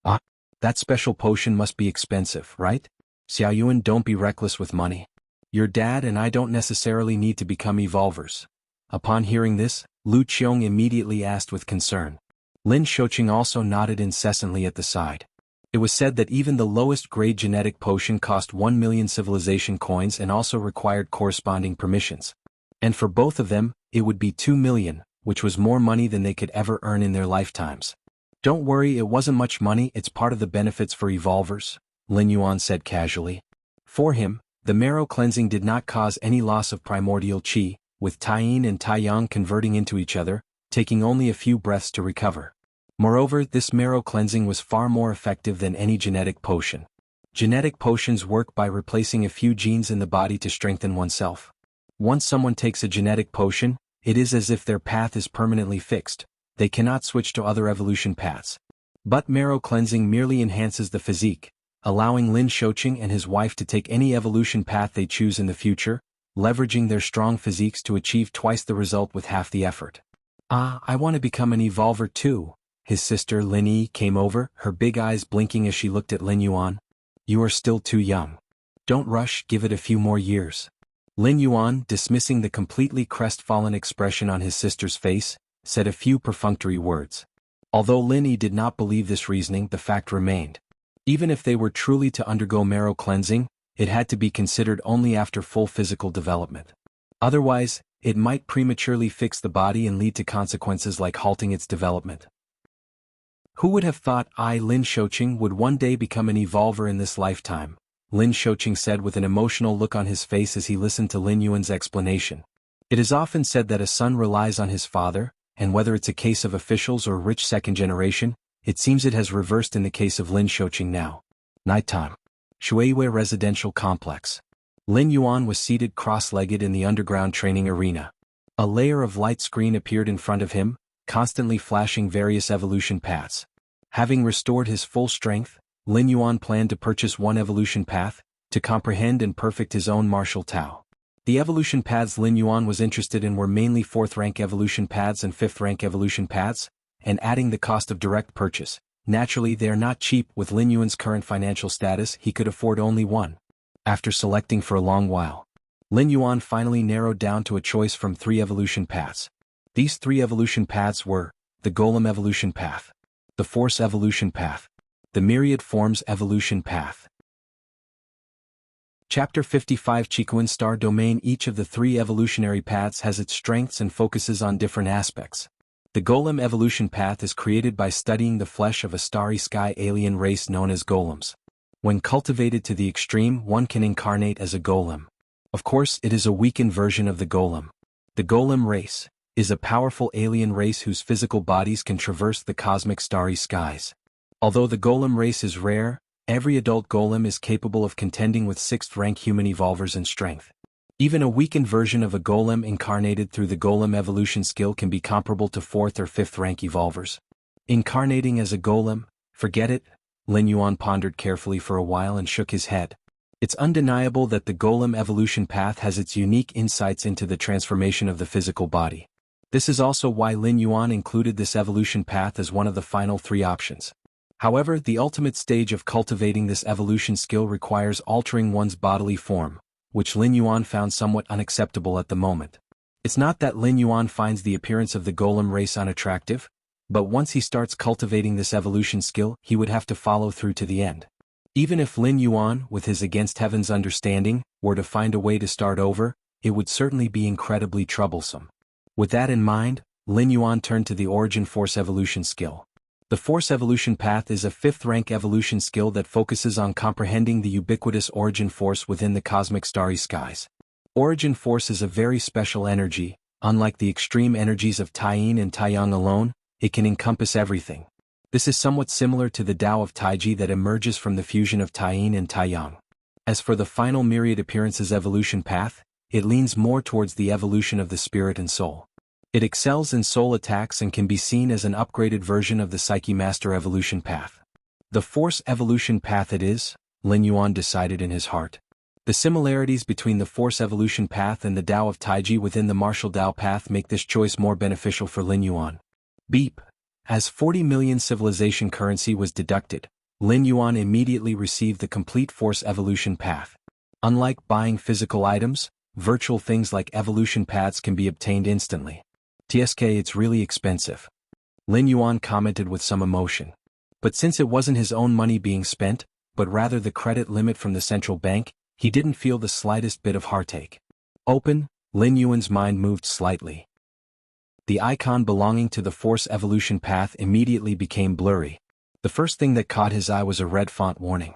Ah, that special potion must be expensive, right? Xiaoyuan, don't be reckless with money. Your dad and I don't necessarily need to become evolvers. Upon hearing this, Lu Qiong immediately asked with concern. Lin Shouqing also nodded incessantly at the side. It was said that even the lowest grade genetic potion cost 1 million civilization coins and also required corresponding permissions. And for both of them, it would be 2 million, which was more money than they could ever earn in their lifetimes. Don't worry, it wasn't much money, it's part of the benefits for evolvers, Lin Yuan said casually. For him, the marrow cleansing did not cause any loss of primordial qi, with Taiyin and Taiyang converting into each other, taking only a few breaths to recover. Moreover, this marrow cleansing was far more effective than any genetic potion. Genetic potions work by replacing a few genes in the body to strengthen oneself. Once someone takes a genetic potion, it is as if their path is permanently fixed. They cannot switch to other evolution paths. But marrow cleansing merely enhances the physique, allowing Lin Shouqing and his wife to take any evolution path they choose in the future, leveraging their strong physiques to achieve twice the result with half the effort. Ah, I want to become an evolver too. His sister Lin Yi came over, her big eyes blinking as she looked at Lin Yuan. You are still too young. Don't rush, give it a few more years. Lin Yuan, dismissing the completely crestfallen expression on his sister's face, said a few perfunctory words. Although Lin Yi did not believe this reasoning, the fact remained. Even if they were truly to undergo marrow cleansing, it had to be considered only after full physical development. Otherwise, it might prematurely fix the body and lead to consequences like halting its development. Who would have thought Lin Shouqing would one day become an evolver in this lifetime? Lin Shouqing said with an emotional look on his face as he listened to Lin Yuan's explanation. It is often said that a son relies on his father, and whether it's a case of officials or rich second generation, it seems it has reversed in the case of Lin Shouqing now. Nighttime. Shuiwei Residential Complex. Lin Yuan was seated cross-legged in the underground training arena. A layer of light screen appeared in front of him, constantly flashing various evolution paths. Having restored his full strength, Lin Yuan planned to purchase one evolution path, to comprehend and perfect his own martial Tao. The evolution paths Lin Yuan was interested in were mainly 4th rank evolution paths and 5th rank evolution paths, and adding the cost of direct purchase. Naturally, they are not cheap. With Lin Yuan's current financial status, he could afford only one. After selecting for a long while, Lin Yuan finally narrowed down to a choice from 3 evolution paths. These 3 evolution paths were the Golem evolution path, the Force evolution path, the Myriad Forms evolution path. Chapter 55 Qikuan Star Domain. Each of the 3 evolutionary paths has its strengths and focuses on different aspects. The Golem evolution path is created by studying the flesh of a starry sky alien race known as golems. When cultivated to the extreme, one can incarnate as a golem. Of course, it is a weakened version of the golem. The golem race is a powerful alien race whose physical bodies can traverse the cosmic starry skies. Although the golem race is rare, every adult golem is capable of contending with 6th-rank human evolvers in strength. Even a weakened version of a golem incarnated through the golem evolution skill can be comparable to 4th or 5th rank evolvers. Incarnating as a golem? Forget it. Lin Yuan pondered carefully for a while and shook his head. It's undeniable that the golem evolution path has its unique insights into the transformation of the physical body. This is also why Lin Yuan included this evolution path as one of the final 3 options. However, the ultimate stage of cultivating this evolution skill requires altering one's bodily form, which Lin Yuan found somewhat unacceptable at the moment. It's not that Lin Yuan finds the appearance of the golem race unattractive, but once he starts cultivating this evolution skill, he would have to follow through to the end. Even if Lin Yuan, with his against heaven's understanding, were to find a way to start over, it would certainly be incredibly troublesome. With that in mind, Lin Yuan turned to the Origin Force evolution skill. The Force evolution path is a 5th-rank evolution skill that focuses on comprehending the ubiquitous origin force within the cosmic starry skies. Origin force is a very special energy. Unlike the extreme energies of Taiyin and Taiyang alone, it can encompass everything. This is somewhat similar to the Tao of Taiji that emerges from the fusion of Taiyin and Taiyang. As for the final Myriad Appearances evolution path, it leans more towards the evolution of the spirit and soul. It excels in soul attacks and can be seen as an upgraded version of the Psyche Master evolution path. The Force evolution path it is, Lin Yuan decided in his heart. The similarities between the Force evolution path and the Tao of Taiji within the martial Tao path make this choice more beneficial for Lin Yuan. Beep. As 40 million civilization currency was deducted, Lin Yuan immediately received the complete Force evolution path. Unlike buying physical items, virtual things like evolution paths can be obtained instantly. TSK, it's really expensive. Lin Yuan commented with some emotion. But since it wasn't his own money being spent, but rather the credit limit from the central bank, he didn't feel the slightest bit of heartache. Open, Lin Yuan's mind moved slightly. The icon belonging to the Force evolution path immediately became blurry. The first thing that caught his eye was a red font warning.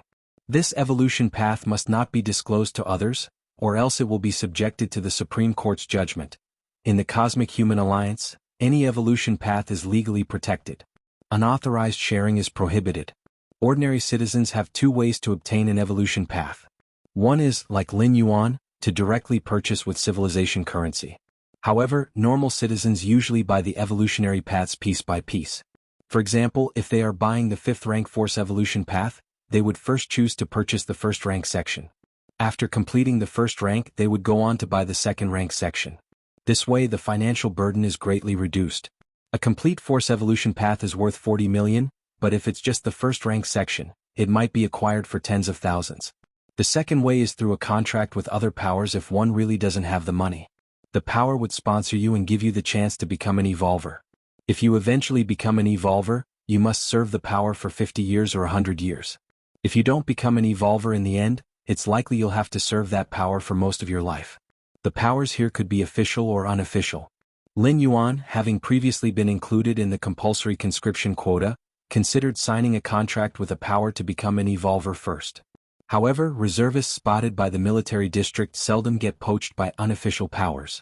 This evolution path must not be disclosed to others, or else it will be subjected to the Supreme Court's judgment. In the Cosmic Human Alliance, any evolution path is legally protected. Unauthorized sharing is prohibited. Ordinary citizens have 2 ways to obtain an evolution path. One is, like Lin Yuan, to directly purchase with civilization currency. However, normal citizens usually buy the evolutionary paths piece by piece. For example, if they are buying the 5th rank Force evolution path, they would first choose to purchase the 1st rank section. After completing the 1st rank, they would go on to buy the 2nd rank section. This way the financial burden is greatly reduced. A complete Force evolution path is worth 40 million, but if it's just the 1st rank section, it might be acquired for tens of thousands. The second way is through a contract with other powers if one really doesn't have the money. The power would sponsor you and give you the chance to become an evolver. If you eventually become an evolver, you must serve the power for 50 years or 100 years. If you don't become an evolver in the end, it's likely you'll have to serve that power for most of your life. The powers here could be official or unofficial. Lin Yuan, having previously been included in the compulsory conscription quota, considered signing a contract with a power to become an evolver first. However, reservists spotted by the military district seldom get poached by unofficial powers.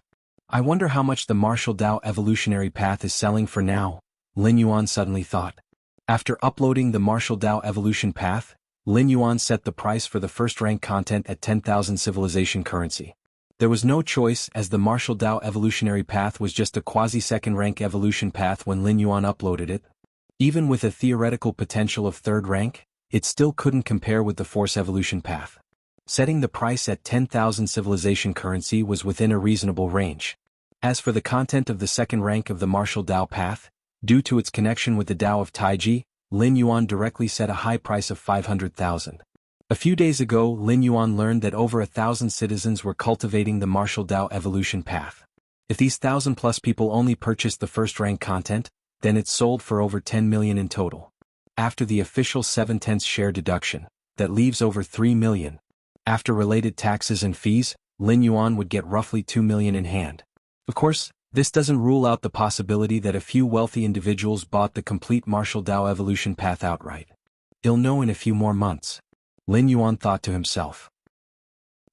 I wonder how much the martial Dao evolutionary path is selling for now, Lin Yuan suddenly thought. After uploading the martial Dao evolution path, Lin Yuan set the price for the first rank content at 10,000 civilization currency. There was no choice, as the martial Dao evolutionary path was just a quasi-second rank evolution path when Lin Yuan uploaded it. Even with a theoretical potential of third rank, it still couldn't compare with the force evolution path. Setting the price at 10,000 civilization currency was within a reasonable range. As for the content of the second rank of the martial Dao path, due to its connection with the Dao of Taiji, Lin Yuan directly set a high price of 500,000. A few days ago, Lin Yuan learned that over 1,000 citizens were cultivating the martial Dao evolution path. If these 1,000+ people only purchased the first rank content, then it's sold for over 10 million in total. After the official 7/10 share deduction, that leaves over 3 million. After related taxes and fees, Lin Yuan would get roughly 2 million in hand. Of course, this doesn't rule out the possibility that a few wealthy individuals bought the complete martial Dao evolution path outright. He'll know in a few more months, Lin Yuan thought to himself.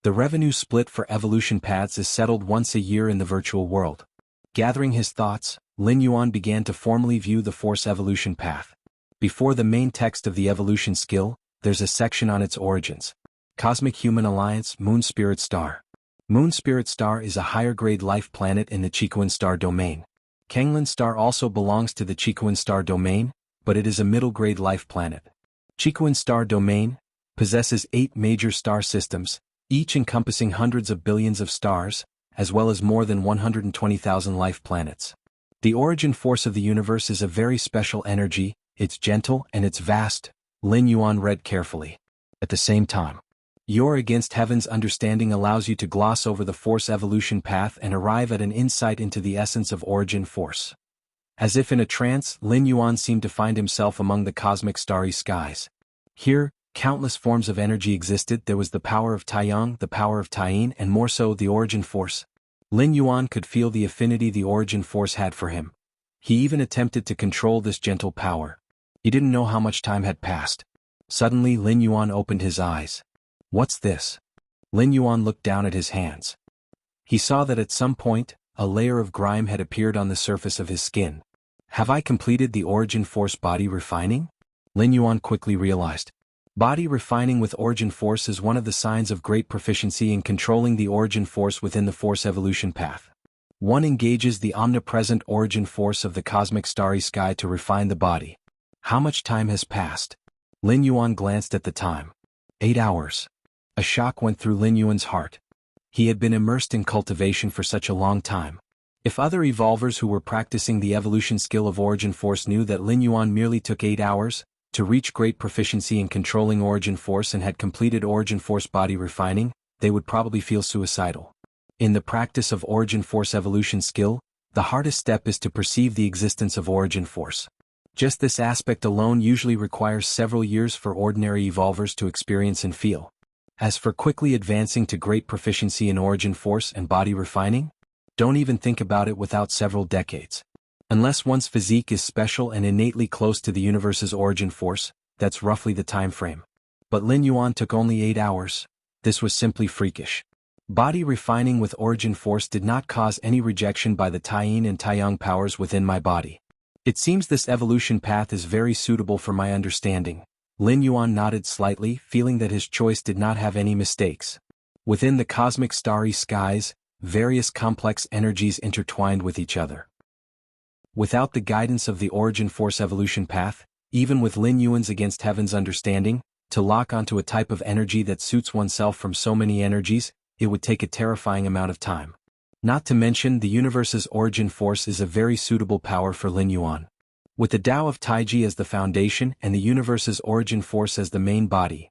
The revenue split for evolution paths is settled once a year in the virtual world. Gathering his thoughts, Lin Yuan began to formally view the force evolution path. Before the main text of the evolution skill, there's a section on its origins. Cosmic Human Alliance, Moon Spirit Star. Moon Spirit Star is a higher-grade life planet in the Chikuan star domain. Kenglin Star also belongs to the Chikuan star domain, but it is a middle-grade life planet. Chikuan star domain possesses 8 major star systems, each encompassing hundreds of billions of stars, as well as more than 120,000 life planets. The origin force of the universe is a very special energy, it's gentle and it's vast, Lin Yuan read carefully. At the same time, your against heaven's understanding allows you to gloss over the force evolution path and arrive at an insight into the essence of origin force. As if in a trance, Lin Yuan seemed to find himself among the cosmic starry skies. Here, countless forms of energy existed. There was the power of Taiyang, the power of Taiyin, and more so the origin force. Lin Yuan could feel the affinity the origin force had for him. He even attempted to control this gentle power. He didn't know how much time had passed. Suddenly Lin Yuan opened his eyes. What's this? Lin Yuan looked down at his hands. He saw that at some point, a layer of grime had appeared on the surface of his skin. Have I completed the origin force body refining? Lin Yuan quickly realized. Body refining with origin force is one of the signs of great proficiency in controlling the origin force within the force evolution path. One engages the omnipresent origin force of the cosmic starry sky to refine the body. How much time has passed? Lin Yuan glanced at the time. 8 hours. A shock went through Lin Yuan's heart. He had been immersed in cultivation for such a long time. If other evolvers who were practicing the evolution skill of origin force knew that Lin Yuan merely took 8 hours to reach great proficiency in controlling origin force and had completed origin force body refining, they would probably feel suicidal. In the practice of origin force evolution skill, the hardest step is to perceive the existence of origin force. Just this aspect alone usually requires several years for ordinary evolvers to experience and feel. As for quickly advancing to great proficiency in origin force and body refining, don't even think about it without several decades. Unless one's physique is special and innately close to the universe's origin force, that's roughly the time frame. But Lin Yuan took only 8 hours. This was simply freakish. Body refining with origin force did not cause any rejection by the Taiyin and Taiyang powers within my body. It seems this evolution path is very suitable for my understanding. Lin Yuan nodded slightly, feeling that his choice did not have any mistakes. Within the cosmic starry skies, various complex energies intertwined with each other. Without the guidance of the origin force evolution path, even with Lin Yuan's against heaven's understanding, to lock onto a type of energy that suits oneself from so many energies, it would take a terrifying amount of time. Not to mention the universe's origin force is a very suitable power for Lin Yuan. With the Tao of Taiji as the foundation and the universe's origin force as the main body,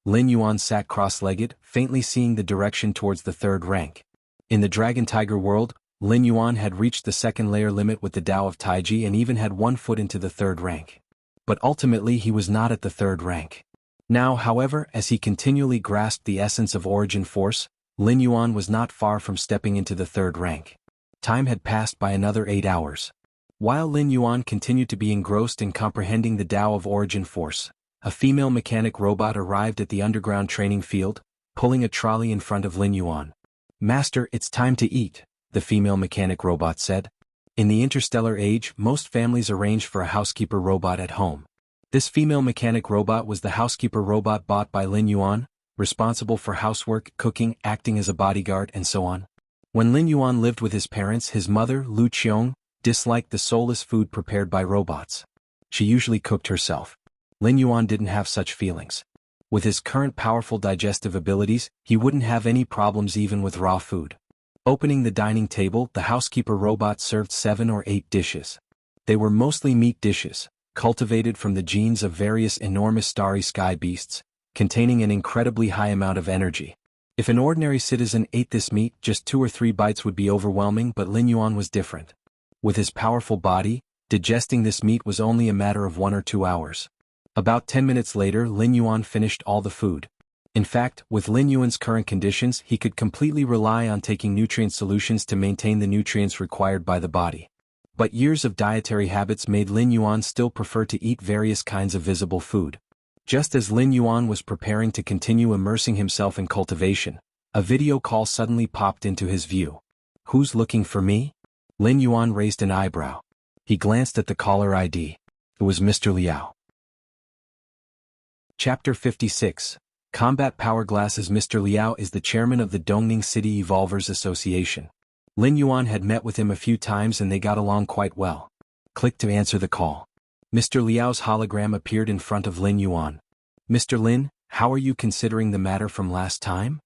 Lin Yuan sat cross-legged, faintly seeing the direction towards the third rank. In the Dragon Tiger world, Lin Yuan had reached the second layer limit with the Tao of Taiji and even had 1 foot into the third rank. But ultimately he was not at the third rank. Now, however, as he continually grasped the essence of origin force, Lin Yuan was not far from stepping into the third rank. Time had passed by another 8 hours. While Lin Yuan continued to be engrossed in comprehending the Tao of origin force, a female mechanic robot arrived at the underground training field, pulling a trolley in front of Lin Yuan. "Master, it's time to eat," the female mechanic robot said. In the interstellar age, most families arrange for a housekeeper robot at home. This female mechanic robot was the housekeeper robot bought by Lin Yuan, responsible for housework, cooking, acting as a bodyguard, and so on. When Lin Yuan lived with his parents, his mother, Lu Qiong, disliked the soulless food prepared by robots. She usually cooked herself. Lin Yuan didn't have such feelings. With his current powerful digestive abilities, he wouldn't have any problems even with raw food. Opening the dining table, the housekeeper robot served 7 or 8 dishes. They were mostly meat dishes, cultivated from the genes of various enormous starry sky beasts, containing an incredibly high amount of energy. If an ordinary citizen ate this meat, just 2 or 3 bites would be overwhelming, but Lin Yuan was different. With his powerful body, digesting this meat was only a matter of 1 or 2 hours. About 10 minutes later, Lin Yuan finished all the food. In fact, with Lin Yuan's current conditions, he could completely rely on taking nutrient solutions to maintain the nutrients required by the body. But years of dietary habits made Lin Yuan still prefer to eat various kinds of visible food. Just as Lin Yuan was preparing to continue immersing himself in cultivation, a video call suddenly popped into his view. "Who's looking for me?" Lin Yuan raised an eyebrow. He glanced at the caller ID. It was Mr. Liao. Chapter 56. Combat Power Glasses. Mr. Liao is the chairman of the Dongning City Evolvers Association. Lin Yuan had met with him a few times and they got along quite well. Click to answer the call. Mr. Liao's hologram appeared in front of Lin Yuan. "Mr. Lin, how are you considering the matter from last time?"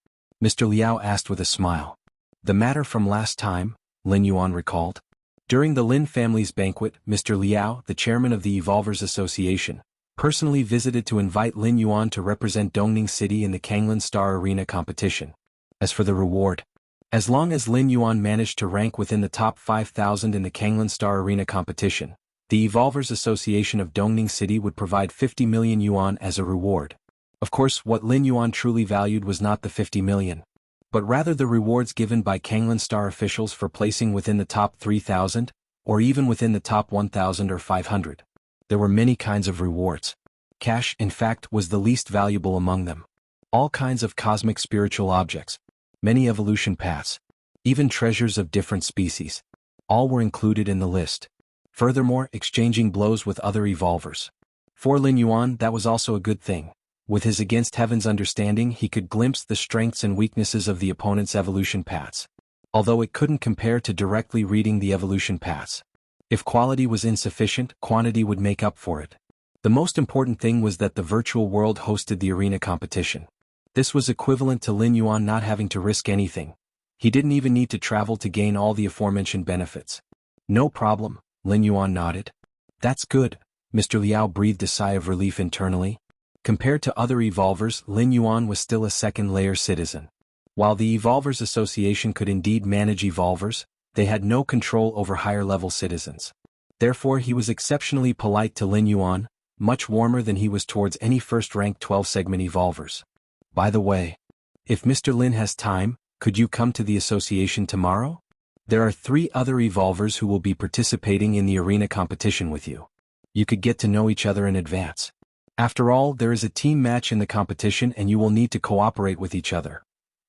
Mr. Liao asked with a smile. The matter from last time, Lin Yuan recalled. During the Lin family's banquet, Mr. Liao, the chairman of the Evolvers Association, personally visited to invite Lin Yuan to represent Dongning City in the Kanglan Star Arena competition. As for the reward, as long as Lin Yuan managed to rank within the top 5,000 in the Kanglan Star Arena competition, the Evolvers Association of Dongning City would provide 50 million yuan as a reward. Of course, what Lin Yuan truly valued was not the 50 million, but rather the rewards given by Kanglan Star officials for placing within the top 3,000, or even within the top 1,000 or 500. There were many kinds of rewards. Cash, in fact, was the least valuable among them. All kinds of cosmic spiritual objects, many evolution paths, even treasures of different species. All were included in the list. Furthermore, exchanging blows with other evolvers. For Lin Yuan, that was also a good thing. With his Against Heaven's understanding, he could glimpse the strengths and weaknesses of the opponent's evolution paths. Although it couldn't compare to directly reading the evolution paths. If quality was insufficient, quantity would make up for it. The most important thing was that the virtual world hosted the arena competition. This was equivalent to Lin Yuan not having to risk anything. He didn't even need to travel to gain all the aforementioned benefits. "No problem," Lin Yuan nodded. "That's good," Mr. Liao breathed a sigh of relief internally. Compared to other evolvers, Lin Yuan was still a second-layer citizen. While the Evolvers Association could indeed manage evolvers, they had no control over higher-level citizens. Therefore he was exceptionally polite to Lin Yuan, much warmer than he was towards any first-rank 12-segment evolvers. "By the way, if Mr. Lin has time, could you come to the association tomorrow? There are 3 other evolvers who will be participating in the arena competition with you. You could get to know each other in advance. After all, there is a team match in the competition and you will need to cooperate with each other,"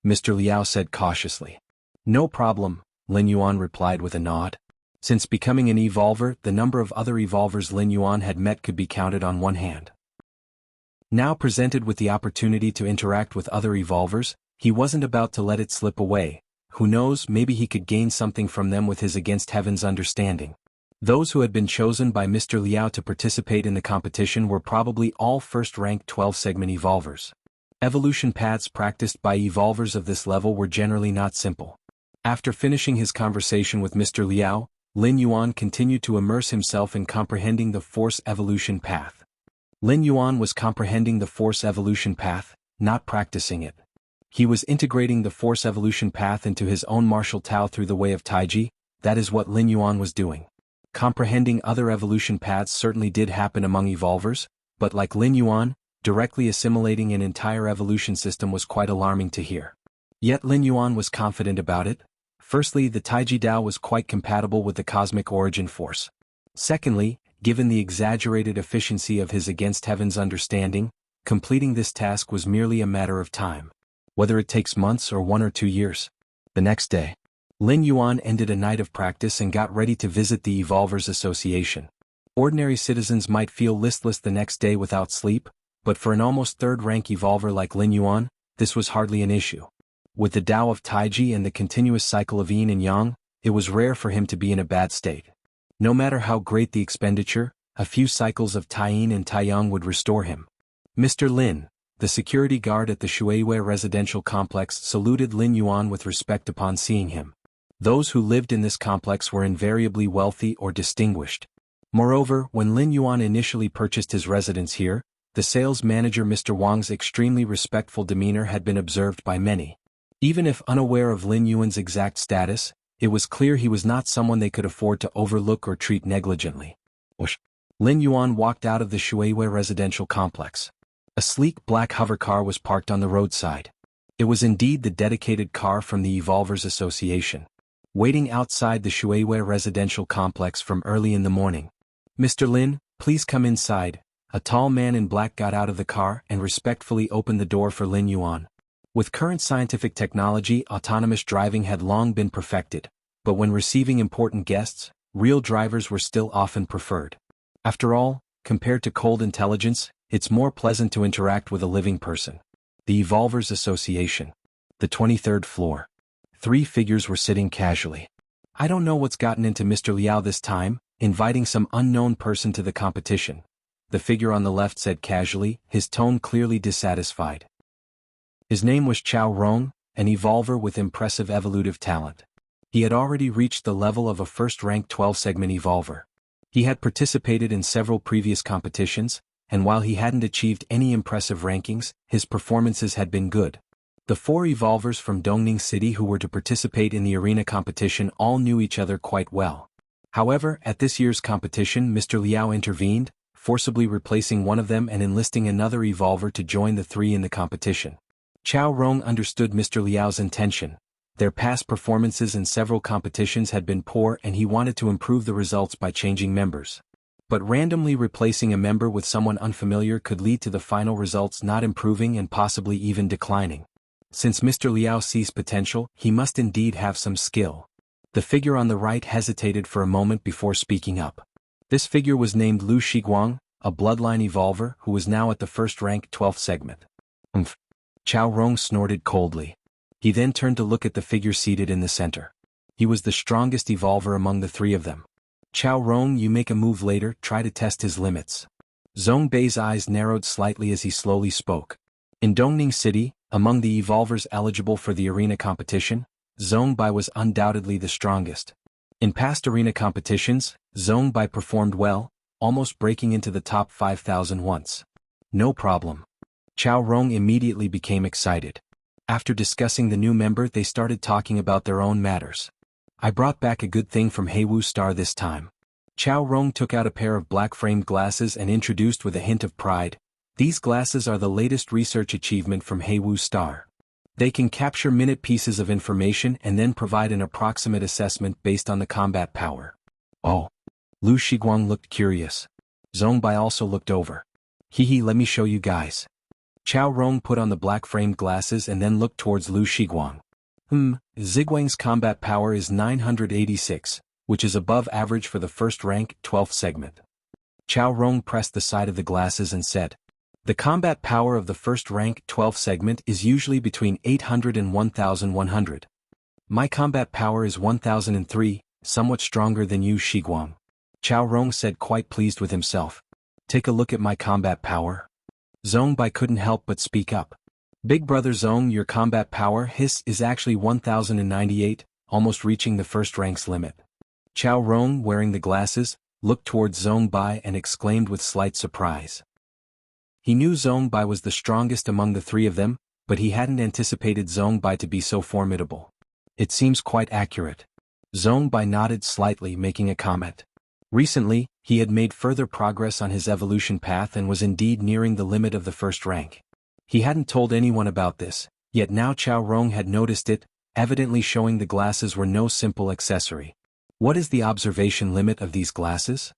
Mr. Liao said cautiously. "No problem," Lin Yuan replied with a nod. Since becoming an evolver, the number of other evolvers Lin Yuan had met could be counted on one hand. Now presented with the opportunity to interact with other evolvers, he wasn't about to let it slip away. Who knows, maybe he could gain something from them with his Against Heaven's understanding. Those who had been chosen by Mr. Liao to participate in the competition were probably all first-rank 12-segment evolvers. Evolution paths practiced by evolvers of this level were generally not simple. After finishing his conversation with Mr. Liao, Lin Yuan continued to immerse himself in comprehending the Force Evolution path. Lin Yuan was comprehending the Force Evolution path, not practicing it. He was integrating the Force Evolution path into his own martial Tao through the way of Taiji. That is what Lin Yuan was doing. Comprehending other evolution paths certainly did happen among evolvers, but like Lin Yuan, directly assimilating an entire evolution system was quite alarming to hear. Yet Lin Yuan was confident about it. Firstly, the Taiji Dao was quite compatible with the cosmic origin force. Secondly, given the exaggerated efficiency of his against heaven's understanding, completing this task was merely a matter of time. Whether it takes months or 1 or 2 years. The next day, Lin Yuan ended a night of practice and got ready to visit the Evolvers Association. Ordinary citizens might feel listless the next day without sleep, but for an almost third-rank evolver like Lin Yuan, this was hardly an issue. With the Tao of Taiji and the continuous cycle of yin and yang, it was rare for him to be in a bad state. No matter how great the expenditure, a few cycles of Tai-yin and Tai-yang would restore him. Mr. Lin, the security guard at the Shuiwei residential complex, saluted Lin Yuan with respect upon seeing him. Those who lived in this complex were invariably wealthy or distinguished. Moreover, when Lin Yuan initially purchased his residence here, the sales manager Mr. Wang's extremely respectful demeanor had been observed by many. Even if unaware of Lin Yuan's exact status, it was clear he was not someone they could afford to overlook or treat negligently. Lin Yuan walked out of the Shuiwei residential complex. A sleek black hover car was parked on the roadside. It was indeed the dedicated car from the Evolvers Association. Waiting outside the Shuiwei residential complex from early in the morning. "Mr. Lin, please come inside." A tall man in black got out of the car and respectfully opened the door for Lin Yuan. With current scientific technology, autonomous driving had long been perfected, but when receiving important guests, real drivers were still often preferred. After all, compared to cold intelligence, it's more pleasant to interact with a living person. The Evolvers Association. The 23rd floor. 3 figures were sitting casually. "I don't know what's gotten into Mr. Liao this time, inviting some unknown person to the competition," the figure on the left said casually, his tone clearly dissatisfied. His name was Chao Rong, an evolver with impressive evolutive talent. He had already reached the level of a first-rank 12-segment evolver. He had participated in several previous competitions, and while he hadn't achieved any impressive rankings, his performances had been good. The 4 evolvers from Dongning City who were to participate in the arena competition all knew each other quite well. However, at this year's competition, Mr. Liao intervened, forcibly replacing one of them and enlisting another evolver to join the 3 in the competition. Chao Rong understood Mr. Liao's intention. Their past performances in several competitions had been poor and he wanted to improve the results by changing members. But randomly replacing a member with someone unfamiliar could lead to the final results not improving and possibly even declining. Since Mr. Liao sees potential, he must indeed have some skill. The figure on the right hesitated for a moment before speaking up. This figure was named Lu Shiguang, a bloodline evolver who was now at the first-rank 12th segment. "Umph." Chao Rong snorted coldly. He then turned to look at the figure seated in the center. He was the strongest evolver among the 3 of them. "Chao Rong, you make a move later, try to test his limits." Zhong Bei's eyes narrowed slightly as he slowly spoke. In Dongning City, among the evolvers eligible for the arena competition, Zhong Bei was undoubtedly the strongest. In past arena competitions, Zhong Bei performed well, almost breaking into the top 5,000 once. "No problem." Chao Rong immediately became excited. After discussing the new member, they started talking about their own matters. "I brought back a good thing from Heiwu Star this time." Chao Rong took out a pair of black-framed glasses and introduced with a hint of pride, "These glasses are the latest research achievement from Heiwu Star. They can capture minute pieces of information and then provide an approximate assessment based on the combat power." "Oh." Lu Shiguang looked curious. Zhong Bai also looked over. "Hehe, let me show you guys." Chao Rong put on the black-framed glasses and then looked towards Lu Shiguang. Ziguang's combat power is 986, which is above average for the first-rank 12th segment." Chao Rong pressed the side of the glasses and said, "The combat power of the first-rank 12th segment is usually between 800 and 1100. My combat power is 1003, somewhat stronger than you, Shiguang." Chao Rong said, quite pleased with himself. "Take a look at my combat power." Zhong Bai couldn't help but speak up. "Big brother Zhong, your combat power is actually 1098, almost reaching the first rank's limit." Chao Rong, wearing the glasses, looked towards Zhong Bai and exclaimed with slight surprise. He knew Zhong Bai was the strongest among the 3 of them, but he hadn't anticipated Zhong Bai to be so formidable. "It seems quite accurate." Zhong Bai nodded slightly, making a comment. "Recently, He had made further progress on his evolution path and was indeed nearing the limit of the first rank. He hadn't told anyone about this, yet now Chao Rong had noticed it, evidently showing the glasses were no simple accessory. What is the observation limit of these glasses?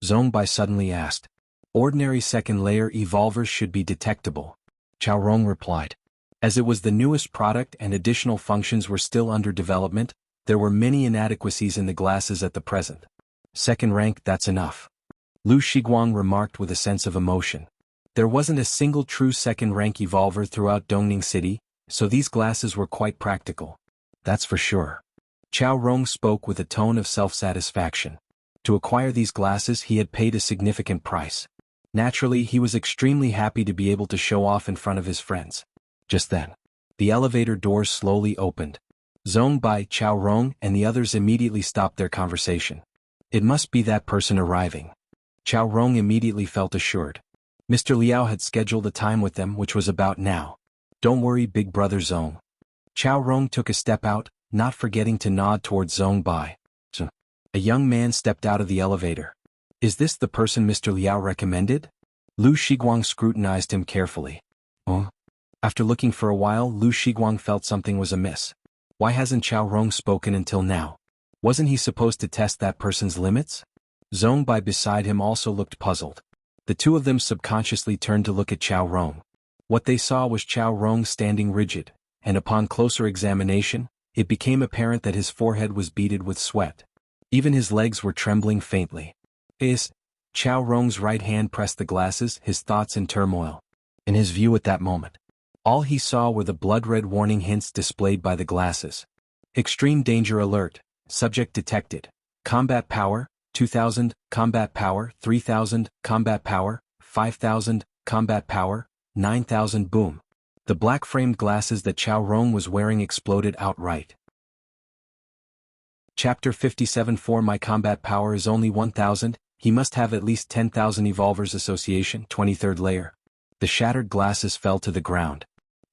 Zhong Bai suddenly asked. Ordinary second-layer evolvers should be detectable. Chao Rong replied. As it was the newest product and additional functions were still under development, there were many inadequacies in the glasses at the present. Second rank, that's enough. Lu Shiguang remarked with a sense of emotion. There wasn't a single true second-rank evolver throughout Dongning City, so these glasses were quite practical. That's for sure. Chao Rong spoke with a tone of self-satisfaction. To acquire these glasses he had paid a significant price. Naturally, he was extremely happy to be able to show off in front of his friends. Just then, the elevator doors slowly opened. Zhong Bai, Chao Rong, and the others immediately stopped their conversation. It must be that person arriving. Chao Rong immediately felt assured. Mr. Liao had scheduled a time with them, which was about now. Don't worry, big brother Zhong. Chao Rong took a step out, not forgetting to nod towards Zhong Bai. A young man stepped out of the elevator. Is this the person Mr. Liao recommended? Lu Shiguang scrutinized him carefully. Oh? After looking for a while, Lu Shiguang felt something was amiss. Why hasn't Chao Rong spoken until now? Wasn't he supposed to test that person's limits? Zhong Bai beside him also looked puzzled. The two of them subconsciously turned to look at Chao Rong. What they saw was Chao Rong standing rigid, and upon closer examination, it became apparent that his forehead was beaded with sweat. Even his legs were trembling faintly. Chao Rong's right hand pressed the glasses, his thoughts in turmoil. In his view at that moment, all he saw were the blood-red warning hints displayed by the glasses. Extreme danger alert, subject detected. Combat power, 2000, combat power, 3000, combat power, 5000, combat power, 9000. Boom. The black-framed glasses that Chao Rong was wearing exploded outright. Chapter 57. For my combat power is only 1000, he must have at least 10,000 Evolvers Association, 23rd layer. The shattered glasses fell to the ground.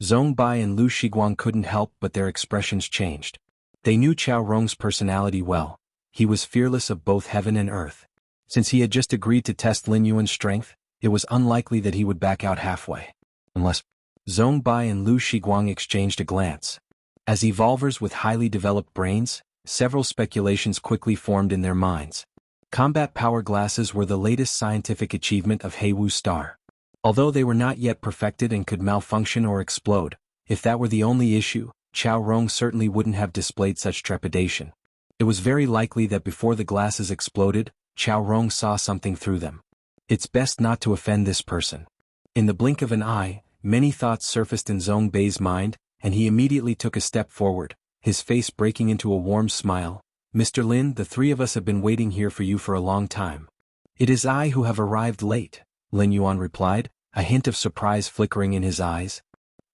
Zhong Bai and Lu Shiguang couldn't help but their expressions changed. They knew Chao Rong's personality well. He was fearless of both heaven and earth. Since he had just agreed to test Lin Yuan's strength, it was unlikely that he would back out halfway. Unless... Zhong Bai and Lu Shiguang exchanged a glance. As evolvers with highly developed brains, several speculations quickly formed in their minds. Combat power glasses were the latest scientific achievement of Heiwu Star. Although they were not yet perfected and could malfunction or explode, if that were the only issue, Chao Rong certainly wouldn't have displayed such trepidation. It was very likely that before the glasses exploded, Chao Rong saw something through them. It's best not to offend this person. In the blink of an eye, many thoughts surfaced in Zhong Bai's mind, and he immediately took a step forward, his face breaking into a warm smile. Mr. Lin, the three of us have been waiting here for you for a long time. It is I who have arrived late, Lin Yuan replied, a hint of surprise flickering in his eyes.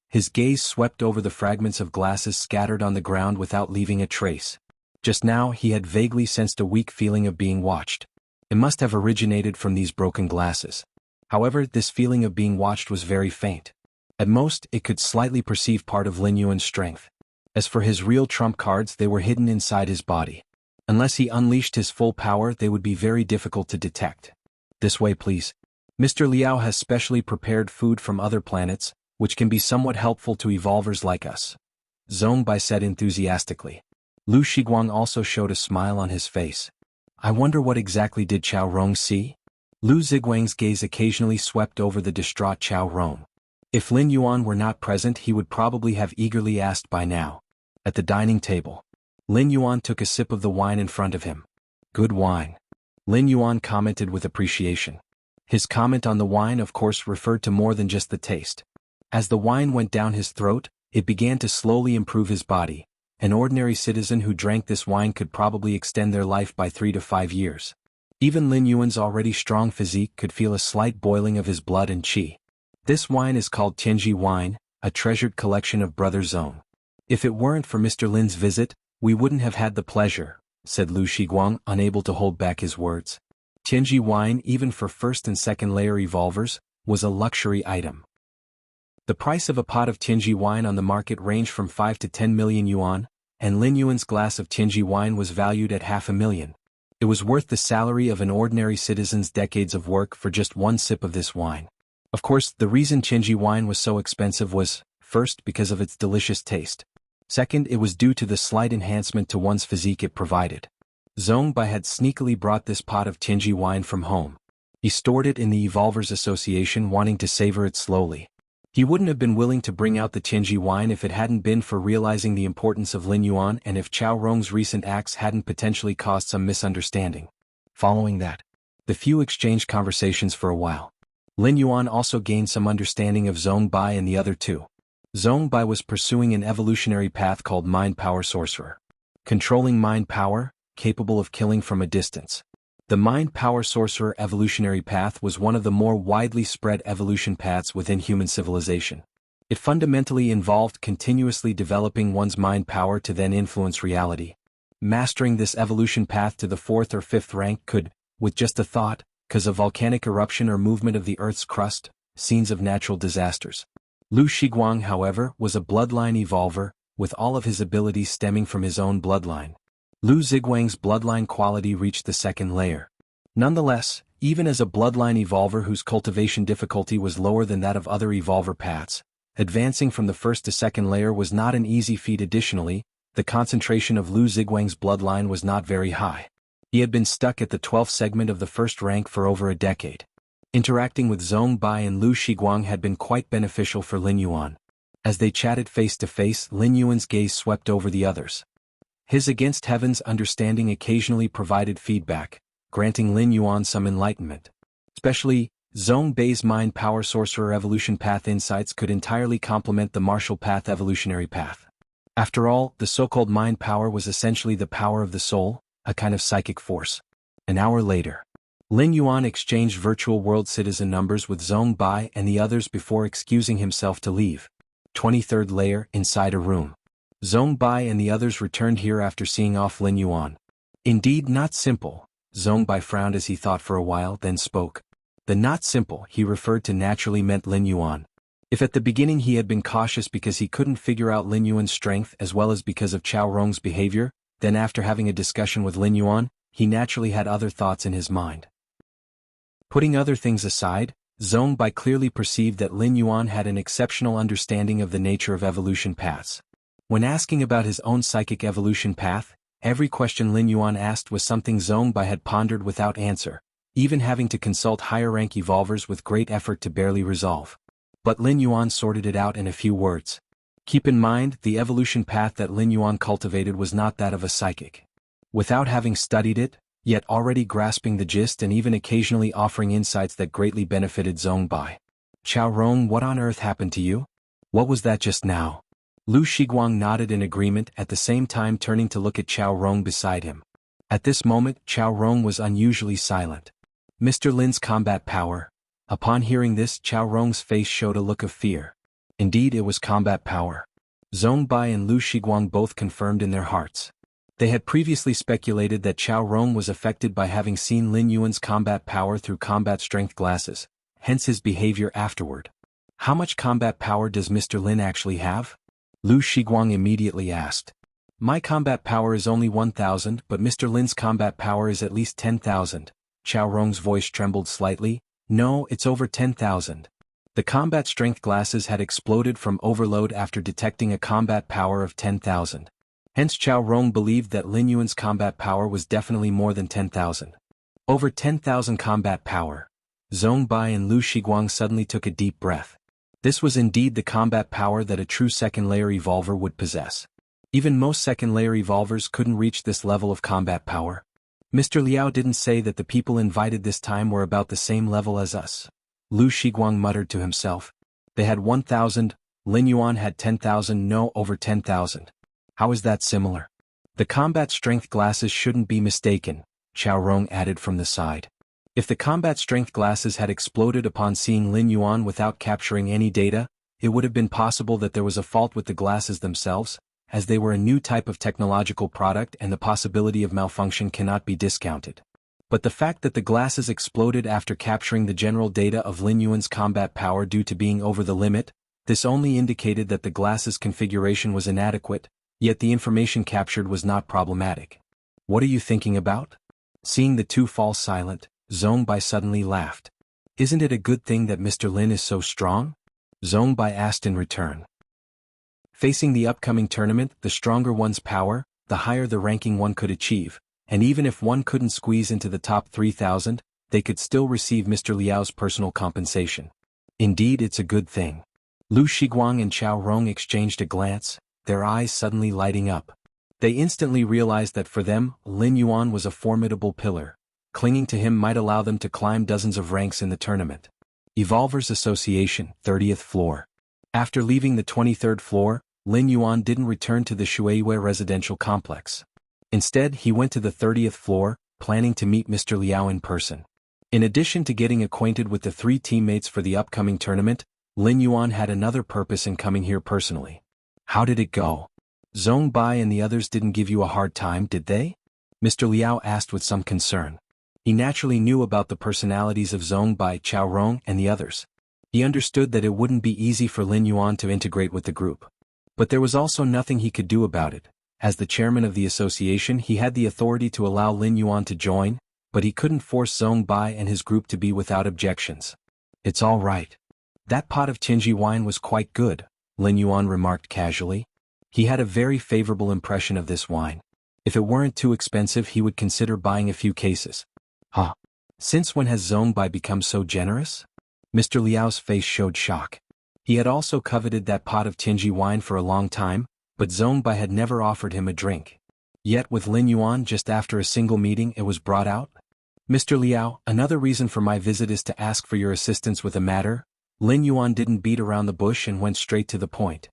His gaze swept over the fragments of glasses scattered on the ground without leaving a trace. Just now he had vaguely sensed a weak feeling of being watched. It must have originated from these broken glasses. However, this feeling of being watched was very faint. At most, it could slightly perceive part of Lin Yuan's strength. As for his real trump cards, they were hidden inside his body. Unless he unleashed his full power, they would be very difficult to detect. This way, please. Mr. Liao has specially prepared food from other planets, which can be somewhat helpful to evolvers like us. Zhong Bai said enthusiastically. Lu Shiguang also showed a smile on his face. I wonder what exactly did Chao Rong see? Lu Ziguang's gaze occasionally swept over the distraught Chao Rong. If Lin Yuan were not present, he would probably have eagerly asked by now. At the dining table, Lin Yuan took a sip of the wine in front of him. Good wine. Lin Yuan commented with appreciation. His comment on the wine of course referred to more than just the taste. As the wine went down his throat, it began to slowly improve his body. An ordinary citizen who drank this wine could probably extend their life by 3 to 5 years. Even Lin Yuan's already strong physique could feel a slight boiling of his blood and qi. This wine is called Tianji wine, a treasured collection of Brother Zhong. If it weren't for Mr. Lin's visit, we wouldn't have had the pleasure, said Lu Shiguang, unable to hold back his words. Tianji wine, even for first and second layer evolvers, was a luxury item. The price of a pot of Tianji wine on the market ranged from 5 to 10 million yuan, and Lin Yuan's glass of Tianji wine was valued at 500,000. It was worth the salary of an ordinary citizen's decades of work for just one sip of this wine. Of course, the reason Qinji wine was so expensive was, first, because of its delicious taste. Second, it was due to the slight enhancement to one's physique it provided. Zhong Bai had sneakily brought this pot of Qinji wine from home. He stored it in the Evolvers Association, wanting to savor it slowly. He wouldn't have been willing to bring out the Qinji wine if it hadn't been for realizing the importance of Lin Yuan and if Chao Rong's recent acts hadn't potentially caused some misunderstanding. Following that, the few exchanged conversations for a while. Lin Yuan also gained some understanding of Zhong Bai and the other two. Zhong Bai was pursuing an evolutionary path called Mind Power Sorcerer. Controlling mind power, capable of killing from a distance. The Mind Power Sorcerer evolutionary path was one of the more widely spread evolution paths within human civilization. It fundamentally involved continuously developing one's mind power to then influence reality. Mastering this evolution path to the 4th or 5th rank could, with just a thought, cause a volcanic eruption or movement of the Earth's crust, scenes of natural disasters. Lu Shiguang, however, was a bloodline evolver, with all of his abilities stemming from his own bloodline. Lu Ziguang's bloodline quality reached the 2nd layer. Nonetheless, even as a bloodline evolver whose cultivation difficulty was lower than that of other evolver paths, advancing from the 1st to 2nd layer was not an easy feat. Additionally, the concentration of Lu Ziguang's bloodline was not very high. He had been stuck at the 12th segment of the 1st rank for over a decade. Interacting with Zhong Bai and Lu Shiguang had been quite beneficial for Lin Yuan. As they chatted face to face, Lin Yuan's gaze swept over the others. His against heaven's understanding occasionally provided feedback, granting Lin Yuan some enlightenment. Especially, Zhong Bai's Mind Power Sorcerer evolution path insights could entirely complement the martial path evolutionary path. After all, the so-called mind power was essentially the power of the soul, a kind of psychic force. An hour later, Lin Yuan exchanged virtual world citizen numbers with Zhong Bai and the others before excusing himself to leave. 23rd layer, inside a room. Zhong Bai and the others returned here after seeing off Lin Yuan. Indeed, not simple. Zhong Bai frowned as he thought for a while, then spoke. The not simple he referred to naturally meant Lin Yuan. If at the beginning he had been cautious because he couldn't figure out Lin Yuan's strength as well as because of Chao Rong's behavior, then after having a discussion with Lin Yuan, he naturally had other thoughts in his mind. Putting other things aside, Zhong Bai clearly perceived that Lin Yuan had an exceptional understanding of the nature of evolution paths. When asking about his own psychic evolution path, every question Lin Yuan asked was something Zhong Bai had pondered without answer, even having to consult higher-rank evolvers with great effort to barely resolve. But Lin Yuan sorted it out in a few words. Keep in mind, the evolution path that Lin Yuan cultivated was not that of a psychic. Without having studied it, yet already grasping the gist and even occasionally offering insights that greatly benefited Zhong Bai. Chao Rong, what on earth happened to you? What was that just now? Lu Shiguang nodded in agreement, at the same time turning to look at Chao Rong beside him. At this moment, Chao Rong was unusually silent. Mr. Lin's combat power. Upon hearing this, Chao Rong's face showed a look of fear. Indeed, it was combat power. Zhong Bai and Lu Shiguang both confirmed in their hearts. They had previously speculated that Chao Rong was affected by having seen Lin Yuan's combat power through combat strength glasses, hence his behavior afterward. How much combat power does Mr. Lin actually have? Lu Shiguang immediately asked. My combat power is only 1,000, but Mr. Lin's combat power is at least 10,000. Chao Rong's voice trembled slightly. No, it's over 10,000. The combat strength glasses had exploded from overload after detecting a combat power of 10,000. Hence Chao Rong believed that Lin Yuan's combat power was definitely more than 10,000. Over 10,000 combat power. Zhong Bai and Lu Shiguang suddenly took a deep breath. This was indeed the combat power that a true second-layer evolver would possess. Even most second-layer evolvers couldn't reach this level of combat power. Mr. Liao didn't say that the people invited this time were about the same level as us. Lu Shiguang muttered to himself. They had 1,000, Lin Yuan had 10,000, no, over 10,000. How is that similar? The combat strength glasses shouldn't be mistaken, Chao Rong added from the side. If the combat strength glasses had exploded upon seeing Lin Yuan without capturing any data, it would have been possible that there was a fault with the glasses themselves, as they were a new type of technological product and the possibility of malfunction cannot be discounted. But the fact that the glasses exploded after capturing the general data of Lin Yuan's combat power due to being over the limit, this only indicated that the glasses' configuration was inadequate, yet the information captured was not problematic. What are you thinking about? Seeing the two fall silent, Zhongbai suddenly laughed. Isn't it a good thing that Mr. Lin is so strong? Zhongbai asked in return. Facing the upcoming tournament, the stronger one's power, the higher the ranking one could achieve, and even if one couldn't squeeze into the top 3,000, they could still receive Mr. Liao's personal compensation. Indeed, it's a good thing. Lu Shiguang and Chao Rong exchanged a glance, their eyes suddenly lighting up. They instantly realized that for them, Lin Yuan was a formidable pillar. Clinging to him might allow them to climb dozens of ranks in the tournament. Evolvers Association, 30th floor. After leaving the 23rd floor, Lin Yuan didn't return to the Shueiyue residential complex. Instead, he went to the 30th floor, planning to meet Mr. Liao in person. In addition to getting acquainted with the 3 teammates for the upcoming tournament, Lin Yuan had another purpose in coming here personally. How did it go? Zhongbai and the others didn't give you a hard time, did they? Mr. Liao asked with some concern. He naturally knew about the personalities of Zhongbai, Chao Rong, and the others. He understood that it wouldn't be easy for Lin Yuan to integrate with the group. But there was also nothing he could do about it. As the chairman of the association, he had the authority to allow Lin Yuan to join, but he couldn't force Zhongbai and his group to be without objections. It's all right. That pot of Qingji wine was quite good, Lin Yuan remarked casually. He had a very favorable impression of this wine. If it weren't too expensive, he would consider buying a few cases. Huh? Since when has Zhongbai become so generous? Mr. Liao's face showed shock. He had also coveted that pot of Qingji wine for a long time, but Zhongbai had never offered him a drink. Yet with Lin Yuan just after a single meeting it was brought out. Mr. Liao, another reason for my visit is to ask for your assistance with a matter. Lin Yuan didn't beat around the bush and went straight to the point.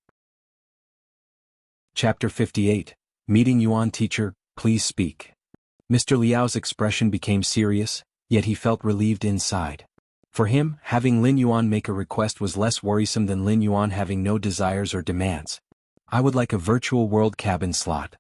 Chapter 58, Meeting Yuan Teacher, Please Speak. Mr. Liao's expression became serious, yet he felt relieved inside. For him, having Lin Yuan make a request was less worrisome than Lin Yuan having no desires or demands. I would like a virtual world cabin slot,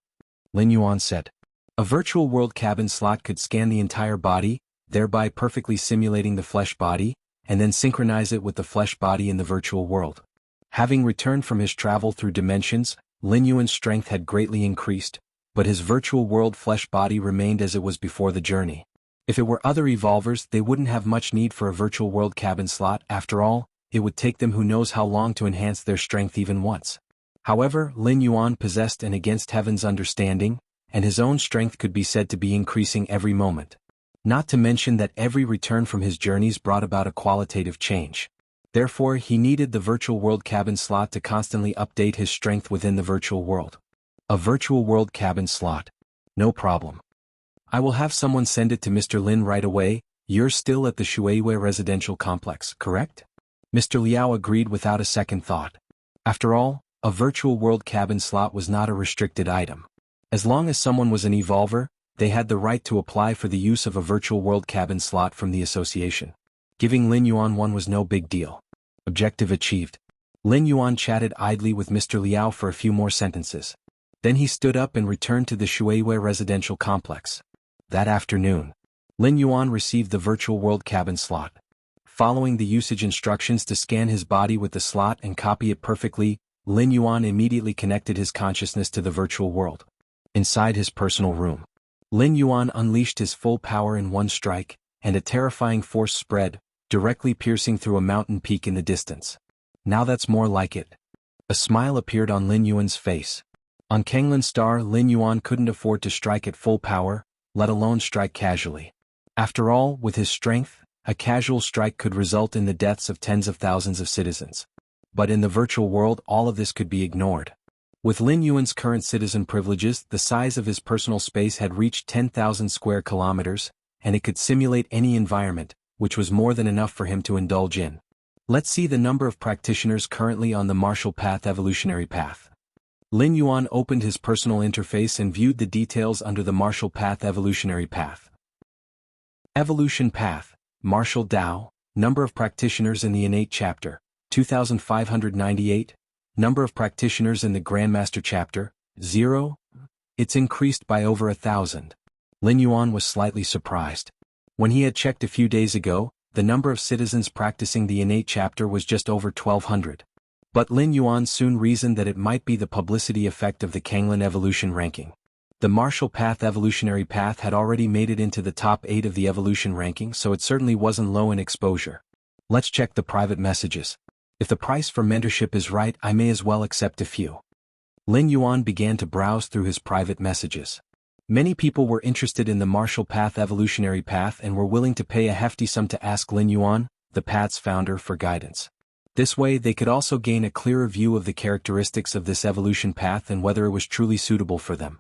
Lin Yuan said. A virtual world cabin slot could scan the entire body, thereby perfectly simulating the flesh body, and then synchronize it with the flesh body in the virtual world. Having returned from his travel through dimensions, Lin Yuan's strength had greatly increased, but his virtual world flesh body remained as it was before the journey. If it were other evolvers, they wouldn't have much need for a virtual world cabin slot. After all, it would take them who knows how long to enhance their strength even once. However, Lin Yuan possessed an against heaven's understanding, and his own strength could be said to be increasing every moment. Not to mention that every return from his journeys brought about a qualitative change. Therefore, he needed the virtual world cabin slot to constantly update his strength within the virtual world. A virtual world cabin slot. No problem. I will have someone send it to Mr. Lin right away. You're still at the Shueiyue residential complex, correct? Mr. Liao agreed without a second thought. After all, a virtual world cabin slot was not a restricted item. As long as someone was an evolver, they had the right to apply for the use of a virtual world cabin slot from the association. Giving Lin Yuan one was no big deal. Objective achieved. Lin Yuan chatted idly with Mr. Liao for a few more sentences. Then he stood up and returned to the Shueiyue residential complex. That afternoon, Lin Yuan received the virtual world cabin slot. Following the usage instructions to scan his body with the slot and copy it perfectly, Lin Yuan immediately connected his consciousness to the virtual world. Inside his personal room, Lin Yuan unleashed his full power in one strike, and a terrifying force spread, directly piercing through a mountain peak in the distance. Now that's more like it. A smile appeared on Lin Yuan's face. On Kanglin's star, Lin Yuan couldn't afford to strike at full power, let alone strike casually. After all, with his strength, a casual strike could result in the deaths of tens of thousands of citizens. But in the virtual world, all of this could be ignored. With Lin Yuan's current citizen privileges, the size of his personal space had reached 10,000 square kilometers, and it could simulate any environment, which was more than enough for him to indulge in. Let's see the number of practitioners currently on the martial path evolutionary path. Lin Yuan opened his personal interface and viewed the details under the martial path evolutionary path. Evolution path, martial Dao, number of practitioners in the innate chapter, 2,598. Number of practitioners in the Grandmaster chapter, 0. It's increased by over 1,000. Lin Yuan was slightly surprised. When he had checked a few days ago, the number of citizens practicing the innate chapter was just over 1,200. But Lin Yuan soon reasoned that it might be the publicity effect of the Kanglin evolution ranking. The martial path evolutionary path had already made it into the top 8 of the evolution ranking, so it certainly wasn't low in exposure. Let's check the private messages. If the price for mentorship is right, I may as well accept a few. Lin Yuan began to browse through his private messages. Many people were interested in the martial path evolutionary path and were willing to pay a hefty sum to ask Lin Yuan, the path's founder, for guidance. This way they could also gain a clearer view of the characteristics of this evolution path and whether it was truly suitable for them.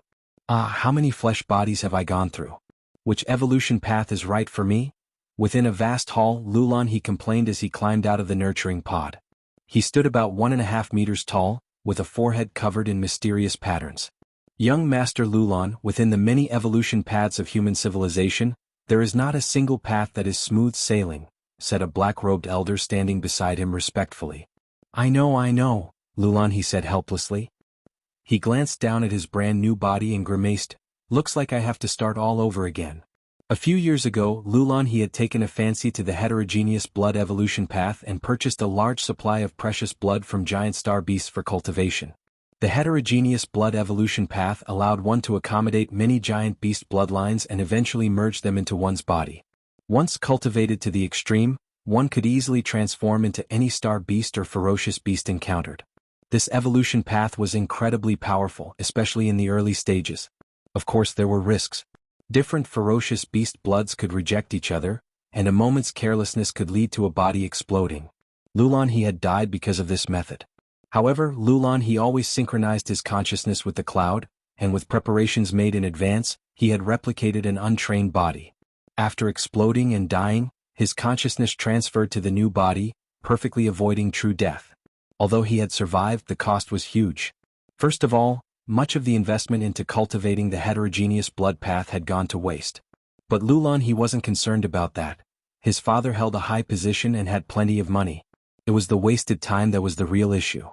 How many flesh bodies have I gone through? Which evolution path is right for me? Within a vast hall, Lulan he complained as he climbed out of the nurturing pod. He stood about 1.5 meters tall, with a forehead covered in mysterious patterns. Young Master Lulan, within the many evolution paths of human civilization, there is not a single path that is smooth sailing, said a black-robed elder standing beside him respectfully. I know, Lulan he said helplessly. He glanced down at his brand new body and grimaced, looks like I have to start all over again. A few years ago, Lulan he had taken a fancy to the heterogeneous blood evolution path and purchased a large supply of precious blood from giant star beasts for cultivation. The heterogeneous blood evolution path allowed one to accommodate many giant beast bloodlines and eventually merge them into one's body. Once cultivated to the extreme, one could easily transform into any star beast or ferocious beast encountered. This evolution path was incredibly powerful, especially in the early stages. Of course there were risks. Different ferocious beast bloods could reject each other, and a moment's carelessness could lead to a body exploding. Lulan he had died because of this method. However, Lulan he always synchronized his consciousness with the cloud, and with preparations made in advance, he had replicated an untrained body. After exploding and dying, his consciousness transferred to the new body, perfectly avoiding true death. Although he had survived, the cost was huge. First of all, much of the investment into cultivating the heterogeneous blood path had gone to waste. But Lulan he wasn't concerned about that. His father held a high position and had plenty of money. It was the wasted time that was the real issue.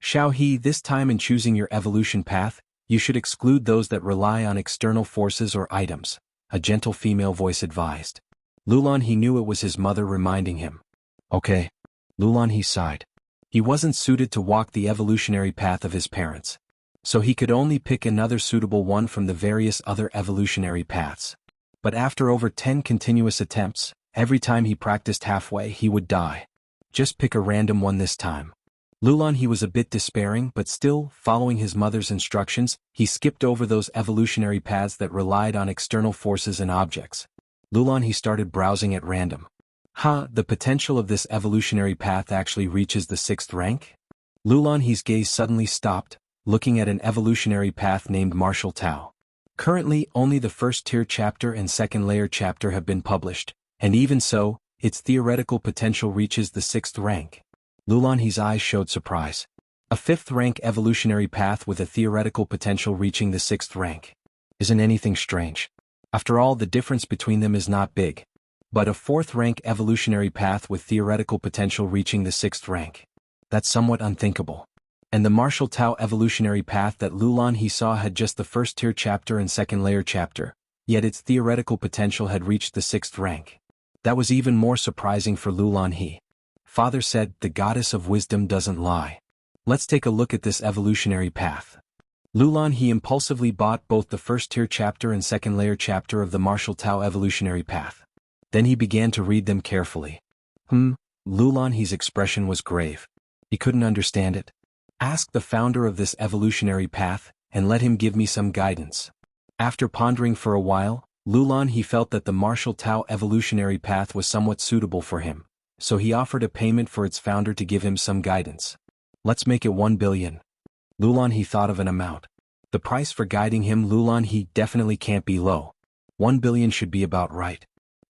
Xiao He, this time in choosing your evolution path, you should exclude those that rely on external forces or items, a gentle female voice advised. Lulan he knew it was his mother reminding him. Okay. Lulan he sighed. He wasn't suited to walk the evolutionary path of his parents. So he could only pick another suitable one from the various other evolutionary paths. But after over 10 continuous attempts, every time he practiced halfway he would die. Just pick a random one this time. Lulan he was a bit despairing, but still, following his mother's instructions, he skipped over those evolutionary paths that relied on external forces and objects. Lulan he started browsing at random. The potential of this evolutionary path actually reaches the 6th rank? Lulan he's gaze suddenly stopped, looking at an evolutionary path named Martial Tao. Currently, only the first tier chapter and second layer chapter have been published, and even so, its theoretical potential reaches the 6th rank. Lulan he's eyes showed surprise. A 5th rank evolutionary path with a theoretical potential reaching the 6th rank. Isn't anything strange? After all, the difference between them is not big. But a 4th rank evolutionary path with theoretical potential reaching the 6th rank. That's somewhat unthinkable. And the Martial Tao evolutionary path that Lulan he saw had just the first tier chapter and second layer chapter, yet its theoretical potential had reached the 6th rank. That was even more surprising for Lulan he. Father said, the goddess of wisdom doesn't lie. Let's take a look at this evolutionary path. Lulan he impulsively bought both the first tier chapter and second layer chapter of the Martial Tao evolutionary path. Then he began to read them carefully. Lulan he's expression was grave. He couldn't understand it. Ask the founder of this evolutionary path, and let him give me some guidance. After pondering for a while, Lulan he felt that the Martial Tao evolutionary path was somewhat suitable for him, so he offered a payment for its founder to give him some guidance. Let's make it 1 billion. Lulan he thought of an amount. The price for guiding him Lulan he definitely can't be low. 1 billion should be about right.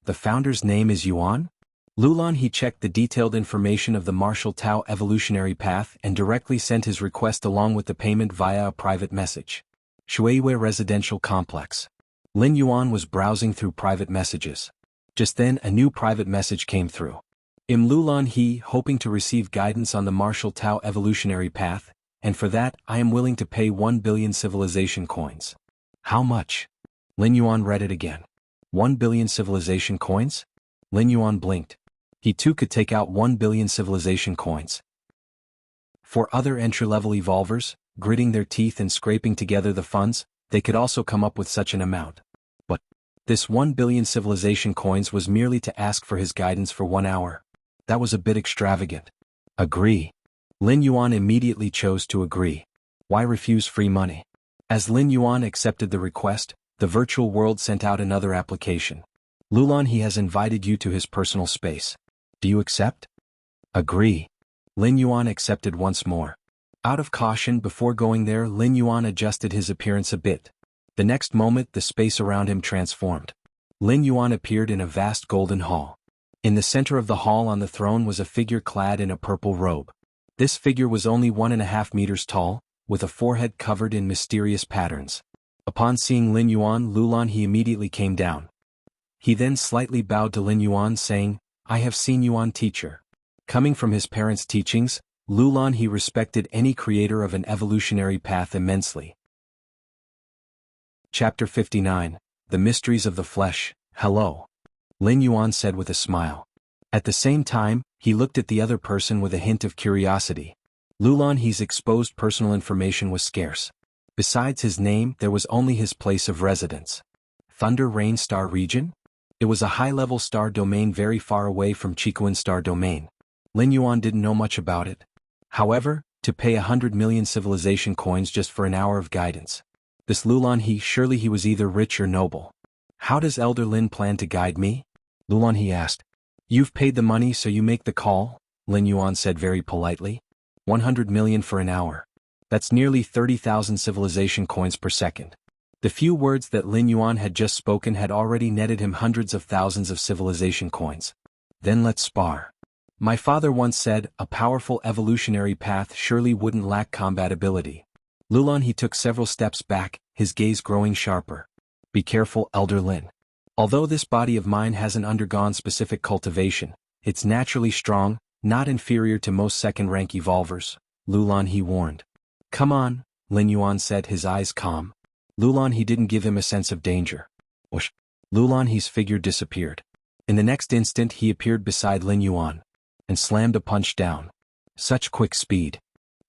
The founder's name is Yuan? Lulan he checked the detailed information of the Martial Tao evolutionary path and directly sent his request along with the payment via a private message. Shuiwei Residential Complex. Lin Yuan was browsing through private messages. Just then a new private message came through. Lulan he, hoping to receive guidance on the Martial Tao evolutionary path, and for that I am willing to pay 1 billion civilization coins. How much? Lin Yuan read it again. 1 billion civilization coins? Lin Yuan blinked. He too could take out 1 billion civilization coins. For other entry-level evolvers, gritting their teeth and scraping together the funds, they could also come up with such an amount. But this 1 billion civilization coins was merely to ask for his guidance for 1 hour. That was a bit extravagant. Agree. Lin Yuan immediately chose to agree. Why refuse free money? As Lin Yuan accepted the request, the virtual world sent out another application. Lulan, he has invited you to his personal space. Do you accept? Agree. Lin Yuan accepted once more. Out of caution before going there, Lin Yuan adjusted his appearance a bit. The next moment the space around him transformed. Lin Yuan appeared in a vast golden hall. In the center of the hall on the throne was a figure clad in a purple robe. This figure was only 1.5 meters tall, with a forehead covered in mysterious patterns. Upon seeing Lin Yuan, Lulan he immediately came down. He then slightly bowed to Lin Yuan saying, I have seen Yuan teacher. Coming from his parents' teachings, Lulan he respected any creator of an evolutionary path immensely. Chapter 59, The Mysteries of the Flesh. Hello. Lin Yuan said with a smile. At the same time, he looked at the other person with a hint of curiosity. Lulan he's exposed personal information was scarce. Besides his name, there was only his place of residence. Thunder Rain Star Region? It was a high-level star domain very far away from Chikuan Star Domain. Lin Yuan didn't know much about it. However, to pay 100 million civilization coins just for an hour of guidance. This Lulan he, surely he was either rich or noble. How does Elder Lin plan to guide me? Lulan he asked. You've paid the money so you make the call, Lin Yuan said very politely. 100 million for an hour. That's nearly 30,000 civilization coins per second. The few words that Lin Yuan had just spoken had already netted him hundreds of thousands of civilization coins. Then let's spar. My father once said, a powerful evolutionary path surely wouldn't lack combat ability. Lulan he took several steps back, his gaze growing sharper. Be careful, Elder Lin. Although this body of mine hasn't undergone specific cultivation, it's naturally strong, not inferior to most second-rank evolvers, Lulan he warned. Come on, Lin Yuan said, his eyes calm. Lulan he didn't give him a sense of danger. Whoosh. Lulan he's figure disappeared. In the next instant he appeared beside Lin Yuan. And slammed a punch down. Such quick speed.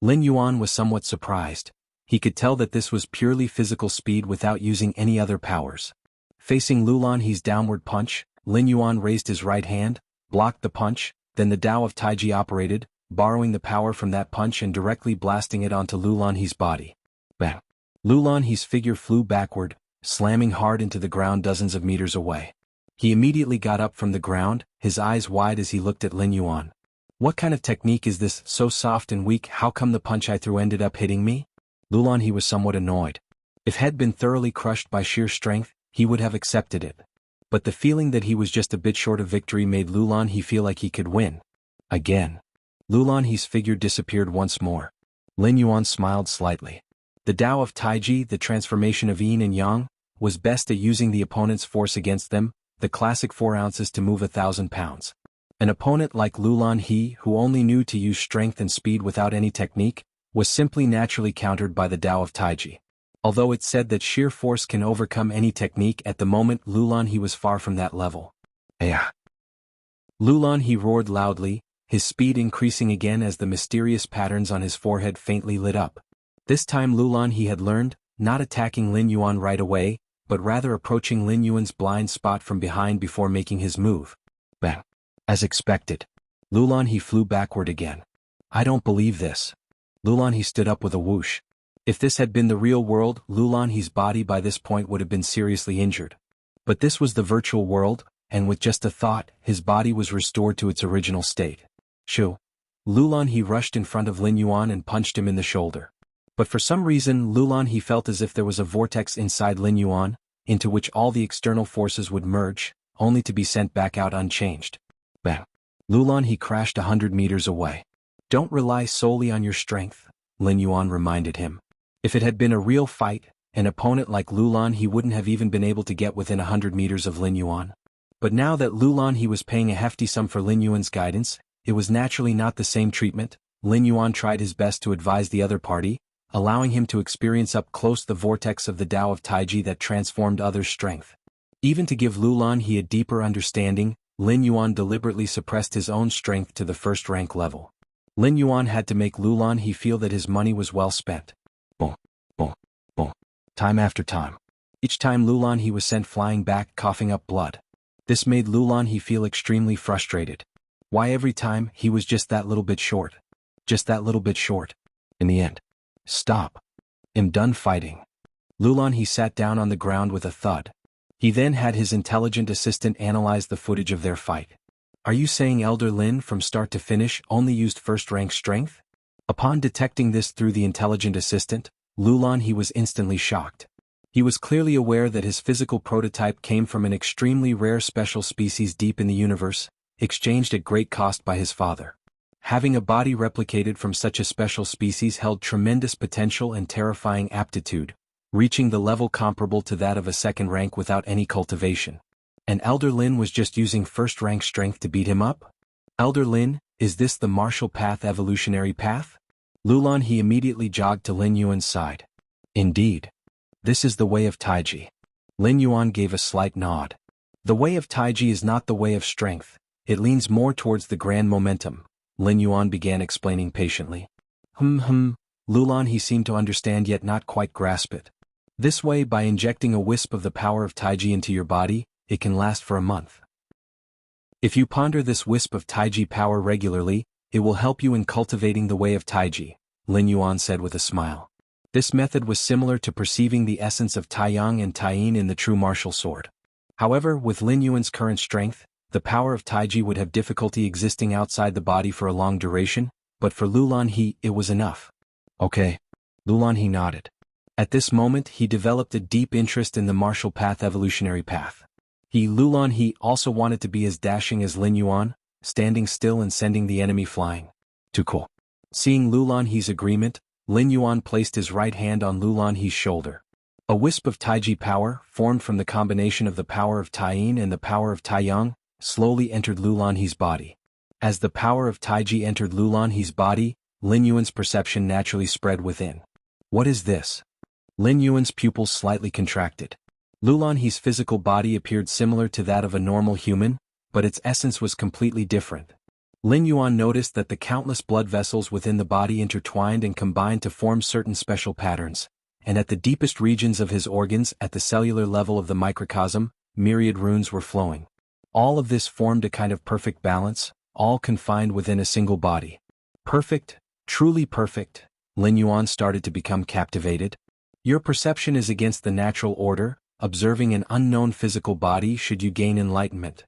Lin Yuan was somewhat surprised. He could tell that this was purely physical speed without using any other powers. Facing Lulan he's downward punch, Lin Yuan raised his right hand, blocked the punch, then the Tao of Taiji operated, borrowing the power from that punch and directly blasting it onto Lulan he's body. Bang! Lulan he's figure flew backward, slamming hard into the ground dozens of meters away. He immediately got up from the ground, his eyes wide as he looked at Lin Yuan. What kind of technique is this, so soft and weak? How come the punch I threw ended up hitting me? Lulan he was somewhat annoyed. If had been thoroughly crushed by sheer strength, he would have accepted it. But the feeling that he was just a bit short of victory made Lulan he feel like he could win. Again. Lulan he's figure disappeared once more. Lin Yuan smiled slightly. The Tao of Taiji, the transformation of yin and yang, was best at using the opponent's force against them, the classic 4 ounces to move 1,000 pounds. An opponent like Lulan he, who only knew to use strength and speed without any technique, was simply naturally countered by the Tao of Taiji. Although it said that sheer force can overcome any technique, at the moment Lulan he was far from that level. Ayah! Lulan he roared loudly, his speed increasing again as the mysterious patterns on his forehead faintly lit up. This time Lulan he had learned, not attacking Lin Yuan right away, but rather approaching Lin Yuan's blind spot from behind before making his move. Bang! As expected. Lulan he flew backward again. I don't believe this. Lulan he stood up with a whoosh. If this had been the real world, Lulan he's body by this point would have been seriously injured. But this was the virtual world, and with just a thought, his body was restored to its original state. Shoo! Lulan he rushed in front of Lin Yuan and punched him in the shoulder. But for some reason Lulan he felt as if there was a vortex inside Lin Yuan, into which all the external forces would merge, only to be sent back out unchanged. Bang! Lulan he crashed 100 meters away. Don't rely solely on your strength, Lin Yuan reminded him. If it had been a real fight, an opponent like Lulan he wouldn't have even been able to get within 100 meters of Lin Yuan. But now that Lulan he was paying a hefty sum for Lin Yuan's guidance, it was naturally not the same treatment. Lin Yuan tried his best to advise the other party, allowing him to experience up close the vortex of the Tao of Taiji that transformed others' strength. Even to give Lulan he a deeper understanding, Lin Yuan deliberately suppressed his own strength to the first rank level. Lin Yuan had to make Lulan he feel that his money was well spent. Boom, boom, boom. time after time. Each time Lulan he was sent flying back coughing up blood. This made Lulan he feel extremely frustrated. Why every time he was just that little bit short? Just that little bit short. In the end. Stop. I'm done fighting. Lulan he sat down on the ground with a thud. He then had his intelligent assistant analyze the footage of their fight. Are you saying Elder Lin from start to finish only used first-rank strength? Upon detecting this through the intelligent assistant, Lulan he was instantly shocked. He was clearly aware that his physical prototype came from an extremely rare special species deep in the universe, exchanged at great cost by his father. Having a body replicated from such a special species held tremendous potential and terrifying aptitude, reaching the level comparable to that of a second rank without any cultivation. And Elder Lin was just using first-rank strength to beat him up? Elder Lin, is this the martial path evolutionary path? Lulan he immediately jogged to Lin Yuan's side. Indeed. This is the way of Taiji. Lin Yuan gave a slight nod. The way of Taiji is not the way of strength, it leans more towards the grand momentum, Lin Yuan began explaining patiently. Lulan he seemed to understand yet not quite grasp it. This way, by injecting a wisp of the power of Taiji into your body, it can last for a month. If you ponder this wisp of Taiji power regularly, it will help you in cultivating the way of Taiji, Lin Yuan said with a smile. This method was similar to perceiving the essence of Taiyang and Taiyin in the true martial sword. However, with Lin Yuan's current strength, the power of Taiji would have difficulty existing outside the body for a long duration, but for Lulan he, it was enough. Okay. Lulan he nodded. At this moment he developed a deep interest in the martial path evolutionary path. Lulan he also wanted to be as dashing as Lin Yuan, standing still and sending the enemy flying. Too cool. Seeing Lulan he's agreement, Lin Yuan placed his right hand on Lulan he's shoulder. A wisp of Taiji power, formed from the combination of the power of Taiyin and the power of Taiyang, slowly entered Lulan he's body. As the power of Taiji entered Lulan he's body, Lin Yuan's perception naturally spread within. What is this? Lin Yuan's pupils slightly contracted. Lulan he's physical body appeared similar to that of a normal human, but its essence was completely different. Lin Yuan noticed that the countless blood vessels within the body intertwined and combined to form certain special patterns, and at the deepest regions of his organs at the cellular level of the microcosm, myriad runes were flowing. All of this formed a kind of perfect balance, all confined within a single body. Perfect, truly perfect, Lin Yuan started to become captivated. Your perception is against the natural order. Observing an unknown physical body should you gain enlightenment.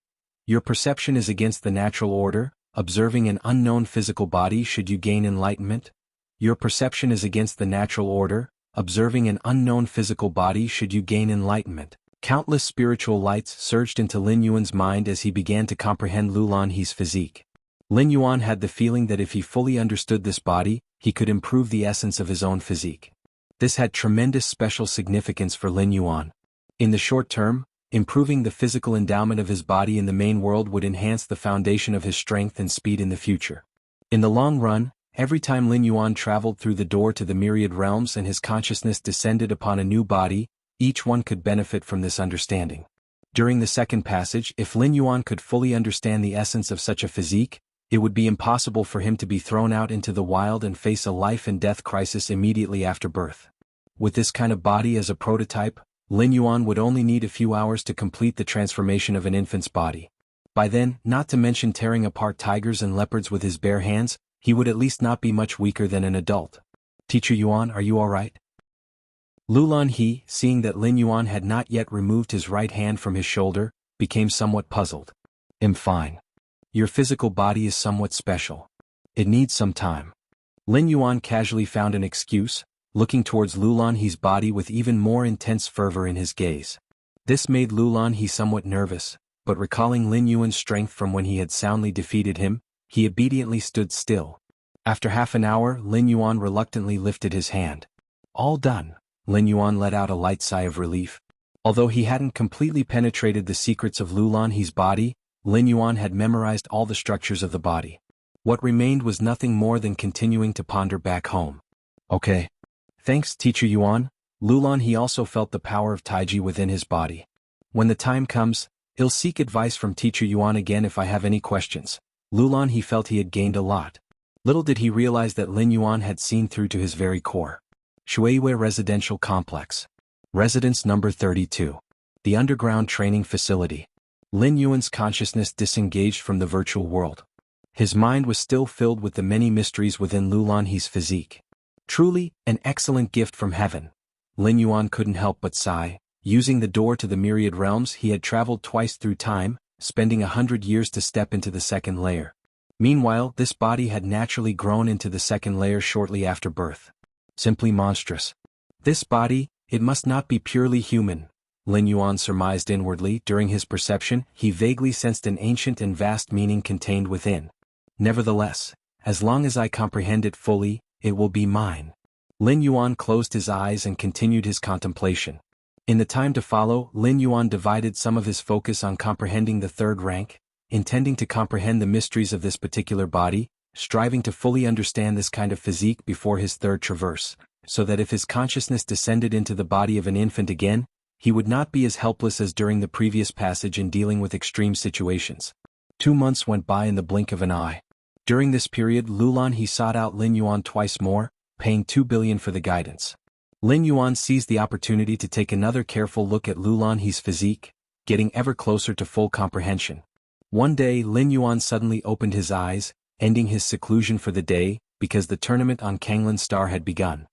Your perception is against the natural order. Observing an unknown physical body should you gain enlightenment. Your perception is against the natural order. Observing an unknown physical body should you gain enlightenment. Countless spiritual lights surged into Lin Yuan's mind as he began to comprehend Lulan he's physique. Lin Yuan had the feeling that if he fully understood this body, he could improve the essence of his own physique. This had tremendous special significance for Lin Yuan. In the short term, improving the physical endowment of his body in the main world would enhance the foundation of his strength and speed in the future. In the long run, every time Lin Yuan traveled through the door to the myriad realms and his consciousness descended upon a new body, each one could benefit from this understanding. During the second passage, if Lin Yuan could fully understand the essence of such a physique, it would be impossible for him to be thrown out into the wild and face a life and death crisis immediately after birth. With this kind of body as a prototype, Lin Yuan would only need a few hours to complete the transformation of an infant's body. By then, not to mention tearing apart tigers and leopards with his bare hands, he would at least not be much weaker than an adult. Teacher Yuan, are you all right? Lulan he, seeing that Lin Yuan had not yet removed his right hand from his shoulder, became somewhat puzzled. I'm fine. Your physical body is somewhat special. It needs some time. Lin Yuan casually found an excuse, looking towards Lulan he's body with even more intense fervor in his gaze. This made Lulan he somewhat nervous, but recalling Lin Yuan's strength from when he had soundly defeated him, he obediently stood still. After half an hour, Lin Yuan reluctantly lifted his hand. All done. Lin Yuan let out a light sigh of relief. Although he hadn't completely penetrated the secrets of Lulan he's body, Lin Yuan had memorized all the structures of the body. What remained was nothing more than continuing to ponder back home. Okay. Thanks, Teacher Yuan. Lulan he also felt the power of Taiji within his body. When the time comes, I'll seek advice from Teacher Yuan again if I have any questions. Lulan he felt he had gained a lot. Little did he realize that Lin Yuan had seen through to his very core. Shuiwei Residential Complex. Residence number 32. The underground training facility. Lin Yuan's consciousness disengaged from the virtual world. His mind was still filled with the many mysteries within Lulanhe's physique. Truly, an excellent gift from heaven. Lin Yuan couldn't help but sigh. Using the door to the myriad realms, he had traveled twice through time, spending 100 years to step into the second layer. Meanwhile, this body had naturally grown into the second layer shortly after birth. Simply monstrous. This body, it must not be purely human, Lin Yuan surmised inwardly. During his perception, he vaguely sensed an ancient and vast meaning contained within. Nevertheless, as long as I comprehend it fully, it will be mine. Lin Yuan closed his eyes and continued his contemplation. In the time to follow, Lin Yuan divided some of his focus on comprehending the third rank, intending to comprehend the mysteries of this particular body, striving to fully understand this kind of physique before his third traverse, so that if his consciousness descended into the body of an infant again, he would not be as helpless as during the previous passage in dealing with extreme situations. 2 months went by in the blink of an eye. During this period, Lulanhe sought out Lin Yuan twice more, paying 2 billion for the guidance. Lin Yuan seized the opportunity to take another careful look at Lulanhe's physique, getting ever closer to full comprehension. One day, Lin Yuan suddenly opened his eyes, ending his seclusion for the day, because the tournament on Kanglan Star had begun.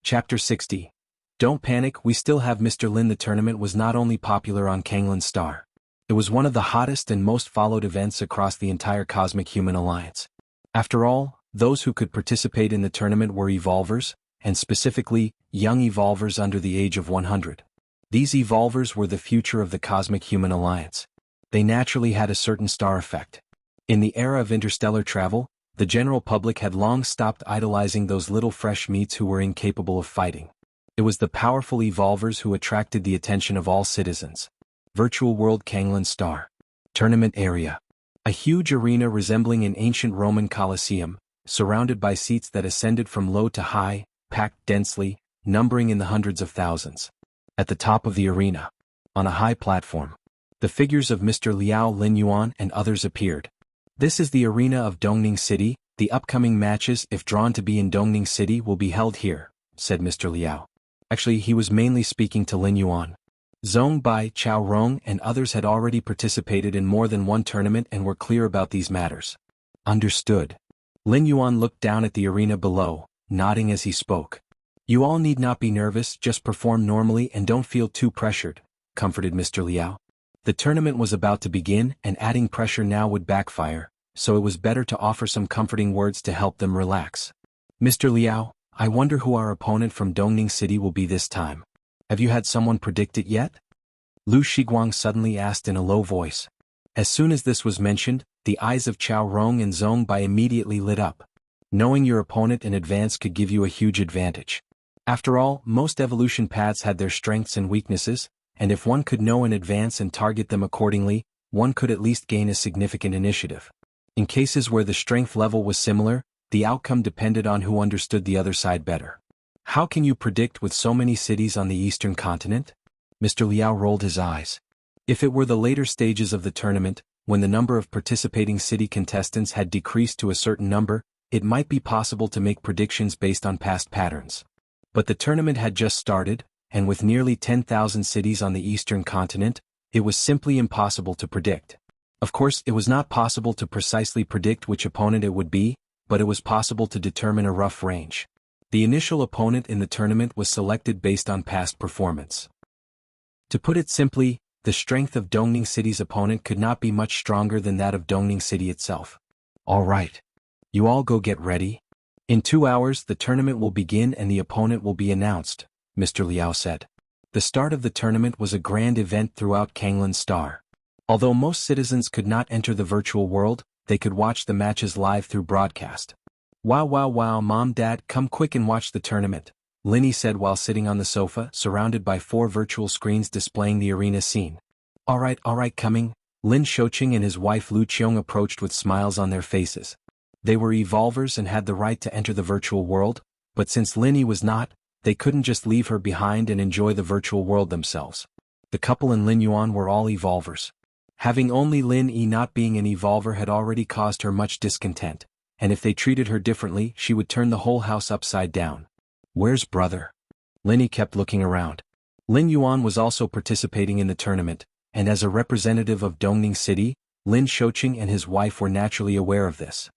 Chapter 60. Don't panic, we still have Mr. Lin. The tournament was not only popular on Kanglan Star. It was one of the hottest and most followed events across the entire Cosmic Human Alliance. After all, those who could participate in the tournament were evolvers, and specifically, young evolvers under the age of 100. These evolvers were the future of the Cosmic Human Alliance. They naturally had a certain star effect. In the era of interstellar travel, the general public had long stopped idolizing those little fresh meats who were incapable of fighting. It was the powerful evolvers who attracted the attention of all citizens. Virtual World Kanglan Star. Tournament Area. A huge arena resembling an ancient Roman Colosseum, surrounded by seats that ascended from low to high, packed densely, numbering in the hundreds of thousands. At the top of the arena, on a high platform, the figures of Mr. Liao, Lin Yuan, and others appeared. This is the arena of Dongning City. The upcoming matches, if drawn to be in Dongning City, will be held here, said Mr. Liao. Actually, he was mainly speaking to Lin Yuan. Zhong Bai, Chao Rong, and others had already participated in more than one tournament and were clear about these matters. Understood. Lin Yuan looked down at the arena below, nodding as he spoke. You all need not be nervous, just perform normally and don't feel too pressured, comforted Mr. Liao. The tournament was about to begin, and adding pressure now would backfire, so it was better to offer some comforting words to help them relax. Mr. Liao, I wonder who our opponent from Dongning City will be this time. Have you had someone predict it yet? Lu Shiguang suddenly asked in a low voice. As soon as this was mentioned, the eyes of Chao Rong and Zhong Bai immediately lit up. Knowing your opponent in advance could give you a huge advantage. After all, most evolution paths had their strengths and weaknesses, and if one could know in advance and target them accordingly, one could at least gain a significant initiative. In cases where the strength level was similar, the outcome depended on who understood the other side better. How can you predict with so many cities on the eastern continent? Mr. Liao rolled his eyes. If it were the later stages of the tournament, when the number of participating city contestants had decreased to a certain number, it might be possible to make predictions based on past patterns. But the tournament had just started, and with nearly 10,000 cities on the eastern continent, it was simply impossible to predict. Of course, it was not possible to precisely predict which opponent it would be, but it was possible to determine a rough range. The initial opponent in the tournament was selected based on past performance. To put it simply, the strength of Dongning City's opponent could not be much stronger than that of Dongning City itself. All right. You all go get ready. In 2 hours the tournament will begin and the opponent will be announced, Mr. Liao said. The start of the tournament was a grand event throughout Kanglan Star. Although most citizens could not enter the virtual world, they could watch the matches live through broadcast. Wow, Mom, Dad, come quick and watch the tournament, Linny said while sitting on the sofa, surrounded by 4 virtual screens displaying the arena scene. All right, coming. Lin Shouqing and his wife Lu Qiong approached with smiles on their faces. They were evolvers and had the right to enter the virtual world, but since Linny was not, they couldn't just leave her behind and enjoy the virtual world themselves. The couple and Lin Yuan were all evolvers. Having only Lin Yi not being an evolver had already caused her much discontent, and if they treated her differently she would turn the whole house upside down. Where's brother? Linny kept looking around. Lin Yuan was also participating in the tournament, and as a representative of Dongning City, Lin Shouqing and his wife were naturally aware of this.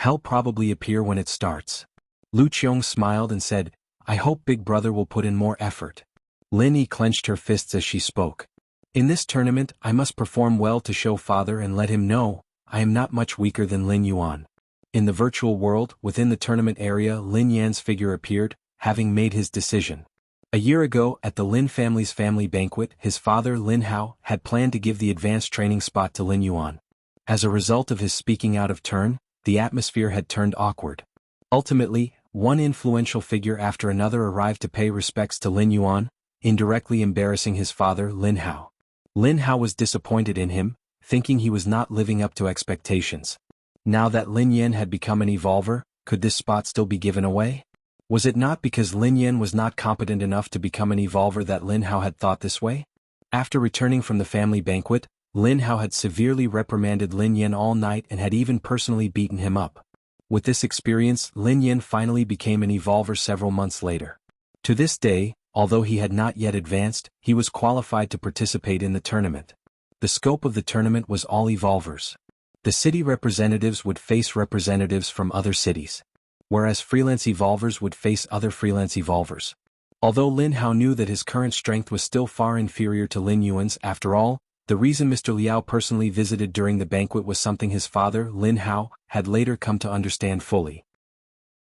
He'll probably appear when it starts. Lu Qiong smiled and said, I hope Big Brother will put in more effort. Lin Yi clenched her fists as she spoke. In this tournament I must perform well to show father and let him know, I am not much weaker than Lin Yuan. In the virtual world, within the tournament area, Lin Yan's figure appeared, having made his decision. A year ago, at the Lin family's family banquet, his father Lin Hao had planned to give the advanced training spot to Lin Yuan. As a result of his speaking out of turn, the atmosphere had turned awkward. Ultimately, one influential figure after another arrived to pay respects to Lin Yuan, indirectly embarrassing his father Lin Hao. Lin Hao was disappointed in him, thinking he was not living up to expectations. Now that Lin Yan had become an evolver, could this spot still be given away? Was it not because Lin Yan was not competent enough to become an evolver that Lin Hao had thought this way? After returning from the family banquet, Lin Hao had severely reprimanded Lin Yan all night and had even personally beaten him up. With this experience, Lin Yan finally became an evolver several months later. To this day, although he had not yet advanced, he was qualified to participate in the tournament. The scope of the tournament was all evolvers. The city representatives would face representatives from other cities, whereas freelance evolvers would face other freelance evolvers. Although Lin Hao knew that his current strength was still far inferior to Lin Yuan's, after all, the reason Mr. Liao personally visited during the banquet was something his father, Lin Hao, had later come to understand fully.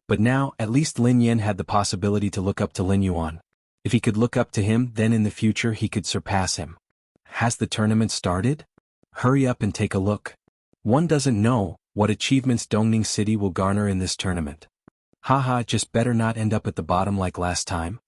But now, at least Lin Yan had the possibility to look up to Lin Yuan. If he could look up to him, then in the future he could surpass him. Has the tournament started? Hurry up and take a look. One doesn't know what achievements Dongning City will garner in this tournament. Haha, just better not end up at the bottom like last time.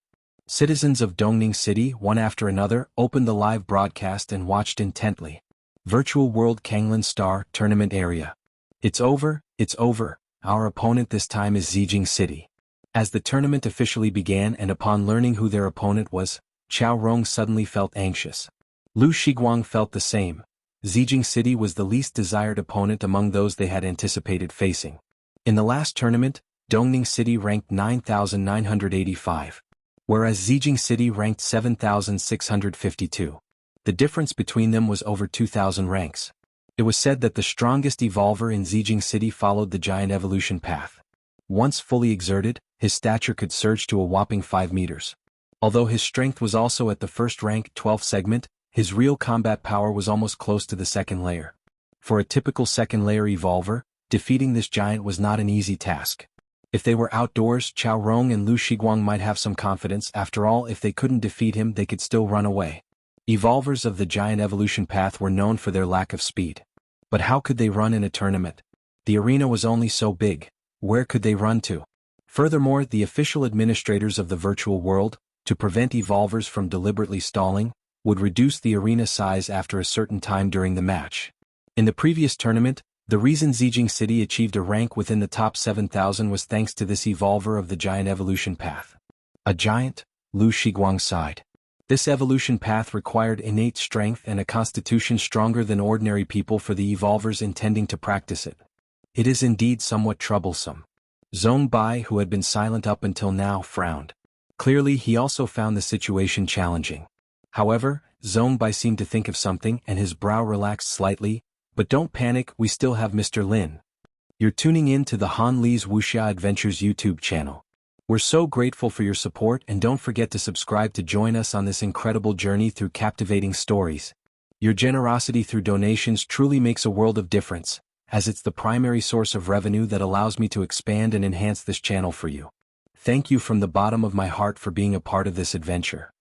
Citizens of Dongning City, one after another, opened the live broadcast and watched intently. Virtual World Kanglin Star Tournament Area. It's over, it's over. Our opponent this time is Zijing City. As the tournament officially began and upon learning who their opponent was, Chao Rong suddenly felt anxious. Lu Shiguang felt the same. Zijing City was the least desired opponent among those they had anticipated facing. In the last tournament, Dongning City ranked 9,985, whereas Zijing City ranked 7,652. The difference between them was over 2,000 ranks. It was said that the strongest evolver in Zijing City followed the giant evolution path. Once fully exerted, his stature could surge to a whopping 5 meters. Although his strength was also at the first rank 12th segment, his real combat power was almost close to the second layer. For a typical second layer evolver, defeating this giant was not an easy task. If they were outdoors, Chao Rong and Lu Shiguang might have some confidence. After all, if they couldn't defeat him, they could still run away. Evolvers of the giant evolution path were known for their lack of speed. But how could they run in a tournament? The arena was only so big. Where could they run to? Furthermore, the official administrators of the virtual world, to prevent evolvers from deliberately stalling, would reduce the arena size after a certain time during the match. In the previous tournament, the reason Zijing City achieved a rank within the top 7,000 was thanks to this evolver of the giant evolution path. A giant? Lu Shiguang sighed. This evolution path required innate strength and a constitution stronger than ordinary people for the evolvers intending to practice it. It is indeed somewhat troublesome. Zhong Bai, who had been silent up until now, frowned. Clearly he also found the situation challenging. However, Zhong Bai seemed to think of something and his brow relaxed slightly. But don't panic, we still have Mr. Lin. You're tuning in to the Han Li's Wuxia Adventures YouTube channel. We're so grateful for your support, and don't forget to subscribe to join us on this incredible journey through captivating stories. Your generosity through donations truly makes a world of difference, as it's the primary source of revenue that allows me to expand and enhance this channel for you. Thank you from the bottom of my heart for being a part of this adventure.